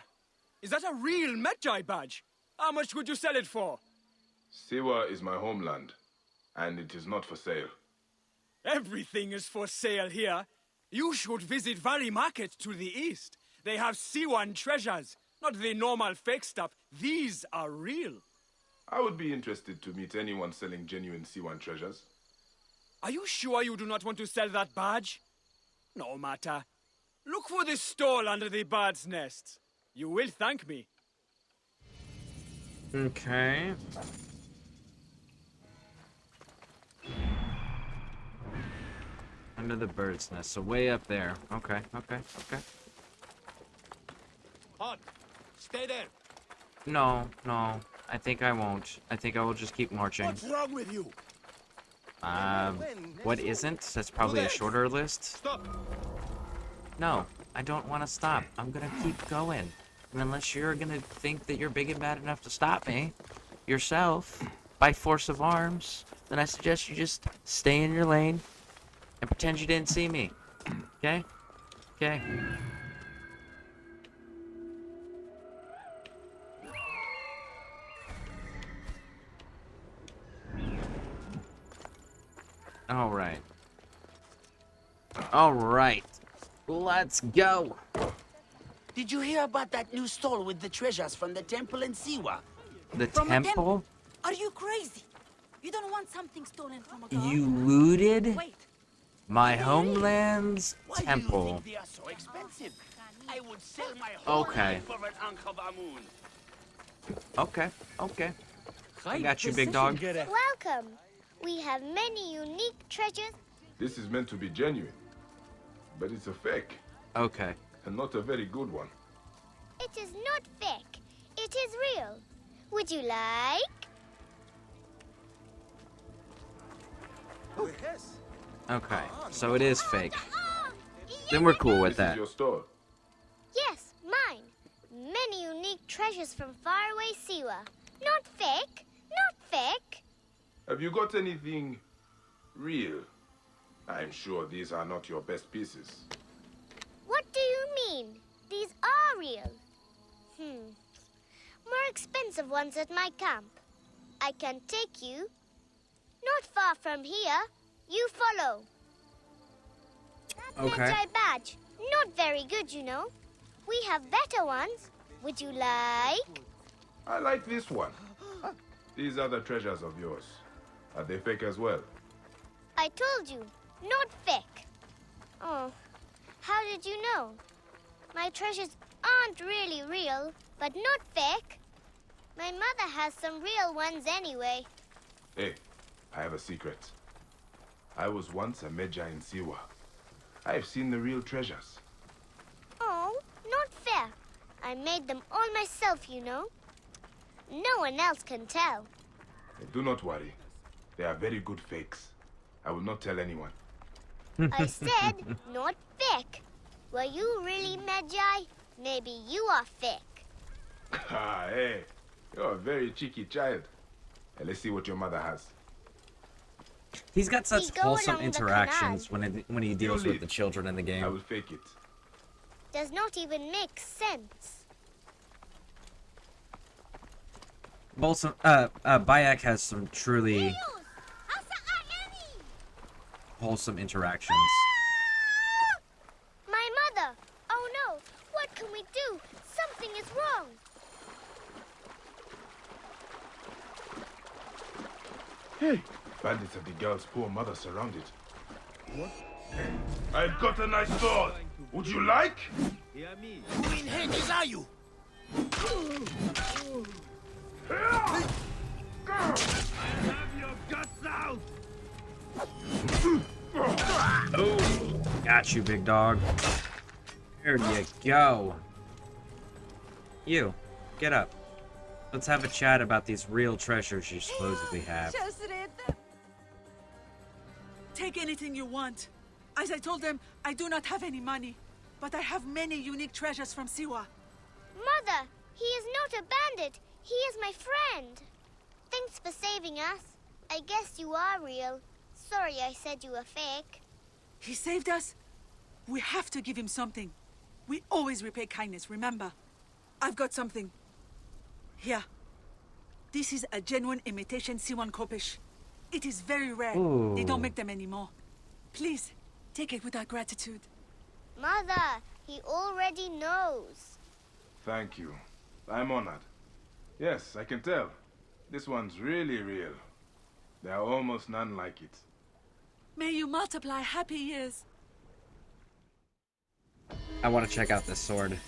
Is that a real Medjay badge? How much would you sell it for? Siwa is my homeland, and it is not for sale. Everything is for sale here. You should visit Valley Market to the east. They have Siwan treasures, not the normal fake stuff. These are real. I would be interested to meet anyone selling genuine Siwan treasures. Are you sure you do not want to sell that badge? No matter. Look for the stall under the bird's nest. You will thank me. Okay. Under the bird's nest, so way up there. Okay. Hon, stay there. No. I think I won't. I think I will just keep marching. What's wrong with you? What isn't? That's probably a shorter list. Stop. No, I don't want to stop. I'm gonna keep going. And unless you're gonna think that you're big and bad enough to stop me yourself by force of arms, then I suggest you just stay in your lane and pretend you didn't see me. Okay? Okay. Alright. Alright. Let's go. Did you hear about that new stall with the treasures from the temple in Siwa? The temple? Are you crazy? You don't want something stolen from a god? You looted Wait. my homeland's temple. Why do you think they are so expensive? I would sell my whole life for an Ankh of Amun. Okay. I got you, big dog. Welcome. We have many unique treasures. This is meant to be genuine, but it's a fake. Okay. And not a very good one. It is not fake. It is real. Would you like? Okay, so it is fake. Then we're cool with that. This is your store. Yes, mine. Many unique treasures from faraway Siwa. Not fake. Not fake. Have you got anything real? I'm sure these are not your best pieces. What do you mean? These are real. More expensive ones at my camp. I can take you. Not far from here. You follow. That Okay. Magi badge. Not very good, you know. We have better ones. Would you like? I like this one. These are the treasures of yours. Are they fake as well? I told you, not fake. Oh, how did you know? My treasures aren't really real, but not fake. My mother has some real ones anyway. Hey, I have a secret. I was once a Magi in Siwa. I've seen the real treasures. Oh, not fair. I made them all myself, you know. No one else can tell. Do not worry. They are very good fakes. I will not tell anyone. I said not fake. Were you really Magi? Maybe you are fake. Ah, hey. You're a very cheeky child. Hey, let's see what your mother has. He's got such go wholesome along the interactions when he deals with lead. the children in the game. I will fake it. Does not even make sense. Wholesome. Bayek has some truly wholesome interactions. My mother! Oh no! What can we do? Something is wrong. Hey, bandits have the girl's poor mother surrounded. What? I've got a nice sword. Would you like? Who in Hades are you? I have your guts out! Oh, got you, big dog. There you go. You, get up. Let's have a chat about these real treasures you supposedly have. Take anything you want. As I told them, I do not have any money, but I have many unique treasures from Siwa. Mother, he is not a bandit. He is my friend. Thanks for saving us. I guess you are real. Sorry I said you were fake. He saved us? We have to give him something. We always repay kindness, remember? I've got something. Here. This is a genuine imitation Siwan Kopish. It is very rare. Ooh. They don't make them anymore. Please, take it with our gratitude. Mother, he already knows. Thank you. I'm honored. Yes, I can tell. This one's really real. There are almost none like it. May you multiply happy years. I want to check out this sword.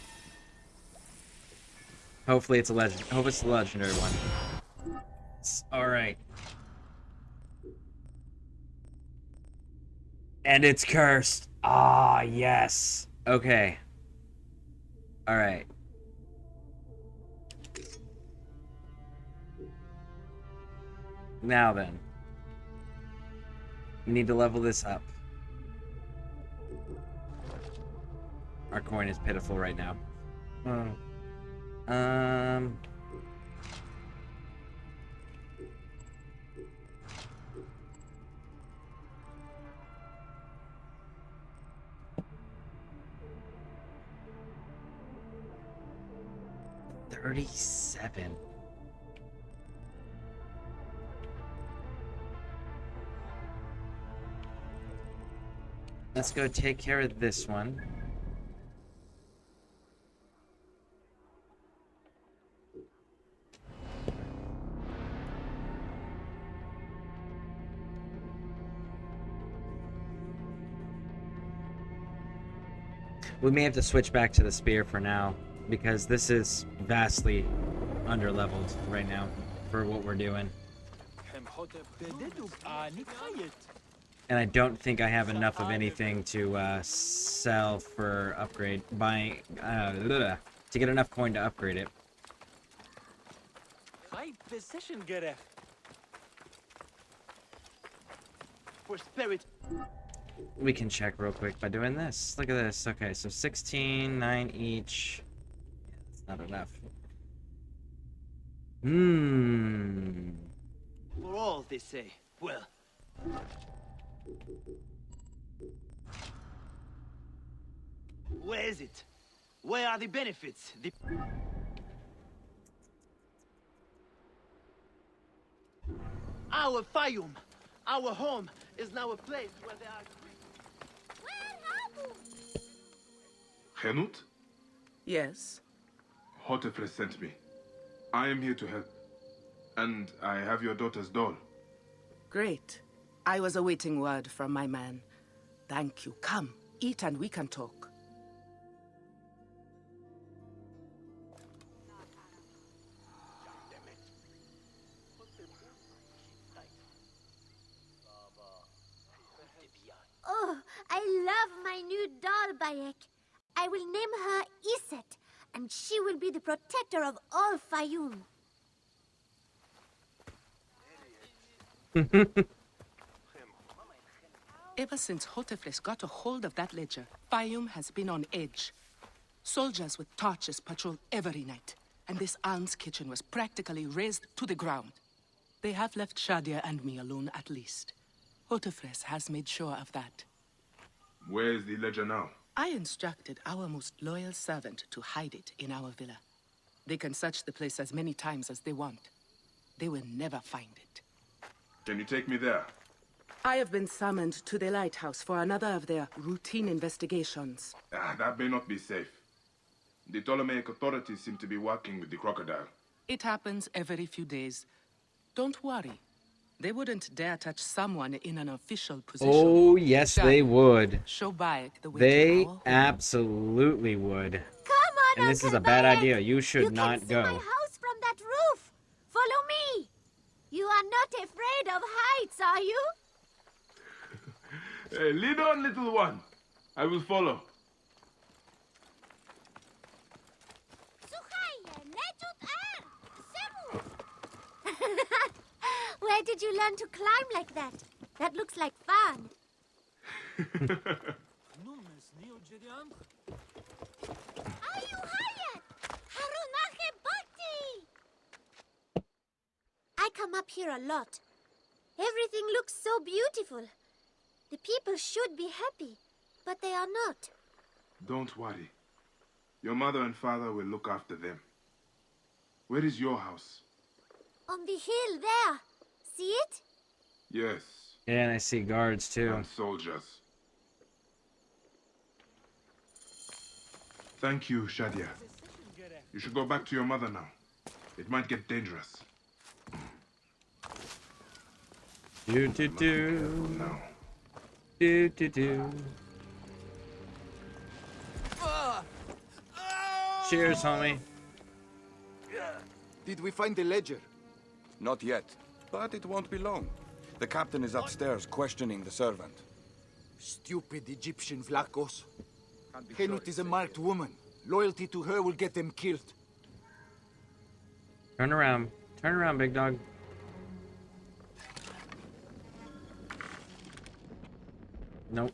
Hopefully it's a legend. Hope it's a legendary one. All right. And it's cursed. Ah, yes. Okay. All right. Now then. We need to level this up. Our coin is pitiful right now. $37. Let's go take care of this one. We may have to switch back to the spear for now, because this is vastly underleveled right now for what we're doing. And I don't think I have enough of anything to sell for upgrade, buying, to get enough coin to upgrade it. For spirit. We can check real quick by doing this. Look at this. Okay, so 16, 9 each. Yeah, that's not enough. For all, they say. Well. Where is it? Where are the benefits? Our Fayum, our home, is now a place where there are... Henut? Yes? Hotefres sent me. I am here to help. And I have your daughter's doll. Great. I was awaiting word from my man. Thank you. Come, eat and we can talk. Oh, I love my new doll, Bayek. I will name her Iset, and she will be the protector of all Fayum. Ever since Hotefres got a hold of that ledger, Fayum has been on edge. Soldiers with torches patrol every night, and this alms kitchen was practically razed to the ground. They have left Shadia and me alone at least. Hotefres has made sure of that. Where is the ledger now? I instructed our most loyal servant to hide it in our villa. They can search the place as many times as they want. They will never find it. Can you take me there? I have been summoned to the lighthouse for another of their routine investigations. That may not be safe. The Ptolemaic authorities seem to be working with the crocodile. It happens every few days. Don't worry. They wouldn't dare touch someone in an official position. Oh, yes, they would. Show Bayek the way They to our home. absolutely would. Come on, And this is Uncle a bad Bayek. idea. You should You not can see go. my house from that roof. Follow me. You are not afraid of heights, are you? Lead on, little one. I will follow. Where did you learn to climb like that? That looks like fun. I come up here a lot. Everything looks so beautiful. The people should be happy, but they are not. Don't worry. Your mother and father will look after them. Where is your house? On the hill there. See it? Yes. Yeah, and I see guards too. And soldiers. Thank you, Shadia. You should go back to your mother now. It might get dangerous. Do do do. Do do do. Cheers, homie. Did we find the ledger? Not yet, but it won't be long. The captain is upstairs questioning the servant. Stupid Egyptian Vlachos. Henut is a marked woman. Loyalty to her will get them killed. Turn around. Turn around, big dog. Nope.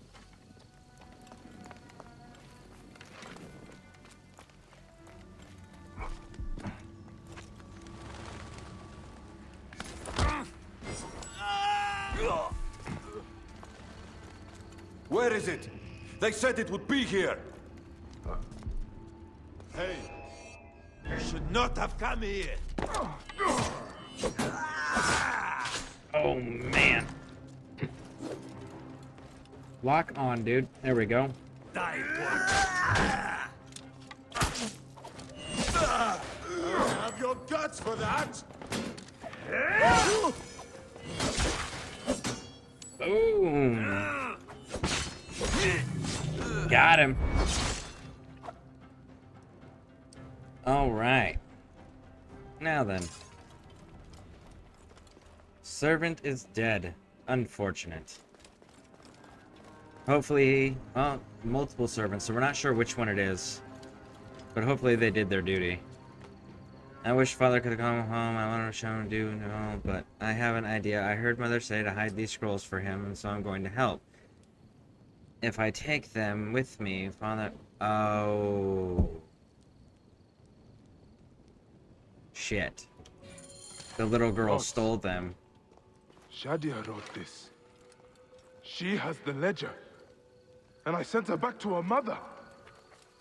Where is it? They said it would be here. Hey, you should not have come here. Oh, man. Lock on, dude. There we go. Die, have your guts for that. Boom. Got him. All right. Now then. Servant is dead. Unfortunate. Hopefully, well, multiple servants, so we're not sure which one it is. But hopefully they did their duty. I wish father could have come home. I wanted to show him do no, but I have an idea. I heard mother say to hide these scrolls for him, and so I'm going to help. If I take them with me, father... Oh... Shit. The little girl stole them. Shadia wrote this. She has the ledger. And I sent her back to her mother.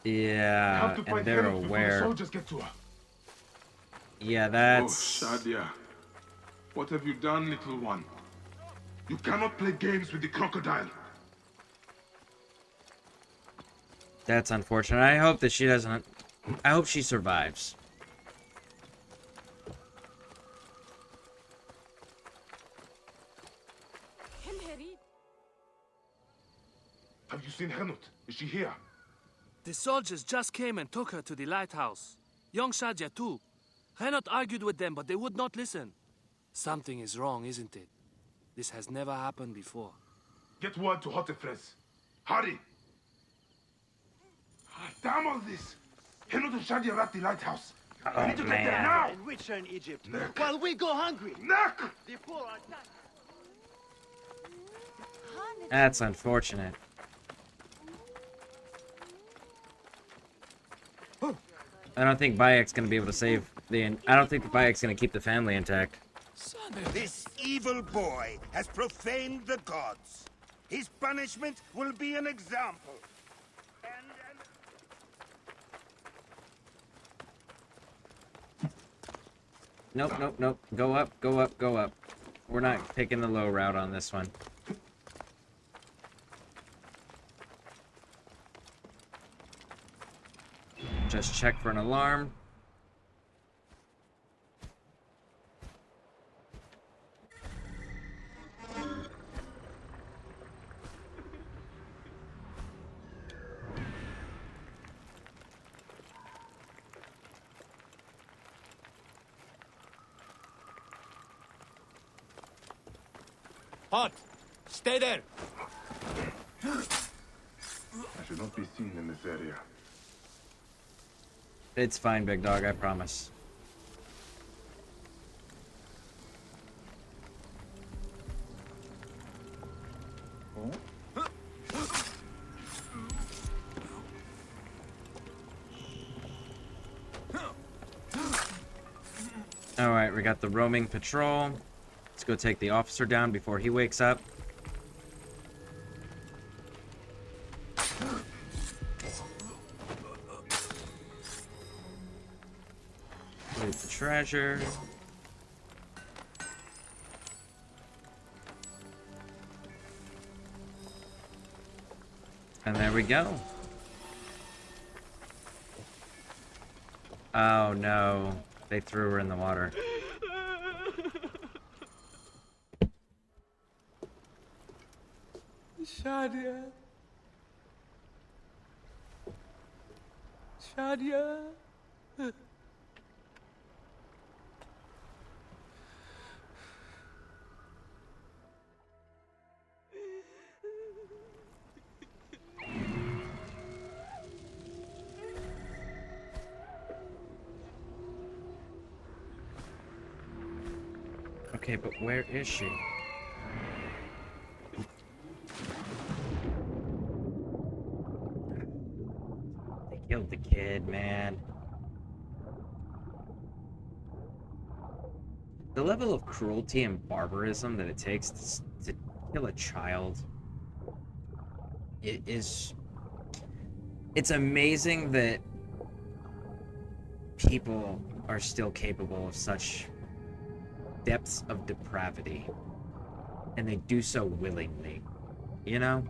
Yeah, and they're aware. The soldiers get to her. Yeah, that's... Oh, Shadia. What have you done, little one? You cannot play games with the crocodile. That's unfortunate. I hope that she doesn't... I hope she survives. Have you seen Henut? Is she here? The soldiers just came and took her to the lighthouse. Young Shadia too. Henot argued with them, but they would not listen. Something is wrong, isn't it? This has never happened before. Get word to Hotefres. Hurry! Damn all this! Henut and Shadia are at the lighthouse. I need to get there now! And rich are in Egypt, while we go hungry. Neck! The poor are dying. That's unfortunate. I don't think Bayek's gonna be able to save the... I don't think Bayek's gonna keep the family intact. This evil boy has profaned the gods. His punishment will be an example. Nope, nope, nope. Go up, go up, go up. We're not taking the low route on this one. Just check for an alarm. Hot! Stay there! I should not be seen in this area. It's fine, big dog, I promise. Alright, we got the roaming patrol. Let's go take the officer down before he wakes up. Loot the treasure. And there we go. Oh no, they threw her in the water. Shadia. Shadia. Okay, but where is she? They killed the kid, man. The level of cruelty and barbarism that it takes to kill a child, it's amazing that people are still capable of such depths of depravity, and they do so willingly, you know?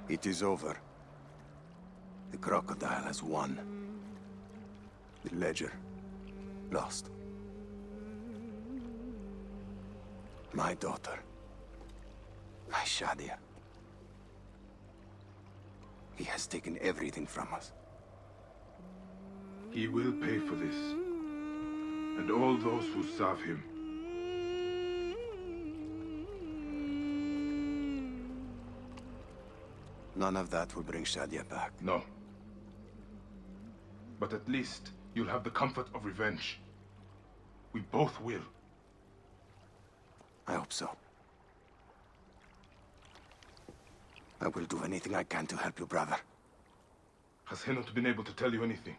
It is over. The crocodile has won. The ledger Lost. My daughter. My Shadia. He has taken everything from us. He will pay for this. And all those who serve him. None of that will bring Shadia back. No. But at least you'll have the comfort of revenge. We both will. I hope so. I will do anything I can to help you, brother. Has he not been able to tell you anything?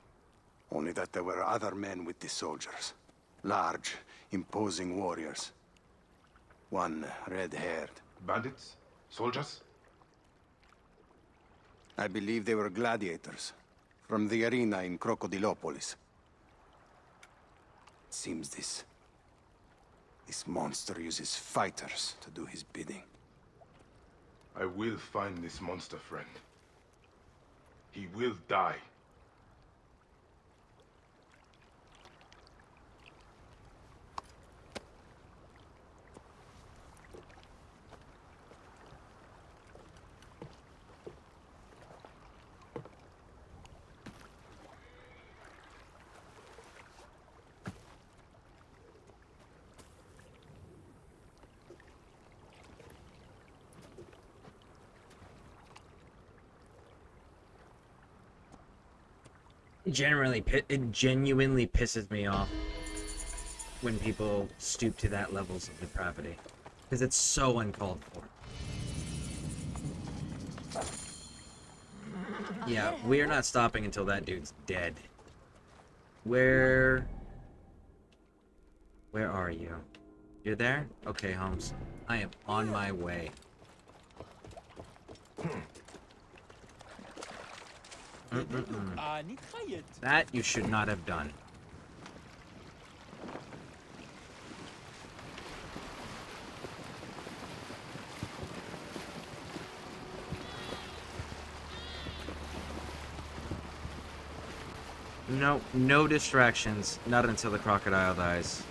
Only that there were other men with the soldiers. Large, imposing warriors. One red-haired. Bandits? Soldiers? I believe they were gladiators. From the arena in Crocodilopolis. It seems this monster uses fighters to do his bidding. I will find this monster, friend. He will die. It genuinely pisses me off when people stoop to that levels of depravity, because it's so uncalled for. Yeah, we're not stopping until that dude's dead. Where are you? You're there? Okay, Holmes. I am on my way. That you should not have done. No distractions. Not until the crocodile dies.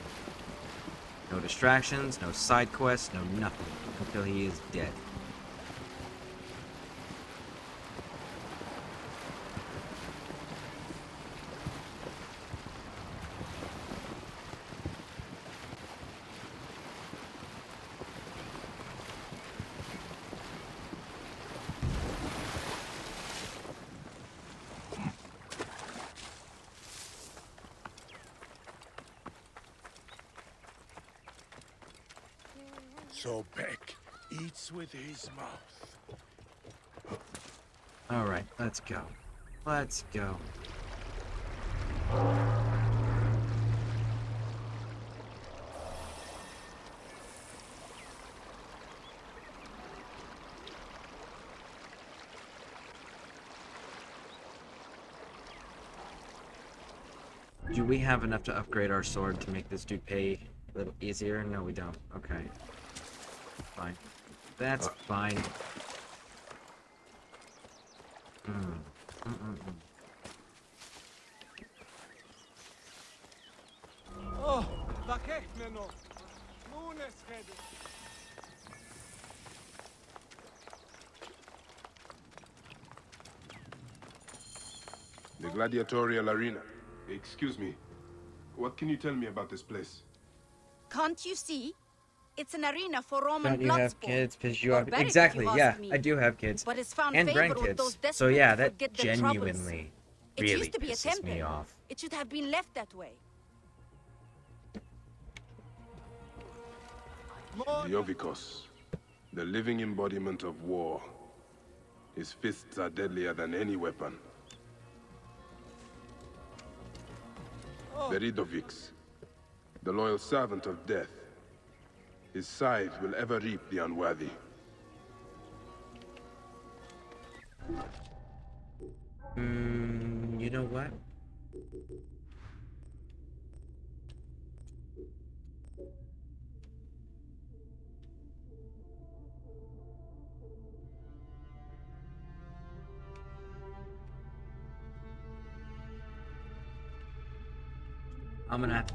No distractions, no side quests, no nothing. Until he is dead. So Beck eats with his mouth. Alright, let's go. Let's go. Do we have enough to upgrade our sword to make this dude pay a little easier? No, we don't. Okay. Fine. That's fine. Oh, vakek me no. Nunes ready. The gladiatorial arena. Excuse me. What can you tell me about this place? Can't you see? It's an arena for Roman Don't you blood have sport. kids? Because you have Barbaric, exactly, if you yeah. ask me. I do have kids But it's found and favor with those grandkids. So yeah, desperate to that forget their troubles. genuinely It really used to be a pisses me temple. off. It should have been left that way. The Ovikos, the living embodiment of war. His fists are deadlier than any weapon. Veridovix, the loyal servant of death. His scythe will ever reap the unworthy. You know what? I'm gonna...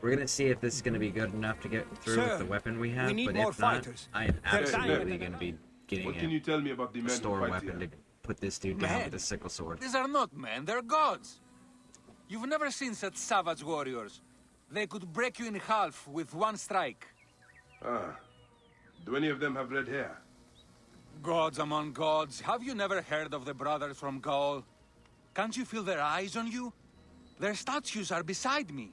We're gonna see if this is gonna be good enough to get through with the weapon we have, need but more if not, fighters. I am absolutely gonna be getting What can you tell me about the a men who store fight weapon here? to put this dude down with a sickle sword. These are not men, they're gods. You've never seen such savage warriors. They could break you in half with one strike. Ah. Do any of them have red hair? Gods among gods, have you never heard of the brothers from Gaul? Can't you feel their eyes on you? Their statues are beside me.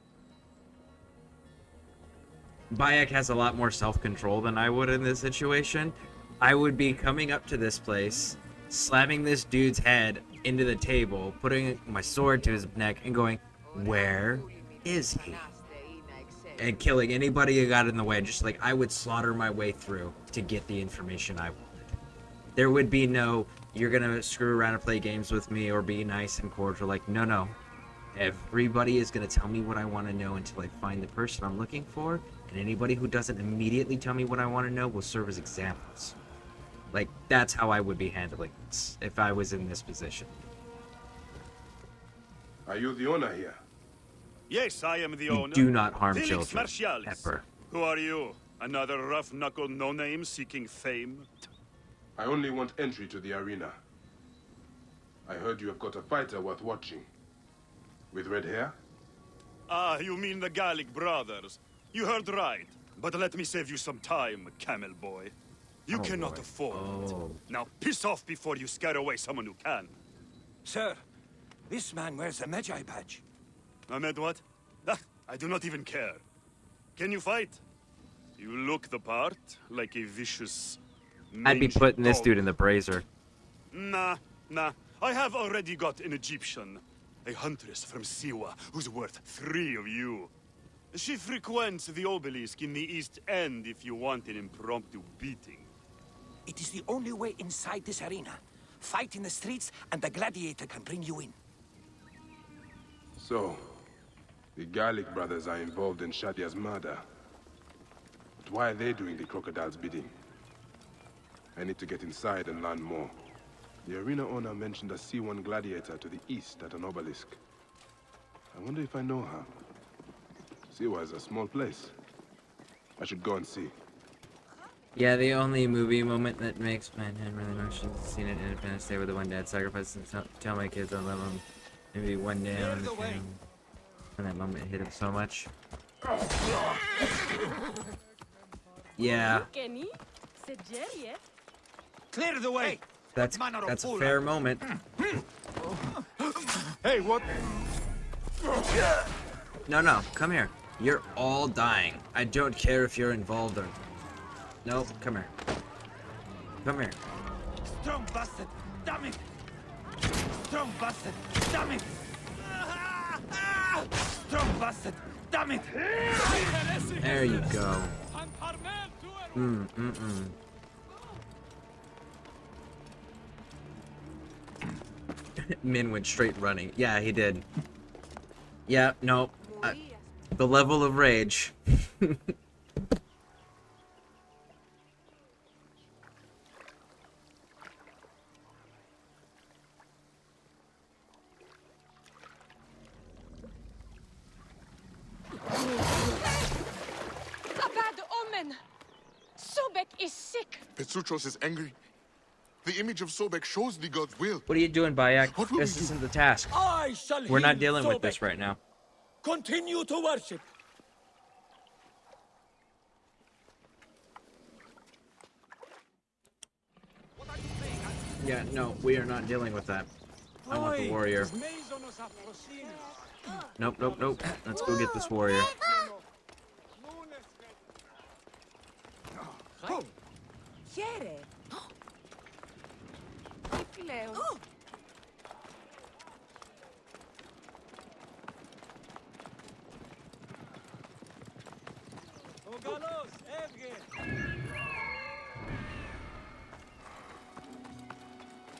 Bayek has a lot more self-control than I would in this situation. I would be coming up to this place, slamming this dude's head into the table, putting my sword to his neck, and going, "Where is he?" And killing anybody who got in the way. Just like, I would slaughter my way through to get the information I wanted. There would be no, you're gonna screw around and play games with me or be nice and cordial. Like, no. Everybody is gonna tell me what I want to know until I find the person I'm looking for, and anybody who doesn't immediately tell me what I want to know will serve as examples. Like, that's how I would be handling this if I was in this position. Are you the owner here? Yes, I am the You owner. do not harm Felix children, Martialis. Pepper. Who are you? Another rough-knuckle no-name seeking fame? I only want entry to the arena. I heard you have got a fighter worth watching. With red hair? Ah, you mean the Gallic brothers. You heard right. But let me save you some time, camel boy. You cannot afford it. Now piss off before you scare away someone who can. Sir, this man wears a Magi badge. Ahmed, what? Ah, I do not even care. Can you fight? You look the part, like a vicious... I'd be mangy putting this dog. dude in the brazier. Nah. I have already got an Egyptian. A huntress from Siwa, who's worth 3 of you. She frequents the obelisk in the East End if you want an impromptu beating. It is the only way inside this arena. Fight in the streets, and the gladiator can bring you in. So, the Gallic brothers are involved in Shadia's murder. But why are they doing the crocodile's bidding? I need to get inside and learn more. The arena owner mentioned a C1 gladiator to the east at an obelisk. I wonder if I know her. Siwa is a small place. I should go and see. Yeah, the only movie moment that makes my head really emotional is seeing it in Independence Day where the one dad sacrificed and tell my kids I love them. Maybe one day on the thing. And that moment hit him so much. Yeah. Clear the way! That's a fair moment. Hey, what? No, come here. You're all dying. I don't care if you're involved or... No, come here. Come here. Strong bastard! Damn it! Strong bastard! Damn it! Strong bastard! Damn it! There you go. Min went straight running. Yeah, he did. Yeah, no. The level of rage. A bad omen! Sobek is sick! Petruchos is angry. The image of Sobek shows the god's will. What are you doing, Bayek? What will This we do? isn't the task. I shall We're not heal dealing with Sobek. this right now. Continue to worship. Yeah, no, we are not dealing with that. I want the warrior. Nope. Let's go get this warrior.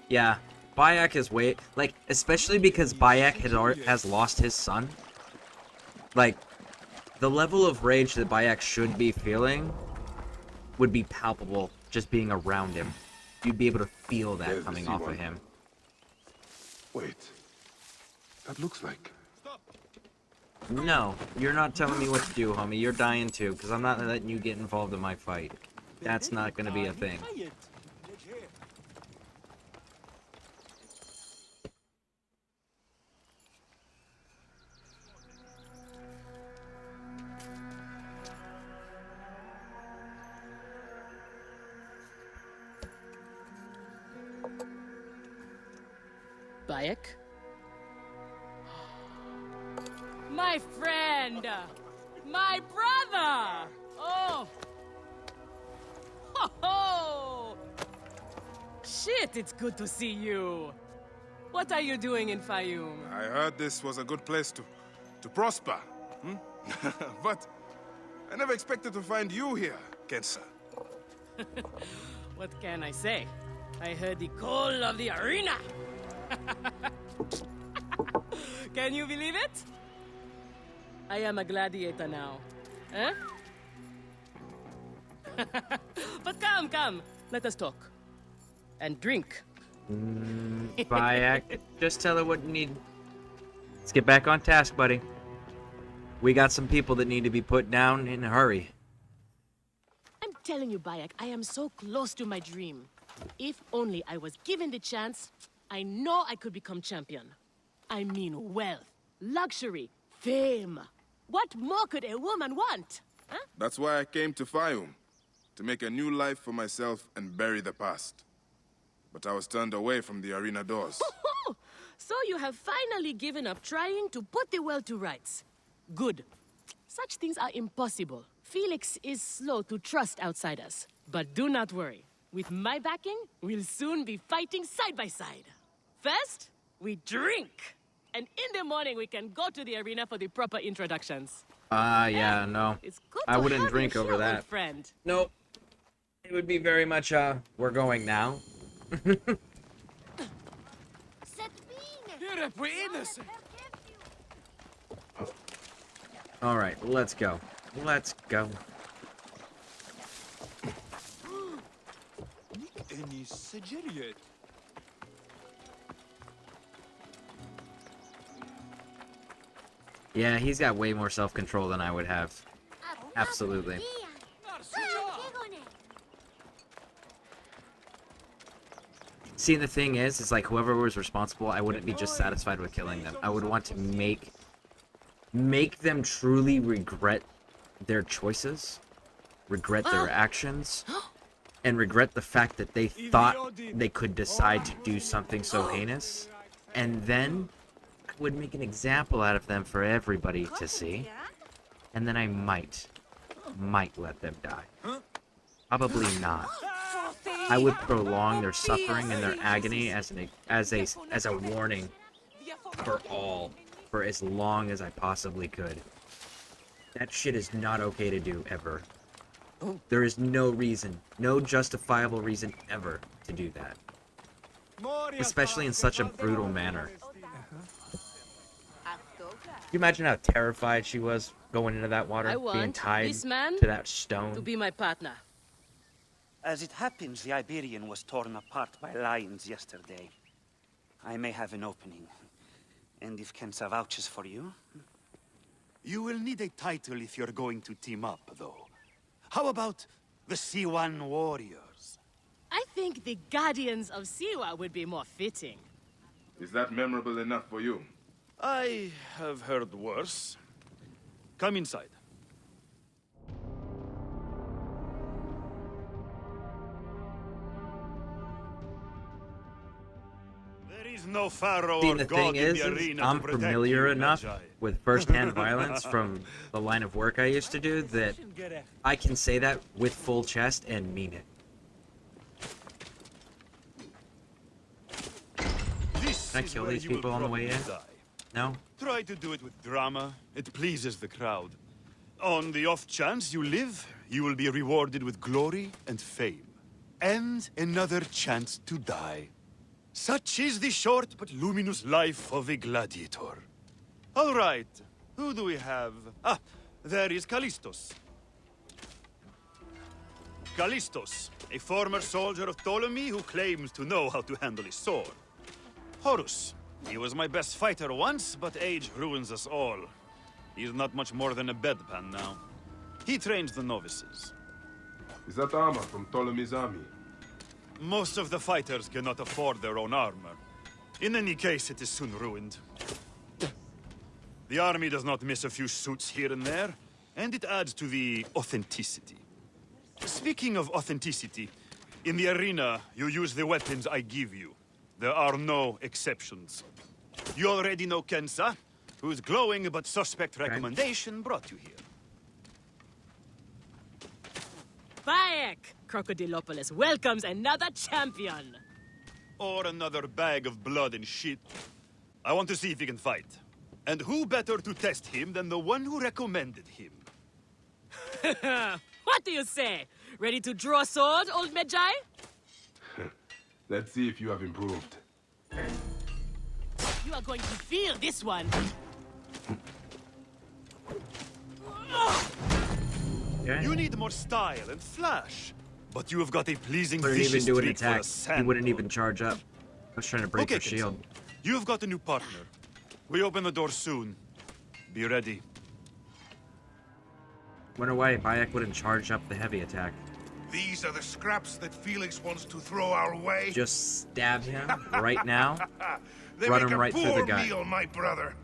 Yeah, Bayek is like, especially because Bayek has lost his son. Like, the level of rage that Bayek should be feeling would be palpable just being around him. You'd be able to feel that There's the coming off of C1. him. Wait. That looks like... No, you're not telling me what to do, homie. You're dying too, because I'm not letting you get involved in my fight. That's not gonna be a thing. Bayek? My friend! My brother! Oh! Ho ho! Shit, it's good to see you. What are you doing in Fayoum? I heard this was a good place to prosper. Hmm? But I never expected to find you here, Kensa. What can I say? I heard the call of the arena! Can you believe it? I am a gladiator now. Eh? But come, let us talk. And drink. Bayek, just tell her what you need. Let's get back on task, buddy. We got some people that need to be put down in a hurry. I'm telling you, Bayek, I am so close to my dream. If only I was given the chance, I know I could become champion. I mean wealth, luxury, fame. What more could a woman want? Huh? That's why I came to Fayoum. To make a new life for myself and bury the past. But I was turned away from the arena doors. So you have finally given up trying to put the world to rights. Good. Such things are impossible. Felix is slow to trust outsiders. But do not worry. With my backing, we'll soon be fighting side by side. First, we drink. And in the morning, we can go to the arena for the proper introductions. Yeah, no. I wouldn't drink over that. Friend. Nope. It would be very much, we're going now. Alright, let's go. Let's go. Yeah, he's got way more self-control than I would have. Absolutely. See, the thing is like whoever was responsible, I wouldn't be just satisfied with killing them. I would want to make them truly regret their choices, regret their actions, and regret the fact that they thought they could decide to do something so heinous, and then I would make an example out of them for everybody to see, and then I might let them die. Probably not. I would prolong their suffering and their agony as a warning for all, for as long as I possibly could. That shit is not okay to do, ever. There is no reason, no justifiable reason ever to do that. Especially in such a brutal manner. Can you imagine how terrified she was going into that water, being tied to that stone? To be my partner. As it happens, the Iberian was torn apart by lions yesterday. I may have an opening. And if Kensa vouches for you... You will need a title if you're going to team up, though. How about the Siwan Warriors? I think the Guardians of Siwa would be more fitting. Is that memorable enough for you? I have heard worse. Come inside. No pharaoh See, the thing is I'm familiar enough with first-hand violence from the line of work I used to do that I can say that with full chest and mean it. Can I kill these people on the way in? No? Try to do it with drama. It pleases the crowd. On the off chance you live, you will be rewarded with glory and fame. And another chance to die. Such is the short but luminous life of a gladiator. All right, who do we have? Ah, there is Callistos. Callistos, a former soldier of Ptolemy who claims to know how to handle a sword. Horus, he was my best fighter once, but age ruins us all. He's not much more than a bedpan now. He trains the novices. Is that armor from Ptolemy's army? Most of the fighters cannot afford their own armor. In any case, it is soon ruined. The army does not miss a few suits here and there, and it adds to the authenticity. Speaking of authenticity, in the arena, you use the weapons I give you. There are no exceptions. You already know Kensa, whose glowing but suspect recommendation brought you here. Bayek! Crocodilopolis welcomes another champion! Or another bag of blood and shit. I want to see if he can fight. And who better to test him than the one who recommended him? What do you say? Ready to draw sword, old Medjai? Let's see if you have improved. You are going to feel this one. You need more style and flash. But you have got a pleasing Couldn't even vicious do an streak for attack. a sand He wouldn't boy. even charge up. I was trying to break Okay, the shield. You have got a new partner. We open the door soon. Be ready. Wonder why Bayek wouldn't charge up the heavy attack. These are the scraps that Felix wants to throw our way. Just stab him right now. They Run make him a right through the poor gut. meal, my brother.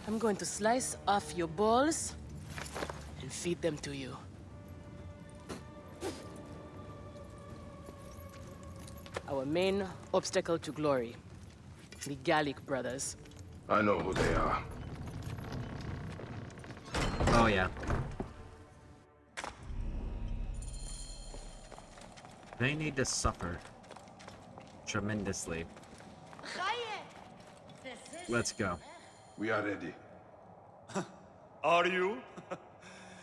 I'm going to slice off your balls and feed them to you. Our main obstacle to glory. The Gallic brothers. I know who they are. Oh, yeah. They need to suffer tremendously. Let's go. We are ready. Are you?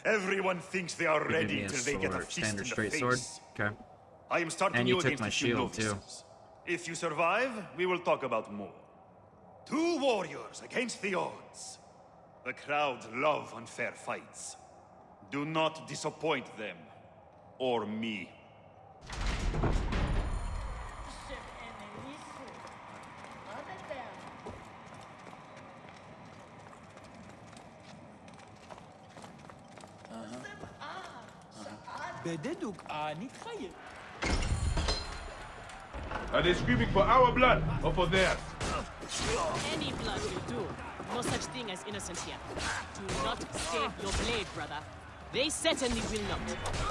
Everyone thinks they are Give me ready a till they get a sword. fist Standard in the straight face. sword. Okay. I am starting And you you took against my a few shield, too. novices. If you survive, we will talk about more. 2 warriors against the odds. The crowd love unfair fights. Do not disappoint them. Or me. Are they screaming for our blood or for theirs? Any blood will do. No such thing as innocent here. Do not save your blade, brother. They certainly will not.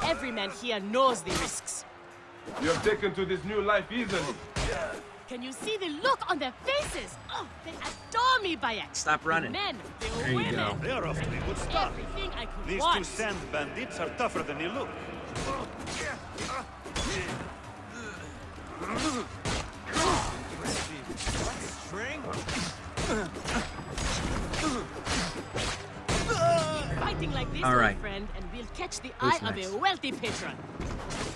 Every man here knows the risks. You have taken to this new life easily. Can you see the look on their faces? Oh, they adore me, Bayek. Stop running. The men, the There you women. go. They are off to a good start. Everything I could These want. 2 sand bandits are tougher than they look. Fighting like this, All old right. friend, and we'll catch the Who's eye next? of a wealthy patron.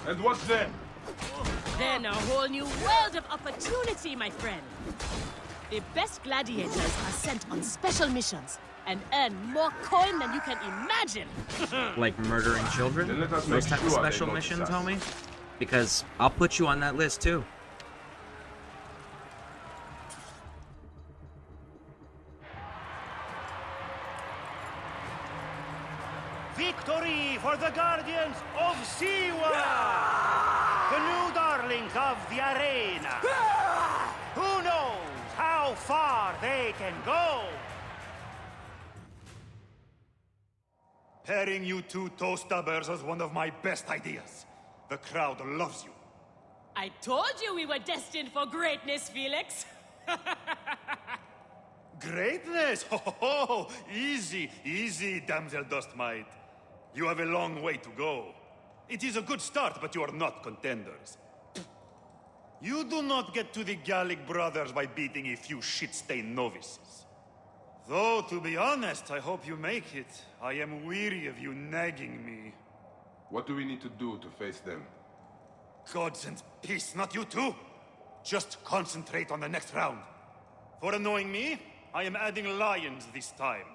And what's then? Then a whole new world of opportunity, my friend. The best gladiators are sent on special missions and earn more coin than you can imagine. Like murdering children? Then let us Those make type of sure they special notice missions, us. homie? Because I'll put you on that list, too. Victory for the Guardians of Siwa! The new darlings of the arena! Who knows how far they can go? Pairing you 2 toe stubbers was one of my best ideas. The crowd loves you. I told you we were destined for greatness, Felix. Greatness! Oh, easy, easy, damsel Dustmite. You have a long way to go. It is a good start, but you are not contenders. You do not get to the Gallic brothers by beating a few shit-stained novices. Though, to be honest, I hope you make it. I am weary of you nagging me. What do we need to do to face them? Gods and peace, not you too. Just concentrate on the next round. For annoying me, I am adding lions this time.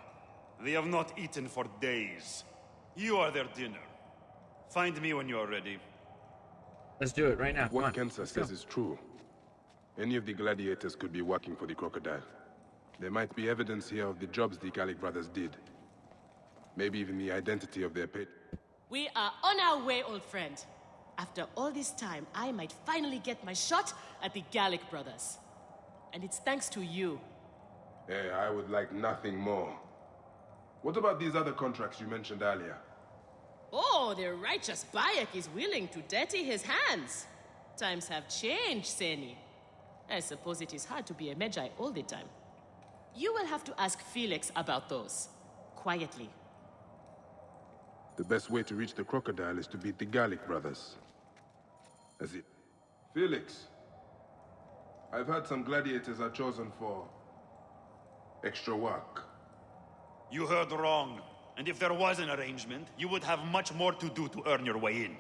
They have not eaten for days. You are their dinner. Find me when you are ready. Let's do it right now. What Kensa says is true. Any of the gladiators could be working for the crocodile. There might be evidence here of the jobs the Gallic brothers did. Maybe even the identity of their pet. We are on our way, old friend. After all this time, I might finally get my shot at the Gallic brothers. And it's thanks to you. Hey, I would like nothing more. What about these other contracts you mentioned earlier? Oh, the righteous Bayek is willing to dirty his hands. Times have changed, Seni. I suppose it is hard to be a Magi all the time. You will have to ask Felix about those. Quietly. The best way to reach the crocodile is to beat the Gallic brothers. As it... Felix! I've heard some gladiators are chosen for... extra work. You heard wrong. And if there was an arrangement, you would have much more to do to earn your way in.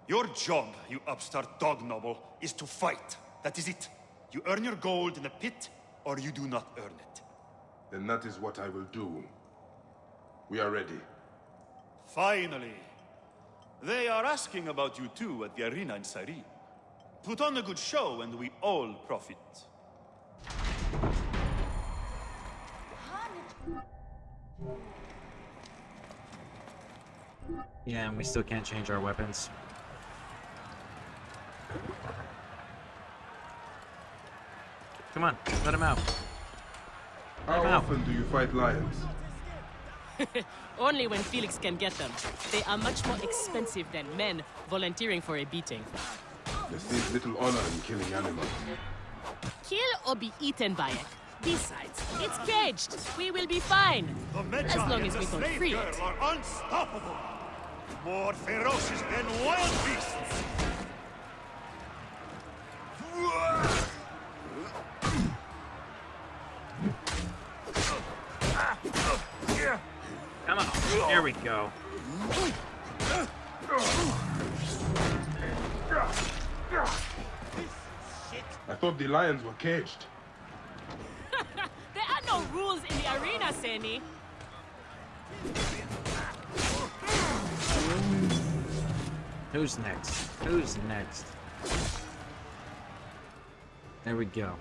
Your job, you upstart dog noble, is to fight. That is it. You earn your gold in the pit, or you do not earn it. Then that is what I will do. We are ready. Finally. They are asking about you too at the arena in Syri. Put on a good show and we all profit. Yeah, and we still can't change our weapons. Come on, let him out. How often do you fight lions? Only when Felix can get them. They are much more expensive than men volunteering for a beating. There seems little honor in killing animals. Kill or be eaten by it. Besides, it's caged. We will be fine. As long as we don't free it. Are unstoppable. More ferocious than wild beasts. Come on, there we go. I thought the lions were caged. There are no rules in the arena, Seni. Who's next? Who's next? There we go.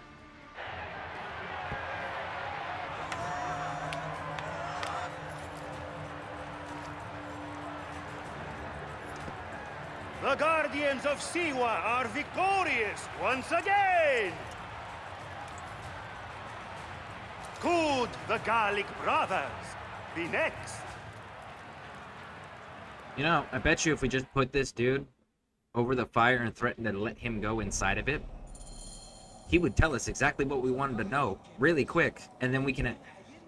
The Guardians of Siwa are victorious once again! Could the Gallic brothers be next? You know, I bet you if we just put this dude over the fire and threatened to let him go inside of it, he would tell us exactly what we wanted to know really quick, and then we can,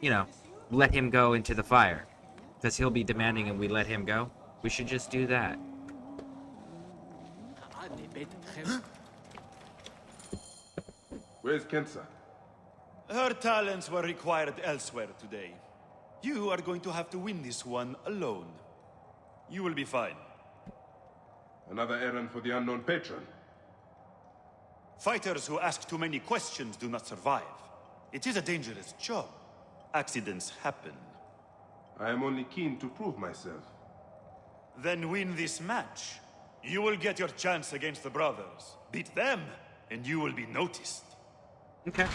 you know, let him go into the fire. Because he'll be demanding and we let him go. We should just do that. Where's Kensa? Her talents were required elsewhere today. You are going to have to win this one alone. You will be fine. Another errand for the unknown patron. Fighters who ask too many questions do not survive. It is a dangerous job. Accidents happen. I am only keen to prove myself. Then win this match. You will get your chance against the brothers. Beat them, and you will be noticed. Okay.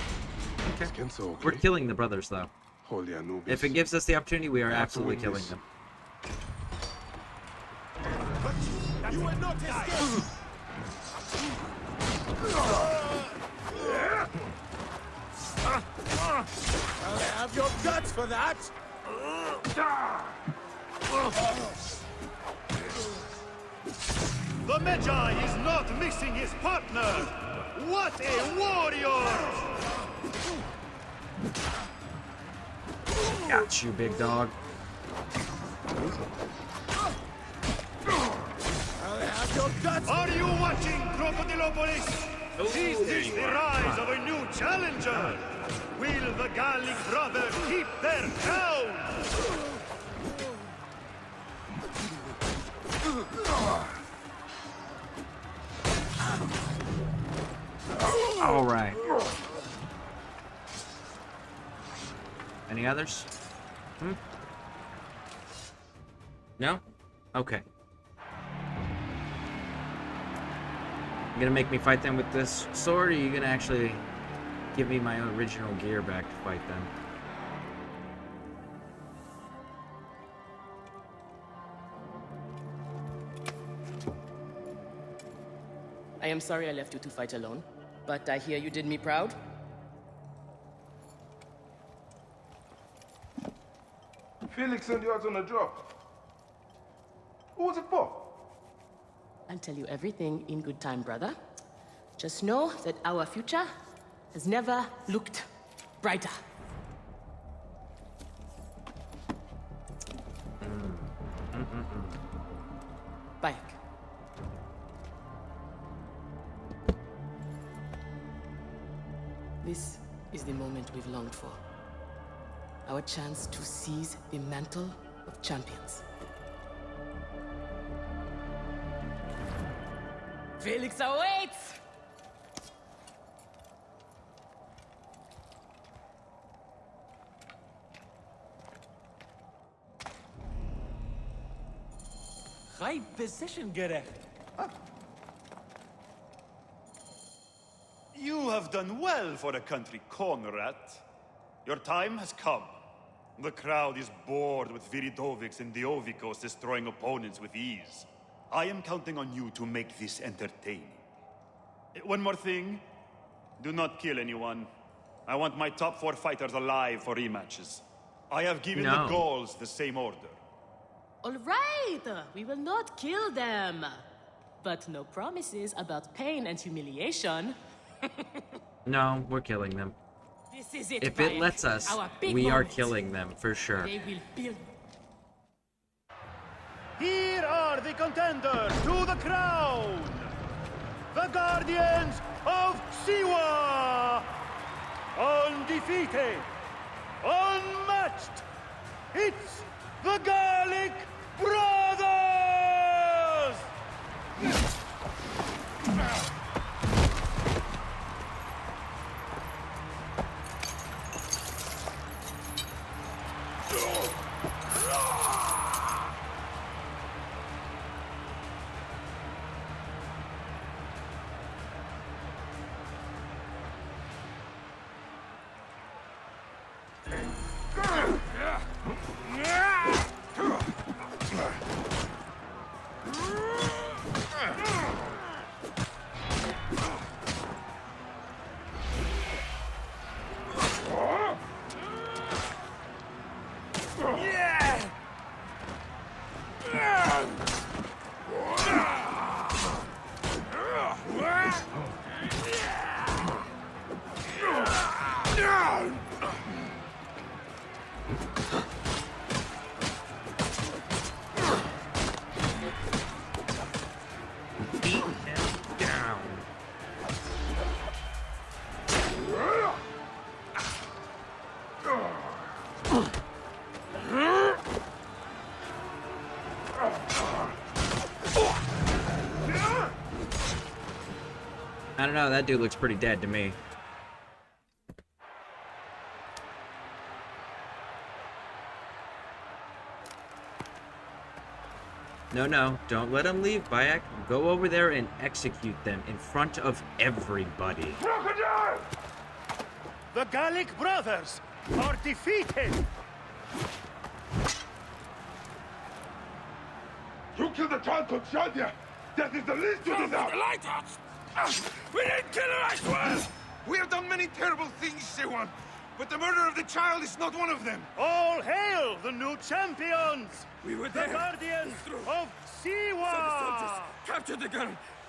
Okay. Is Kensa okay? We're killing the brothers, though. Holy Anubis. If it gives us the opportunity, we are absolutely killing them. You will not escape! I have your guts for that! The Magi is not missing his partner! What a warrior! Got you, big dog. Are you watching, Crocodilopolis? Is this the rise of a new challenger? Will the Gallic brothers keep their crown? All right. Any others? No? Okay. You gonna make me fight them with this sword, or are you gonna actually give me my original gear back to fight them? I am sorry I left you to fight alone, but I hear you did me proud. Felix sent you out on a job. Who was it for? I'll tell you everything in good time, brother. Just know that our future has never looked brighter. Bayek. This is the moment we've longed for. Our chance to seize the mantle of champions. Felix awaits! High position, gerecht. You have done well for a country corner rat. Your time has come. The crowd is bored with Viridovics and Diovikos destroying opponents with ease. I am counting on you to make this entertaining. One more thing. Do not kill anyone. I want my top 4 fighters alive for rematches. I have given the Gauls the same order. All right, we will not kill them. But no promises about pain and humiliation. No, we're killing them. This is it, If it Bayek. lets us, Our big we are moment. killing them for sure. They will build. Here are the contenders to the crown! The Guardians of Siwa! Undefeated! Unmatched! It's the Gallic Brothers! I don't know, that dude looks pretty dead to me. No, don't let them leave, Bayek. Go over there and execute them in front of everybody. Crocodile! The Gallic Brothers are defeated! You killed the child of Shadia! That is the least you deserve! The lighthouse! We didn't kill her, I swear! We have done many terrible things, Sewan, but the murder of the child is not one of them. All hail the new champions! We were the there. Guardians of Siwa! So the soldiers captured the girl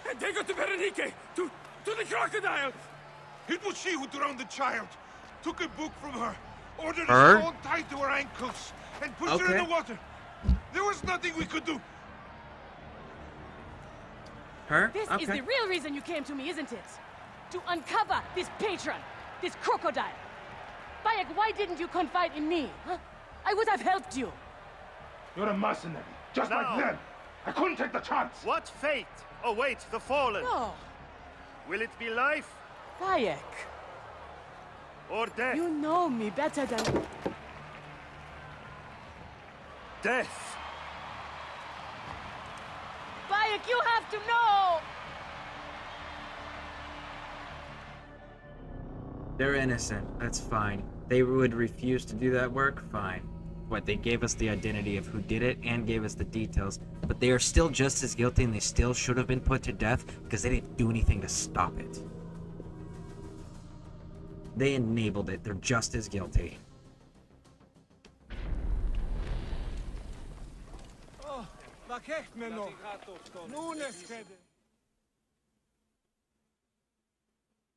and take her to Berenice, to the crocodile! It was she who drowned the child, took a book from her, ordered Her? a stone tied to her ankles, and pushed her in the water. There was nothing we could do. Her? This Okay. is the real reason you came to me, isn't it? To uncover this patron, this crocodile. Bayek, why didn't you confide in me? Huh? I would have helped you. You're a mercenary, just like them. I couldn't take the chance. What fate awaits the fallen? No. Will it be life Bayek, or death? you know me better than... Death! Bayek, you have to know! They're innocent. That's fine. They would refuse to do that work? Fine. What, they gave us the identity of who did it and gave us the details, but they are still just as guilty and they still should have been put to death because they didn't do anything to stop it. They enabled it. They're just as guilty.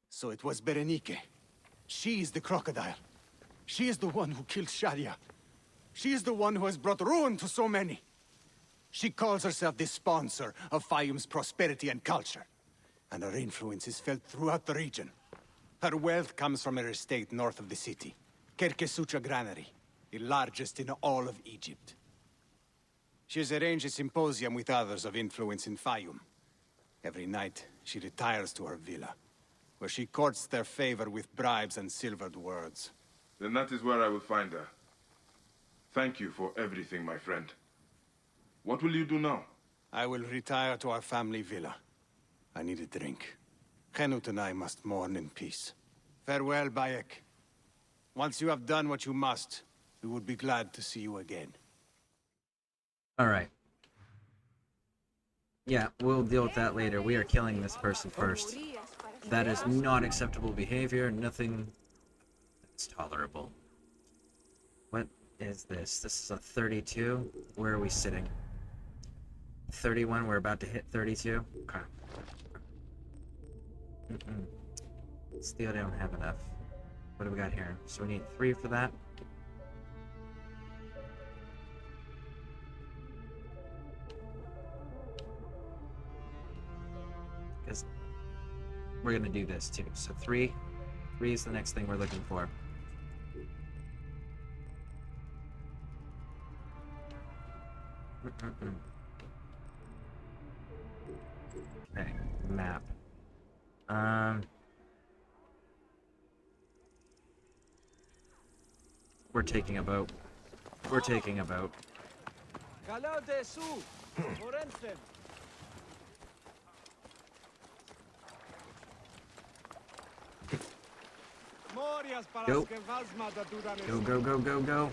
So it was Berenike. She is the crocodile. She is the one who killed Shadia. She is the one who has brought ruin to so many. She calls herself the sponsor of Fayum's prosperity and culture. And her influence is felt throughout the region. Her wealth comes from her estate north of the city. Kerkesucha Granary, the largest in all of Egypt. She has arranged a symposium with others of influence in Fayum. Every night, she retires to her villa, where she courts their favor with bribes and silvered words. Then that is where I will find her. Thank you for everything, my friend. What will you do now? I will retire to our family villa. I need a drink. Henut and I must mourn in peace. Farewell, Bayek. Once you have done what you must, we would be glad to see you again. Alright. Yeah, we'll deal with that later. We are killing this person first. That is not acceptable behavior. Nothing that's tolerable. What is this? This is a 32. Where are we sitting? 31. We're about to hit 32. Okay. Still don't have enough. What do we got here? So we need 3 for that. Because we're gonna do this too. So 3 is the next thing we're looking for. Okay, map. We're taking a boat. We're taking a boat. Go. Go, go, go, go, go.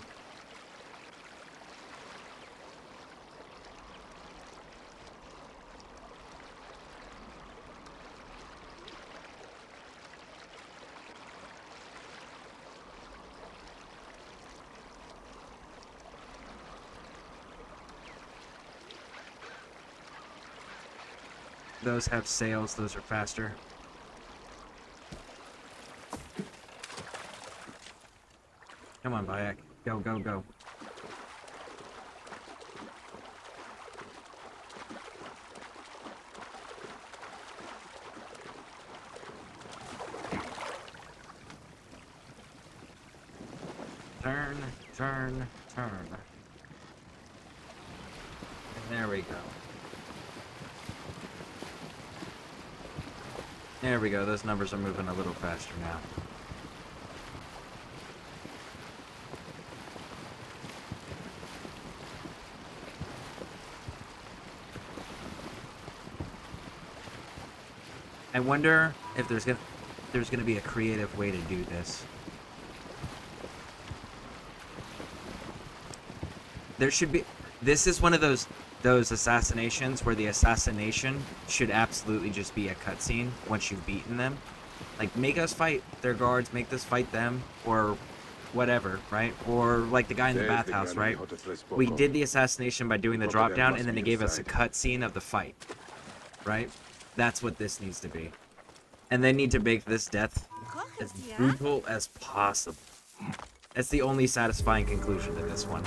Those have sails, those are faster. Come on, Bayek. Go, go, go. Turn, turn, turn. And there we go. There we go, those numbers are moving a little faster now. I wonder if there's gonna be a creative way to do this. There should be. This is one of those assassinations where the assassination should absolutely just be a cutscene once you've beaten them. Like, make us fight their guards, make us fight them, or whatever, right? Or like the guy in the bathhouse, right? We did the assassination by doing the drop down, and then they gave us a cutscene of the fight, right? That's what this needs to be. And they need to make this death as brutal as possible. That's the only satisfying conclusion to this one.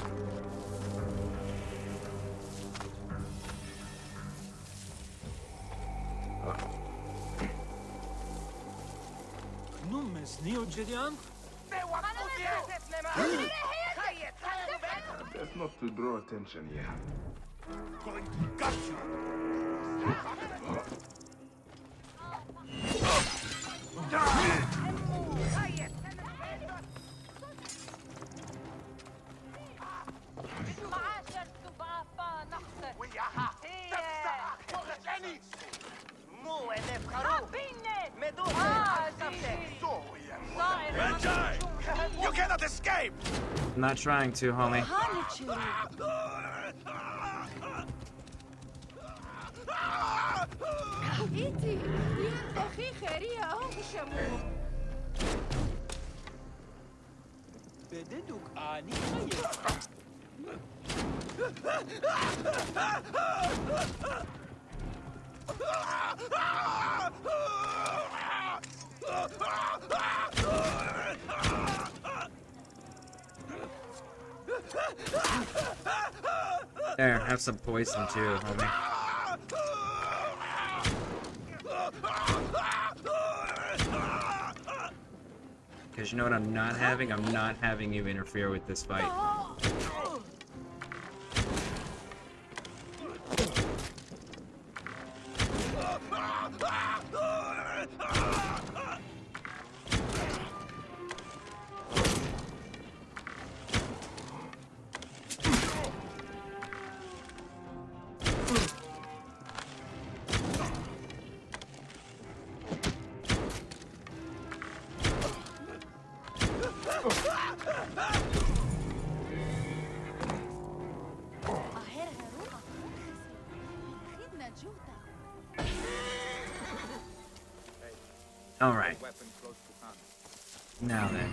Best not to draw attention here. Going to gut you. escape! I'm not trying to, homie. There, have some poison too, homie. Because you know what I'm not having? I'm not having you interfere with this fight. Alright. Now then.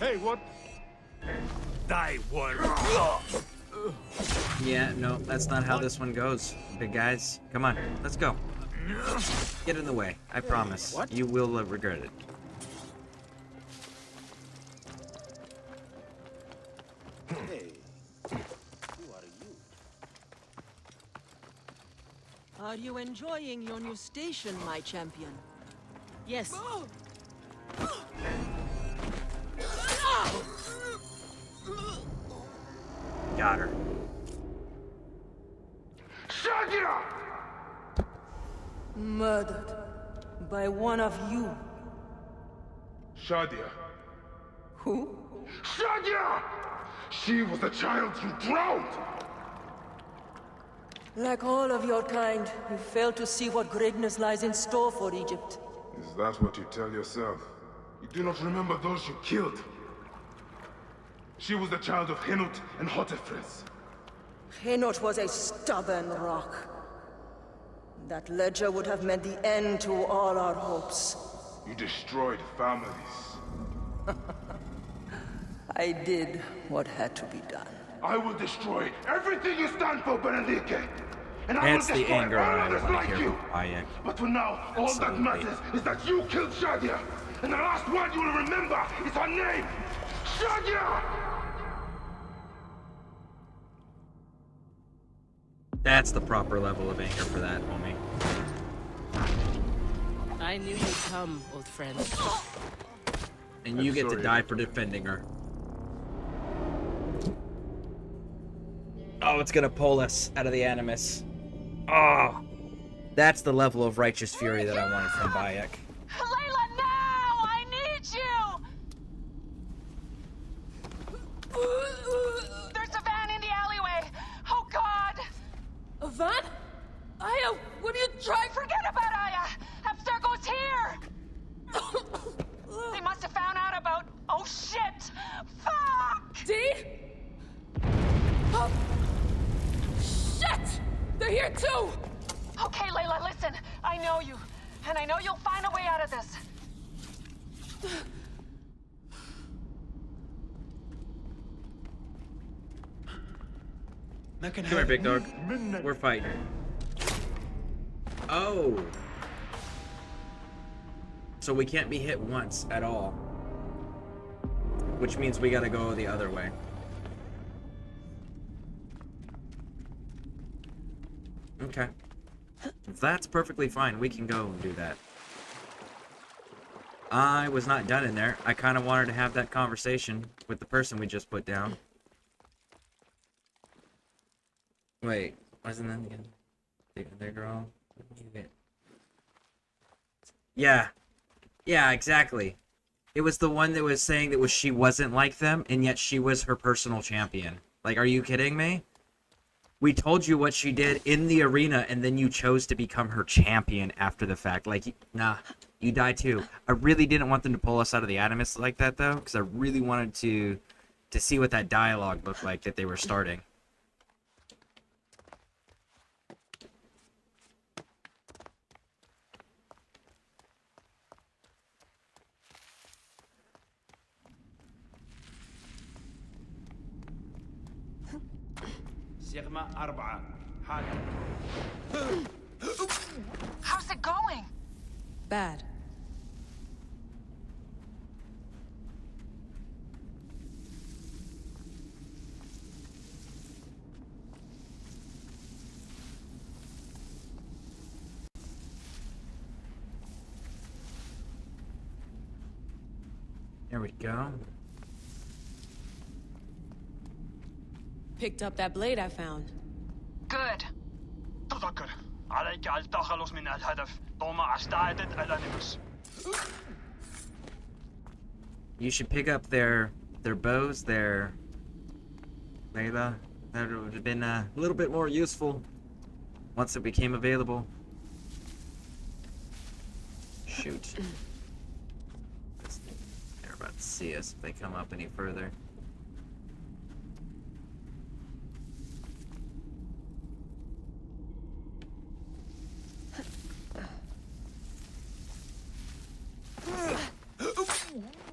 Hey, what? Die, worm. Yeah, no, that's not how this one goes. Big guys, come on, let's go. Get in the way, I promise. What? You will regret it. Hey, who are you? Are you enjoying your new station, my champion? Yes. Got her. Shadia! Murdered by one of you. Shadia. Who? Shadia! She was the child you drowned! Like all of your kind, you fail to see what greatness lies in store for Egypt. Is that what you tell yourself? You do not remember those you killed. She was the child of Henut and Hotefres. Henot was a stubborn rock. That ledger would have meant the end to all our hopes. You destroyed families. I did what had to be done. I will destroy everything you stand for, Benedict. And I That's will the destroy anger all I others want to like hear you. from Bayek. But for now, all that Absolutely. matters is that you killed Shadia. And the last one you will remember is her name. Shadia! That's the proper level of anger for that, homie. I knew you'd come, old friend. And you get to die for defending her. Oh, it's gonna pull us out of the Animus. Oh, that's the level of righteous fury that I wanted from Bayek. Layla, now! I need you! There's a van in the alleyway. Oh, God! A van? Aya, what are you trying? Forget about Aya! Abstergo's here! They must have found out about... Oh, shit! Fuck! Dee? Oh. Shit! They're here too! Okay, Layla, listen. I know you. And I know you'll find a way out of this. Come here, big dog. We're fighting. Oh. So we can't be hit once at all. Which means we gotta go the other way. Okay. If that's perfectly fine, we can go and do that. I was not done in there. I kind of wanted to have that conversation with the person we just put down. Wait, wasn't that again? The other girl? Yeah. Yeah, exactly. It was the one that was saying that she wasn't like them, and yet she was her personal champion. Like, are you kidding me? We told you what she did in the arena, and then you chose to become her champion after the fact. Like, nah, you die too. I really didn't want them to pull us out of the Animus like that, though, because I really wanted to see what that dialogue looked like that they were starting. Sigma 4 How's it going? Bad. There we go. Picked up that blade I found. Good. تذكر عليك التخلص من الهدف. طوما استعدت الأنيموس. You should pick up their bows, their Layla. That would have been a little bit more useful once it became available. Shoot. They're about to see us if they come up any further.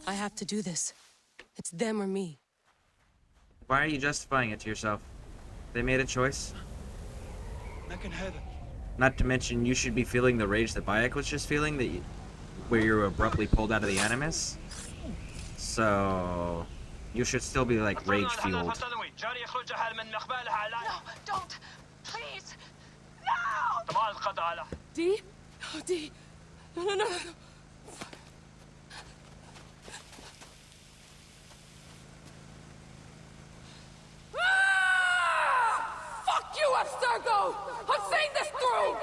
I have to do this. It's them or me. Why are you justifying it to yourself? They made a choice. Not to mention, you should be feeling the rage that Bayek was just feeling, where you were abruptly pulled out of the Animus. So, you should still be like rage-fueled. No, don't. Please. No! D? Oh, D. No. Fuck you, Abstergo! I'm seeing this through!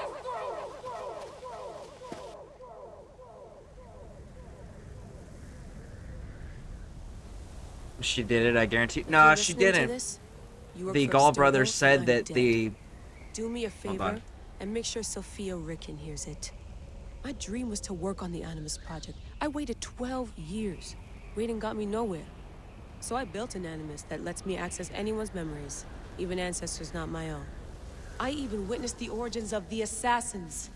She did it, I guarantee. No, she didn't. The Gall brothers said that the... Do me a favor and make sure Sophia Ricken hears it. My dream was to work on the Animus project. I waited 12 years. Waiting got me nowhere. So I built an Animus that lets me access anyone's memories, even ancestors not my own. I even witnessed the origins of the Assassins.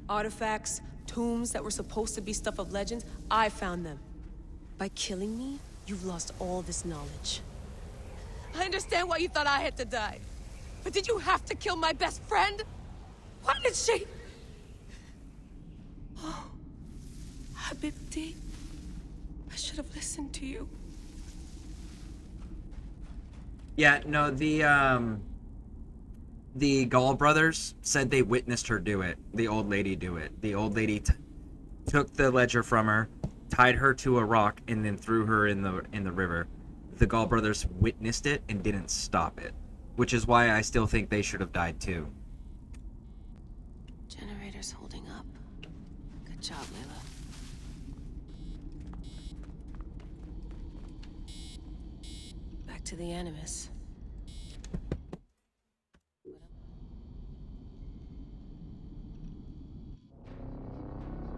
Artifacts, tombs that were supposed to be stuff of legends, I found them. By killing me, you've lost all this knowledge. I understand why you thought I had to die. But did you have to kill my best friend? Why did she... Oh, Habibti. I should have listened to you. Yeah, no, the Gall brothers said they witnessed her do it. The old lady do it. The old lady took the ledger from her, tied her to a rock, and then threw her in the river. The Gall brothers witnessed it and didn't stop it, which is why I still think they should have died too. Generator's holding up. Good job, Layla. Back to the Animus.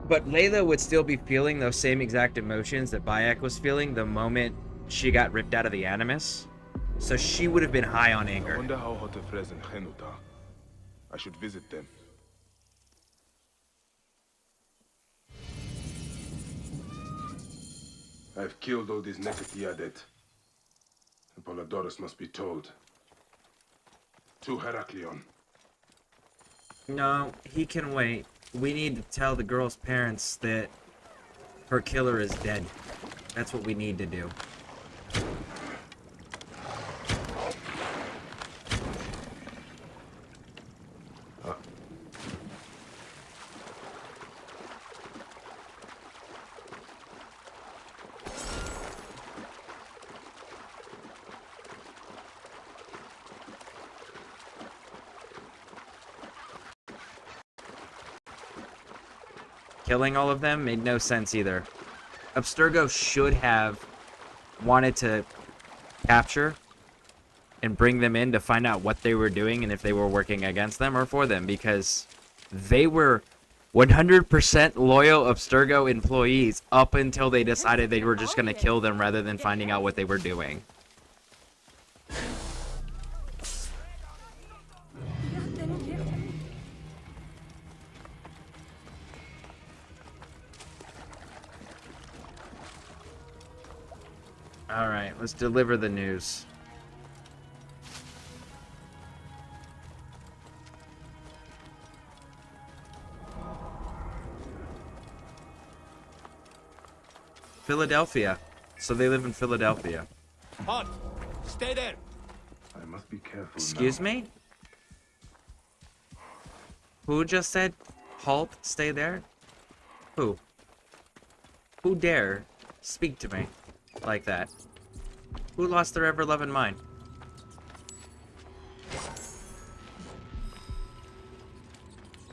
But Layla would still be feeling those same exact emotions that Bayek was feeling the moment she got ripped out of the Animus. So she would have been high on anger. I wonder how Hotefres and Henut are. I should visit them. I've killed all these Neketiadet. Apollodorus must be told. To Heraklion. No, he can wait. We need to tell the girl's parents that her killer is dead. That's what we need to do. Killing all of them made no sense either. Abstergo should have wanted to capture and bring them in to find out what they were doing and if they were working against them or for them, because they were 100% loyal Abstergo employees up until they decided they were just going to kill them rather than finding out what they were doing. Alright, let's deliver the news. Philadelphia. So they live in Philadelphia. Halt! Stay there! I must be careful. Excuse me? Who just said halt, stay there? Who? Who dare speak to me like that? Who lost their ever-loving mind?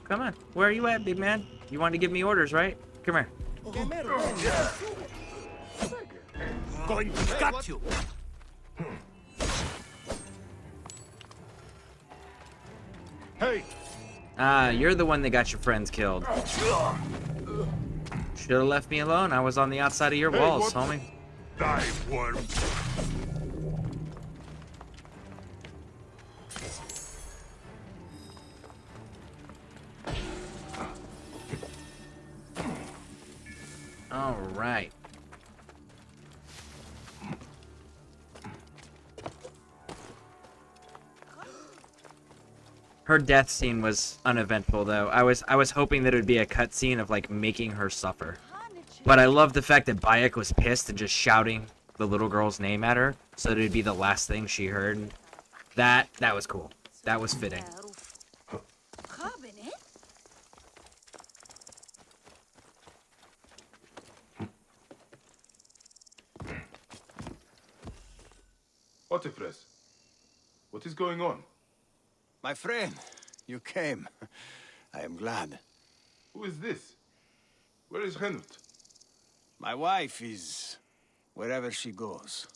Come on, where are you at, big man? You want to give me orders, right? Come here. Going to cut you! Hey! Ah, you're the one that got your friends killed. Should have left me alone. I was on the outside of your walls, homie. Die, worm! All right. Her death scene was uneventful, though. I was hoping that it would be a cutscene of like making her suffer. But I love the fact that Bayek was pissed and just shouting the little girl's name at her, so that it'd be the last thing she heard. That was cool. That was fitting. Otifres, what is going on? My friend, you came. I am glad. Who is this? Where is Henut? My wife is wherever she goes,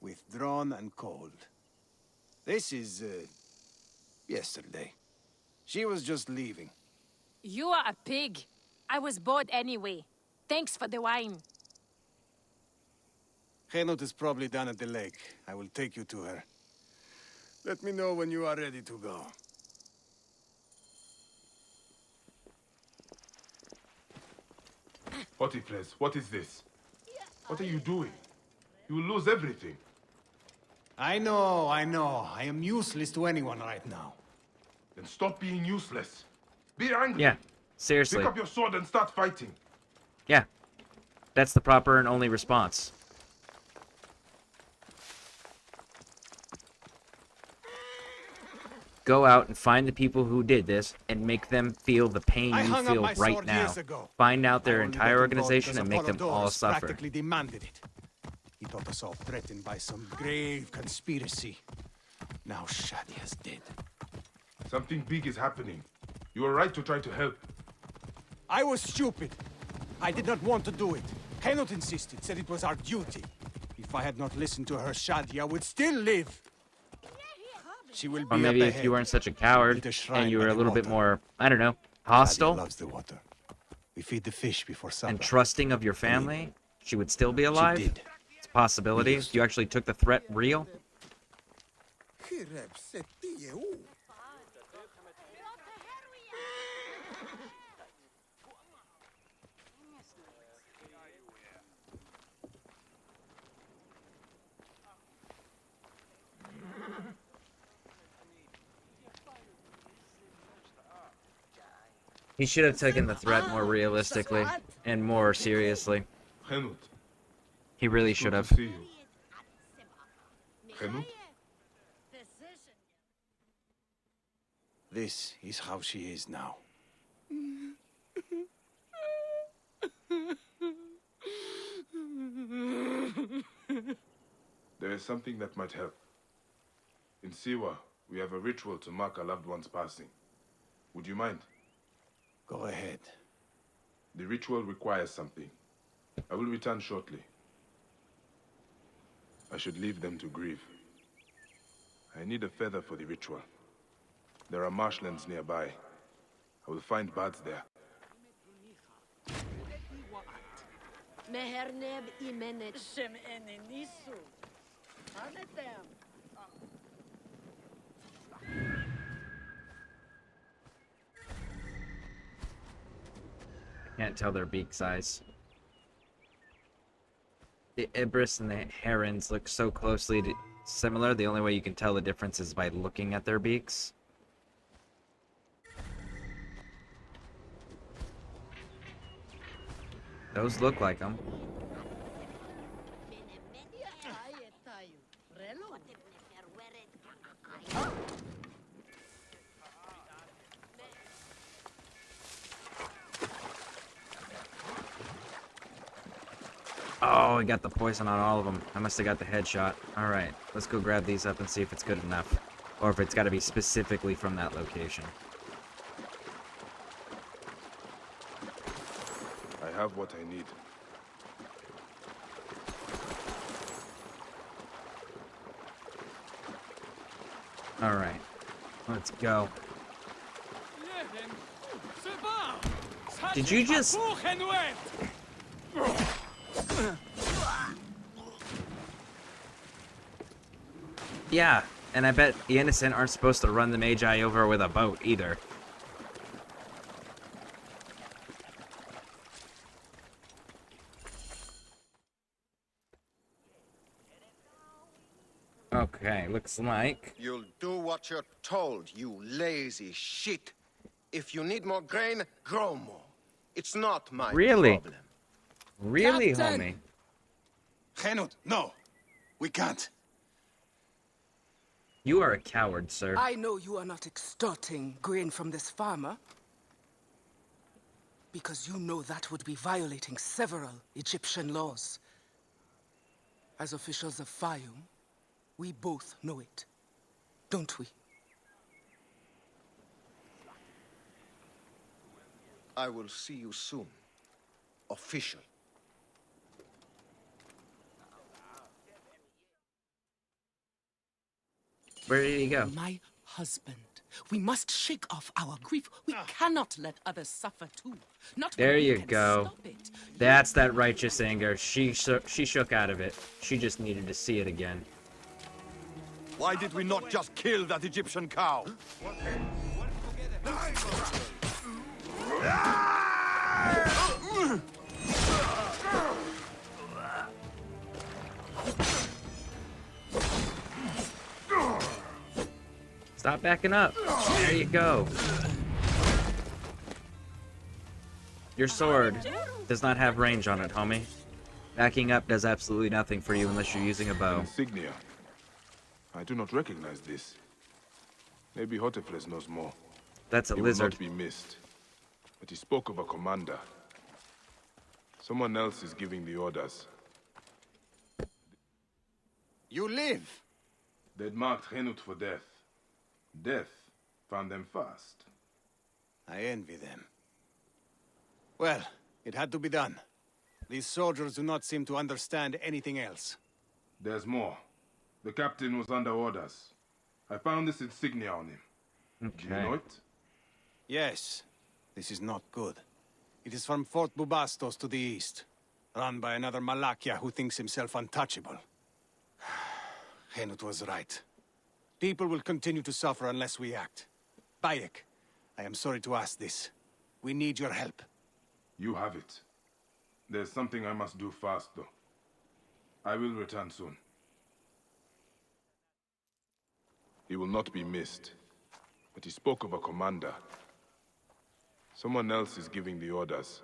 withdrawn and cold. This is, yesterday. She was just leaving. You are a pig. I was bored anyway. Thanks for the wine. Henut is probably down at the lake. I will take you to her. Let me know when you are ready to go. Otifres, what is this? What are you doing? You will lose everything. I know. I am useless to anyone right now. Then stop being useless. Be angry. Yeah, seriously. Pick up your sword and start fighting. Yeah, that's the proper and only response. Go out and find the people who did this and make them feel the pain you feel right now. Find out their entire organization and make them all suffer. Practically demanded it. He thought us all threatened by some grave conspiracy. Now Shadia's dead. Something big is happening. You are right to try to help. I was stupid. I did not want to do it. Henut insisted, said it was our duty. If I had not listened to her, Shadia would still live. She will be Or maybe if you weren't such a coward and you were a little bit more, I don't know, hostile loves the water. We feed the fish before supper. and trusting of your family, she would still be alive. did. It's a possibility. You actually took the threat real. He should have taken the threat more realistically and more seriously. Henut. He really should have. Henut? This is how she is now. There is something that might help. In Siwa, we have a ritual to mark a loved one's passing. Would you mind? Go ahead. The ritual requires something. I will return shortly. I should leave them to grieve. I need a feather for the ritual. There are marshlands nearby. I will find birds there. Meherneb imenet. Shem enenisu. Hanetem. Can't tell their beak size. The ibris and the herons look so closely similar. The only way you can tell the difference is by looking at their beaks. Those look like them. Oh, I got the poison on all of them. I must have got the headshot. Alright, let's go grab these up and see if it's good enough. Or if it's got to be specifically from that location. I have what I need. Alright, let's go. Did you just... Yeah, and I bet the innocent aren't supposed to run the Magi over with a boat either. Okay, looks like... You'll do what you're told, you lazy shit. If you need more grain, grow more. It's not my Really? problem. Really, Captain! homie? Henut, no. We can't. You are a coward, sir. I know you are not extorting grain from this farmer, because you know that would be violating several Egyptian laws. As officials of Fayum, we both know it, don't we? I will see you soon. Official. Where did he go? My husband. We must shake off our grief. We cannot let others suffer too. Not when There we you can go. stop it. That's that righteous anger. She shook out of it. She just needed to see it again. Why did we not just kill that Egyptian cow? Stop backing up. There you go. Your sword does not have range on it, homie. Backing up does absolutely nothing for you unless you're using a bow. Insignia. I do not recognize this. Maybe Hotefles knows more. That's a He lizard. will not be missed. But he spoke of a commander. Someone else is giving the orders. You live. They'd marked Henut for death. Death found them fast. I envy them. Well, it had to be done. These soldiers do not seem to understand anything else. There's more. The captain was under orders. I found this insignia on him. Do you know it? Yes. This is not good. It is from Fort Bubastos to the east, run by another Malakia who thinks himself untouchable. Henut was right. People will continue to suffer unless we act. Bayek, I am sorry to ask this. We need your help. You have it. There's something I must do fast, though. I will return soon. He will not be missed. But he spoke of a commander. Someone else is giving the orders.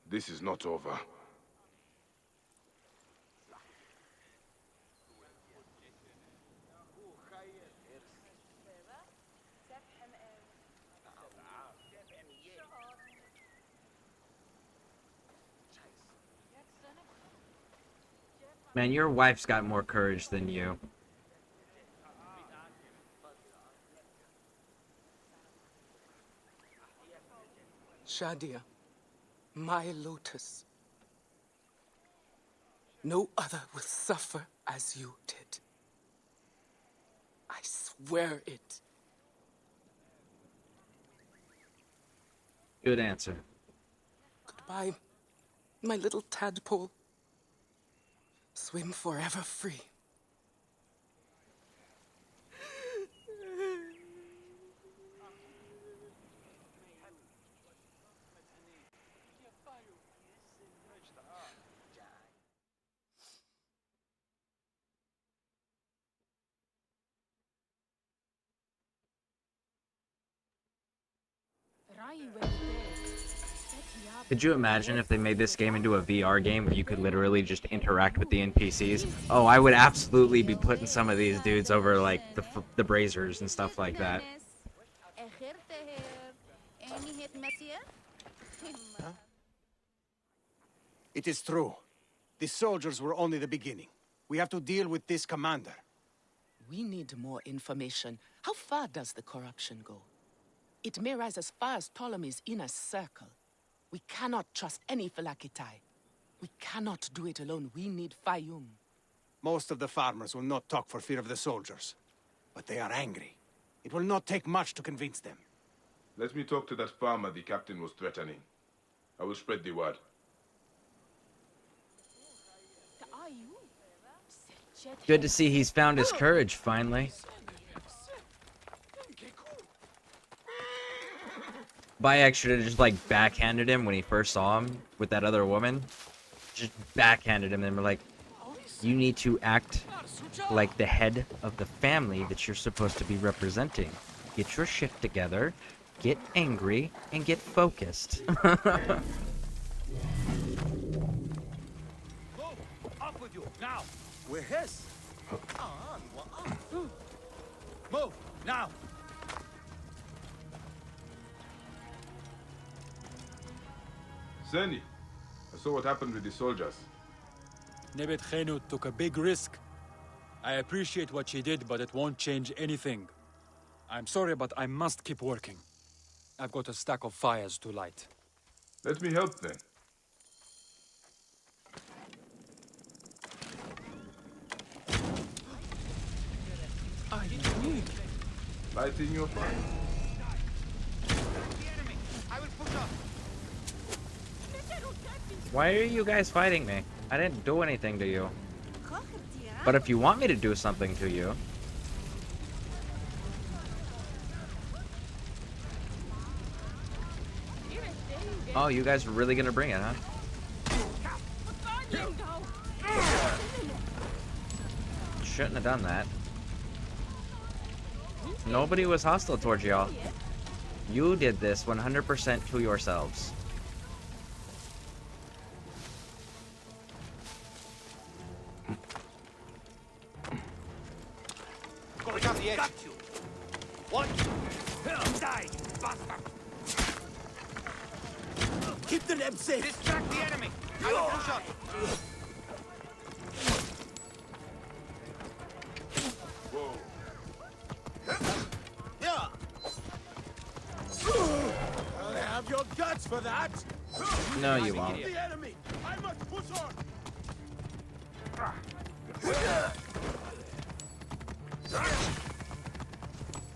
This is not over. Man, your wife's got more courage than you. Shadia, my lotus. No other will suffer as you did. swear it. Good answer. Goodbye, my little tadpole. Swim forever free. Could you imagine if they made this game into a VR game where you could literally just interact with the NPCs? Oh, I would absolutely be putting some of these dudes over like the braziers and stuff like that. It is true. The soldiers were only the beginning. We have to deal with this commander. We need more information. How far does the corruption go? It may rise as far as Ptolemy's inner circle. We cannot trust any Phylakitai. We cannot do it alone. We need Fayum. Most of the farmers will not talk for fear of the soldiers. But they are angry. It will not take much to convince them. Let me talk to that farmer the captain was threatening. I will spread the word. Good to see he's found his courage finally. Bayek should have just like backhanded him when he first saw him with that other woman. Just backhanded him and were like, you need to act like the head of the family that you're supposed to be representing. Get your shit together, get angry, and get focused. Up with you, now! We're his! Move, now! Seni, I saw what happened with the soldiers. Nebet Khenu took a big risk. I appreciate what she did, but it won't change anything. I'm sorry, but I must keep working. I've got a stack of fires to light. Let me help then. I need Lighting your fire. Why are you guys fighting me? I didn't do anything to you. But if you want me to do something to you... Oh, you guys are really gonna bring it, huh? Shouldn't have done that. Nobody was hostile towards y'all. You did this 100% to yourselves. Got you. What? Die, bastard. Keep the Neb safe. Distract the enemy. I will push up. Yeah. I have your guts for that. No, you won't. The enemy. I must push on.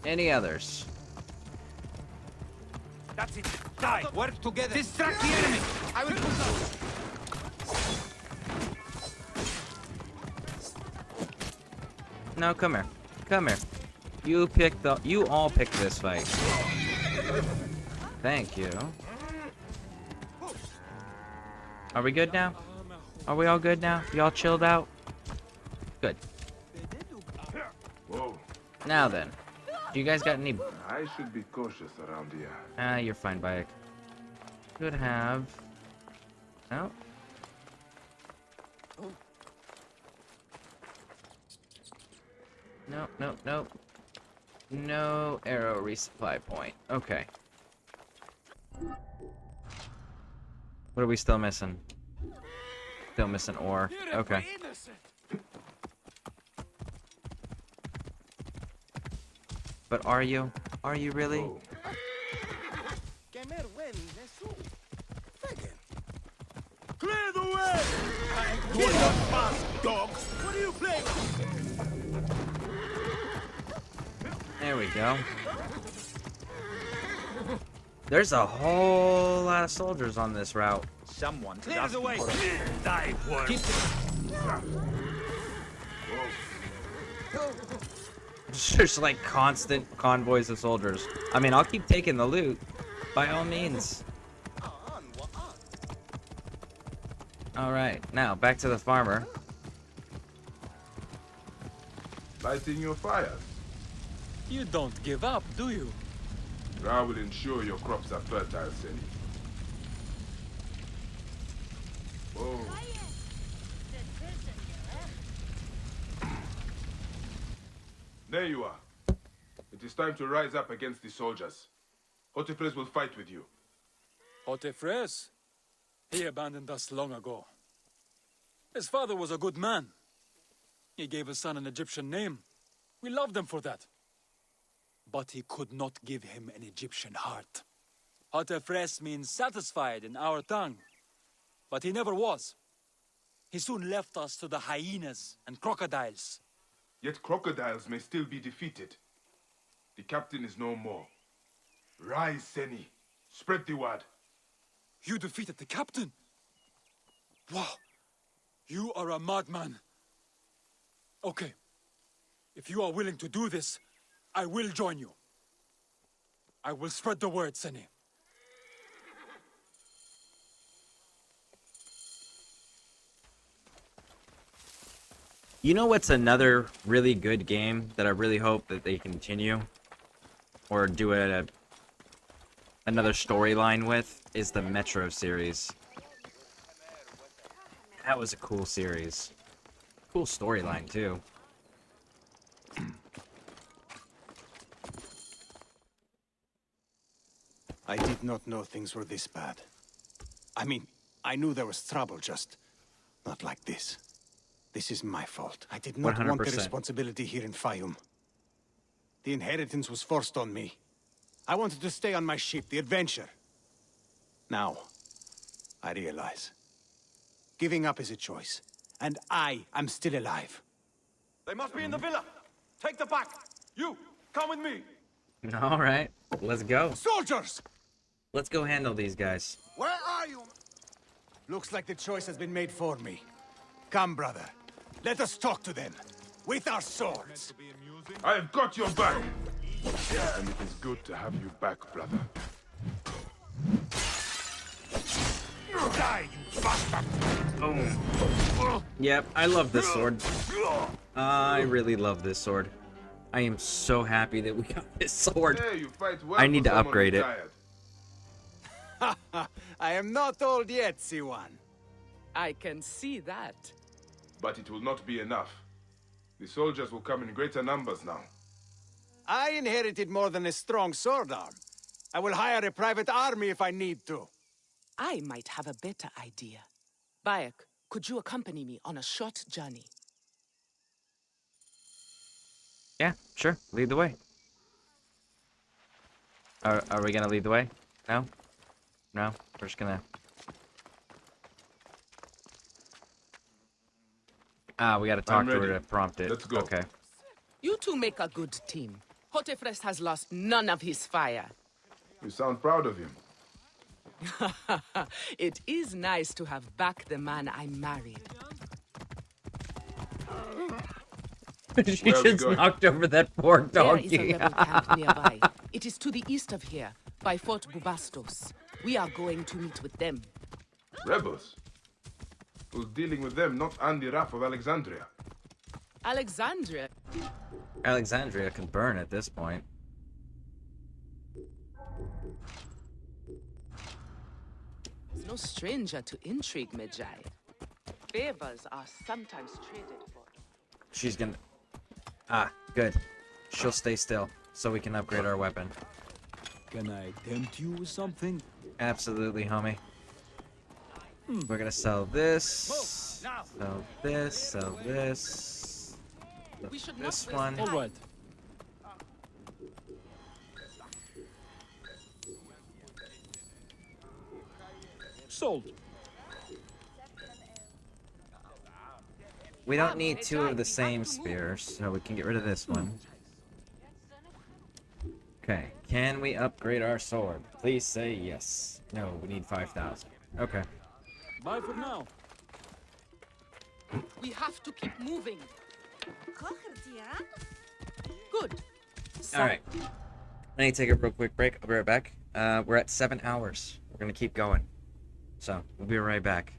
Any others? That's it. Die. Work together. Distract the enemy. I will push on. No, come here. Come here. You all picked this fight. Thank you. Are we good now? Are we all good now? Y'all chilled out? Good. Whoa. Now then. Do you guys got any... I should be cautious around here. Ah, you're fine, Bayek. Could have... No. No, no, no. No arrow resupply point. Okay. What are we still missing? Still missing ore. Okay. But are you? Are you really? Whoa. Clear the way! You are not fast, dog! What are you playing with? There we go. There's a whole lot of soldiers on this route. Someone Clear the way. Die, worm. There's like constant convoys of soldiers. I mean, I'll keep taking the loot, by all means. Alright, now back to the farmer. Lighting your fires. You don't give up, do you? I will ensure your crops are fertile, Senny. Whoa. There you are. It is time to rise up against the soldiers. Hotifres will fight with you. Hotifres? He abandoned us long ago. His father was a good man. He gave his son an Egyptian name. We loved him for that. But he could not give him an Egyptian heart. Hotifres means satisfied in our tongue. But he never was. He soon left us to the hyenas and crocodiles. Yet crocodiles may still be defeated. The captain is no more. Rise, Senny. Spread the word. You defeated the captain? Wow. You are a madman. Okay. If you are willing to do this, I will join you. I will spread the word, Senny. You know what's another really good game that I really hope that they continue or do another storyline with is the Metro series. That was a cool series. Cool storyline too. I did not know things were this bad. I mean, I knew there was trouble, just not like this. This is my fault. I did not want the 100%. responsibility here in Fayum. The inheritance was forced on me. I wanted to stay on my ship, the Adventure. Now, I realize. Giving up is a choice. And I am still alive. They must be in the villa. Take the back. You, come with me. Alright, let's go. Soldiers! Let's go handle these guys. Where are you? Looks like the choice has been made for me. Come, brother. Let us talk to them. With our swords. I have got your back. And it is good to have you back, brother. Die, you bastard! Boom. Yep, I love this sword. I really love this sword. I am so happy that we got this sword. Hey, you fight well I need for to someone upgrade it. retired. I am not old yet, Siwan. I can see that. But it will not be enough. The soldiers will come in greater numbers now. I inherited more than a strong sword arm. I will hire a private army if I need to. I might have a better idea. Bayek, could you accompany me on a short journey? Yeah, sure. Lead the way. Are we gonna lead the way? No? No? We're just gonna... Ah, we gotta talk to her to prompt it. Let's go. Okay. You two make a good team. Hotefres has lost none of his fire. You sound proud of him. It is nice to have back the man I married. She just knocked over that poor There is a donkey. rebel camp nearby. It is to the east of here, by Fort Bubastos. We are going to meet with them. Rebels? Who's dealing with them, not Andy Raff of Alexandria? Alexandria? Alexandria can burn at this point. He's no stranger to intrigue, Medjay. Favors are sometimes traded for. She's gonna... Ah, good. She'll stay still, so we can upgrade our weapon. Can I tempt you with something? Absolutely, homie. We're gonna sell this, sell this, sell this, this one. All right. Sold. We don't need two of the same spears, so we can get rid of this one. Okay, can we upgrade our sword? Please say yes. No, we need 5,000. Okay. Bye for now. We have to keep moving. Good. Alright. I need to take a real quick break. I'll be right back. We're at 7 hours. We're gonna keep going. So, we'll be right back.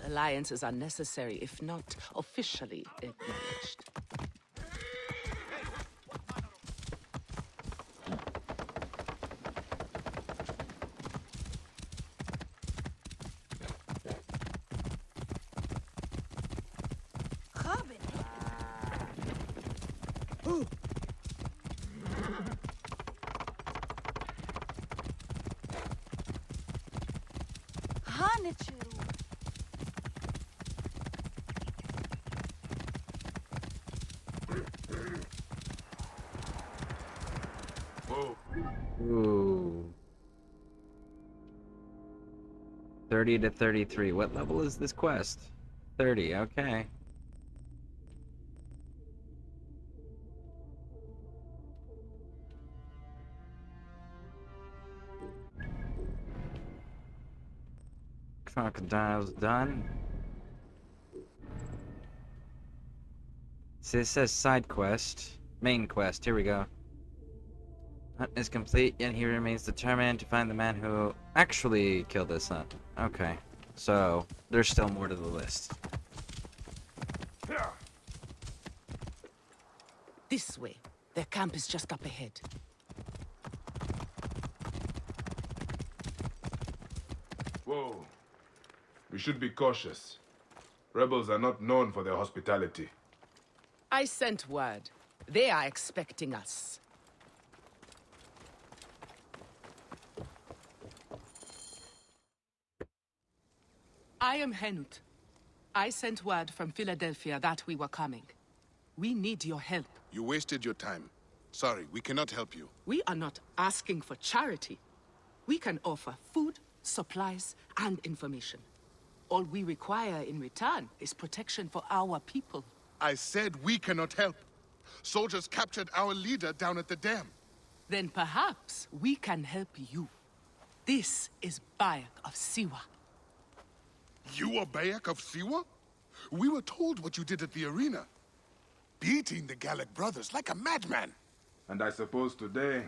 Alliances are necessary, if not officially acknowledged. Ooh. 30 to 33. What level is this quest? 30, okay. Crocodile's done. See, it says side quest. Main quest, here we go. Hunt is complete, yet he remains determined to find the man who actually killed his son. Okay, so there's still more to the list. This way. Their camp is just up ahead. Whoa. We should be cautious. Rebels are not known for their hospitality. I sent word. They are expecting us. I am Henut. I sent word from Philadelphia that we were coming. We need your help. You wasted your time. Sorry, we cannot help you. We are not asking for charity. We can offer food, supplies, and information. All we require in return is protection for our people. I said we cannot help. Soldiers captured our leader down at the dam. Then perhaps we can help you. This is Bayek of Siwa. You are Bayek of Siwa? We were told what you did at the arena. Beating the Gallic brothers like a madman. And I suppose today,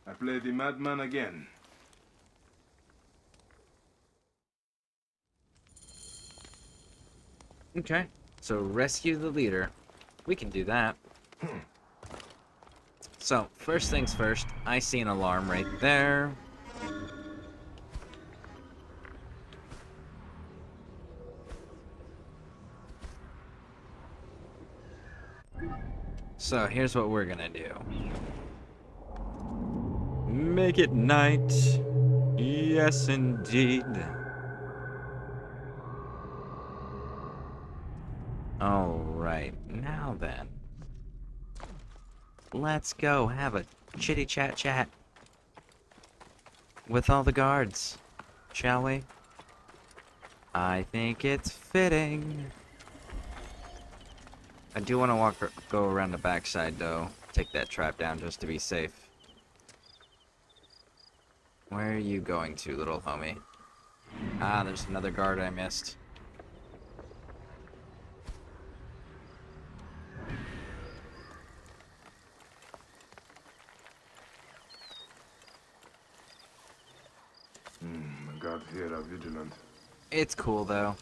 I play the madman again. Okay, so rescue the leader. We can do that. So, first things first, I see an alarm right there. So, here's what we're gonna do. Make it night. Yes, indeed. Alright, now then. Let's go have a chitty chat with all the guards, shall we? I think it's fitting. I do want to go around the backside though. Take that trap down just to be safe. Where are you going to, little homie? Ah, there's another guard I missed. The guards here are vigilant. It's cool though.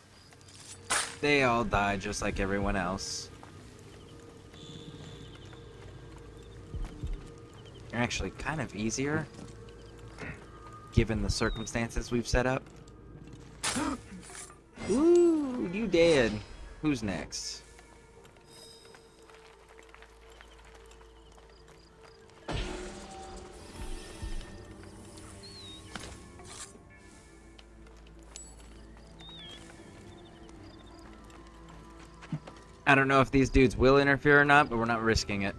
They all die just like everyone else. They're actually kind of easier, given the circumstances we've set up. Ooh, you dead. Who's next? I don't know if these dudes will interfere or not, but we're not risking it.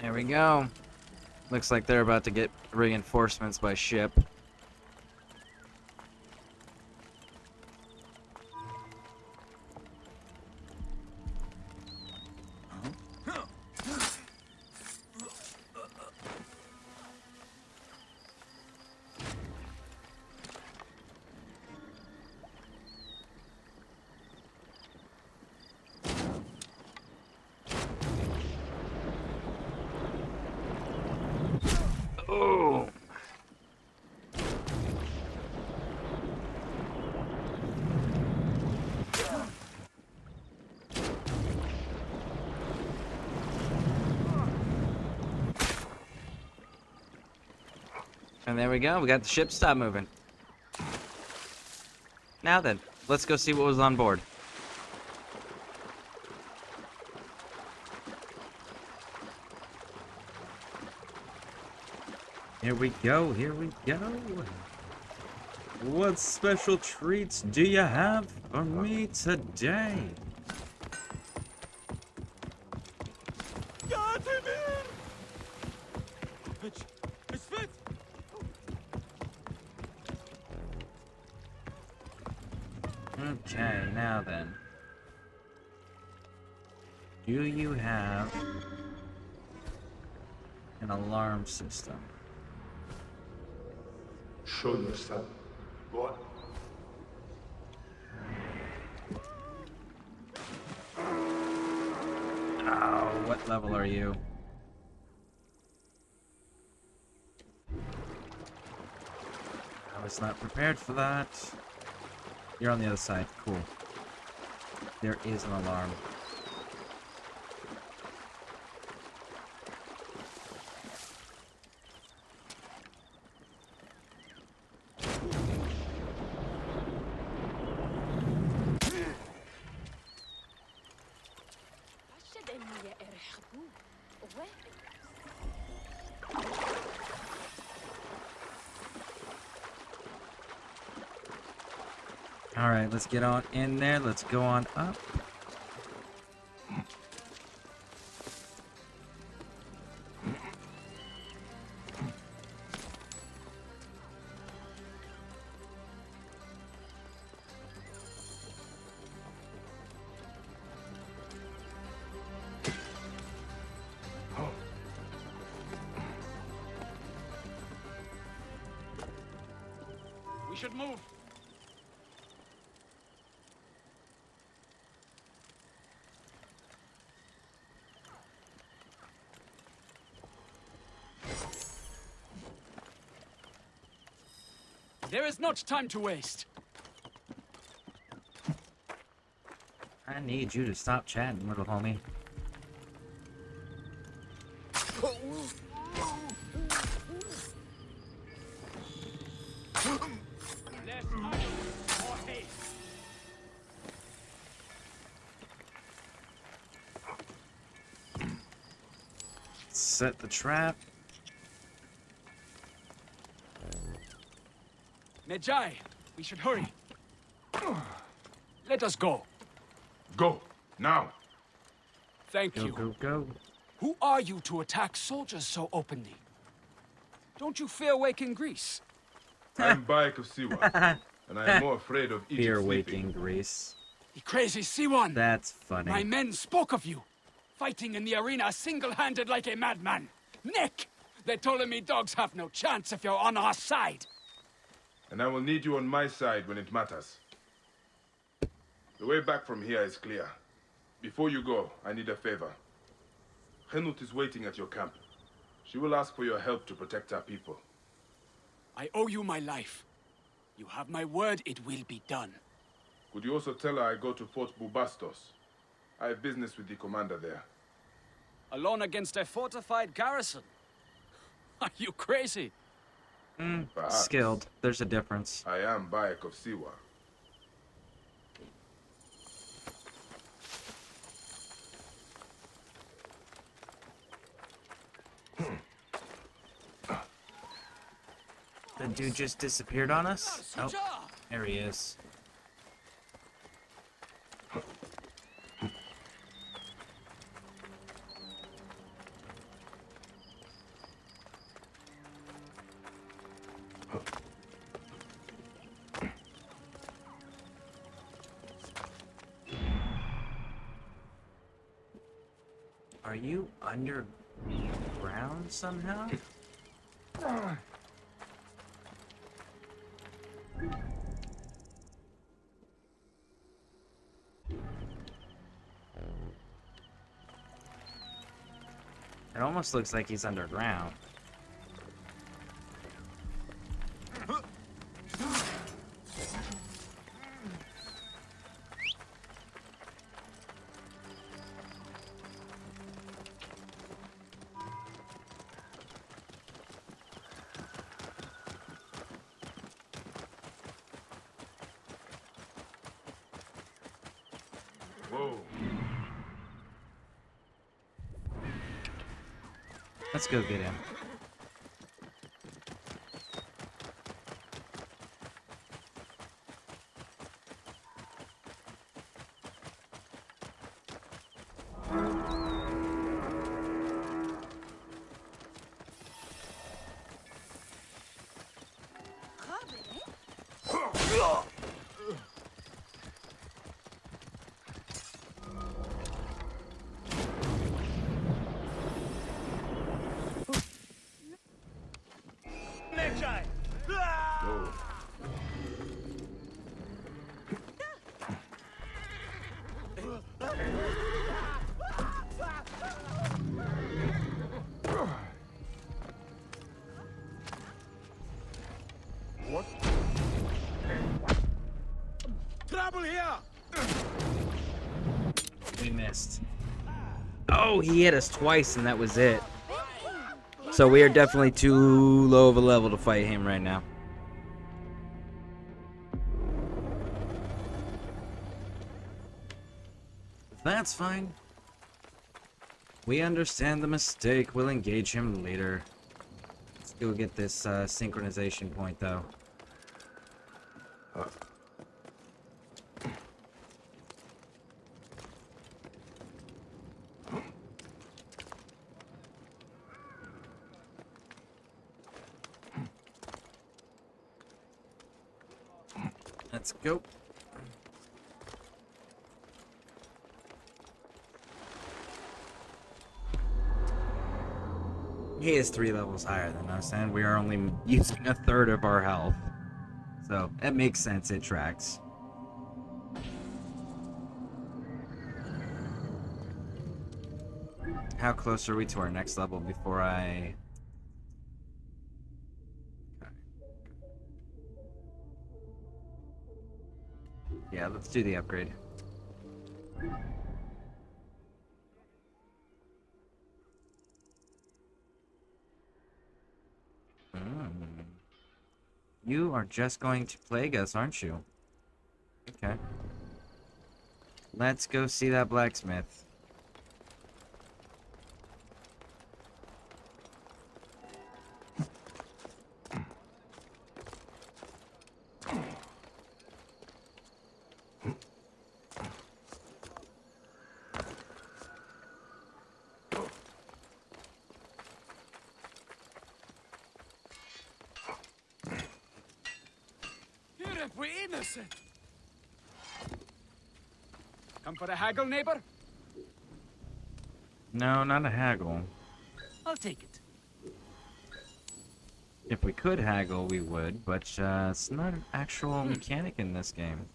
There we go. Looks like they're about to get reinforcements by ship. Oh. And there we go. We got the ship stop moving. Now then, let's go see what was on board. Here we go, here we go. What special treats do you have for me today? It's fit! Okay, now then. Do you have an alarm system? Show yourself. Go on. Oh, what level are you? I was not prepared for that. You're on the other side. Cool. There is an alarm. Alright, let's get on in there. Let's go on up. We should move. There is not time to waste. I need you to stop chatting, little homie. Set the trap. Medjay, we should hurry. Let us go. Go, now. Thank Go, you. go, go. Who are you to attack soldiers so openly? Don't you fear waking Greece? I'm Bayek of Siwa, and I am more afraid of Egypt Fear sleeping. waking Greece. The crazy Siwan! That's funny. My men spoke of you, fighting in the arena single-handed like a madman. Nick! The Ptolemy dogs have no chance if you're on our side. And I will need you on my side when it matters. The way back from here is clear. Before you go, I need a favor. Henut is waiting at your camp. She will ask for your help to protect our people. I owe you my life. You have my word, it will be done. Could you also tell her I go to Fort Bubastos? I have business with the commander there. Alone against a fortified garrison? Are you crazy? Perhaps. Skilled. There's a difference. I am Bayek of Siwa. The dude just disappeared on us? Oh, there he is. Are you underground somehow? It almost looks like he's underground. Whoa. Let's go get him. What? Trouble here! We missed. Oh, he hit us twice and that was it. So we are definitely too low of a level to fight him right now. That's fine. We understand the mistake. We'll engage him later. Let's go get this synchronization point, though. Let's go. He is 3 levels higher than us, and we are only using a third of our health. So, it makes sense, it tracks. How close are we to our next level before I... Okay. Yeah, let's do the upgrade. You are just going to plague us, aren't you? Okay. Let's go see that blacksmith. We're innocent. Come for a haggle, neighbor? No, not a haggle. I'll take it. If we could haggle, we would, but it's not an actual mechanic in this game.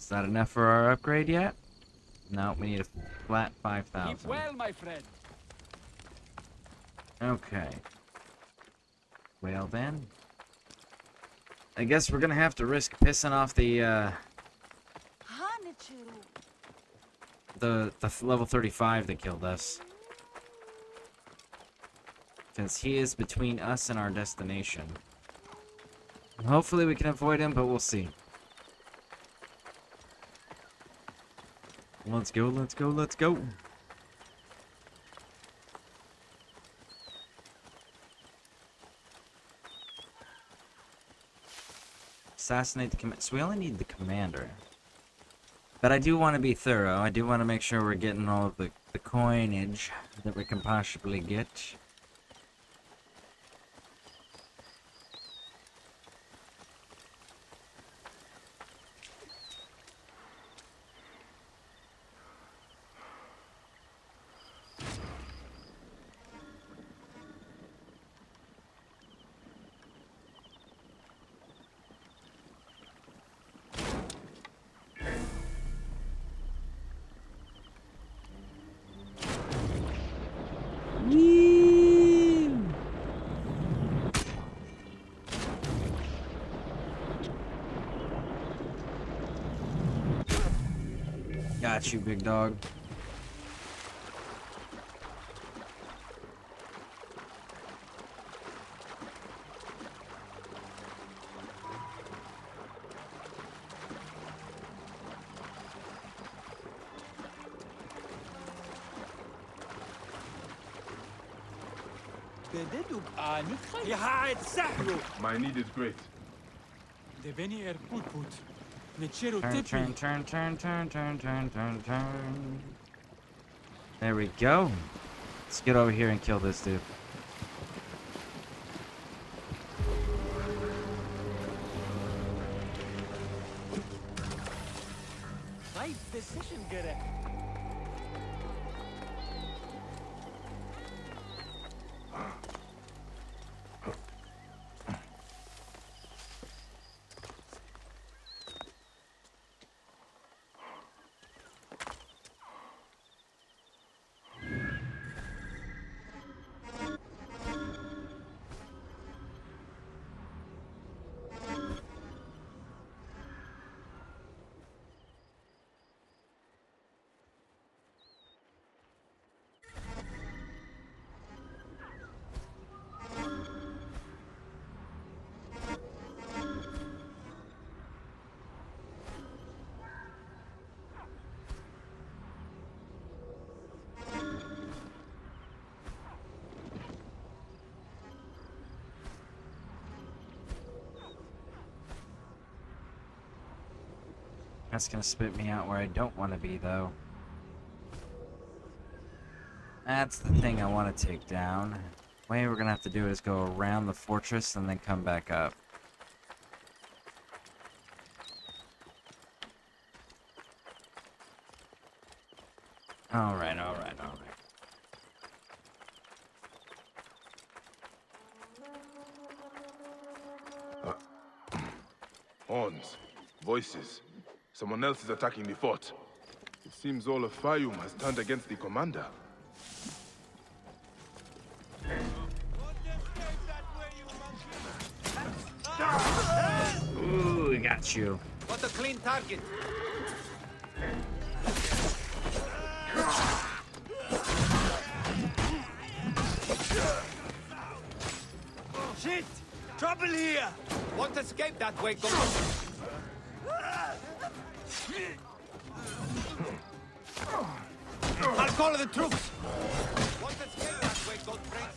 Is that enough for our upgrade yet? No, we need a flat 5,000. Keep well, my friend. Okay. Well then. I guess we're gonna have to risk pissing off the level 35 that killed us. Because he is between us and our destination. Hopefully we can avoid him, but we'll see. Let's go, let's go, let's go. Assassinate the commander. So we only need the commander. But I do want to be thorough. I do want to make sure we're getting all of the coinage that we can possibly get. Got you, big dog. My need is great. Turn. There we go. Let's get over here and kill this dude. Nice decision, Gere. That's gonna spit me out where I don't want to be, though. That's the thing I want to take down. The way we're gonna have to do is go around the fortress and then come back up. Alright. Horns. Voices. Someone else is attacking the fort. It seems all of Fayum has turned against the commander. Ooh, we got you. What a clean target. Shit! Trouble here! Won't escape that way, go. I'll call the troops. Won't escape that way, go, friends.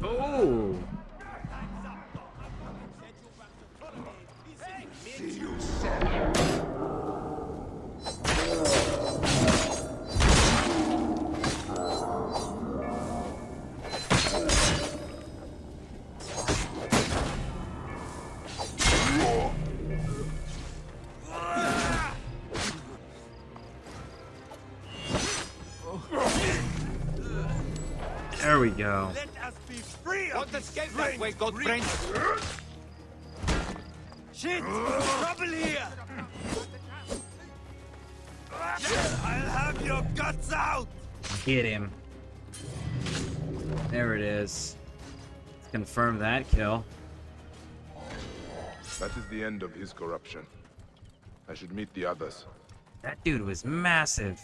Oh! There we go. Let us be free of Won't escape that way, go, friends. Shit! Trouble here! I'll have your guts out! Get him. There it is. Let's confirm that kill. That is the end of his corruption. I should meet the others. That dude was massive.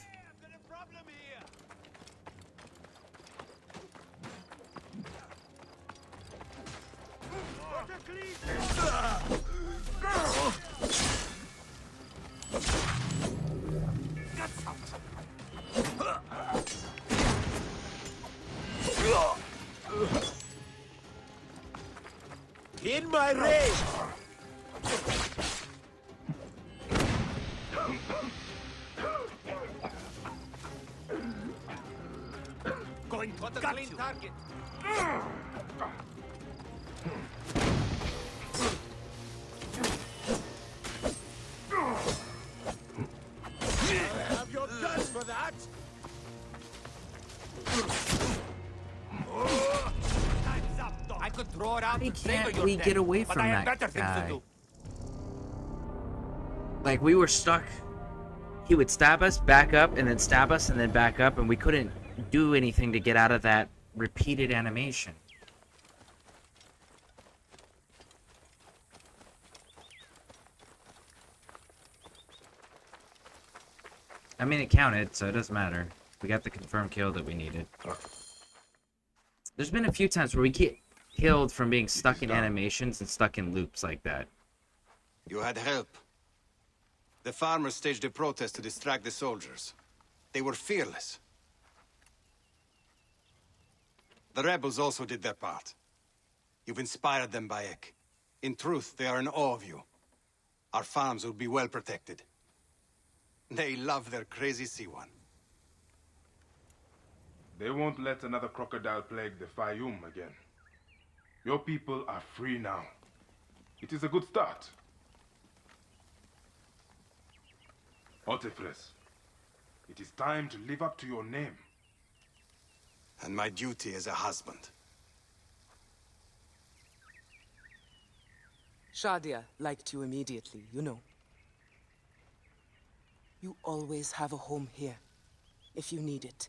In my rage! Going to the clean target. I have your guts for that. Time's up, Doc. I could throw it out Why and savor can't your we death, get away but from I have that better things guy? to do. Like, we were stuck. He would stab us, back up, and then stab us, and then back up, and we couldn't do anything to get out of that repeated animation. I mean, it counted, so it doesn't matter. We got the confirmed kill that we needed. There's been a few times where we get killed from being stuck in animations and stuck in loops like that. You had help. The farmers staged a protest to distract the soldiers. They were fearless. The rebels also did their part. You've inspired them, Bayek. In truth, they are in awe of you. Our farms will be well protected. They love their crazy Siwan. They won't let another crocodile plague the Fayum again. Your people are free now. It is a good start. Otefres, it is time to live up to your name. And my duty as a husband. Shadia liked you immediately, you know. You always have a home here, if you need it.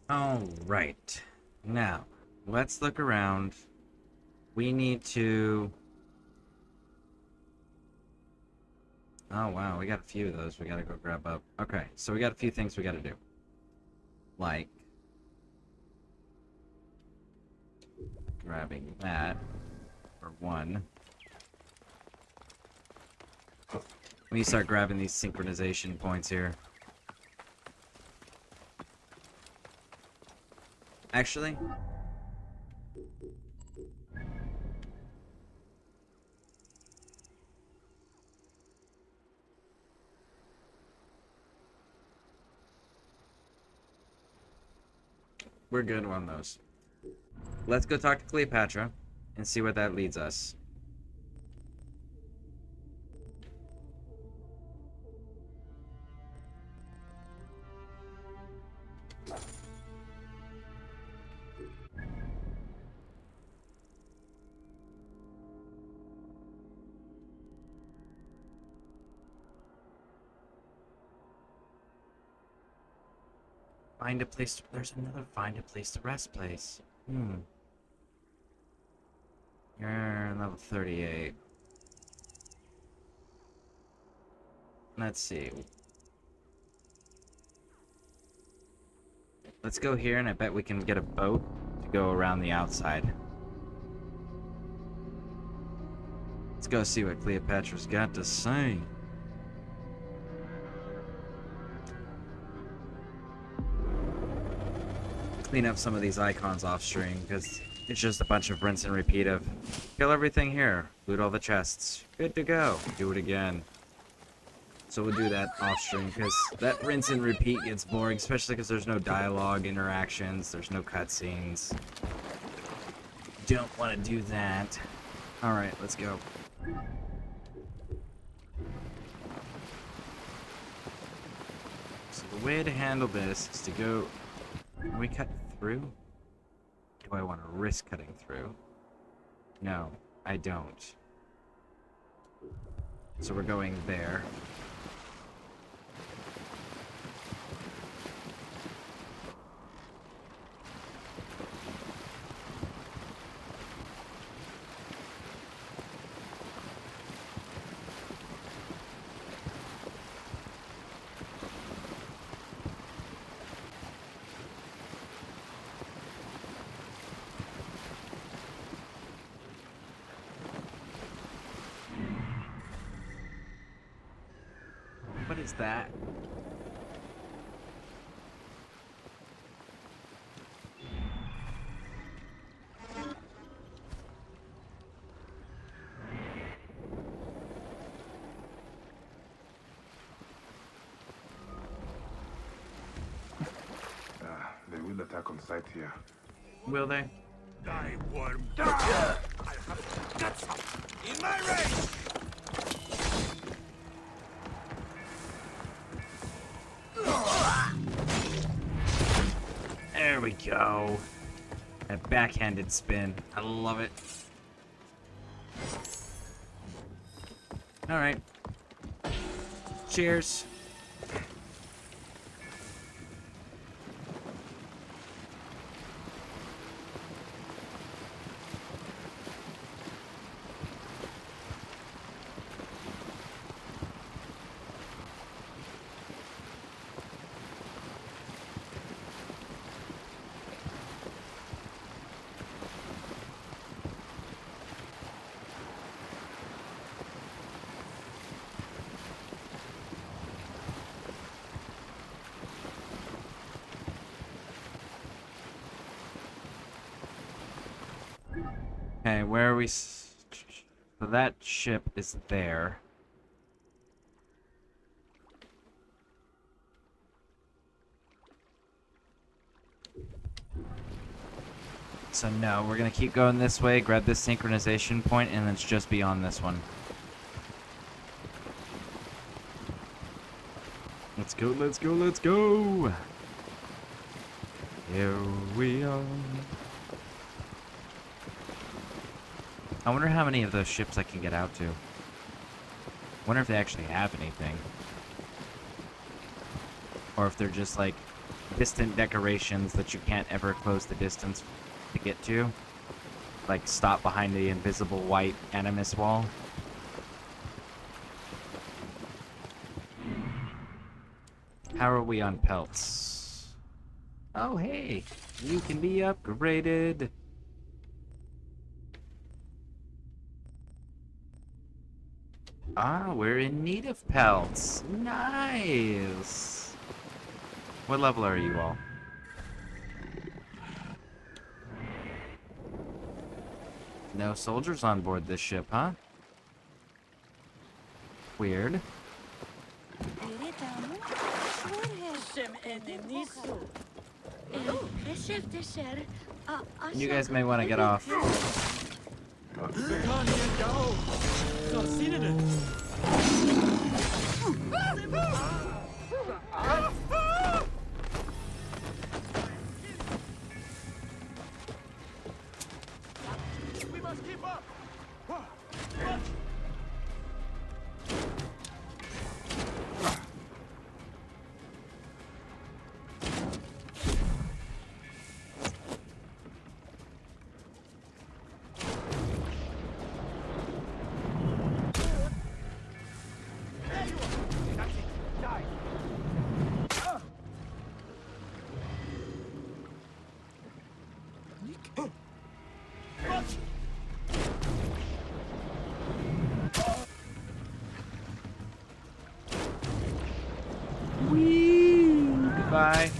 Alright. Now, let's look around. We need to... Oh, wow, we got a few of those we gotta go grab up. Okay, so we got a few things we gotta do. Like... grabbing that. For one. Let me start grabbing these synchronization points here. Actually... we're good on those. Let's go talk to Cleopatra and see where that leads us. Find a place to, there's another find a place to rest place. You're level 38. Let's see. Let's go here and I bet we can get a boat to go around the outside. Let's go see what Cleopatra's got to say. Clean up some of these icons off stream because it's just a bunch of rinse and repeat of kill everything here, loot all the chests, good to go, do it again. So we'll do that off stream, because that rinse and repeat gets boring, especially because there's no dialogue interactions, there's no cutscenes. Don't want to do that. Alright, let's go. So the way to handle this is to go... Can we cut through? Do I want to risk cutting through? No, I don't. So we're going there. What is that? They will attack on sight here. Will they? Die, worm, die! I have to get some in my race! There we go. That backhanded spin. I love it. Alright. Cheers. Okay, where are we? So that ship is there. So no, we're gonna keep going this way, grab this synchronization point, and it's just beyond this one. Let's go, let's go, let's go! Here we are. I wonder how many of those ships I can get out to. Wonder if they actually have anything. Or if they're just like distant decorations that you can't ever close the distance to get to. Like stop behind the invisible white animus wall. How are we on pelts? Oh hey, you can be upgraded. Ah, we're in need of pelts. Nice. What level are you all? No soldiers on board this ship, huh? Weird. You guys may want to get off. We must keep up! Goodbye.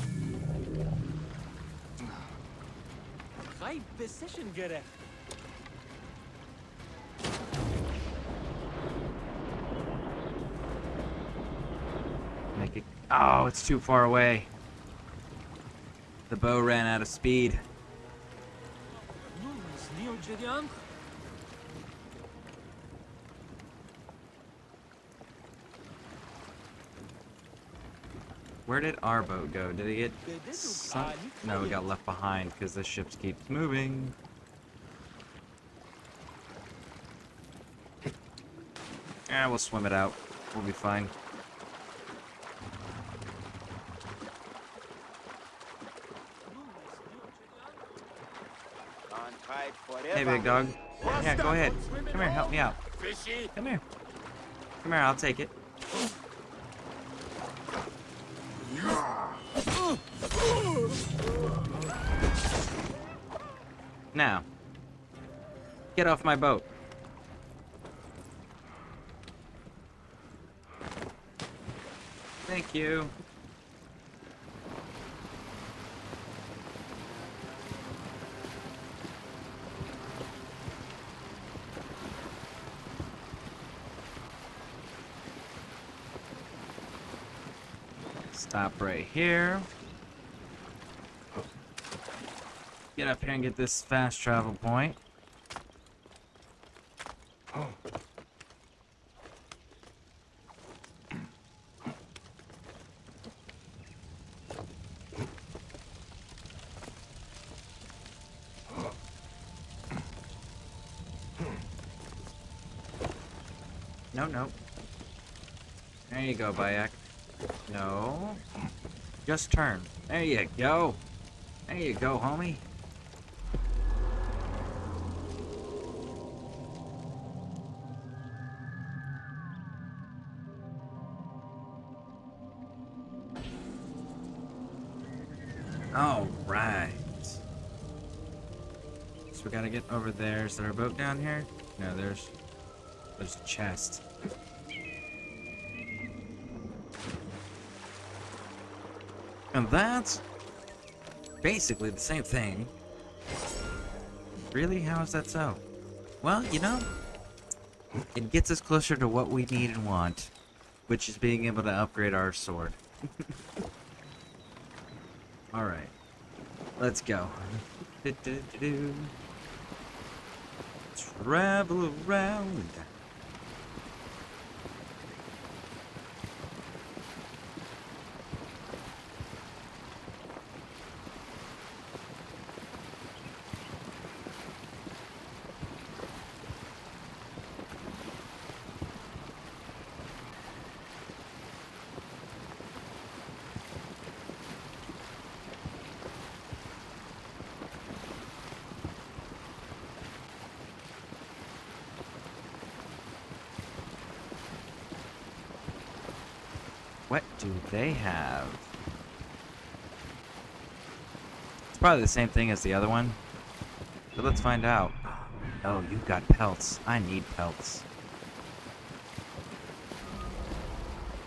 High precision gerecht. Oh, it's too far away. The bow ran out of speed. Where did our boat go? Did it get sunk? No, we got left behind because the ship keeps moving. Ah, we'll swim it out. We'll be fine. Hey, big dog. Yeah, go ahead. Come here, help me out. Come here. Come here, I'll take it. Now, get off my boat. Thank you. Stop right here. Get up here and get this fast travel point. No, no. There you go, Bayek. No. Just turn. There you go. There you go, homie. All right. So we gotta get over there. Is there a boat down here? No, there's a chest. And that's basically the same thing. Really? How is that so? Well, you know, it gets us closer to what we need and want, which is being able to upgrade our sword. Alright. Let's go. Travel around. What do they have? It's probably the same thing as the other one. But let's find out. Oh, you've got pelts. I need pelts.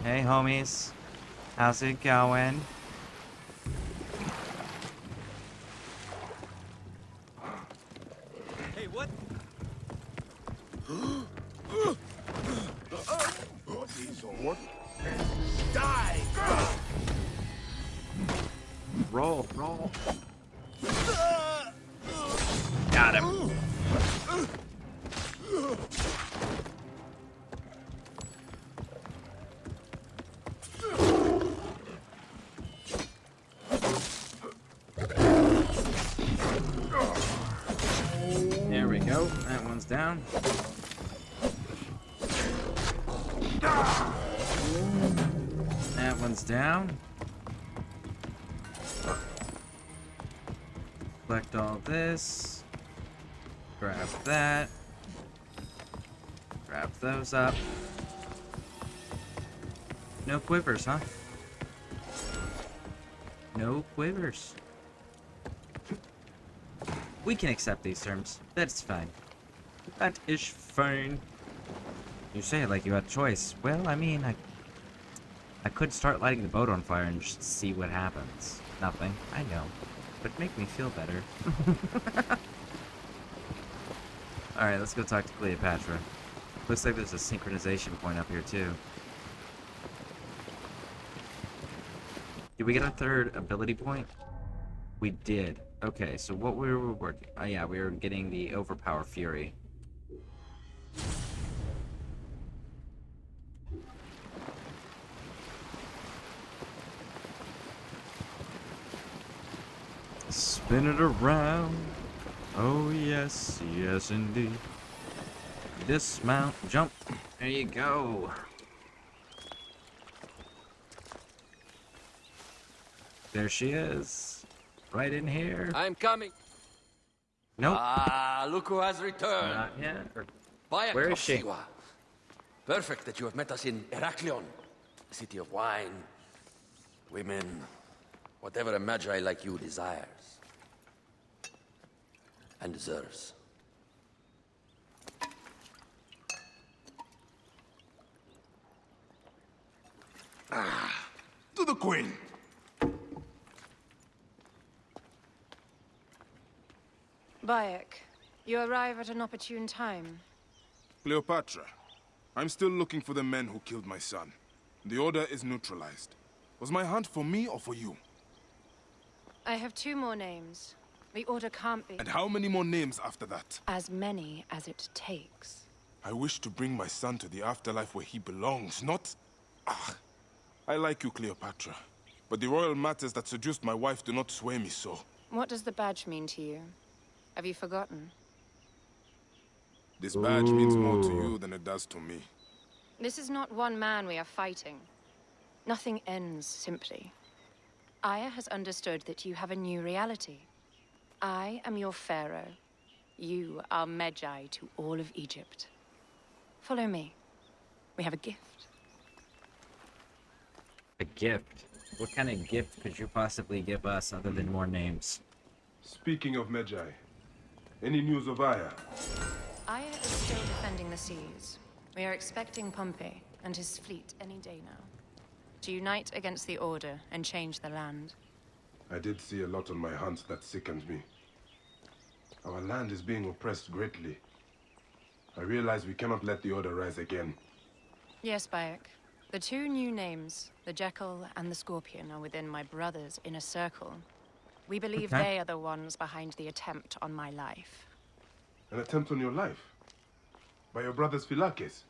Hey, homies. How's it going? Hey, what? Die! Roll, roll. Got him. There we go. That one's down. That one's down. Collect all this. Grab that. Grab those up. No quivers, huh? No quivers. We can accept these terms. That's fine. That is fine. You say it like you had a choice. Well, I mean, I could start lighting the boat on fire and just see what happens. Nothing. I know. But make me feel better. Alright, let's go talk to Cleopatra. Looks like there's a synchronization point up here, too. Did we get a third ability point? We did. Okay, so what we were working... Oh yeah, we were getting the Overpower Fury. Spin it around. Oh yes, yes indeed. Dismount, jump. There you go. There she is. Right in here. I'm coming. Nope. Ah, look who has returned. Not yet. Bayek Where is of she? Siwa. Perfect that you have met us in Heraklion, the city of wine, women, whatever a magi like you desires and deserves. To the Queen. Bayek, you arrive at an opportune time. Cleopatra, I'm still looking for the men who killed my son. The order is neutralized. Was my hunt for me or for you? I have 2 more names. The order can't be... And how many more names after that? As many as it takes. I wish to bring my son to the afterlife where he belongs, not... I like you, Cleopatra. But the royal matters that seduced my wife do not sway me so. What does the badge mean to you? Have you forgotten? This badge means more to you than it does to me. This is not one man we are fighting. Nothing ends simply. Aya has understood that you have a new reality. I am your pharaoh. You are Magi to all of Egypt. Follow me. We have a gift. A gift? What kind of gift could you possibly give us other than more names? Speaking of Magi, any news of Aya? Aya is still defending the seas. We are expecting Pompey and his fleet any day now. To unite against the Order and change the land. I did see a lot on my hunts that sickened me. Our land is being oppressed greatly. I realize we cannot let the Order rise again. Yes, Bayek. The 2 new names, the Jekyll and the Scorpion, are within my brother's inner circle. We believe they are the ones behind the attempt on my life. An attempt on your life? By your brother's Phylakes?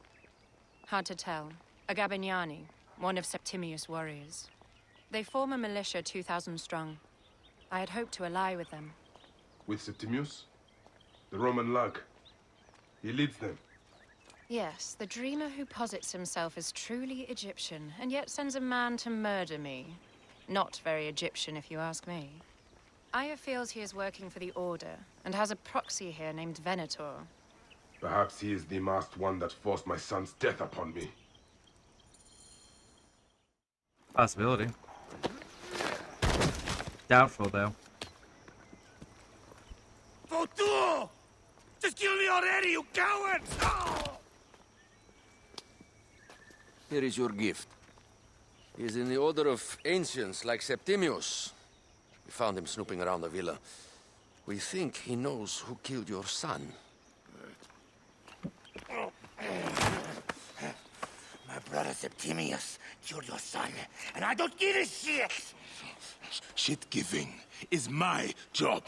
Hard to tell. A Gabignani, one of Septimius' warriors. They form a militia 2,000 strong. I had hoped to ally with them. With Septimius? The Roman lug? He leads them? Yes, the dreamer who posits himself as truly Egyptian, and yet sends a man to murder me. Not very Egyptian, if you ask me. Aya feels he is working for the Order, and has a proxy here named Venator. Perhaps he is the masked one that forced my son's death upon me. Possibility. Doubtful, though. Votu! Just kill me already, you cowards! Oh! Here is your gift. He is in the order of ancients like Septimius. We found him snooping around the villa. We think he knows who killed your son. My brother Septimius killed your son, and I don't give a shit! Shit giving is my job.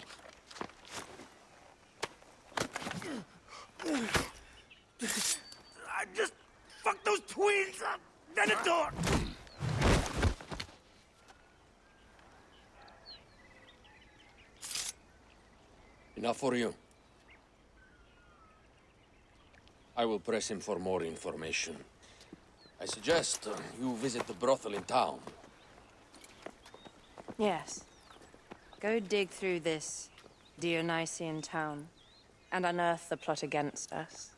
I just fucked those twins up! Venator! Enough for you. I will press him for more information. I suggest you visit the brothel in town. Yes. Go dig through this Dionysian town and unearth the plot against us.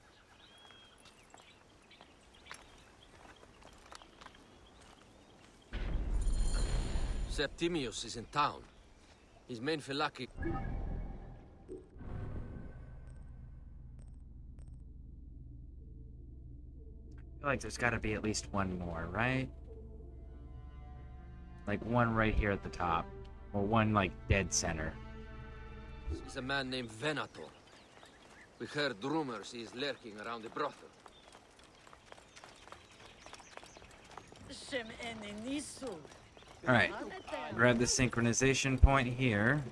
Septimius is in town. His main Phylaki... I feel like there's gotta be at least one more, right? Like one right here at the top. Or one, like, dead center. He's a man named Venator. We heard rumors he is lurking around the brothel. Shem enenisu. Alright. Grab the synchronization point here.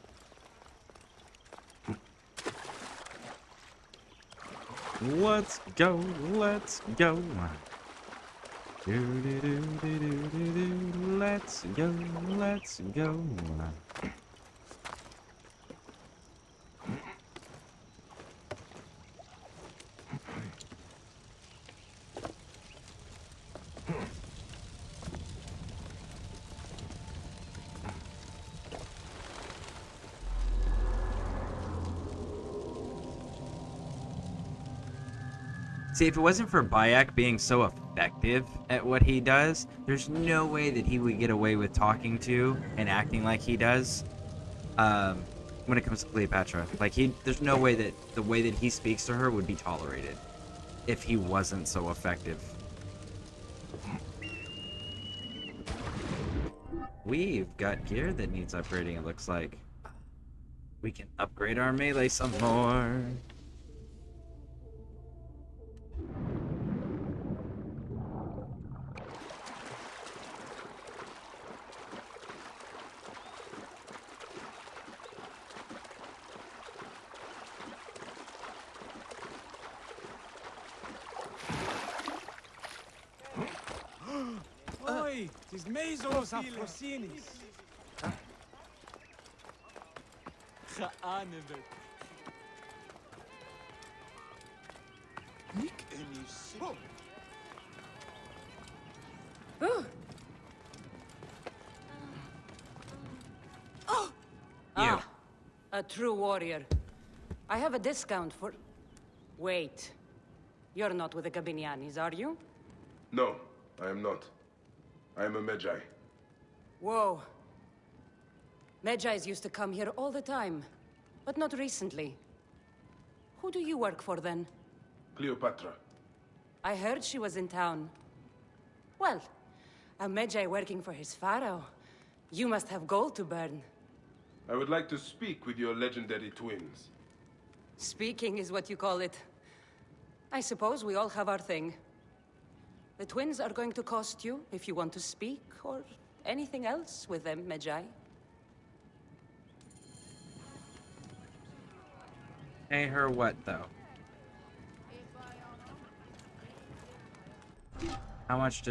Let's go, let's go. Let's go, let's go. See, if it wasn't for Bayek being so effective at what he does, there's no way that he would get away with talking to and acting like he does when it comes to Cleopatra. Like, there's no way that the way that he speaks to her would be tolerated if he wasn't so effective. We've got gear that needs upgrading, it looks like. We can upgrade our melee some more. Oi, tis Mezos Afrosinis. Geanevet. Nick any sick. Ah, a true warrior. I have a discount for... Wait. You're not with the Gabinianis, are you? No, I am not. I am a Medjay. Whoa. Medjais used to come here all the time, but not recently. Who do you work for, then? Cleopatra. I heard she was in town. Well, a Medjay working for his pharaoh. You must have gold to burn. I would like to speak with your legendary twins. Speaking is what you call it. I suppose we all have our thing. The twins are going to cost you if you want to speak, or anything else with them, Medjay. Pay her what, though? How much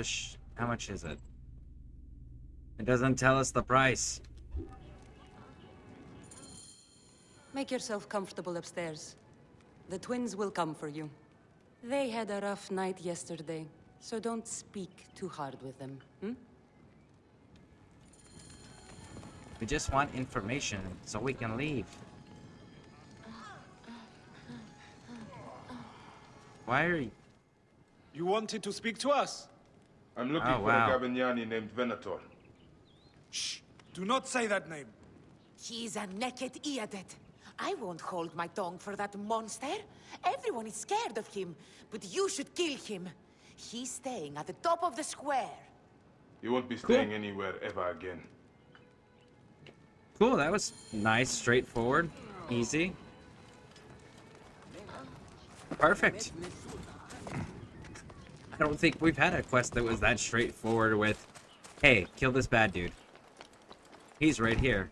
how much is it? It doesn't tell us the price. Make yourself comfortable upstairs. The twins will come for you. They had a rough night yesterday, so don't speak too hard with them, hmm? We just want information so we can leave. Why are you... You wanted to speak to us? I'm looking for a Gabiniani named Venator. Shh! Do not say that name. He's a naked idiot. I won't hold my tongue for that monster. Everyone is scared of him, but you should kill him. He's staying at the top of the square. You won't be staying anywhere ever again. Cool, that was nice, straightforward, easy. Perfect. I don't think we've had a quest that was that straightforward with, hey, kill this bad dude. He's right here.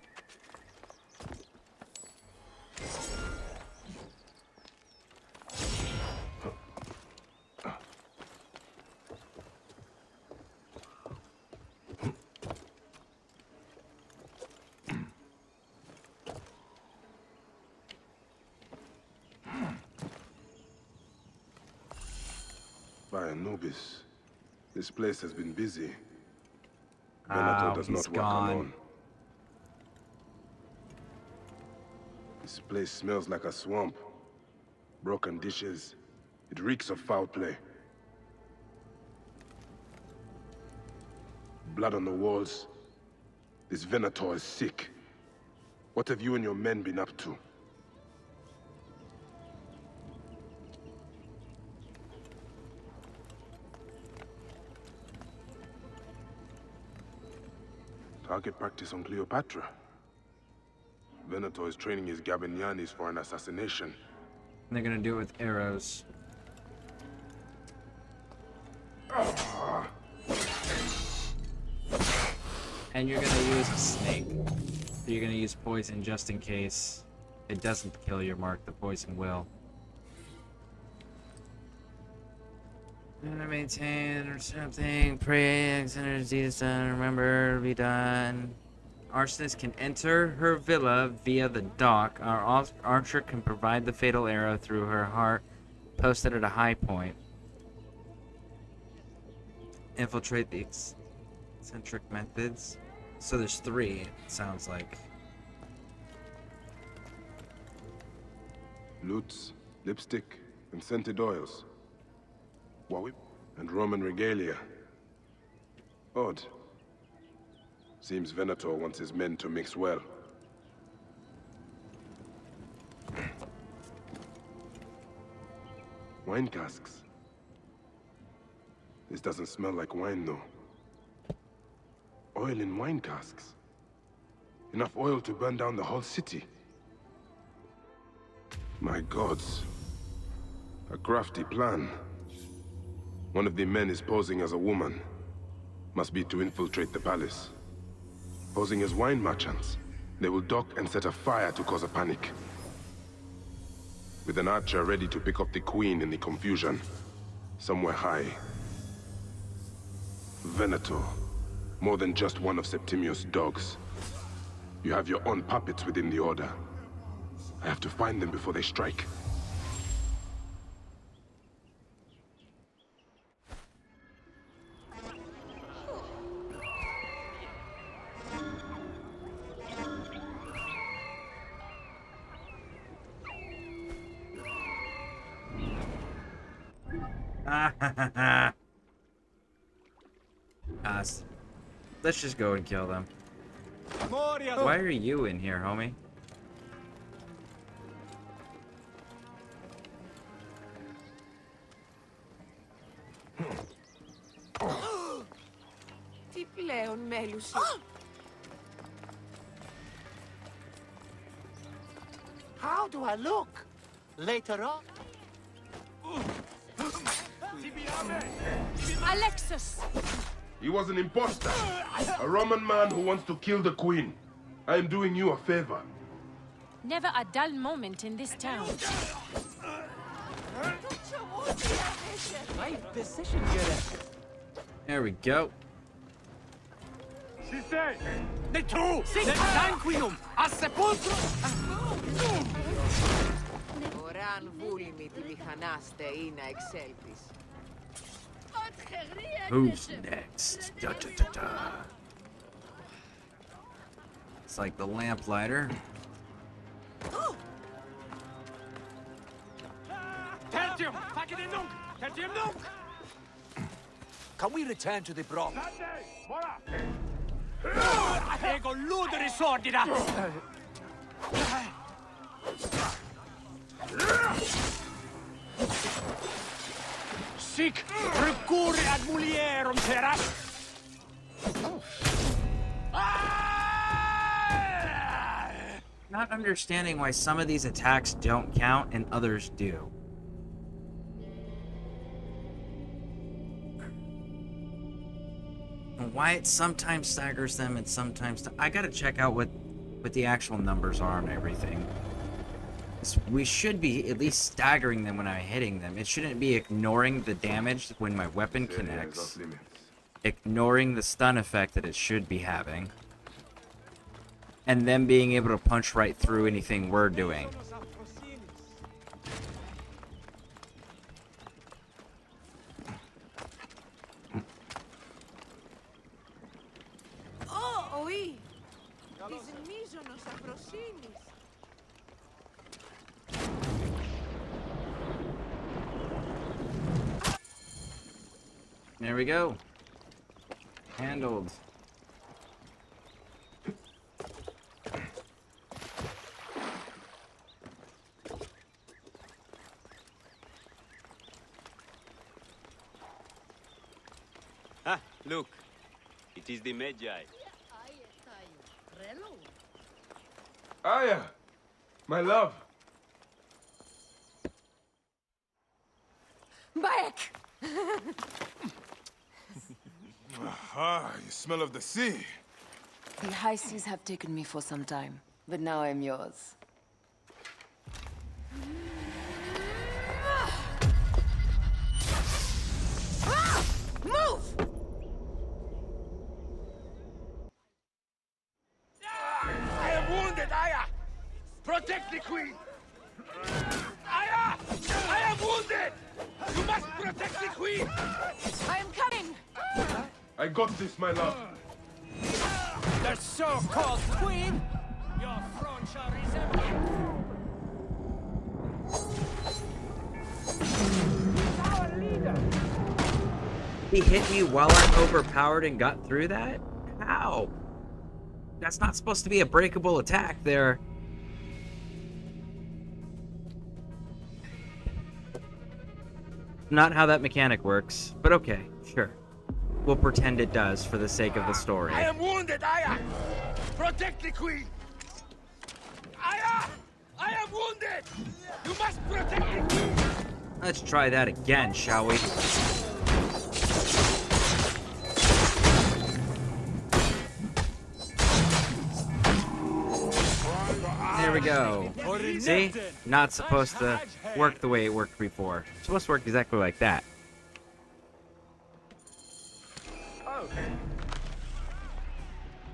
By Anubis, this place has been busy. Venator does not work alone. This place smells like a swamp. Broken dishes. It reeks of foul play. Blood on the walls. This Venator is sick. What have you and your men been up to? Target practice on Cleopatra. Venator is training his Gabinianis for an assassination. And they're gonna do it with arrows. And you're gonna use a snake. So you're gonna use poison just in case it doesn't kill your mark. The poison will. Maintain or something. Pray, disease done. Remember, be done. Arsonist can enter her villa via the dock. Our archer can provide the fatal arrow through her heart, posted at a high point. Infiltrate the eccentric methods. So there's 3, it sounds like. Lutes, lipstick, and scented oils. Wawip, and Roman regalia. Odd. Seems Venator wants his men to mix well. Wine casks. This doesn't smell like wine, though. Oil in wine casks. Enough oil to burn down the whole city. My gods. A crafty plan. One of the men is posing as a woman. Must be to infiltrate the palace. Posing as wine merchants, they will dock and set a fire to cause a panic. With an archer ready to pick up the queen in the confusion. Somewhere high. Venator. More than just one of Septimius' dogs. You have your own puppets within the Order. I have to find them before they strike. Let's just go and kill them. Why are you in here, homie? Τι πλέον, μέλουσι. How do I look? Later on? Alexis! He was an imposter. A Roman man who wants to kill the queen. I am doing you a favor. Never a dull moment in this town. There we go. The two! Sanguinum! A sepulchro! Ωράν βούλημη τη μηχανάστε ή να εξέλθεις. Who's next? Da, da, da, da. It's like the lamplighter. Tertium! Facile nunc! Tertium nunc! Can we return to the Bronx? Ego ludere sordida! Sic recurre ad mulierum terras! Not understanding why some of these attacks don't count and others do. And why it sometimes staggers them and sometimes... I gotta check out what the actual numbers are and everything. We should be at least staggering them when I'm hitting them. It shouldn't be ignoring the damage when my weapon connects. Ignoring the stun effect that it should be having. And then being able to punch right through anything we're doing. Oh, oui! Της μίζωνος αφροσύνης. There we go. Handled. Ah, look. It is the Magi. Aya! My love! Back! Ah, you smell of the sea. The high seas have taken me for some time, but now I'm yours. Move! I am wounded, Aya! Protect the queen! Aya! I am wounded! You must protect the queen! I am coming! I got this, my love. The so-called queen? Your throne shall resemble our leader. He hit me while I'm overpowered and got through that? How? That's not supposed to be a breakable attack there. Not how that mechanic works, but okay, sure. We'll pretend it does for the sake of the story. I am wounded, Aya! Protect the queen! Aya! I am wounded! You must protect the queen! Let's try that again, shall we? There we go. See? Not supposed to work the way it worked before. It's supposed to work exactly like that.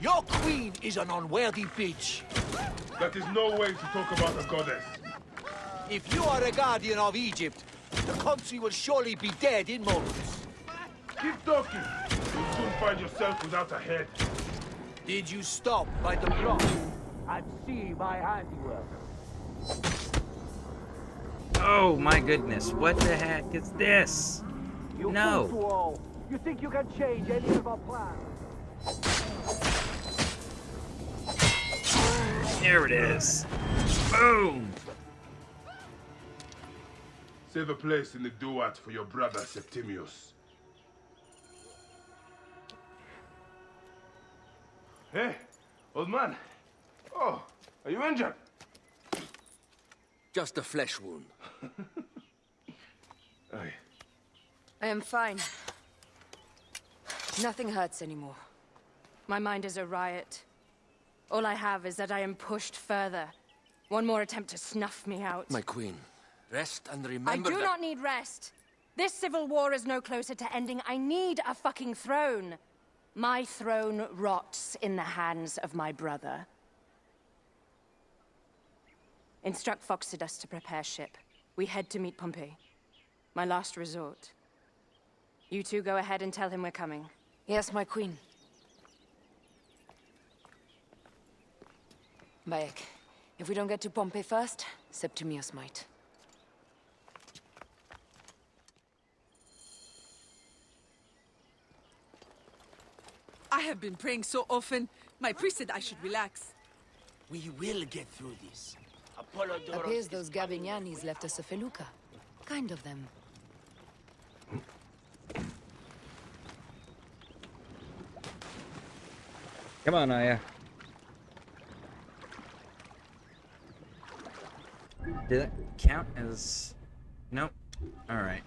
Your queen is an unworthy bitch. That is no way to talk about a goddess. If you are a guardian of Egypt, the country will surely be dead in moments. Keep talking. You'll soon find yourself without a head. Did you stop by the block and see my handiwork? Oh my goodness, what the heck is this? You No. fool to all. You think you can change any of our plans? There it is. Boom! Save a place in the duat for your brother Septimius. Hey, old man. Oh, are you injured? Just a flesh wound. Aye. I am fine. Nothing hurts anymore. My mind is a riot. All I have is that I am pushed further. One more attempt to snuff me out. My queen, rest and I remember do that... not need rest. This civil war is no closer to ending. I need a fucking throne. My throne rots in the hands of my brother. Instruct Foxidas to prepare ship. We head to meet Pompey. My last resort. You two go ahead and tell him we're coming. Yes, my queen. Bayek, if we don't get to Pompey first, Septimius might. I have been praying so often. My priest said I should relax. We will get through this. Appears those Gabinianis left us a felucca. Kind of them. Come on, Aya. Did that count as... Nope. Alright.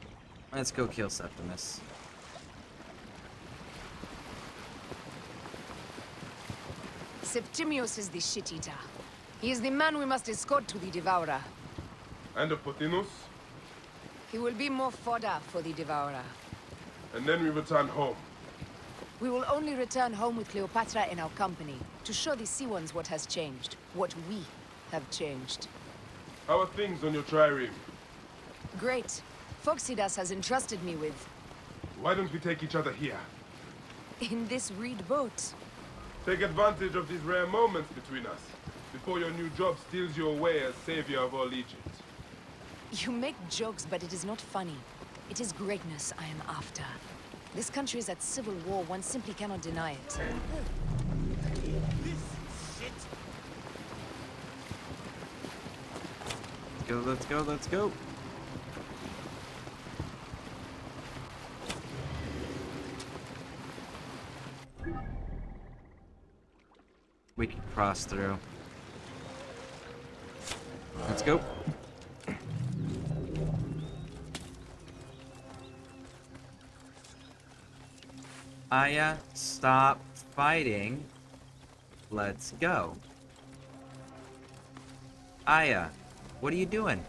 Let's go kill Septimus. Septimius is the shit-eater. He is the man we must escort to the Devourer. And the Pothinus? He will be more fodder for the Devourer. And then we return home. We will only return home with Cleopatra in our company, to show the Sea Ones what has changed, what we have changed. How are things on your trireme? Great. Foxidas has entrusted me with... Why don't we take each other here? in this reed boat. Take advantage of these rare moments between us, before your new job steals you away as savior of all Egypt. You make jokes, but it is not funny. It is greatness I am after. This country is at civil war, one simply cannot deny it. Let's go, let's go, let's go. We can cross through. Let's go. Aya, stop fighting. Let's go. Aya, what are you doing?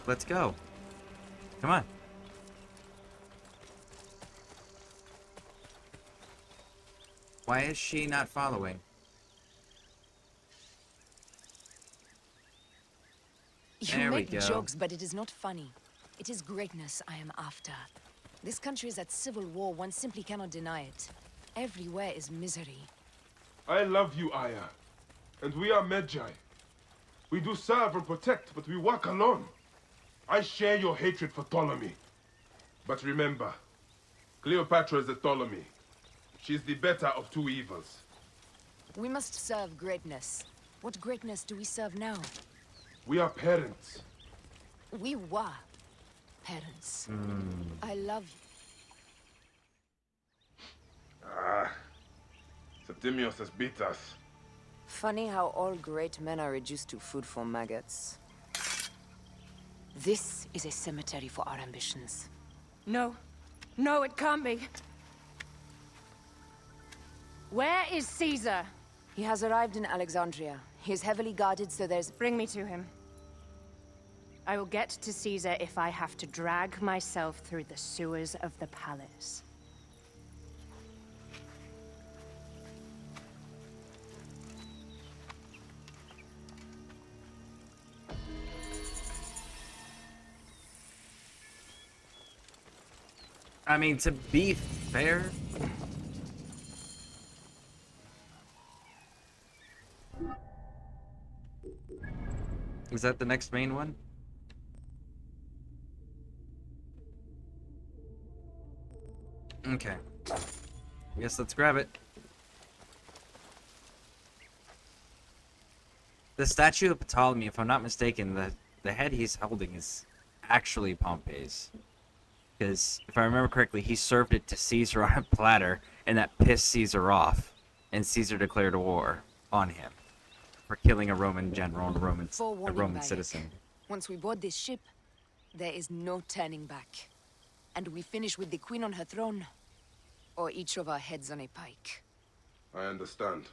Let's go. Come on. Why is she not following? You make jokes, but it is not funny. It is greatness I am after. This country is at civil war. One simply cannot deny it. Everywhere is misery. I love you, Aya. And we are Medjay. We do serve and protect, but we work alone. I share your hatred for Ptolemy. But remember, Cleopatra is a Ptolemy. She's the better of two evils. We must serve greatness. What greatness do we serve now? We are parents. We were parents. I love you. Septimius has beat us. Funny how all great men are reduced to food for maggots. This is a cemetery for our ambitions. No. No, it can't be. Where is Caesar? He has arrived in Alexandria. He is heavily guarded, so there's... Bring me to him. I will get to Caesar if I have to drag myself through the sewers of the palace. I mean, to be fair... Is that the next main one? Okay. Guess let's grab it. The statue of Ptolemy, if I'm not mistaken, the head he's holding is actually Pompey's. Because, if I remember correctly, he served it to Caesar on a platter, and that pissed Caesar off. And Caesar declared a war on him for killing a Roman general and a Roman citizen. Once we board this ship, there is no turning back. And we finish with the queen on her throne, or each of our heads on a pike. I understand.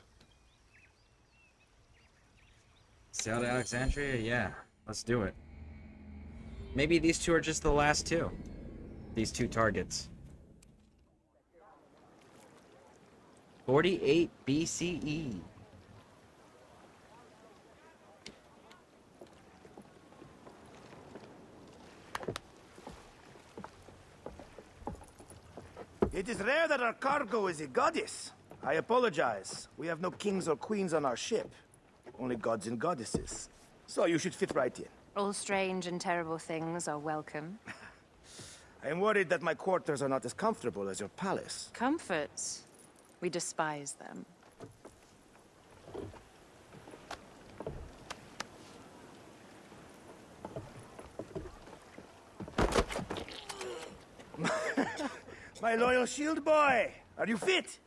Sail to Alexandria? Yeah, let's do it. Maybe these two are just the last two. These two targets. 48 BCE. It is rare that our cargo is a goddess. I apologize. We have no kings or queens on our ship. Only gods and goddesses. So you should fit right in. All strange and terrible things are welcome. I am worried that my quarters are not as comfortable as your palace. Comforts? We despise them. My loyal shield boy! Are you fit?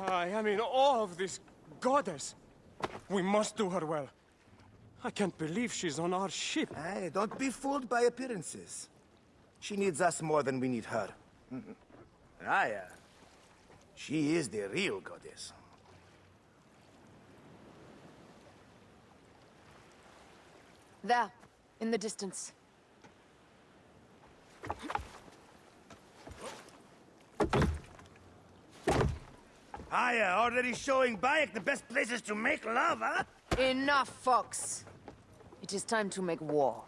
I am in awe of this goddess. We must do her well. I can't believe she's on our ship. Hey, don't be fooled by appearances. She needs us more than we need her. Raya, she is the real goddess. There, in the distance. Aya, already showing Bayek the best places to make love, huh? Enough, Fox. It is time to make war.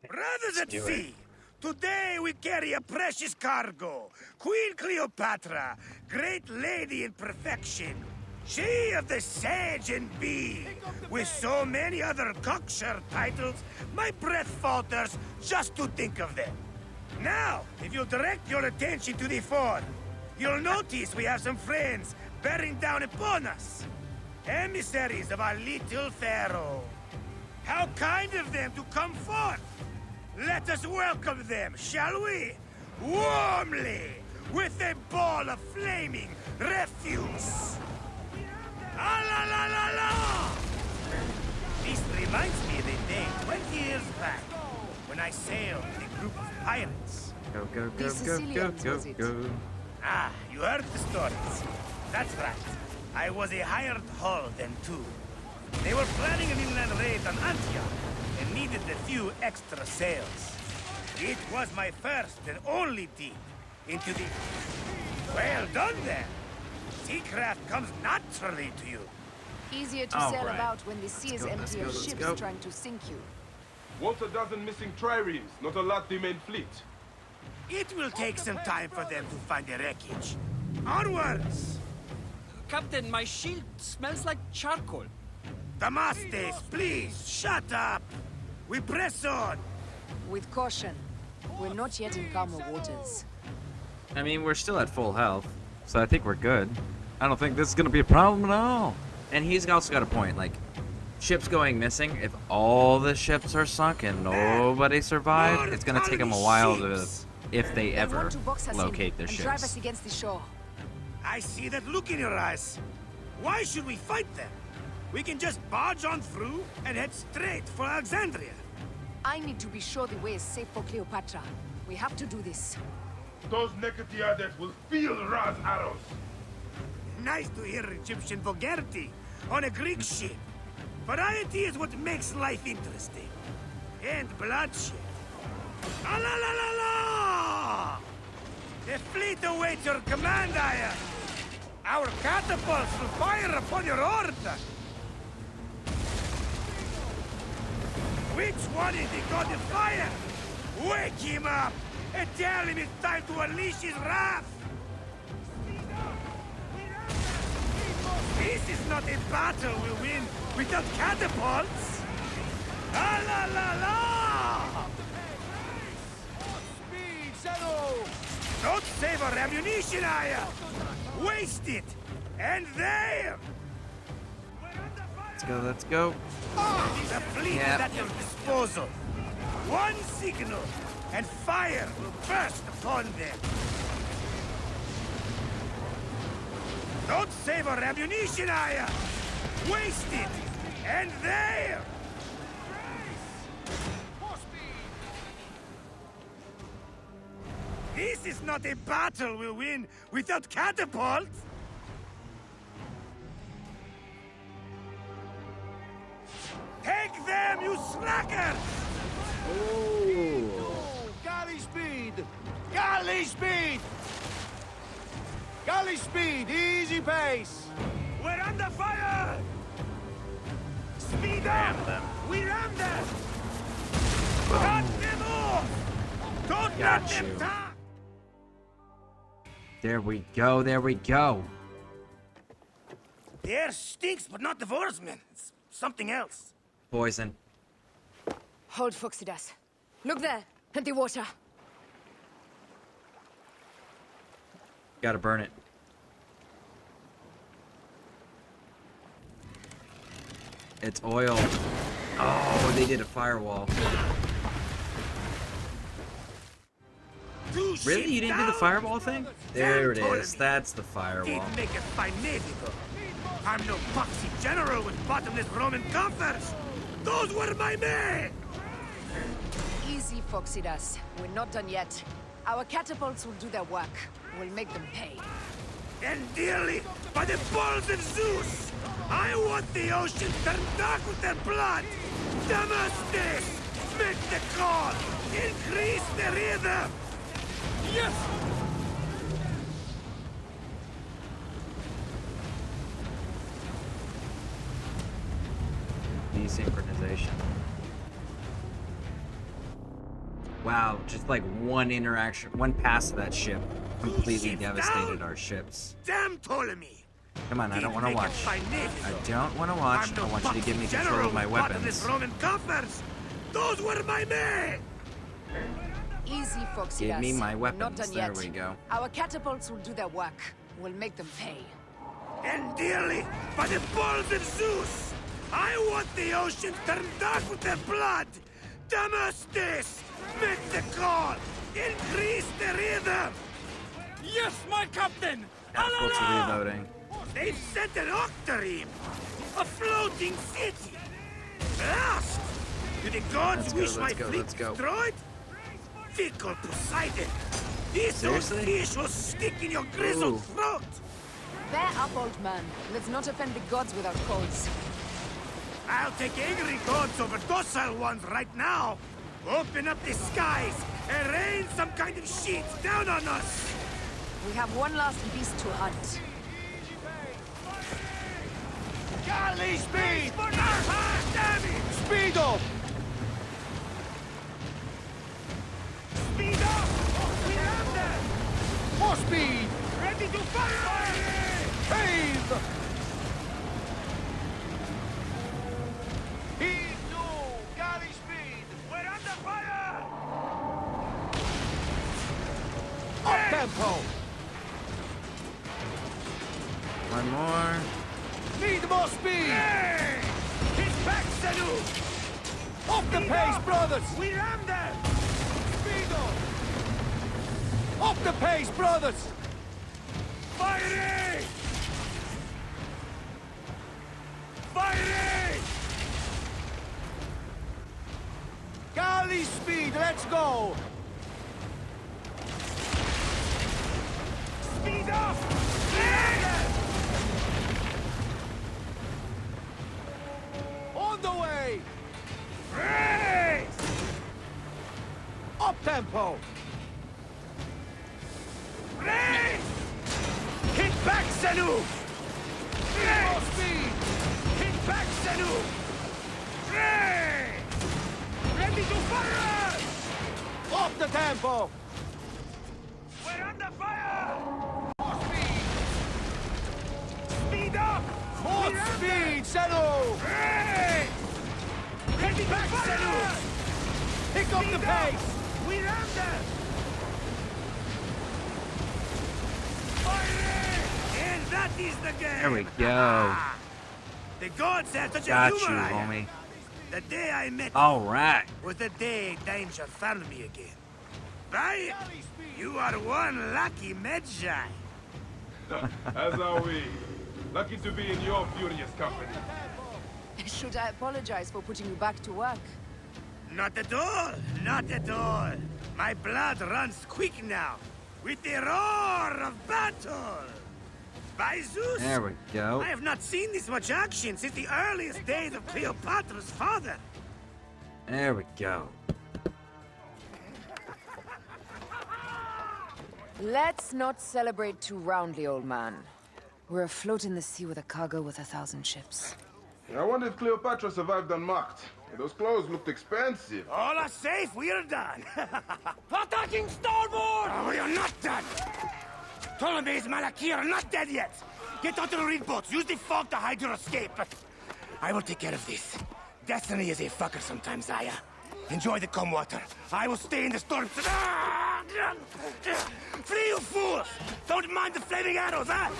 Brothers at sea, today we carry a precious cargo. Queen Cleopatra, great lady in perfection. She of the Sage and Bee. With so many other cocksure titles, my breath falters just to think of them. Now, if you'll direct your attention to the fort, you'll notice we have some friends bearing down upon us. Emissaries of our little pharaoh. How kind of them to come forth! Let us welcome them, shall we? Warmly, with a ball of flaming refuse. Ah la la la la! This reminds me of a day 20 years back. when I sailed with a group of pirates. Go, go, The go, go, go, Sicilians, go, was it? go. Ah, you heard the stories. That's right. I was a hired hull then too. They were planning an inland raid on Antioch and needed a few extra sails. It was my first and only deep into the... Well done there. Seacraft comes naturally to you. Easier to sail about when the sea is empty of ships trying to sink you. Once a dozen missing triremes, not a lot the main fleet. It will take some time for them to find the wreckage. Onwards! Captain, my shield smells like charcoal. Damastes, please, shut up! We press on! With caution. We're not yet in calmer waters. I mean, we're still at full health, so I think we're good. I don't think this is gonna be a problem at all. And he's also got a point, like, ships going missing, if all the ships are sunk and nobody survived, it's gonna take them a while to, if they ever locate their ships. Drive us against the shore. I see that look in your eyes. Why should we fight them? We can just barge on through and head straight for Alexandria. I need to be sure the way is safe for Cleopatra. We have to do this. Those Nekatiades will feel Ra's arrows. Nice to hear Egyptian vulgarity on a Greek ship. Variety is what makes life interesting. And bloodshed. Ah la la la la! The fleet awaits your command, Aya. Our catapults will fire upon your order. Which one is the god of fire? Wake him up and tell him it's time to unleash his wrath. This is not a battle we'll win without catapults. Ah la la la! Speed, settle! Don't save our ammunition, Aya! Waste it! And there! Let's go, let's go. The fleet is at your disposal. One signal, and fire will burst upon them. Don't save our ammunition, Aya! Waste it! And there! This is not a battle we'll win without catapults! Take them, you slackers! Oh, galley speed! Galley speed! Galley speed, easy pace! We're under fire! Speed up! We ram them! Cut them off! Don't let them die! There we go, there we go. The air stinks, but not the Vorsman. It's something else. Poison. Hold Phoxidas. Look there, at the water. Gotta burn it. It's oil. Oh, they did a firewall. Really? You didn't do the firewall thing? There it is. That's the firewall. Didn't make it magnifico. I'm no poxy general with bottomless Roman coffers. Those were my men! Easy, Phoxidas. We're not done yet. Our catapults will do their work. We'll make them pay. And dearly, by the balls of Zeus, I want the ocean turned dark with their blood! Damastes! Make the call! Increase the rhythm! Yes! Desynchronization. Wow, just like one interaction, one pass of that ship completely devastated our ships. Damn Ptolemy! Come on, I don't want to watch. I don't want to watch. I want you to give me control of my weapons. Roman coffers! Those were my men! Easy, Phoxidas. Give me my weapons. Not done there yet. we go. Our catapults will do their work. We'll make them pay. And dearly, by the balls of Zeus, I want the ocean turned dark with their blood! Damastes! Make the call! Increase the rhythm! Yes, my captain! Catapults are reloading. They've sent an octarine! A floating city! Blast! Do the gods wish my fleet let's go. destroyed? Fickle Poseidon! This old fish will stick in your grizzled throat! Bear up, old man. Let's not offend the gods with our calls. I'll take angry gods over docile ones right now! Open up the skies and rain some kind of shit down on us! We have one last beast to hunt. Galley speed! Damn it! Speed up! Speed up! We have them! More speed! Ready to fire! Heave! Heave to! Galley speed! We're under fire! Up tempo! One more. Need more speed! Hey! Hit back, Sanu! Off the pace, brothers! We ram them! Speed up! Off the pace, brothers! Firing! Firing! Galley speed, let's go! Speed up! On the way! Race! Up tempo! Race! Hit back, Sanu! More speed! Hit back, Sanu! Race! Ready to fire! Off the tempo! We're under fire! More speed! Speed up! More speed, Sanu! Hey! Ready back, Sanu! Pick up the pace! We ram them! Firing! And that is the game! There we go. The gods have such Got a you, humor, homie. The day I met All right. was the day danger found me again. Right? You are one lucky Medjay. As are we. Lucky to be in your furious company. Should I apologize for putting you back to work? Not at all. Not at all. My blood runs quick now. With the roar of battle. By Zeus! There we go. I have not seen this much action since the earliest days of Cleopatra's father. There we go. Let's not celebrate too roundly, old man. We're afloat in the sea with a cargo with 1,000 ships. I wonder if Cleopatra survived unmarked. Those clothes looked expensive. All are safe, we're done. Attacking starboard! Oh, we are not done. Ptolemy's Malaki are not dead yet. Get onto the reed boats. Use the fog to hide your escape. I will take care of this. Destiny is a fucker sometimes, Aya. Enjoy the calm water. I will stay in the storm. Flee, you fools! Don't mind the flaming arrows, huh?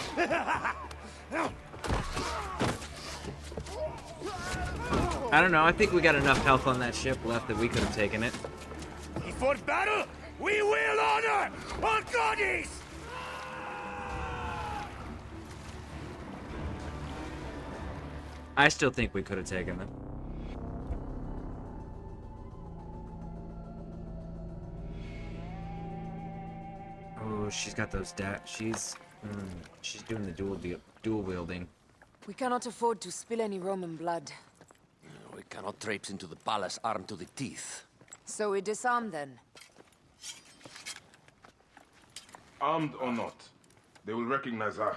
I don't know. I think we got enough health on that ship left that we could have taken it. Before battle, we will honor our goddess! I still think we could have taken them. Oh, she's got those she's doing the dual wielding. We cannot afford to spill any Roman blood. We cannot traipse into the palace armed to the teeth. So we disarm then. Armed or not, they will recognize her.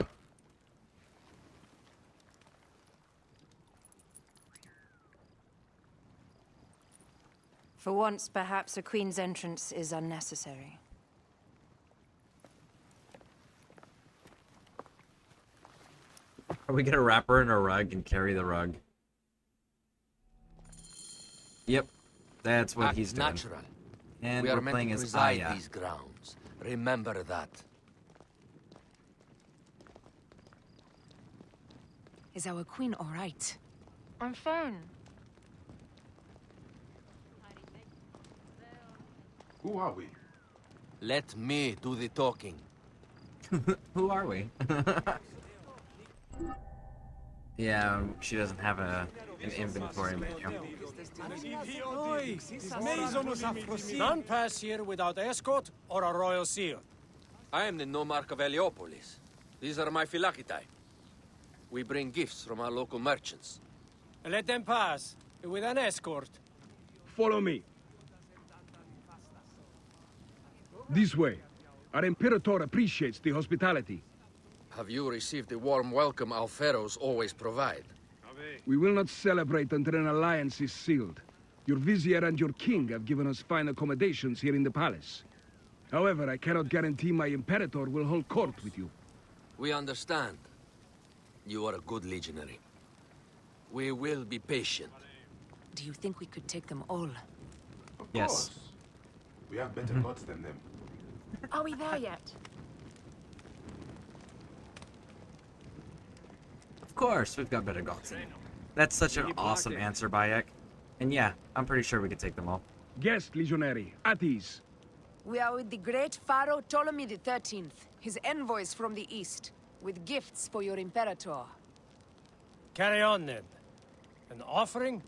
For once, perhaps a queen's entrance is unnecessary. Are we gonna wrap her in a rug and carry the rug? Yep, that's what he's doing. Natural. And we we're are meant playing to as reside Aya. these grounds. Remember that. Is our queen all right? I'm fine. Who are we? Let me do the talking. Who are we? Yeah, she doesn't have an inventory menu. None pass here without escort or a royal seal. I am the Nomarch of Heliopolis. These are my Phylakitai. We bring gifts from our local merchants. Let them pass, with an escort. Follow me. This way. Our Imperator appreciates the hospitality. Have you received the warm welcome our pharaohs always provide? We will not celebrate until an alliance is sealed. Your vizier and your king have given us fine accommodations here in the palace. However, I cannot guarantee my Imperator will hold court with you. We understand. You are a good legionary. We will be patient. Do you think we could take them all? Of Yes. course. We have better gods than them. Are we there yet? Of course, we've got better gods. That's such an awesome answer, Bayek. And yeah, I'm pretty sure we could take them all. Guest, legionary, at ease. We are with the great Pharaoh Ptolemy XIII, his envoys from the east, with gifts for your Imperator. Carry on, then. An offering?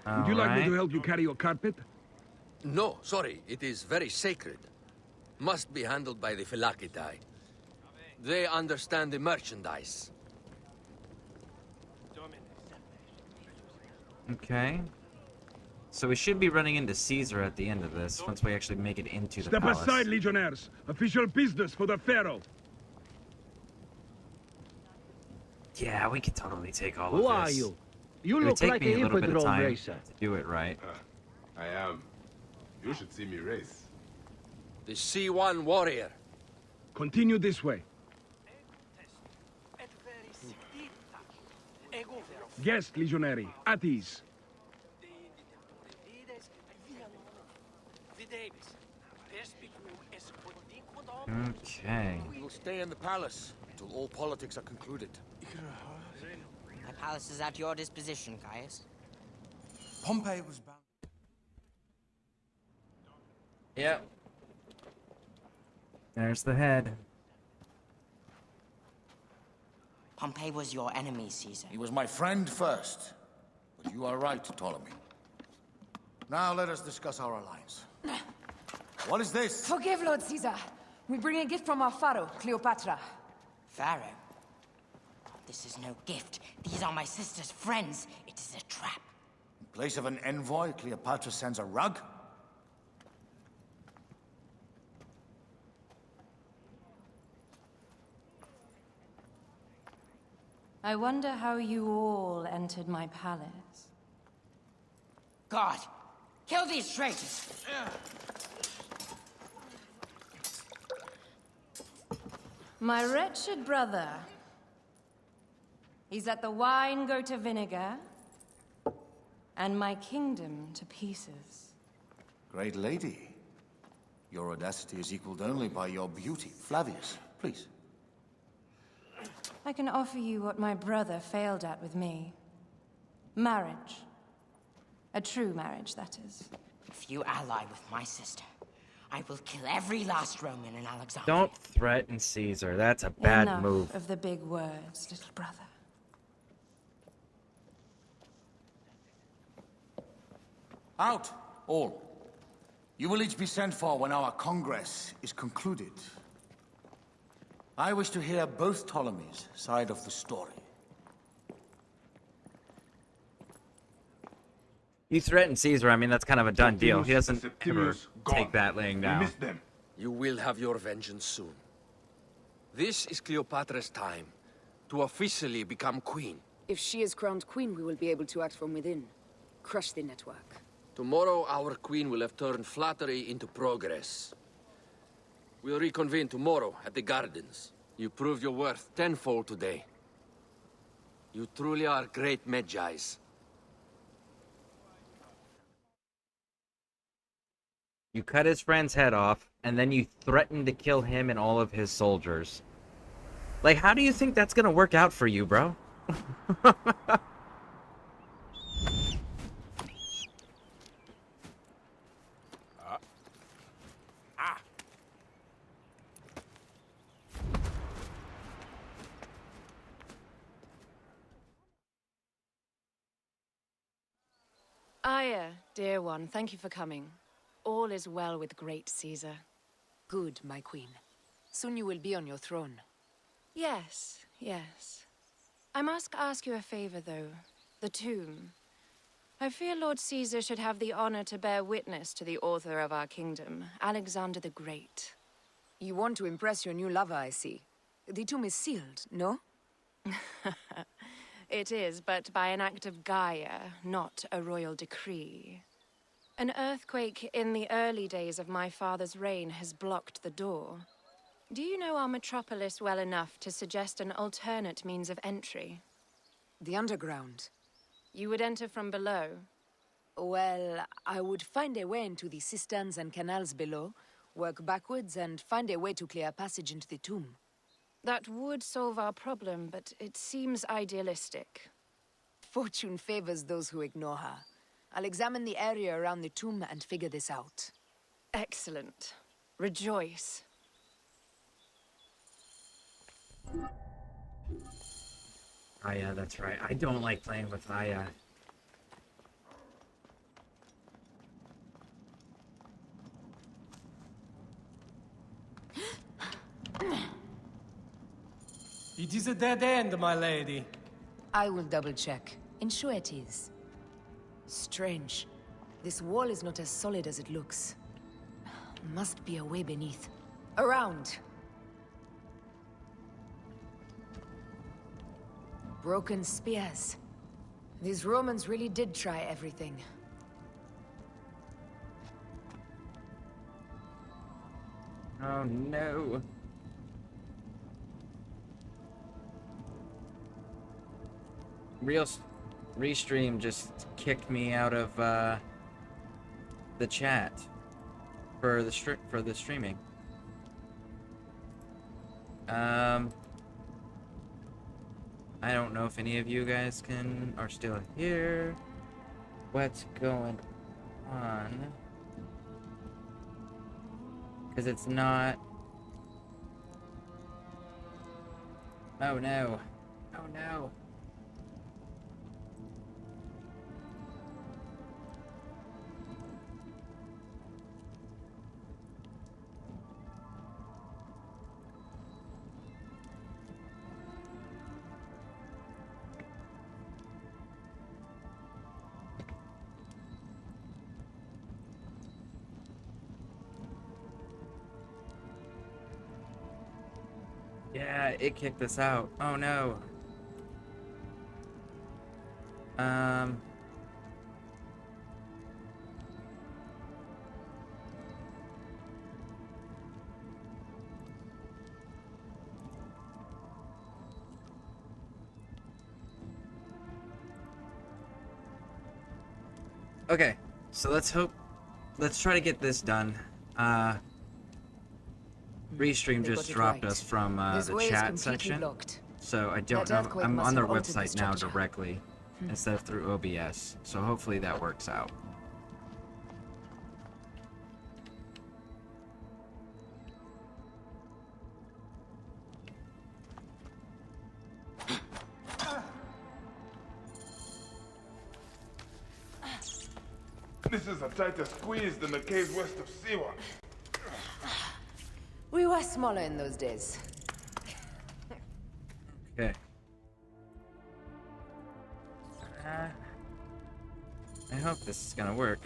Would you like me to help you carry your carpet? No, sorry. It is very sacred. Must be handled by the Phylakitai. They understand the merchandise. Okay. So we should be running into Caesar at the end of this, once we actually make it into the Step palace. aside, legionnaires. Official business for the Pharaoh. Yeah, we could totally take all of Who this. are you? You It would look take like me a a little bit of hippodrome time racer. to do it right. I am. You should see me race. The C1 warrior. Continue this way. Guest, legionary, at ease. Okay. We will stay in the palace until all politics are concluded. My palace is at your disposition, Caius. Pompey was bound. Yep. There's the head. Pompey was your enemy, Caesar. He was my friend first. But you are right, Ptolemy. Now let us discuss our alliance. What is this? Forgive, Lord Caesar. We bring a gift from our pharaoh, Cleopatra. Pharaoh? This is no gift. These are my sister's friends. It is a trap. In place of an envoy, Cleopatra sends a rug? I wonder how you all entered my palace. God, kill these traitors! My wretched brother. He's let the wine go to vinegar, and my kingdom to pieces. Great lady. Your audacity is equaled only by your beauty. Flavius, please. I can offer you what my brother failed at with me. Marriage. A true marriage, that is. If you ally with my sister, I will kill every last Roman in Alexandria. Don't threaten Caesar. That's a bad Enough move. of the big words, little brother. Out, all. You will each be sent for when our congress is concluded. I wish to hear both Ptolemy's side of the story. You threaten Caesar, I mean, that's kind of a done deal. He doesn't ever Septimius gone. take that laying down. We missed them. You will have your vengeance soon. This is Cleopatra's time to officially become queen. If she is crowned queen, we will be able to act from within. Crush the network. Tomorrow, our queen will have turned flattery into progress. We'll reconvene tomorrow at the gardens. You proved your worth tenfold today. You truly are great Magi's. You cut his friend's head off, and then you threaten to kill him and all of his soldiers. Like, how do you think that's gonna work out for you, bro? Aya, dear one, thank you for coming. All is well with great Caesar. Good, my queen. Soon you will be on your throne. Yes, yes. I must ask you a favor, though. The tomb. I fear Lord Caesar should have the honor to bear witness to the author of our kingdom, Alexander the Great. You want to impress your new lover, I see. The tomb is sealed, no? It is, but by an act of Gaia, not a royal decree. An earthquake in the early days of my father's reign has blocked the door. Do you know our metropolis well enough to suggest an alternate means of entry? The underground. You would enter from below? Well, I would find a way into the cisterns and canals below, work backwards, and find a way to clear a passage into the tomb. That would solve our problem, but it seems idealistic. Fortune favors those who ignore her. I'll examine the area around the tomb and figure this out. Excellent. Rejoice. Aya, that's right. I don't like playing with Aya. It is a dead end, my lady. I will double-check. Ensure it is. Strange. This wall is not as solid as it looks. Must be a way beneath. Around! Broken spears. These Romans really did try everything. Oh no. Restream just kicked me out of the chat for the streaming. I don't know if any of you guys are still here. What's going on? Because it's not. Oh no. Oh no. Yeah, it kicked us out. Oh no. Okay, so let's try to get this done. Restream just dropped us from the chat section, so I don't know. I'm on their website now directly instead of through OBS, so hopefully that works out. This is a tighter squeeze than the caves west of Siwa. We were smaller in those days. Okay. I hope this is gonna work.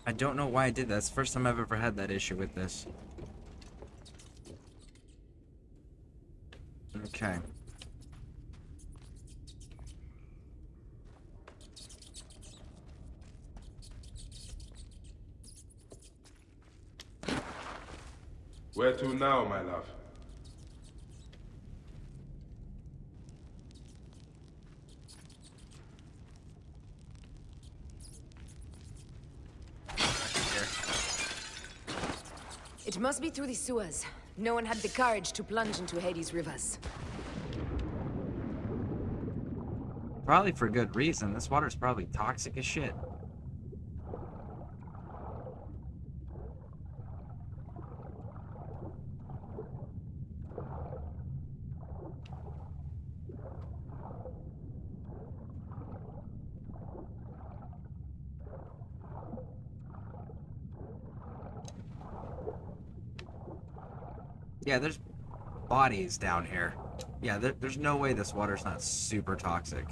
I don't know why I did that. It's the first time I've ever had that issue with this. Okay. Where to now, my love? It must be through the sewers. No one had the courage to plunge into Hades' rivers. Probably for good reason. This water's probably toxic as shit. Yeah, there's bodies down here. Yeah, there's no way this water's not super toxic.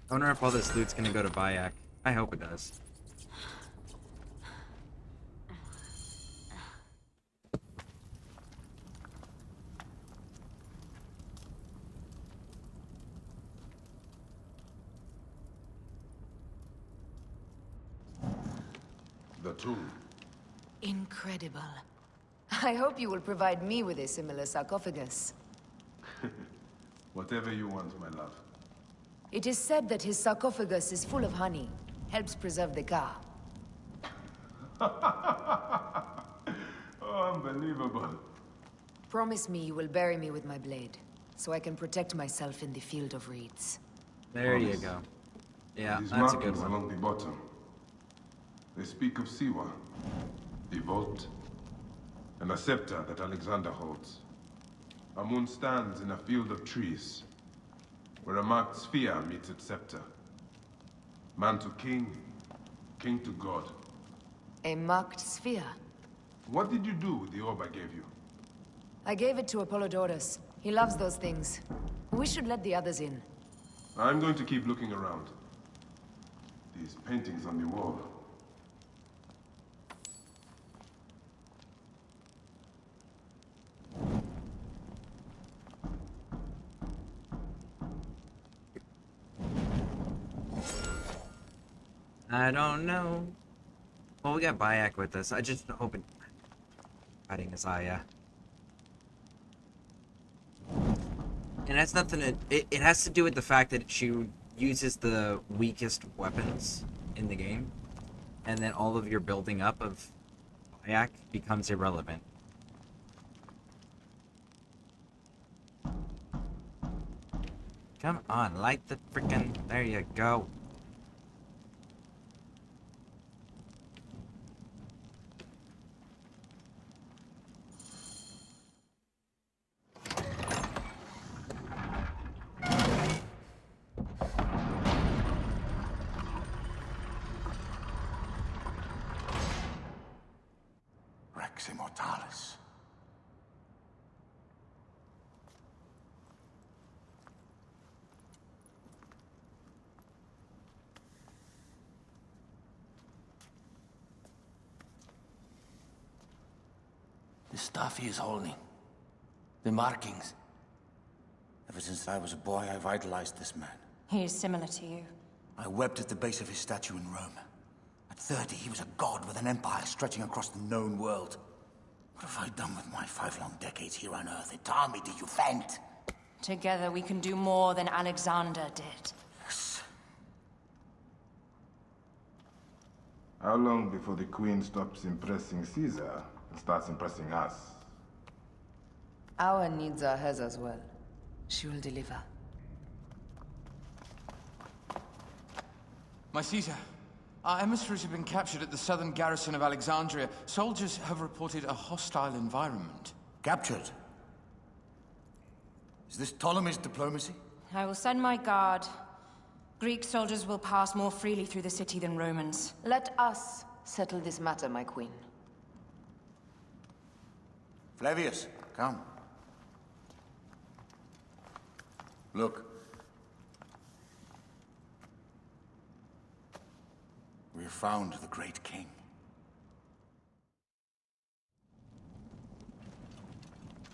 I wonder if all this loot's gonna go to Bayak. I hope it does. The tomb. Incredible. I hope you will provide me with a similar sarcophagus. Whatever you want, my love. It is said that his sarcophagus is full of honey, helps preserve the car. Oh, unbelievable. Promise me you will bury me with my blade, so I can protect myself in the field of reeds. There you go. Yeah, These that's a good markings one. along the bottom. They speak of Siwa, the vault, and a scepter that Alexander holds. Amun stands in a field of trees, where a marked sphere meets its scepter. Man to king, king to god. A marked sphere? What did you do with the orb I gave you? I gave it to Apollodorus. He loves those things. We should let the others in. I'm going to keep looking around. These paintings on the wall. I don't know. Well, we got Bayak with us. I just hope it... Fighting his eye, yeah. And that's nothing to... It has to do with the fact that she uses the weakest weapons in the game. And then all of your building up of Bayak becomes irrelevant. Come on, light the frickin'... There you go. Rex Immortalis. The stuff he is holding. The markings. Ever since I was a boy, I've idolized this man. He is similar to you. I wept at the base of his statue in Rome. At 30, he was a god with an empire stretching across the known world. What have I done with my 5 long decades here on Earth? It army to defend. Together we can do more than Alexander did. Yes. How long before the Queen stops impressing Caesar and starts impressing us? Our needs are hers as well. She will deliver. My Caesar, our emissaries have been captured at the southern garrison of Alexandria. Soldiers have reported a hostile environment. Captured? Is this Ptolemy's diplomacy? I will send my guard. Greek soldiers will pass more freely through the city than Romans. Let us settle this matter, my queen. Flavius, come. Look. We have found the great king.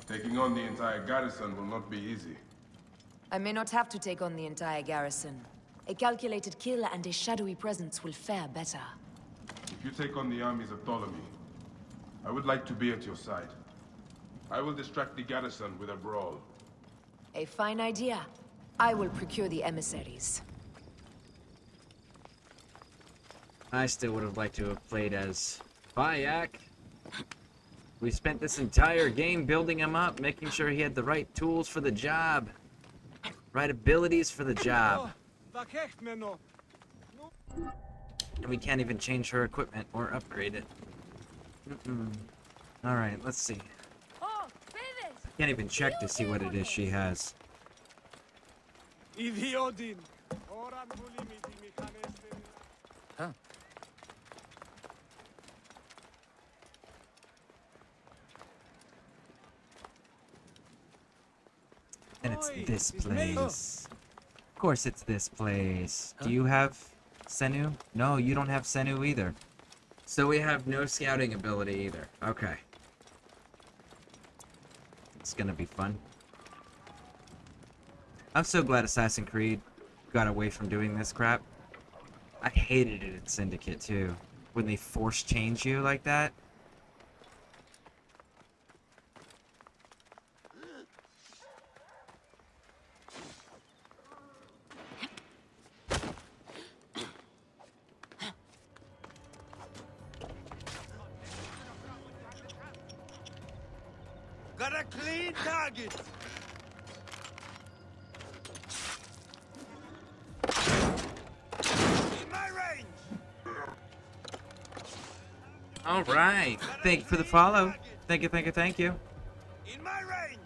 Taking on the entire garrison will not be easy. I may not have to take on the entire garrison. A calculated kill and a shadowy presence will fare better. If you take on the armies of Ptolemy, I would like to be at your side. I will distract the garrison with a brawl. A fine idea. I will procure the emissaries. I still would have liked to have played as Bayak. We spent this entire game building him up, making sure he had the right tools for the job. Right abilities for the job. And we can't even change her equipment or upgrade it. Alright, let's see. Can't even check to see what it is she has. Huh? And it's this place. Of course it's this place. Do you have Senu? No, you don't have Senu either. So we have no scouting ability either. Okay. It's gonna be fun. I'm so glad Assassin's Creed got away from doing this crap. I hated it in Syndicate too. When they force change you like that. Got a clean target. In my range. All right. Thank you for the follow. Thank you, thank you, thank you. In my range.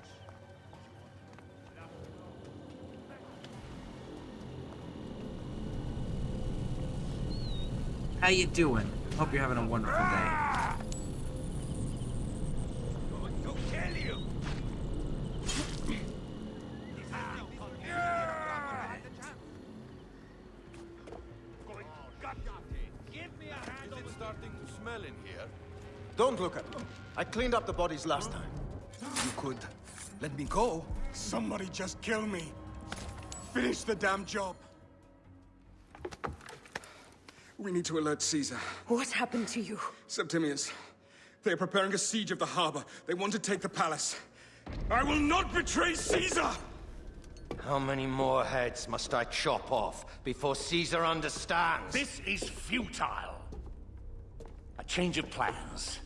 How you doing? Hope you're having a wonderful day. Don't look at me. I cleaned up the bodies last time. You could let me go. Somebody just kill me. Finish the damn job. We need to alert Caesar. What happened to you? Septimius. They're preparing a siege of the harbor. They want to take the palace. I will not betray Caesar! How many more heads must I chop off before Caesar understands? This is futile. A change of plans.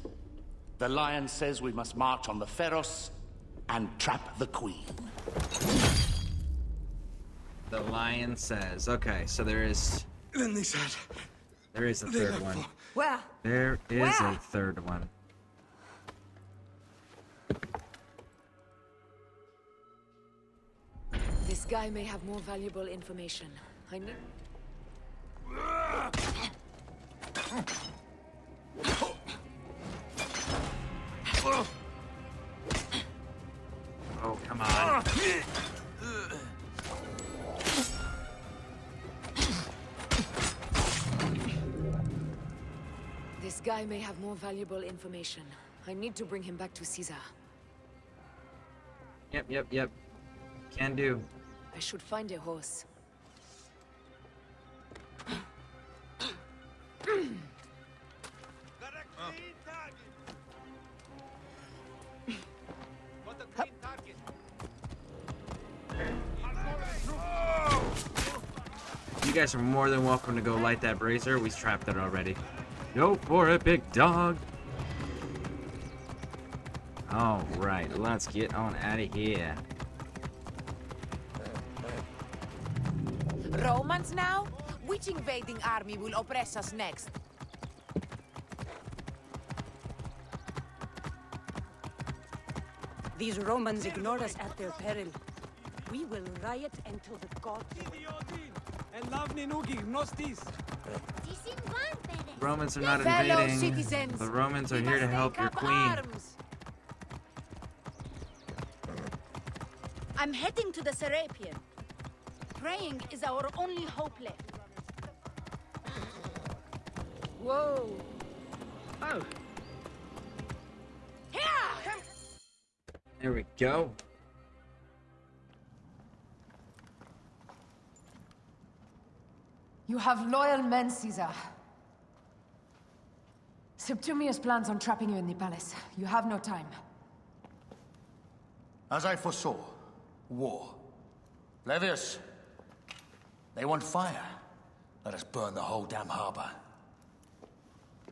The Lion says we must march on the Pharos and trap the Queen. The Lion says. Okay, so there is... Then they said... There is a third one. Where? There is a third one. This guy may have more valuable information. I need... Oh, come on. This guy may have more valuable information. I need to bring him back to Caesar. Yep. Can do. I should find a horse. You guys are more than welcome to go light that brazier. We trapped it already. Go for it, big dog. Alright, let's get on out of here. Romans now? Which invading army will oppress us next? These Romans ignore us at their peril. We will riot until the gods... Romans are not Fellow invading. citizens, The Romans are we here to must help take your up queen. arms. I'm heading to the Serapion. Praying is our only hope left. Whoa. Oh. There we go. You have loyal men, Caesar. Septimius plans on trapping you in the palace. You have no time. As I foresaw, war. Levius, they want fire. Let us burn the whole damn harbor.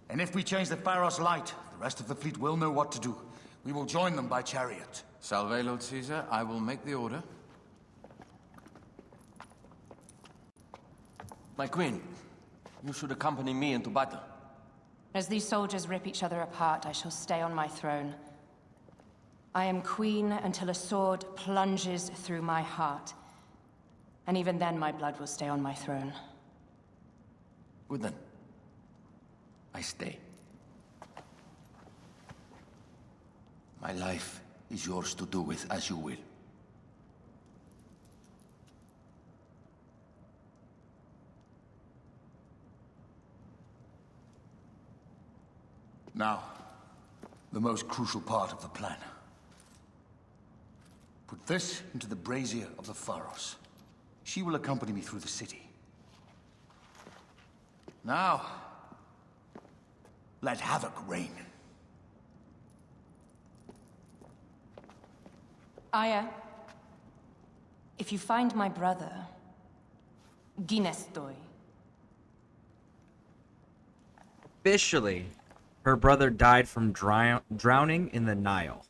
And if we change the Pharos light, the rest of the fleet will know what to do. We will join them by chariot. Salve, Lord Caesar. I will make the order. My queen, You should accompany me into battle. As these soldiers rip each other apart, I shall stay on my throne. I am queen until a sword plunges through my heart. And even then, my blood will stay on my throne. Good then. I stay. My life is yours to do with as you will. Now, the most crucial part of the plan. Put this into the brazier of the Pharos. She will accompany me through the city. Now, let havoc reign. Aya, if you find my brother, Ginestoi. Officially, her brother died from drowning in the Nile.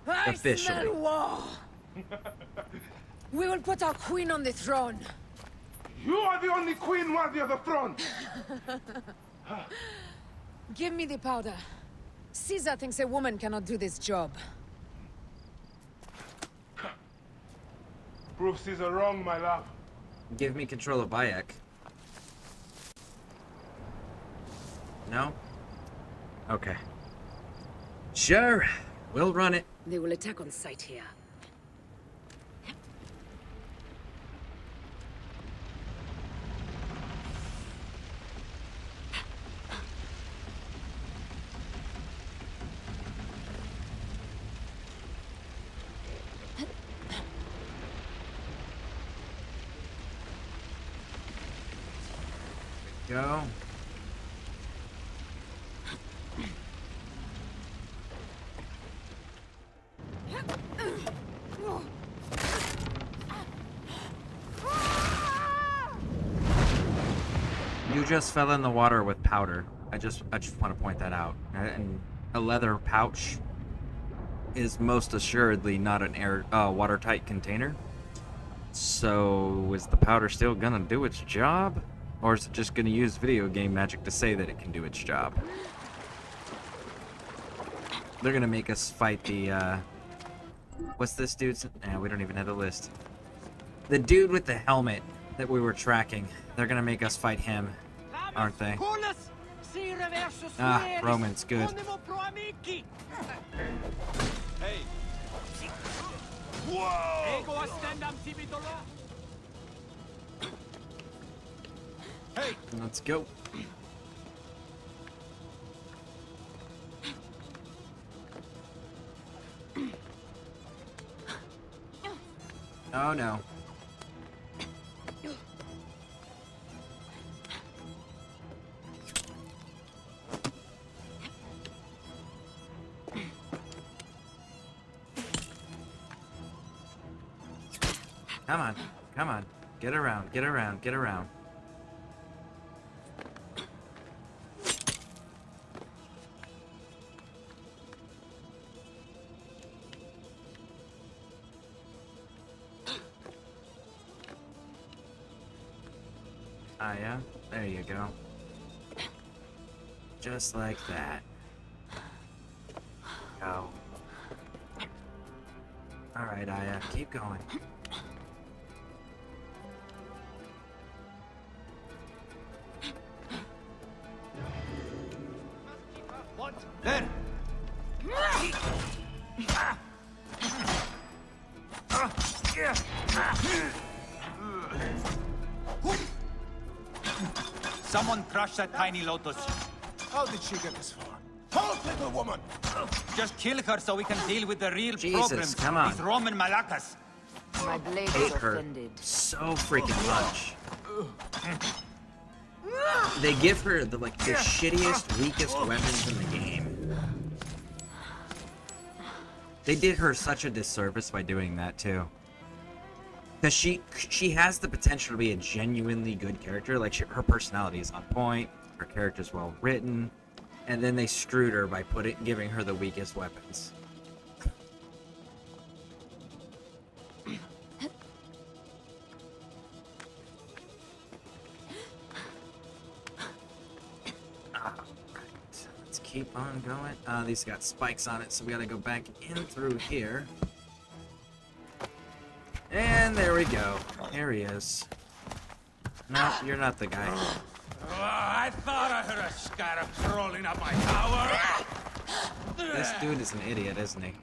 Officially. I smell war. We will put our queen on the throne. You are the only queen worthy of the throne! Give me the powder. Caesar thinks a woman cannot do this job. Prove Caesar wrong, my love. Give me control of Bayek. No? Okay. Sure, we'll run it. They will attack on sight here. Go. You just fell in the water with powder. I just want to point that out. And a leather pouch is most assuredly not an watertight container. So is the powder still gonna do its job? Or is it just gonna use video game magic to say that it can do its job? They're gonna make us fight the, what's this dude's? Nah, we don't even have the list. The dude with the helmet that we were tracking. They're gonna make us fight him, aren't they? Ah, Roman's good. Hey. Hey, let's go. Oh no. Come on, come on. Get around, get around, get around. Ah, yeah? There you go. Just like that. Go. Alright, Aya, keep going. There! Someone crush that tiny lotus. How did she get this far? Halt, little woman! Just kill her so we can deal with the real Jesus, problems. come on. These Roman malacas. My blade Hate is her offended. so freaking much. They give her the shittiest, weakest weapons in the game. They did her such a disservice by doing that too. Because she has the potential to be a genuinely good character. Like her personality is on point, her character's well written, and then they screwed her by giving her the weakest weapons. keep on going. These got spikes on it, so we gotta go back in through here. And there we go. Here he is. No, you're not the guy. I thought I heard a scarab crawling up my tower. This dude is an idiot, isn't he?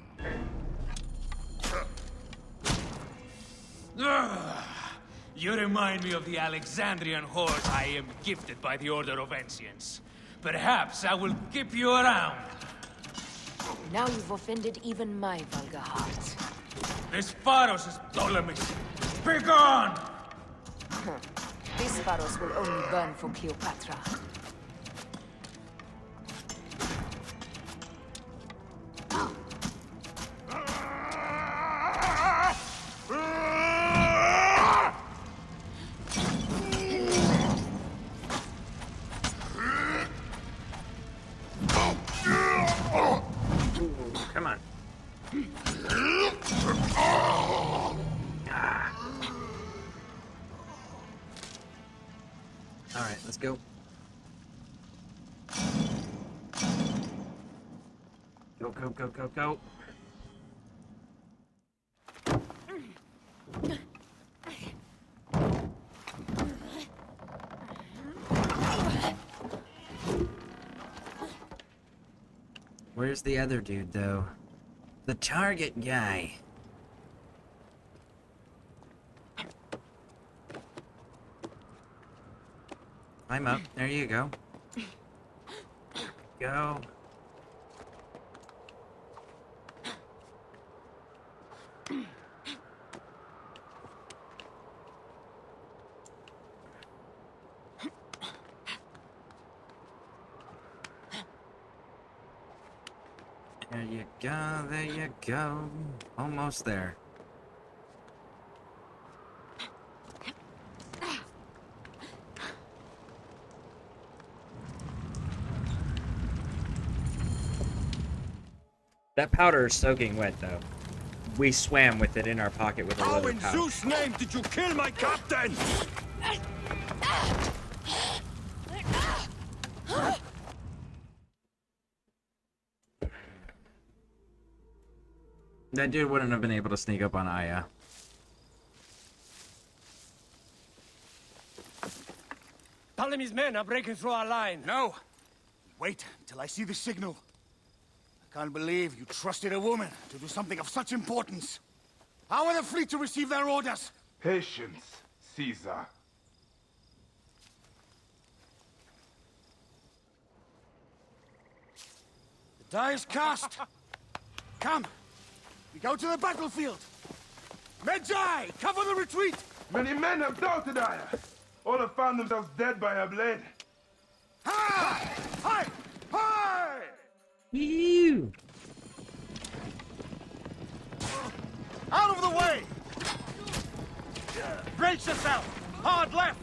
You remind me of the Alexandrian horse I am gifted by the Order of Ancients. Perhaps I will keep you around. Now you've offended even my vulgar heart. This Pharos is Ptolemy's. Be gone! This Pharos will only burn for Cleopatra. Come on. Alright, let's go. Go, go, go, go, go. Where's the other dude, though? The target guy. I'm up. There you go. Go. There you go, there you go. Almost there. That powder is soaking wet, though. We swam with it in our pocket with a How leather in pouch. Zeus' name did you kill my captain? That dude wouldn't have been able to sneak up on Aya. Ptolemy's men are breaking through our line. No! Wait till I see the signal. I can't believe you trusted a woman to do something of such importance. How are the fleet to receive their orders? Patience, Caesar. The die is cast. Come, we go to the battlefield. Medjay, cover the retreat! Many men have doubted Aya. All have found themselves dead by her blade. Hi! Hi! Hi! Ew. Out of the way! Brace yourself! Hard left!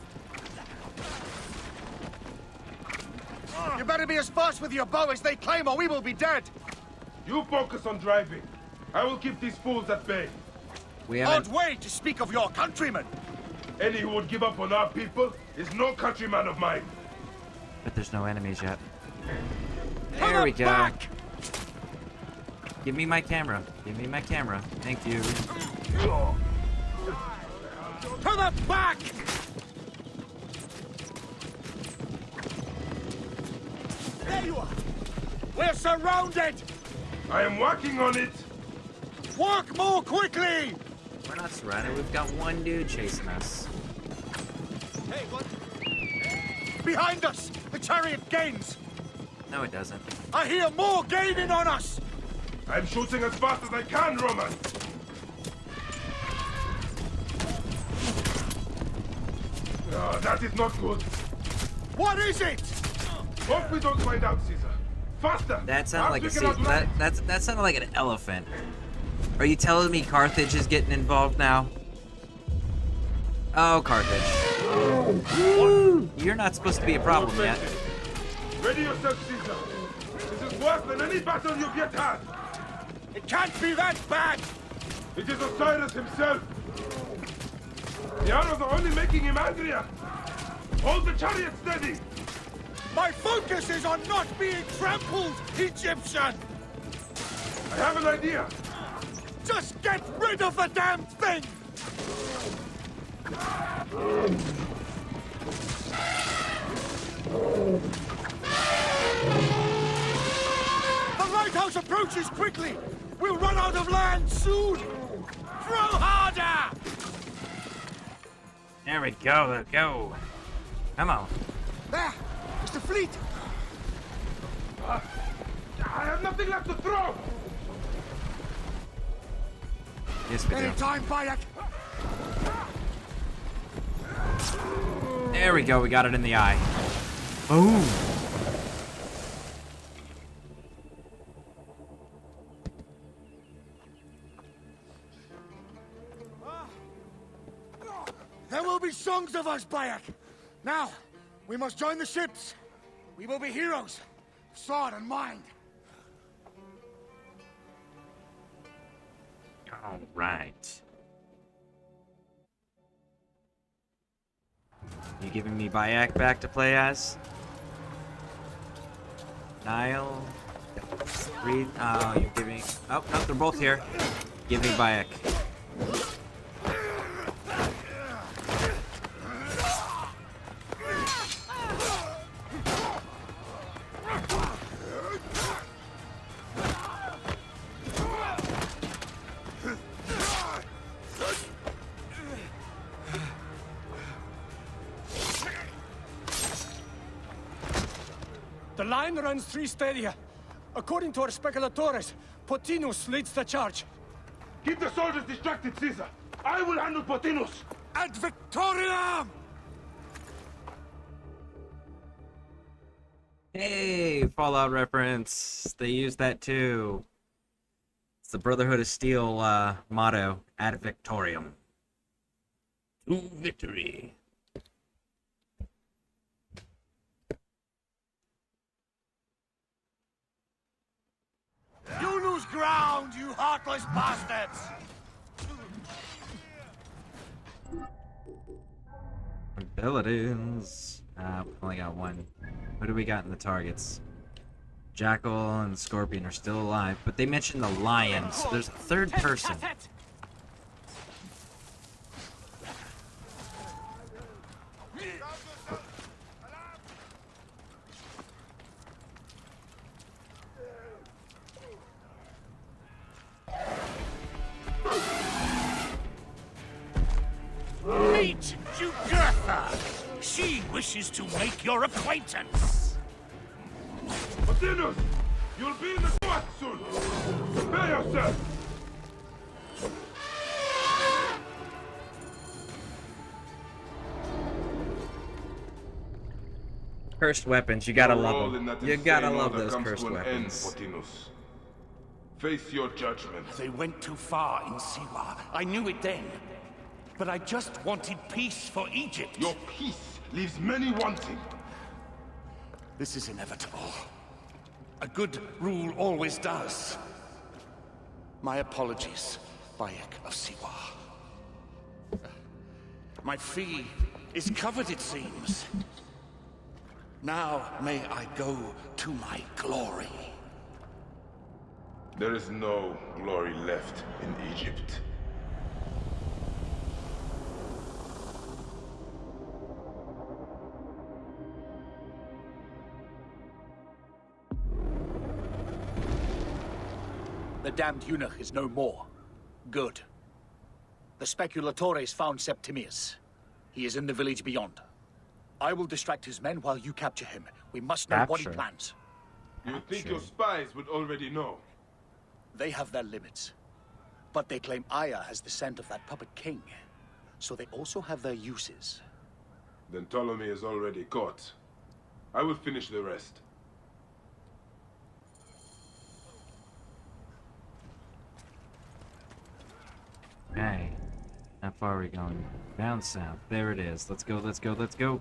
You better be as fast with your bow as they claim, or we will be dead! You focus on driving. I will keep these fools at bay. Odd way to speak of your countrymen! Any who would give up on our people is no countryman of mine. But there's no enemies yet. There we go. Give me my camera. Give me my camera. Thank you. To the back! There you are! We're surrounded! I am working on it! Work more quickly! We're not surrounded. We've got one dude chasing us. Hey, what? Behind us! The chariot gains! No, it doesn't. I hear more gaining on us! I'm shooting as fast as I can, Roman! That is not good. What is it? Hope we don't find out, Caesar. Faster! That sounded like a that sounded like an elephant. Are you telling me Carthage is getting involved now? Oh, Carthage. Woo! You're not supposed to be a problem yet. Ready yourself, Caesar. This is worse than any battle you've yet had. It can't be that bad! It is Osiris himself. The arrows are only making him angrier. Hold the chariot steady. My focus is on not being trampled, Egyptian! I have an idea! Just get rid of the damn thing! The lighthouse approaches quickly! We'll run out of land soon! Throw harder! There we go, let's go. Come on. There! It's the fleet! I have nothing left to throw! Yes, we do. Anytime, Bayek! There we go, we got it in the eye. Boom! There will be songs of us, Bayek! Now, we must join the ships! We will be heroes! Sword and mind! All right. You giving me Bayek back to play as? Nile? Reed? Oh, you're giving... Oh, no, they're both here. Give me Bayek. The line runs 3 stadia. According to our speculatores, Potinus leads the charge. Keep the soldiers distracted, Caesar! I will handle Potinus! Ad Victoriam! Hey, Fallout reference. They used that too. It's the Brotherhood of Steel motto, Ad Victoriam. To victory. You lose ground, you heartless bastards! Abilities. We only got one. What do we got in the targets? Jackal and Scorpion are still alive, but they mentioned the lion, so there's a third person. Meet Jugurtha! She wishes to make your acquaintance! Potinus! You'll be in the north soon! Prepare yourself! Cursed weapons, you gotta love them. You gotta love those cursed weapons. Face your judgment. They went too far in Siwa. I knew it then. But I just wanted peace for Egypt. Your peace leaves many wanting. This is inevitable. A good rule always does. My apologies, Bayek of Siwa. My fee is covered, it seems. Now may I go to my glory. There is no glory left in Egypt. The damned eunuch is no more. Good. The speculatores found Septimius. He is in the village beyond. I will distract his men while you capture him. We must know what he plans. You think your spies would already know? They have their limits. But they claim Aya has the scent of that puppet king. So they also have their uses. Then Ptolemy is already caught. I will finish the rest. Okay. How far are we going? Down south. There it is. Let's go, let's go, let's go.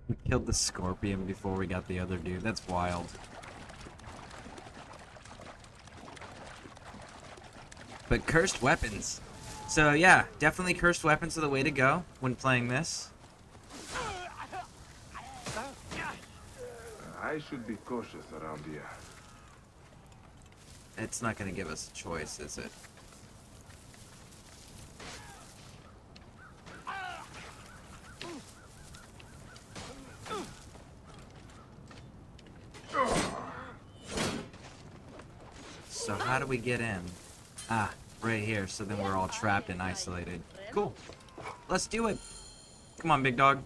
We killed the scorpion before we got the other dude. That's wild. But cursed weapons. So yeah, definitely cursed weapons are the way to go when playing this. I should be cautious around here. It's not going to give us a choice, is it? So how do we get in? Ah, right here. So then we're all trapped and isolated. Cool. Let's do it. Come on, big dog.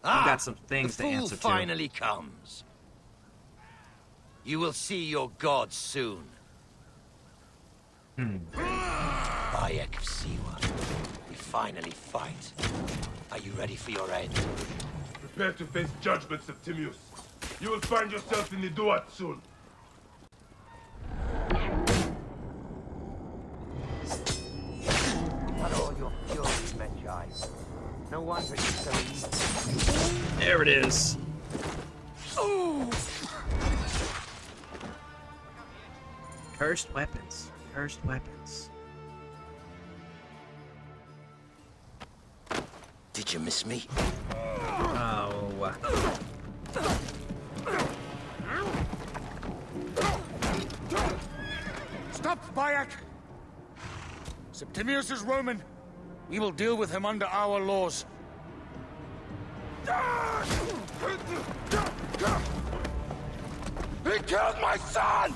We've got some things to answer to. The fool finally comes. You will see your god soon. Bayek of Siwa. We finally fight. Are you ready for your end? Prepare to face judgment, Septimius. You will find yourself in the Duat soon. Not all your fury, Medjay. No wonder you're so easy. There it is. Cursed weapons. Cursed weapons. Did you miss me? Oh. Stop, Bayek! Septimius is Roman. We will deal with him under our laws. He killed my son!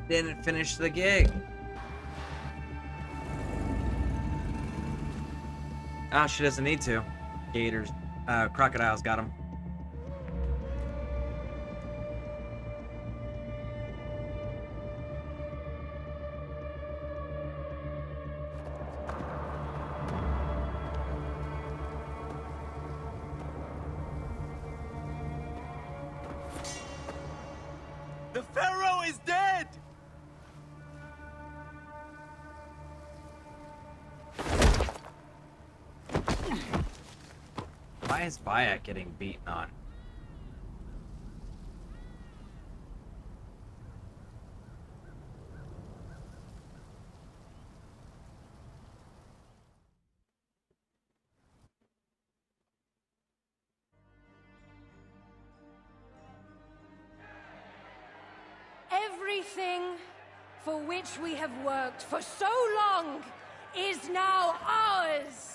Didn't finish the gig. Oh, she doesn't need to. Gators. Crocodiles got him. The Pharaoh is dead! Why is Bayek getting beaten on? Everything for which we have worked for so long is now ours.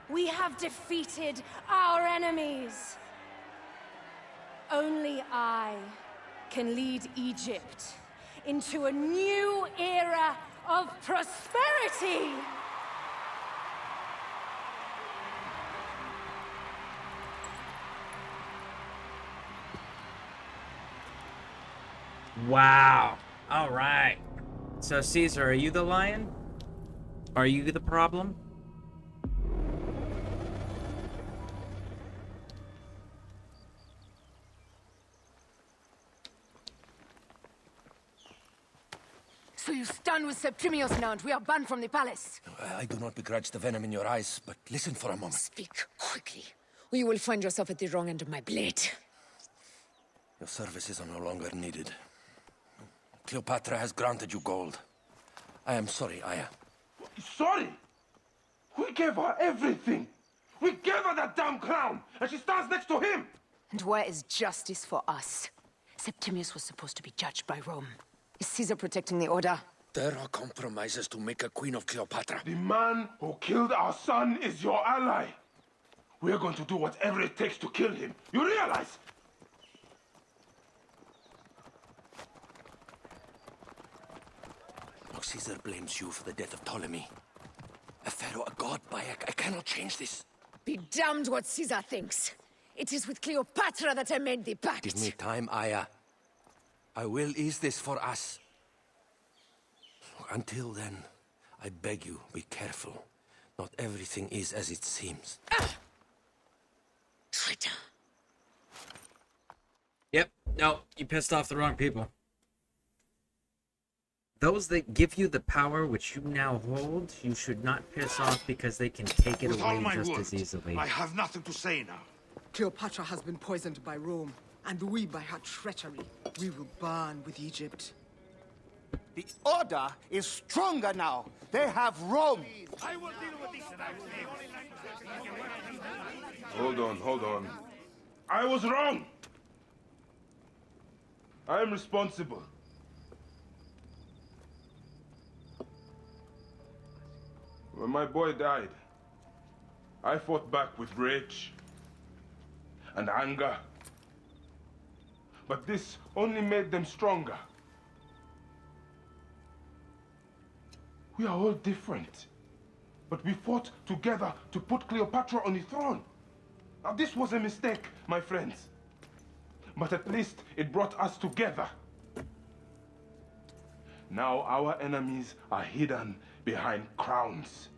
We have defeated our enemies. Only I can lead Egypt into a new era of prosperity. Wow. All right. So, Caesar, are you the lion? Are you the problem? So you stand with Septimius now, and we are banned from the palace. I do not begrudge the venom in your eyes, but listen for a moment. Speak quickly, or you will find yourself at the wrong end of my blade. Your services are no longer needed. Cleopatra has granted you gold. I am sorry, Aya. Sorry? We gave her everything. We gave her that damn crown, and she stands next to him. And where is justice for us? Septimius was supposed to be judged by Rome. Is Caesar protecting the order? There are compromises to make a queen of Cleopatra. The man who killed our son is your ally. We're going to do whatever it takes to kill him. You realize? Look, Caesar blames you for the death of Ptolemy. A pharaoh, a god, Bayek. I cannot change this. Be damned what Caesar thinks. It is with Cleopatra that I made the pact. Give me time, Aya. I will ease this for us. Until then, I beg you, be careful. Not everything is as it seems. Traitor. Yep, no, you pissed off the wrong people. Those that give you the power which you now hold, you should not piss off because they can take it With all away my just word, as easily. I have nothing to say now. Cleopatra has been poisoned by Rome, and we by her treachery. We will burn with Egypt. The Order is stronger now. They have Rome. Hold on, hold on. I was wrong. I am responsible. When my boy died, I fought back with rage and anger. But this only made them stronger. We are all different. But we fought together to put Cleopatra on the throne. Now this was a mistake, my friends. But at least it brought us together. Now our enemies are hidden behind crowns,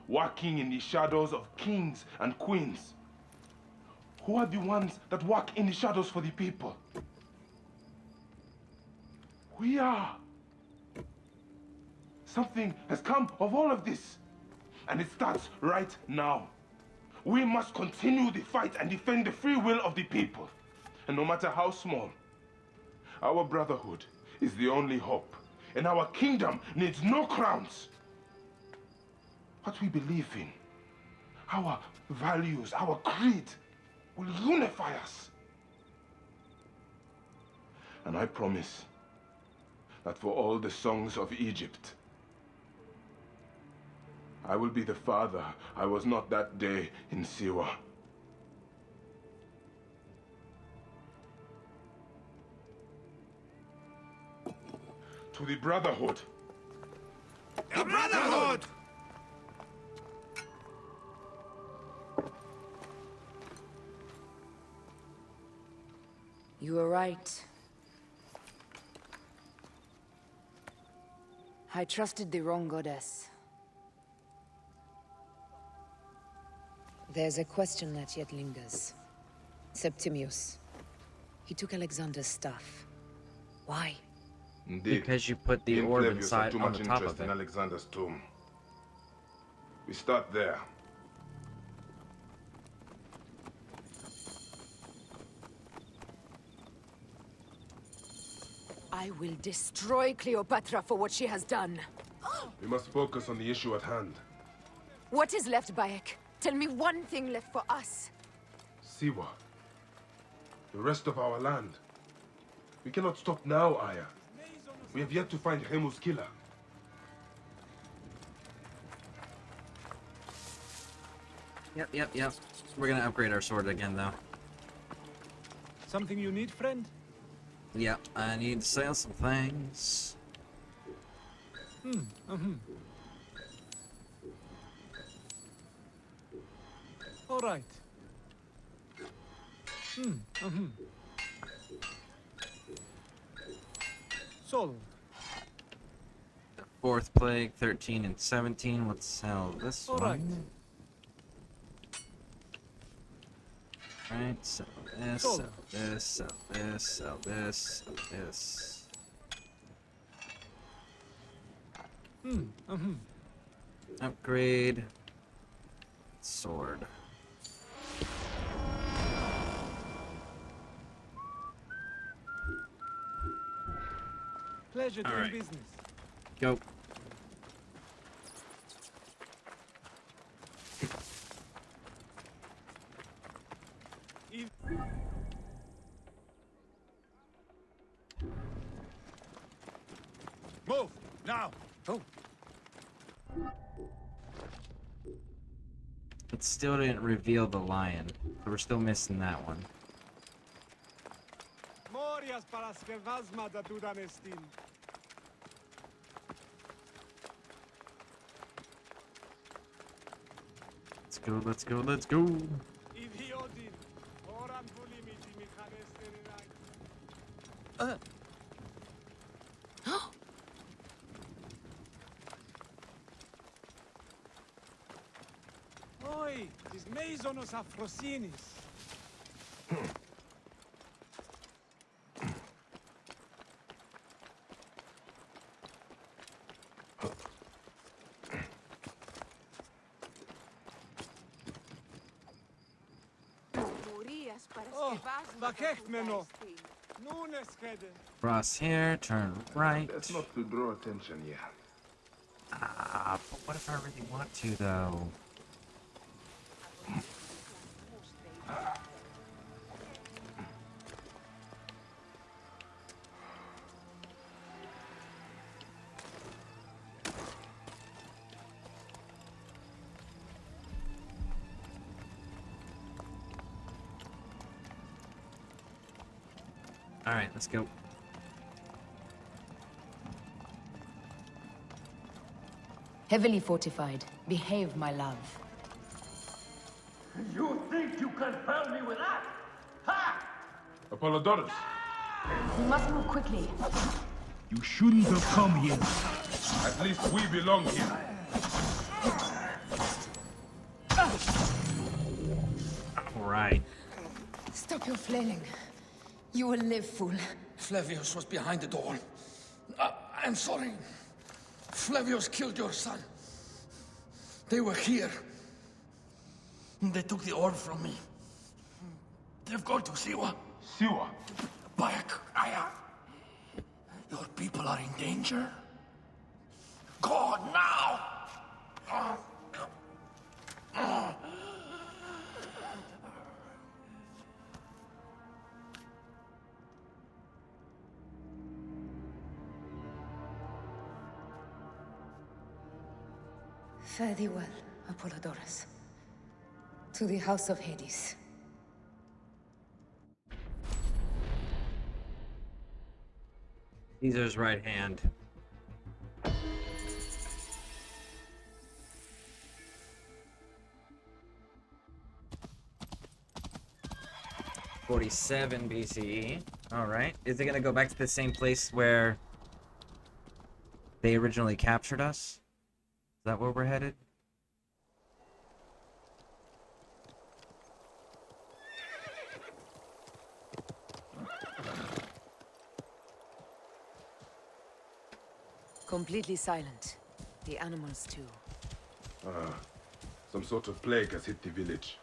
working in the shadows of kings and queens. Who are the ones that work in the shadows for the people? We are. Something has come of all of this, and it starts right now. We must continue the fight and defend the free will of the people. And no matter how small, our brotherhood is the only hope. And our kingdom needs no crowns. What we believe in, our values, our creed, will unify us. And I promise that for all the songs of Egypt, I will be the father I was not that day in Siwa. To the Brotherhood. The Brotherhood! You were right. I trusted the wrong goddess. There's a question that yet lingers. Septimius. He took Alexander's stuff. Why? Indeed. Because you put the orb inside on the top of it. In Alexander's tomb. We start there. I will destroy Cleopatra for what she has done. We must focus on the issue at hand. What is left, Bayek? Tell me one thing left for us. Siwa. The rest of our land. We cannot stop now, Aya. We have yet to find Hemu's killer. Yep. We're gonna upgrade our sword again, though. Something you need, friend? Yep, I need to sell some things. All right. Sold. Fourth plague, 13 and 17. Let's sell this one. Right. Right, sell this, sell this, sell this, sell this, sell this. Upgrade. Sword. Pleasure doing business. Go. Move, now! Oh. It still didn't reveal the lion, so we're still missing that one. Morias para skevazma da dudanestin. Let's go. Noi, tis meisonos Afrosinis. Oh, vakecht meno. Nun es kede. Cross here, turn right. That's not to draw attention here. Ah, but what if I really want to, though? All right, let's go. Heavily fortified. Behave, my love. You think you can fool me with that? Ha! Apollodorus! We must move quickly. You shouldn't have come here. At least we belong here. All right. Stop your flailing. You will live, fool. Flavius was behind the door. I'm sorry. Flavius killed your son. They were here. They took the orb from me. They've gone to Siwa. Siwa? Bayek, Aya. Your people are in danger. Go now! Fare thee well, Apollodorus. To the House of Hades. Caesar's right hand. '47 BCE. All right. Is it gonna go back to the same place where they originally captured us? Is that where we're headed? Completely silent. The animals too. Some sort of plague has hit the village.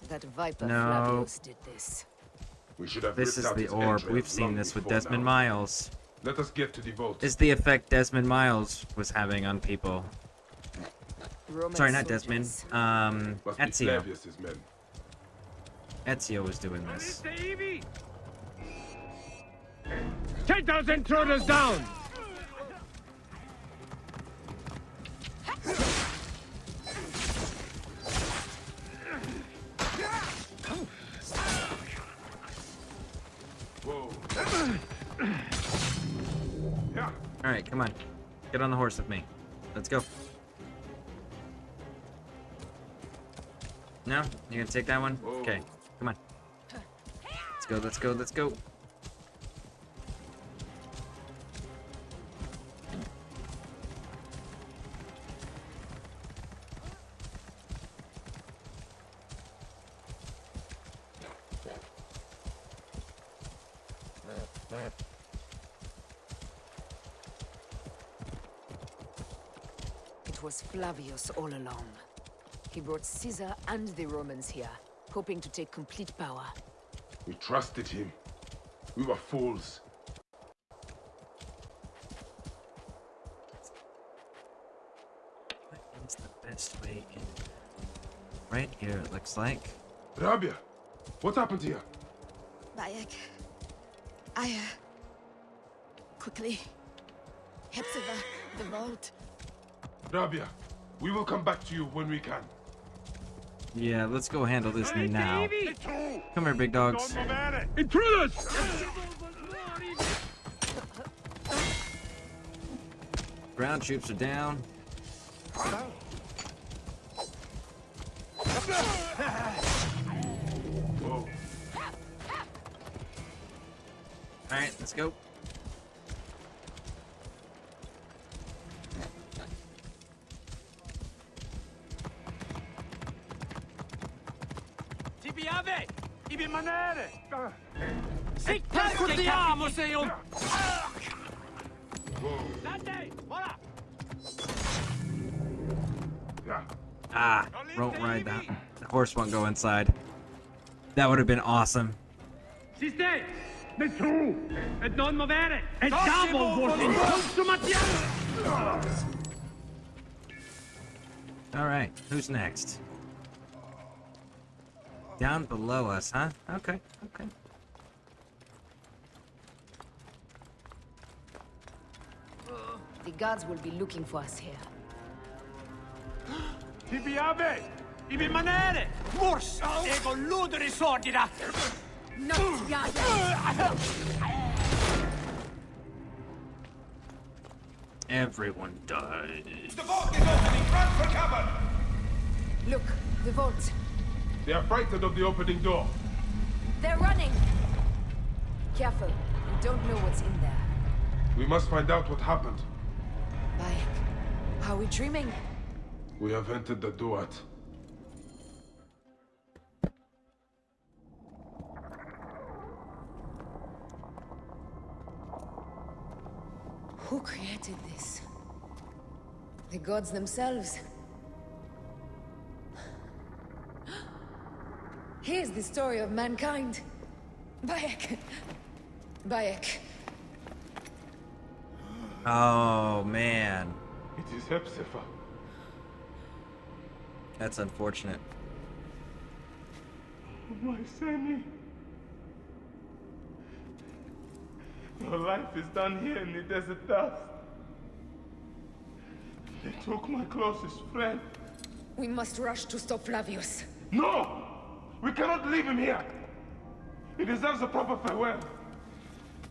That viper No. Flavius did this. We should have This ripped is out the his orb. entrails We've seen long this with before Desmond now. Miles. Let us get to the boat. Is the effect Desmond Miles was having on people. Roman Sorry, not soldiers. Desmond. Must be Ezio. Flavius's men. Ezio was doing this. Take those intruders down! Whoa. Yeah. All right, come on. Get on the horse with me. Let's go. No? You gonna take that one? Whoa. Okay, come on. Let's go, let's go, let's go. It was Flavius all along. He brought Caesar and the Romans here, hoping to take complete power. We trusted him. We were fools. What is the best way in? Right here, it looks like. Rabia, what happened here? Bayek. Aya. Quickly. Hepzibah, the vault. Rabia, we will come back to you when we can. Yeah, let's go handle this now. Come here, big dogs. Intruders! Ground troops are down. Whoa. Alright, let's go. piave! Ibi manere! Percutiamo, sei un... Dante, ora! Ah, won't ride that. The horse won't go inside. That would have been awesome. Si stai! Del true! E non movere! E double vorting! Consumazione! Alright, who's next? Down below us, huh? Okay, okay. The guards will be looking for us here. Ibi ave! Ibi manere! Mors! Ego ludere sordida! Not yet! Everyone died. The vault is opening! Run for cover! Look, the vault. They are frightened of the opening door. They're running! Careful. We don't know what's in there. We must find out what happened. Bayek, are we dreaming? We have entered the Duat. Who created this? The gods themselves. Here's the story of mankind. Bayek. Bayek. Oh, man. It is Hepzibah. That's unfortunate. My Sammy. Your life is done here in the desert dust. They took my closest friend. We must rush to stop Flavius. No! We cannot leave him here! He deserves a proper farewell.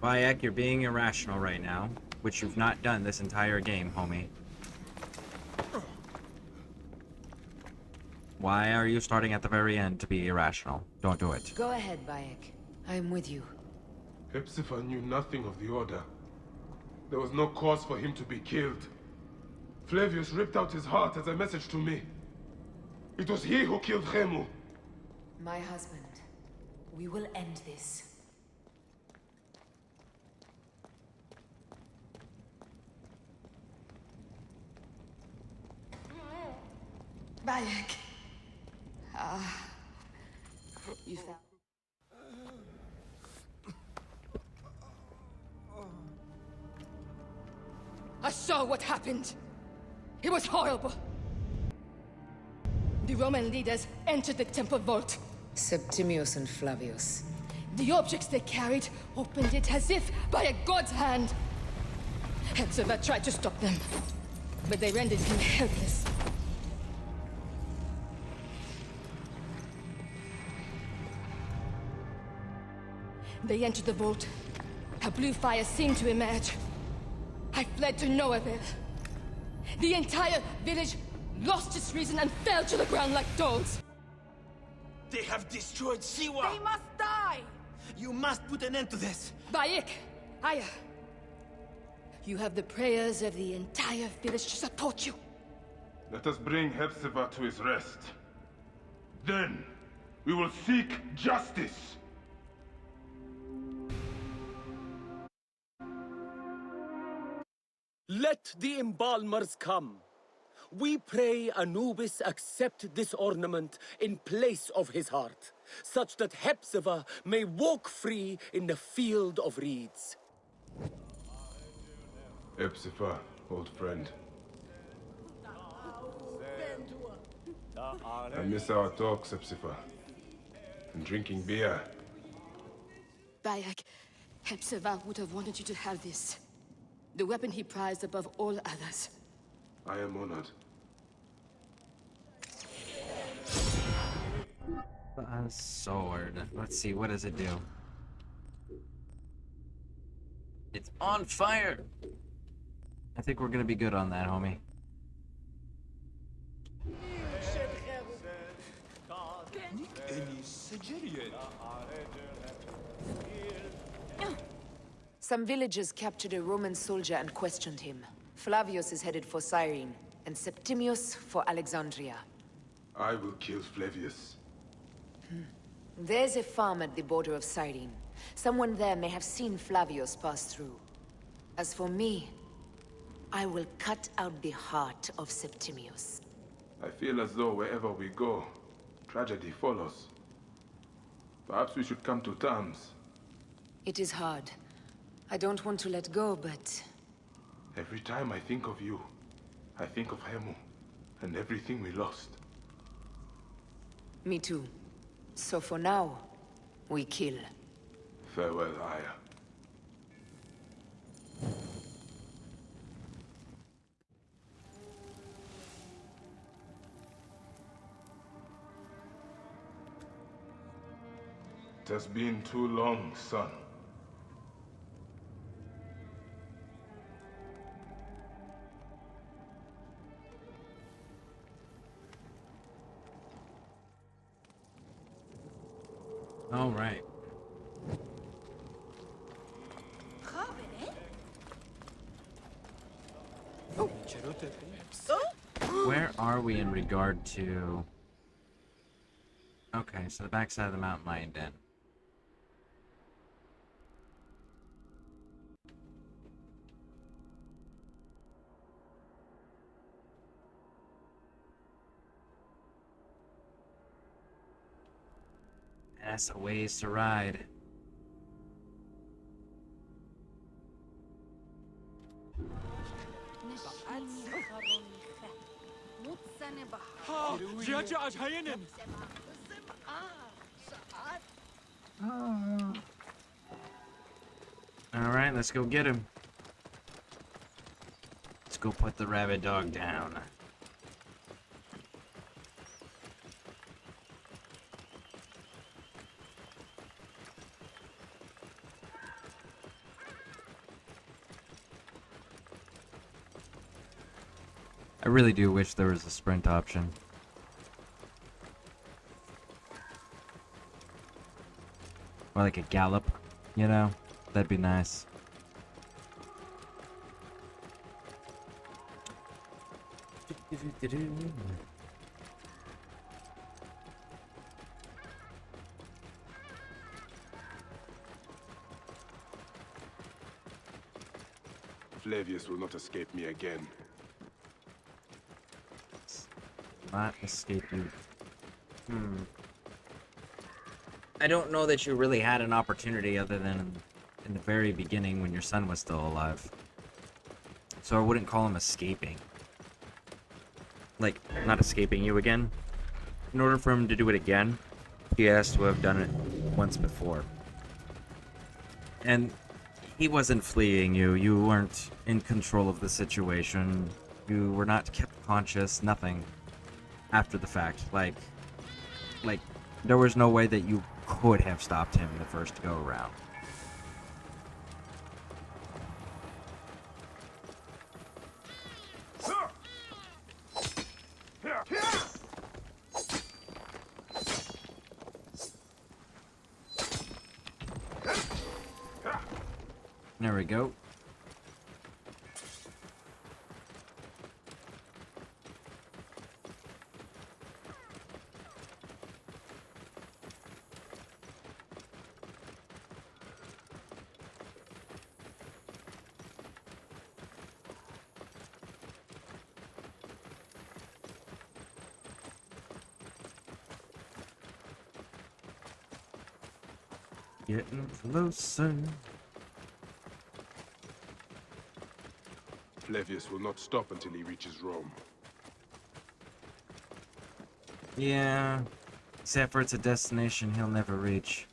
Bayek, you're being irrational right now, which you've not done this entire game, homie. Why are you starting at the very end to be irrational? Don't do it. Go ahead, Bayek. I'm with you. Hepzibah knew nothing of the Order. There was no cause for him to be killed. Flavius ripped out his heart as a message to me. It was he who killed Khemu. My husband. We will end this. Bayek. You found... I saw what happened. It was horrible. The Roman leaders entered the temple vault. Septimius and Flavius. The objects they carried opened it as if by a god's hand. Hepzibah tried to stop them, but they rendered him helpless. They entered the vault. A blue fire seemed to emerge. I fled to no avail. The entire village lost its reason and fell to the ground like dogs. They have destroyed Siwa! They must die! You must put an end to this! Bayek! Aya! You have the prayers of the entire village to support you. Let us bring Hepzibah to his rest. Then, we will seek justice! Let the embalmers come. We pray Anubis accept this ornament in place of his heart, such that Hepzibah may walk free in the field of reeds. Hepzibah, old friend. I miss our talks, Hepzibah. And drinking beer. Bayek, Hepzibah would have wanted you to have this. The weapon he prized above all others. I am honored. A sword. Let's see, what does it do? It's on fire! I think we're gonna be good on that, homie. Some villagers captured a Roman soldier and questioned him. Flavius is headed for Cyrene, and Septimius for Alexandria. I will kill Flavius. There's a farm at the border of Cyrene. Someone there may have seen Flavius pass through. As for me, I will cut out the heart of Septimius. I feel as though wherever we go, tragedy follows. Perhaps we should come to terms. It is hard. I don't want to let go, but... Every time I think of you, I think of Hemu, and everything we lost. Me too. So for now, we kill. Farewell, Aya. It has been too long, son. All right. Where are we in regard to... Okay, so the backside of the mountain lying in. That's a ways to ride. Alright, let's go get him. Let's go put the rabbit dog down. I really do wish there was a sprint option. Or like a gallop, you know? That'd be nice. Flavius will not escape me again. Not escape you. I don't know that you really had an opportunity other than in the very beginning when your son was still alive. So I wouldn't call him escaping. Like, not escaping you again. In order for him to do it again, he has to have done it once before. And he wasn't fleeing you. You weren't in control of the situation. You were not kept conscious, nothing. After the fact, like there was no way that you could have stopped him the first go around. There we go. Getting closer. Flavius will not stop until he reaches Rome. Yeah, except for it's a destination he'll never reach.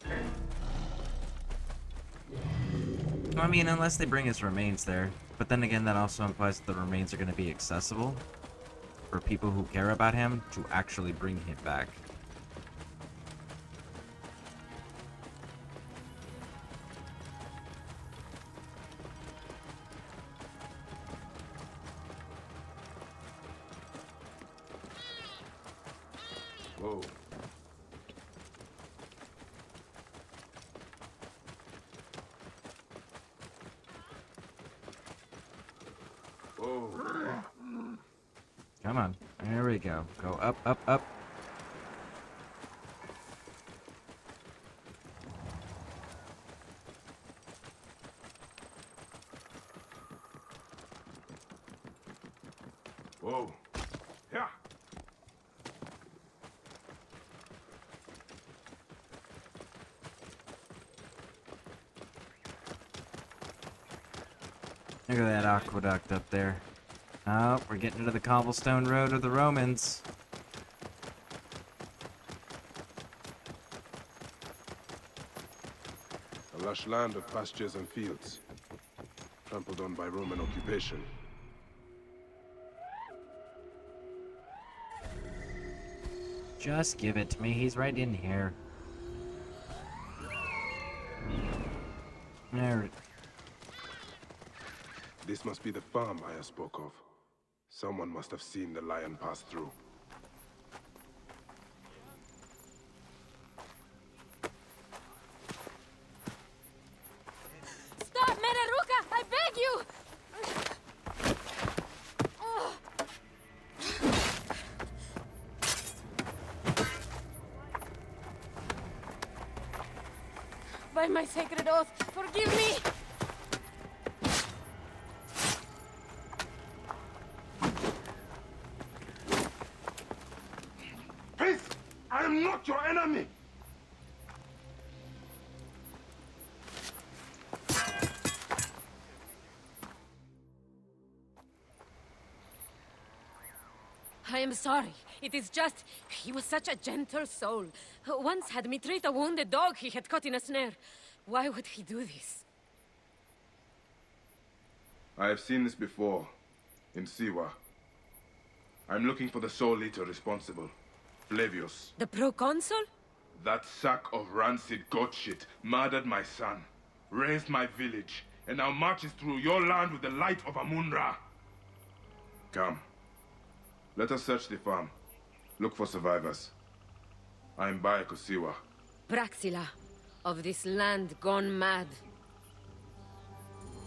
I mean, unless they bring his remains there. But then again, that also implies that the remains are going to be accessible for people who care about him to actually bring him back. Whoa. Whoa. Come on. There we go. Go up, up, up. Look at that aqueduct up there. Oh, we're getting into the cobblestone road of the Romans. A lush land of pastures and fields, trampled on by Roman occupation. Just give it to me. He's right in here. There. This must be the farm I spoke of. Someone must have seen the lion pass through. Stop, Meneruka! I beg you! By my sacred oath, forgive me! Peace! I am not your enemy! I am sorry. It is just... he was such a gentle soul. Once had me treat a wounded dog he had caught in a snare. Why would he do this? I have seen this before, in Siwa. I'm looking for the sole leader responsible, Flavius. The proconsul? That sack of rancid goat shit murdered my son, raised my village, and now marches through your land with the light of Amun-Ra. Come. Let us search the farm. Look for survivors. I am Bayekusiwa. Praxila, of this land gone mad.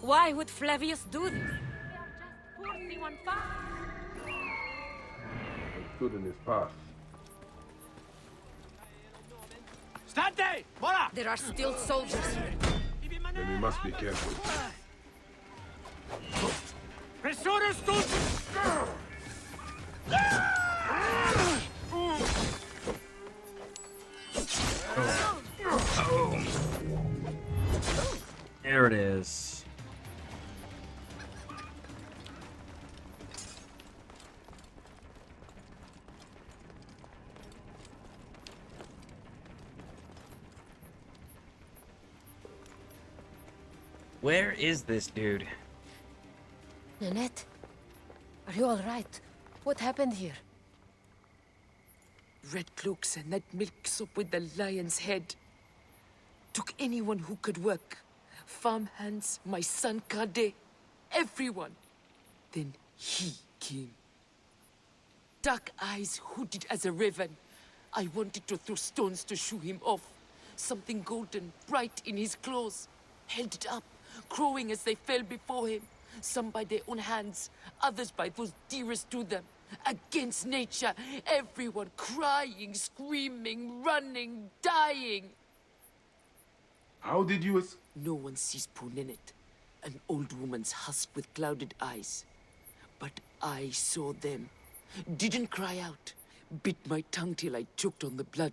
Why would Flavius do this? They are just 41 farms. I stood in his path. Stante! Mora! There are still soldiers here. Then we must be careful. Pressurus tutti! There it is. Where is this dude? Nanette, are you all right? What happened here? Red cloaks and that milk soup with the lion's head. Took anyone who could work. Farmhands, my son Kade, everyone. Then he came. Dark eyes hooded as a raven. I wanted to throw stones to shoo him off. Something golden, bright in his claws. Held it up, crowing as they fell before him. Some by their own hands, others by those dearest to them. Against nature, everyone crying, screaming, running, dying. How did you No one sees poor Ninette, an old woman's husk with clouded eyes. But I saw them. Didn't cry out. Bit my tongue till I choked on the blood.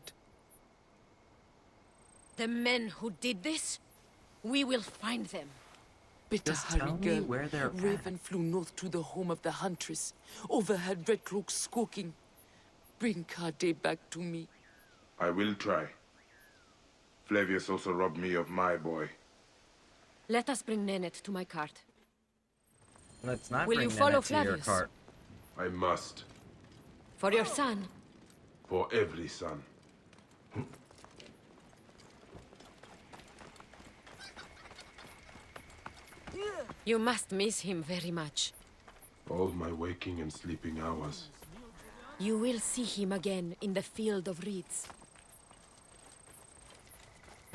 The men who did this? We will find them. Better Just hurry, tell me girl. where they're at. Raven flew north to the home of the huntress. Overheard red cloaks squawking. Bring Kade back to me. I will try. Flavius also robbed me of my boy. Let us bring Nanette to my cart. Let's not Will bring you follow Nanette to your Flavius? cart. I must. For your son. For every son. You must miss him very much. All my waking and sleeping hours. You will see him again in the field of reeds.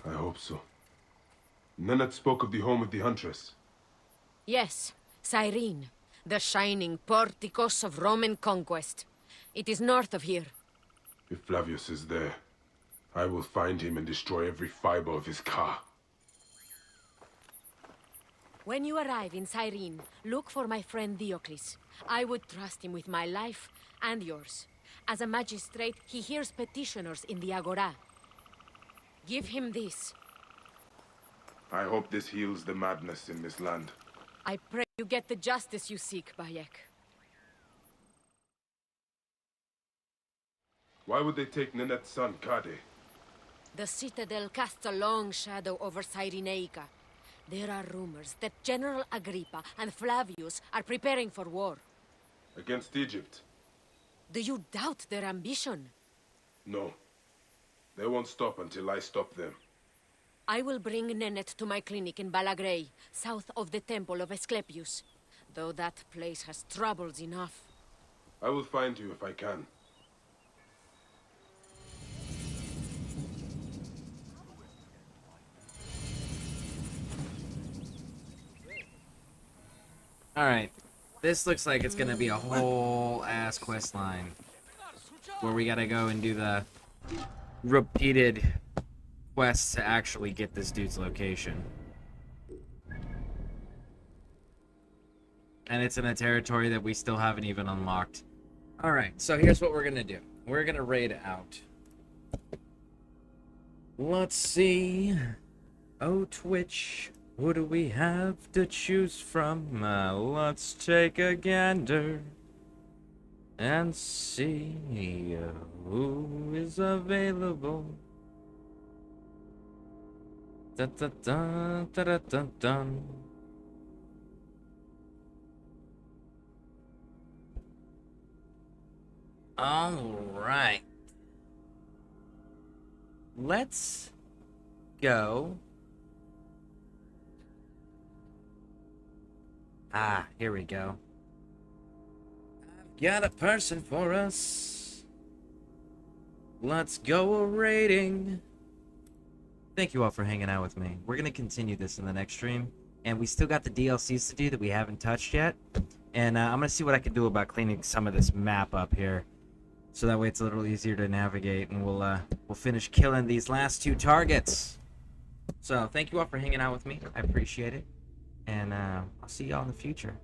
I hope so. Nanette spoke of the home of the huntress. Yes, Cyrene, the shining porticos of Roman conquest. It is north of here. If Flavius is there, I will find him and destroy every fiber of his car. When you arrive in Cyrene, look for my friend Diocles. I would trust him with my life and yours. As a magistrate, he hears petitioners in the Agora. Give him this. I hope this heals the madness in this land. I pray you get the justice you seek, Bayek. Why would they take Nenet's son, Kade? The Citadel casts a long shadow over Cyrenaica. There are rumors that General Agrippa and Flavius are preparing for war. Against Egypt? Do you doubt their ambition? No. They won't stop until I stop them. I will bring Nenet to my clinic in Balagrey, south of the Temple of Asclepius. Though that place has troubles enough. I will find you if I can. Alright. This looks like it's gonna be a whole ass quest line. Where we gotta go and do the repeated quests to actually get this dude's location. And it's in a territory that we still haven't even unlocked. Alright, so here's what we're gonna do. We're gonna raid out. Let's see. Oh, Twitch. Who do we have to choose from? Let's take a gander and see who is available. Dun, dun, dun, dun, dun, dun, dun. All right. Let's go. Ah, here we go. I've got a person for us. Let's go a raiding. Thank you all for hanging out with me. We're going to continue this in the next stream. And we still got the DLCs to do that we haven't touched yet. And I'm going to see what I can do about cleaning some of this map up here. So that way it's a little easier to navigate. And we'll finish killing these last 2 targets. So thank you all for hanging out with me. I appreciate it. And I'll see y'all in the future.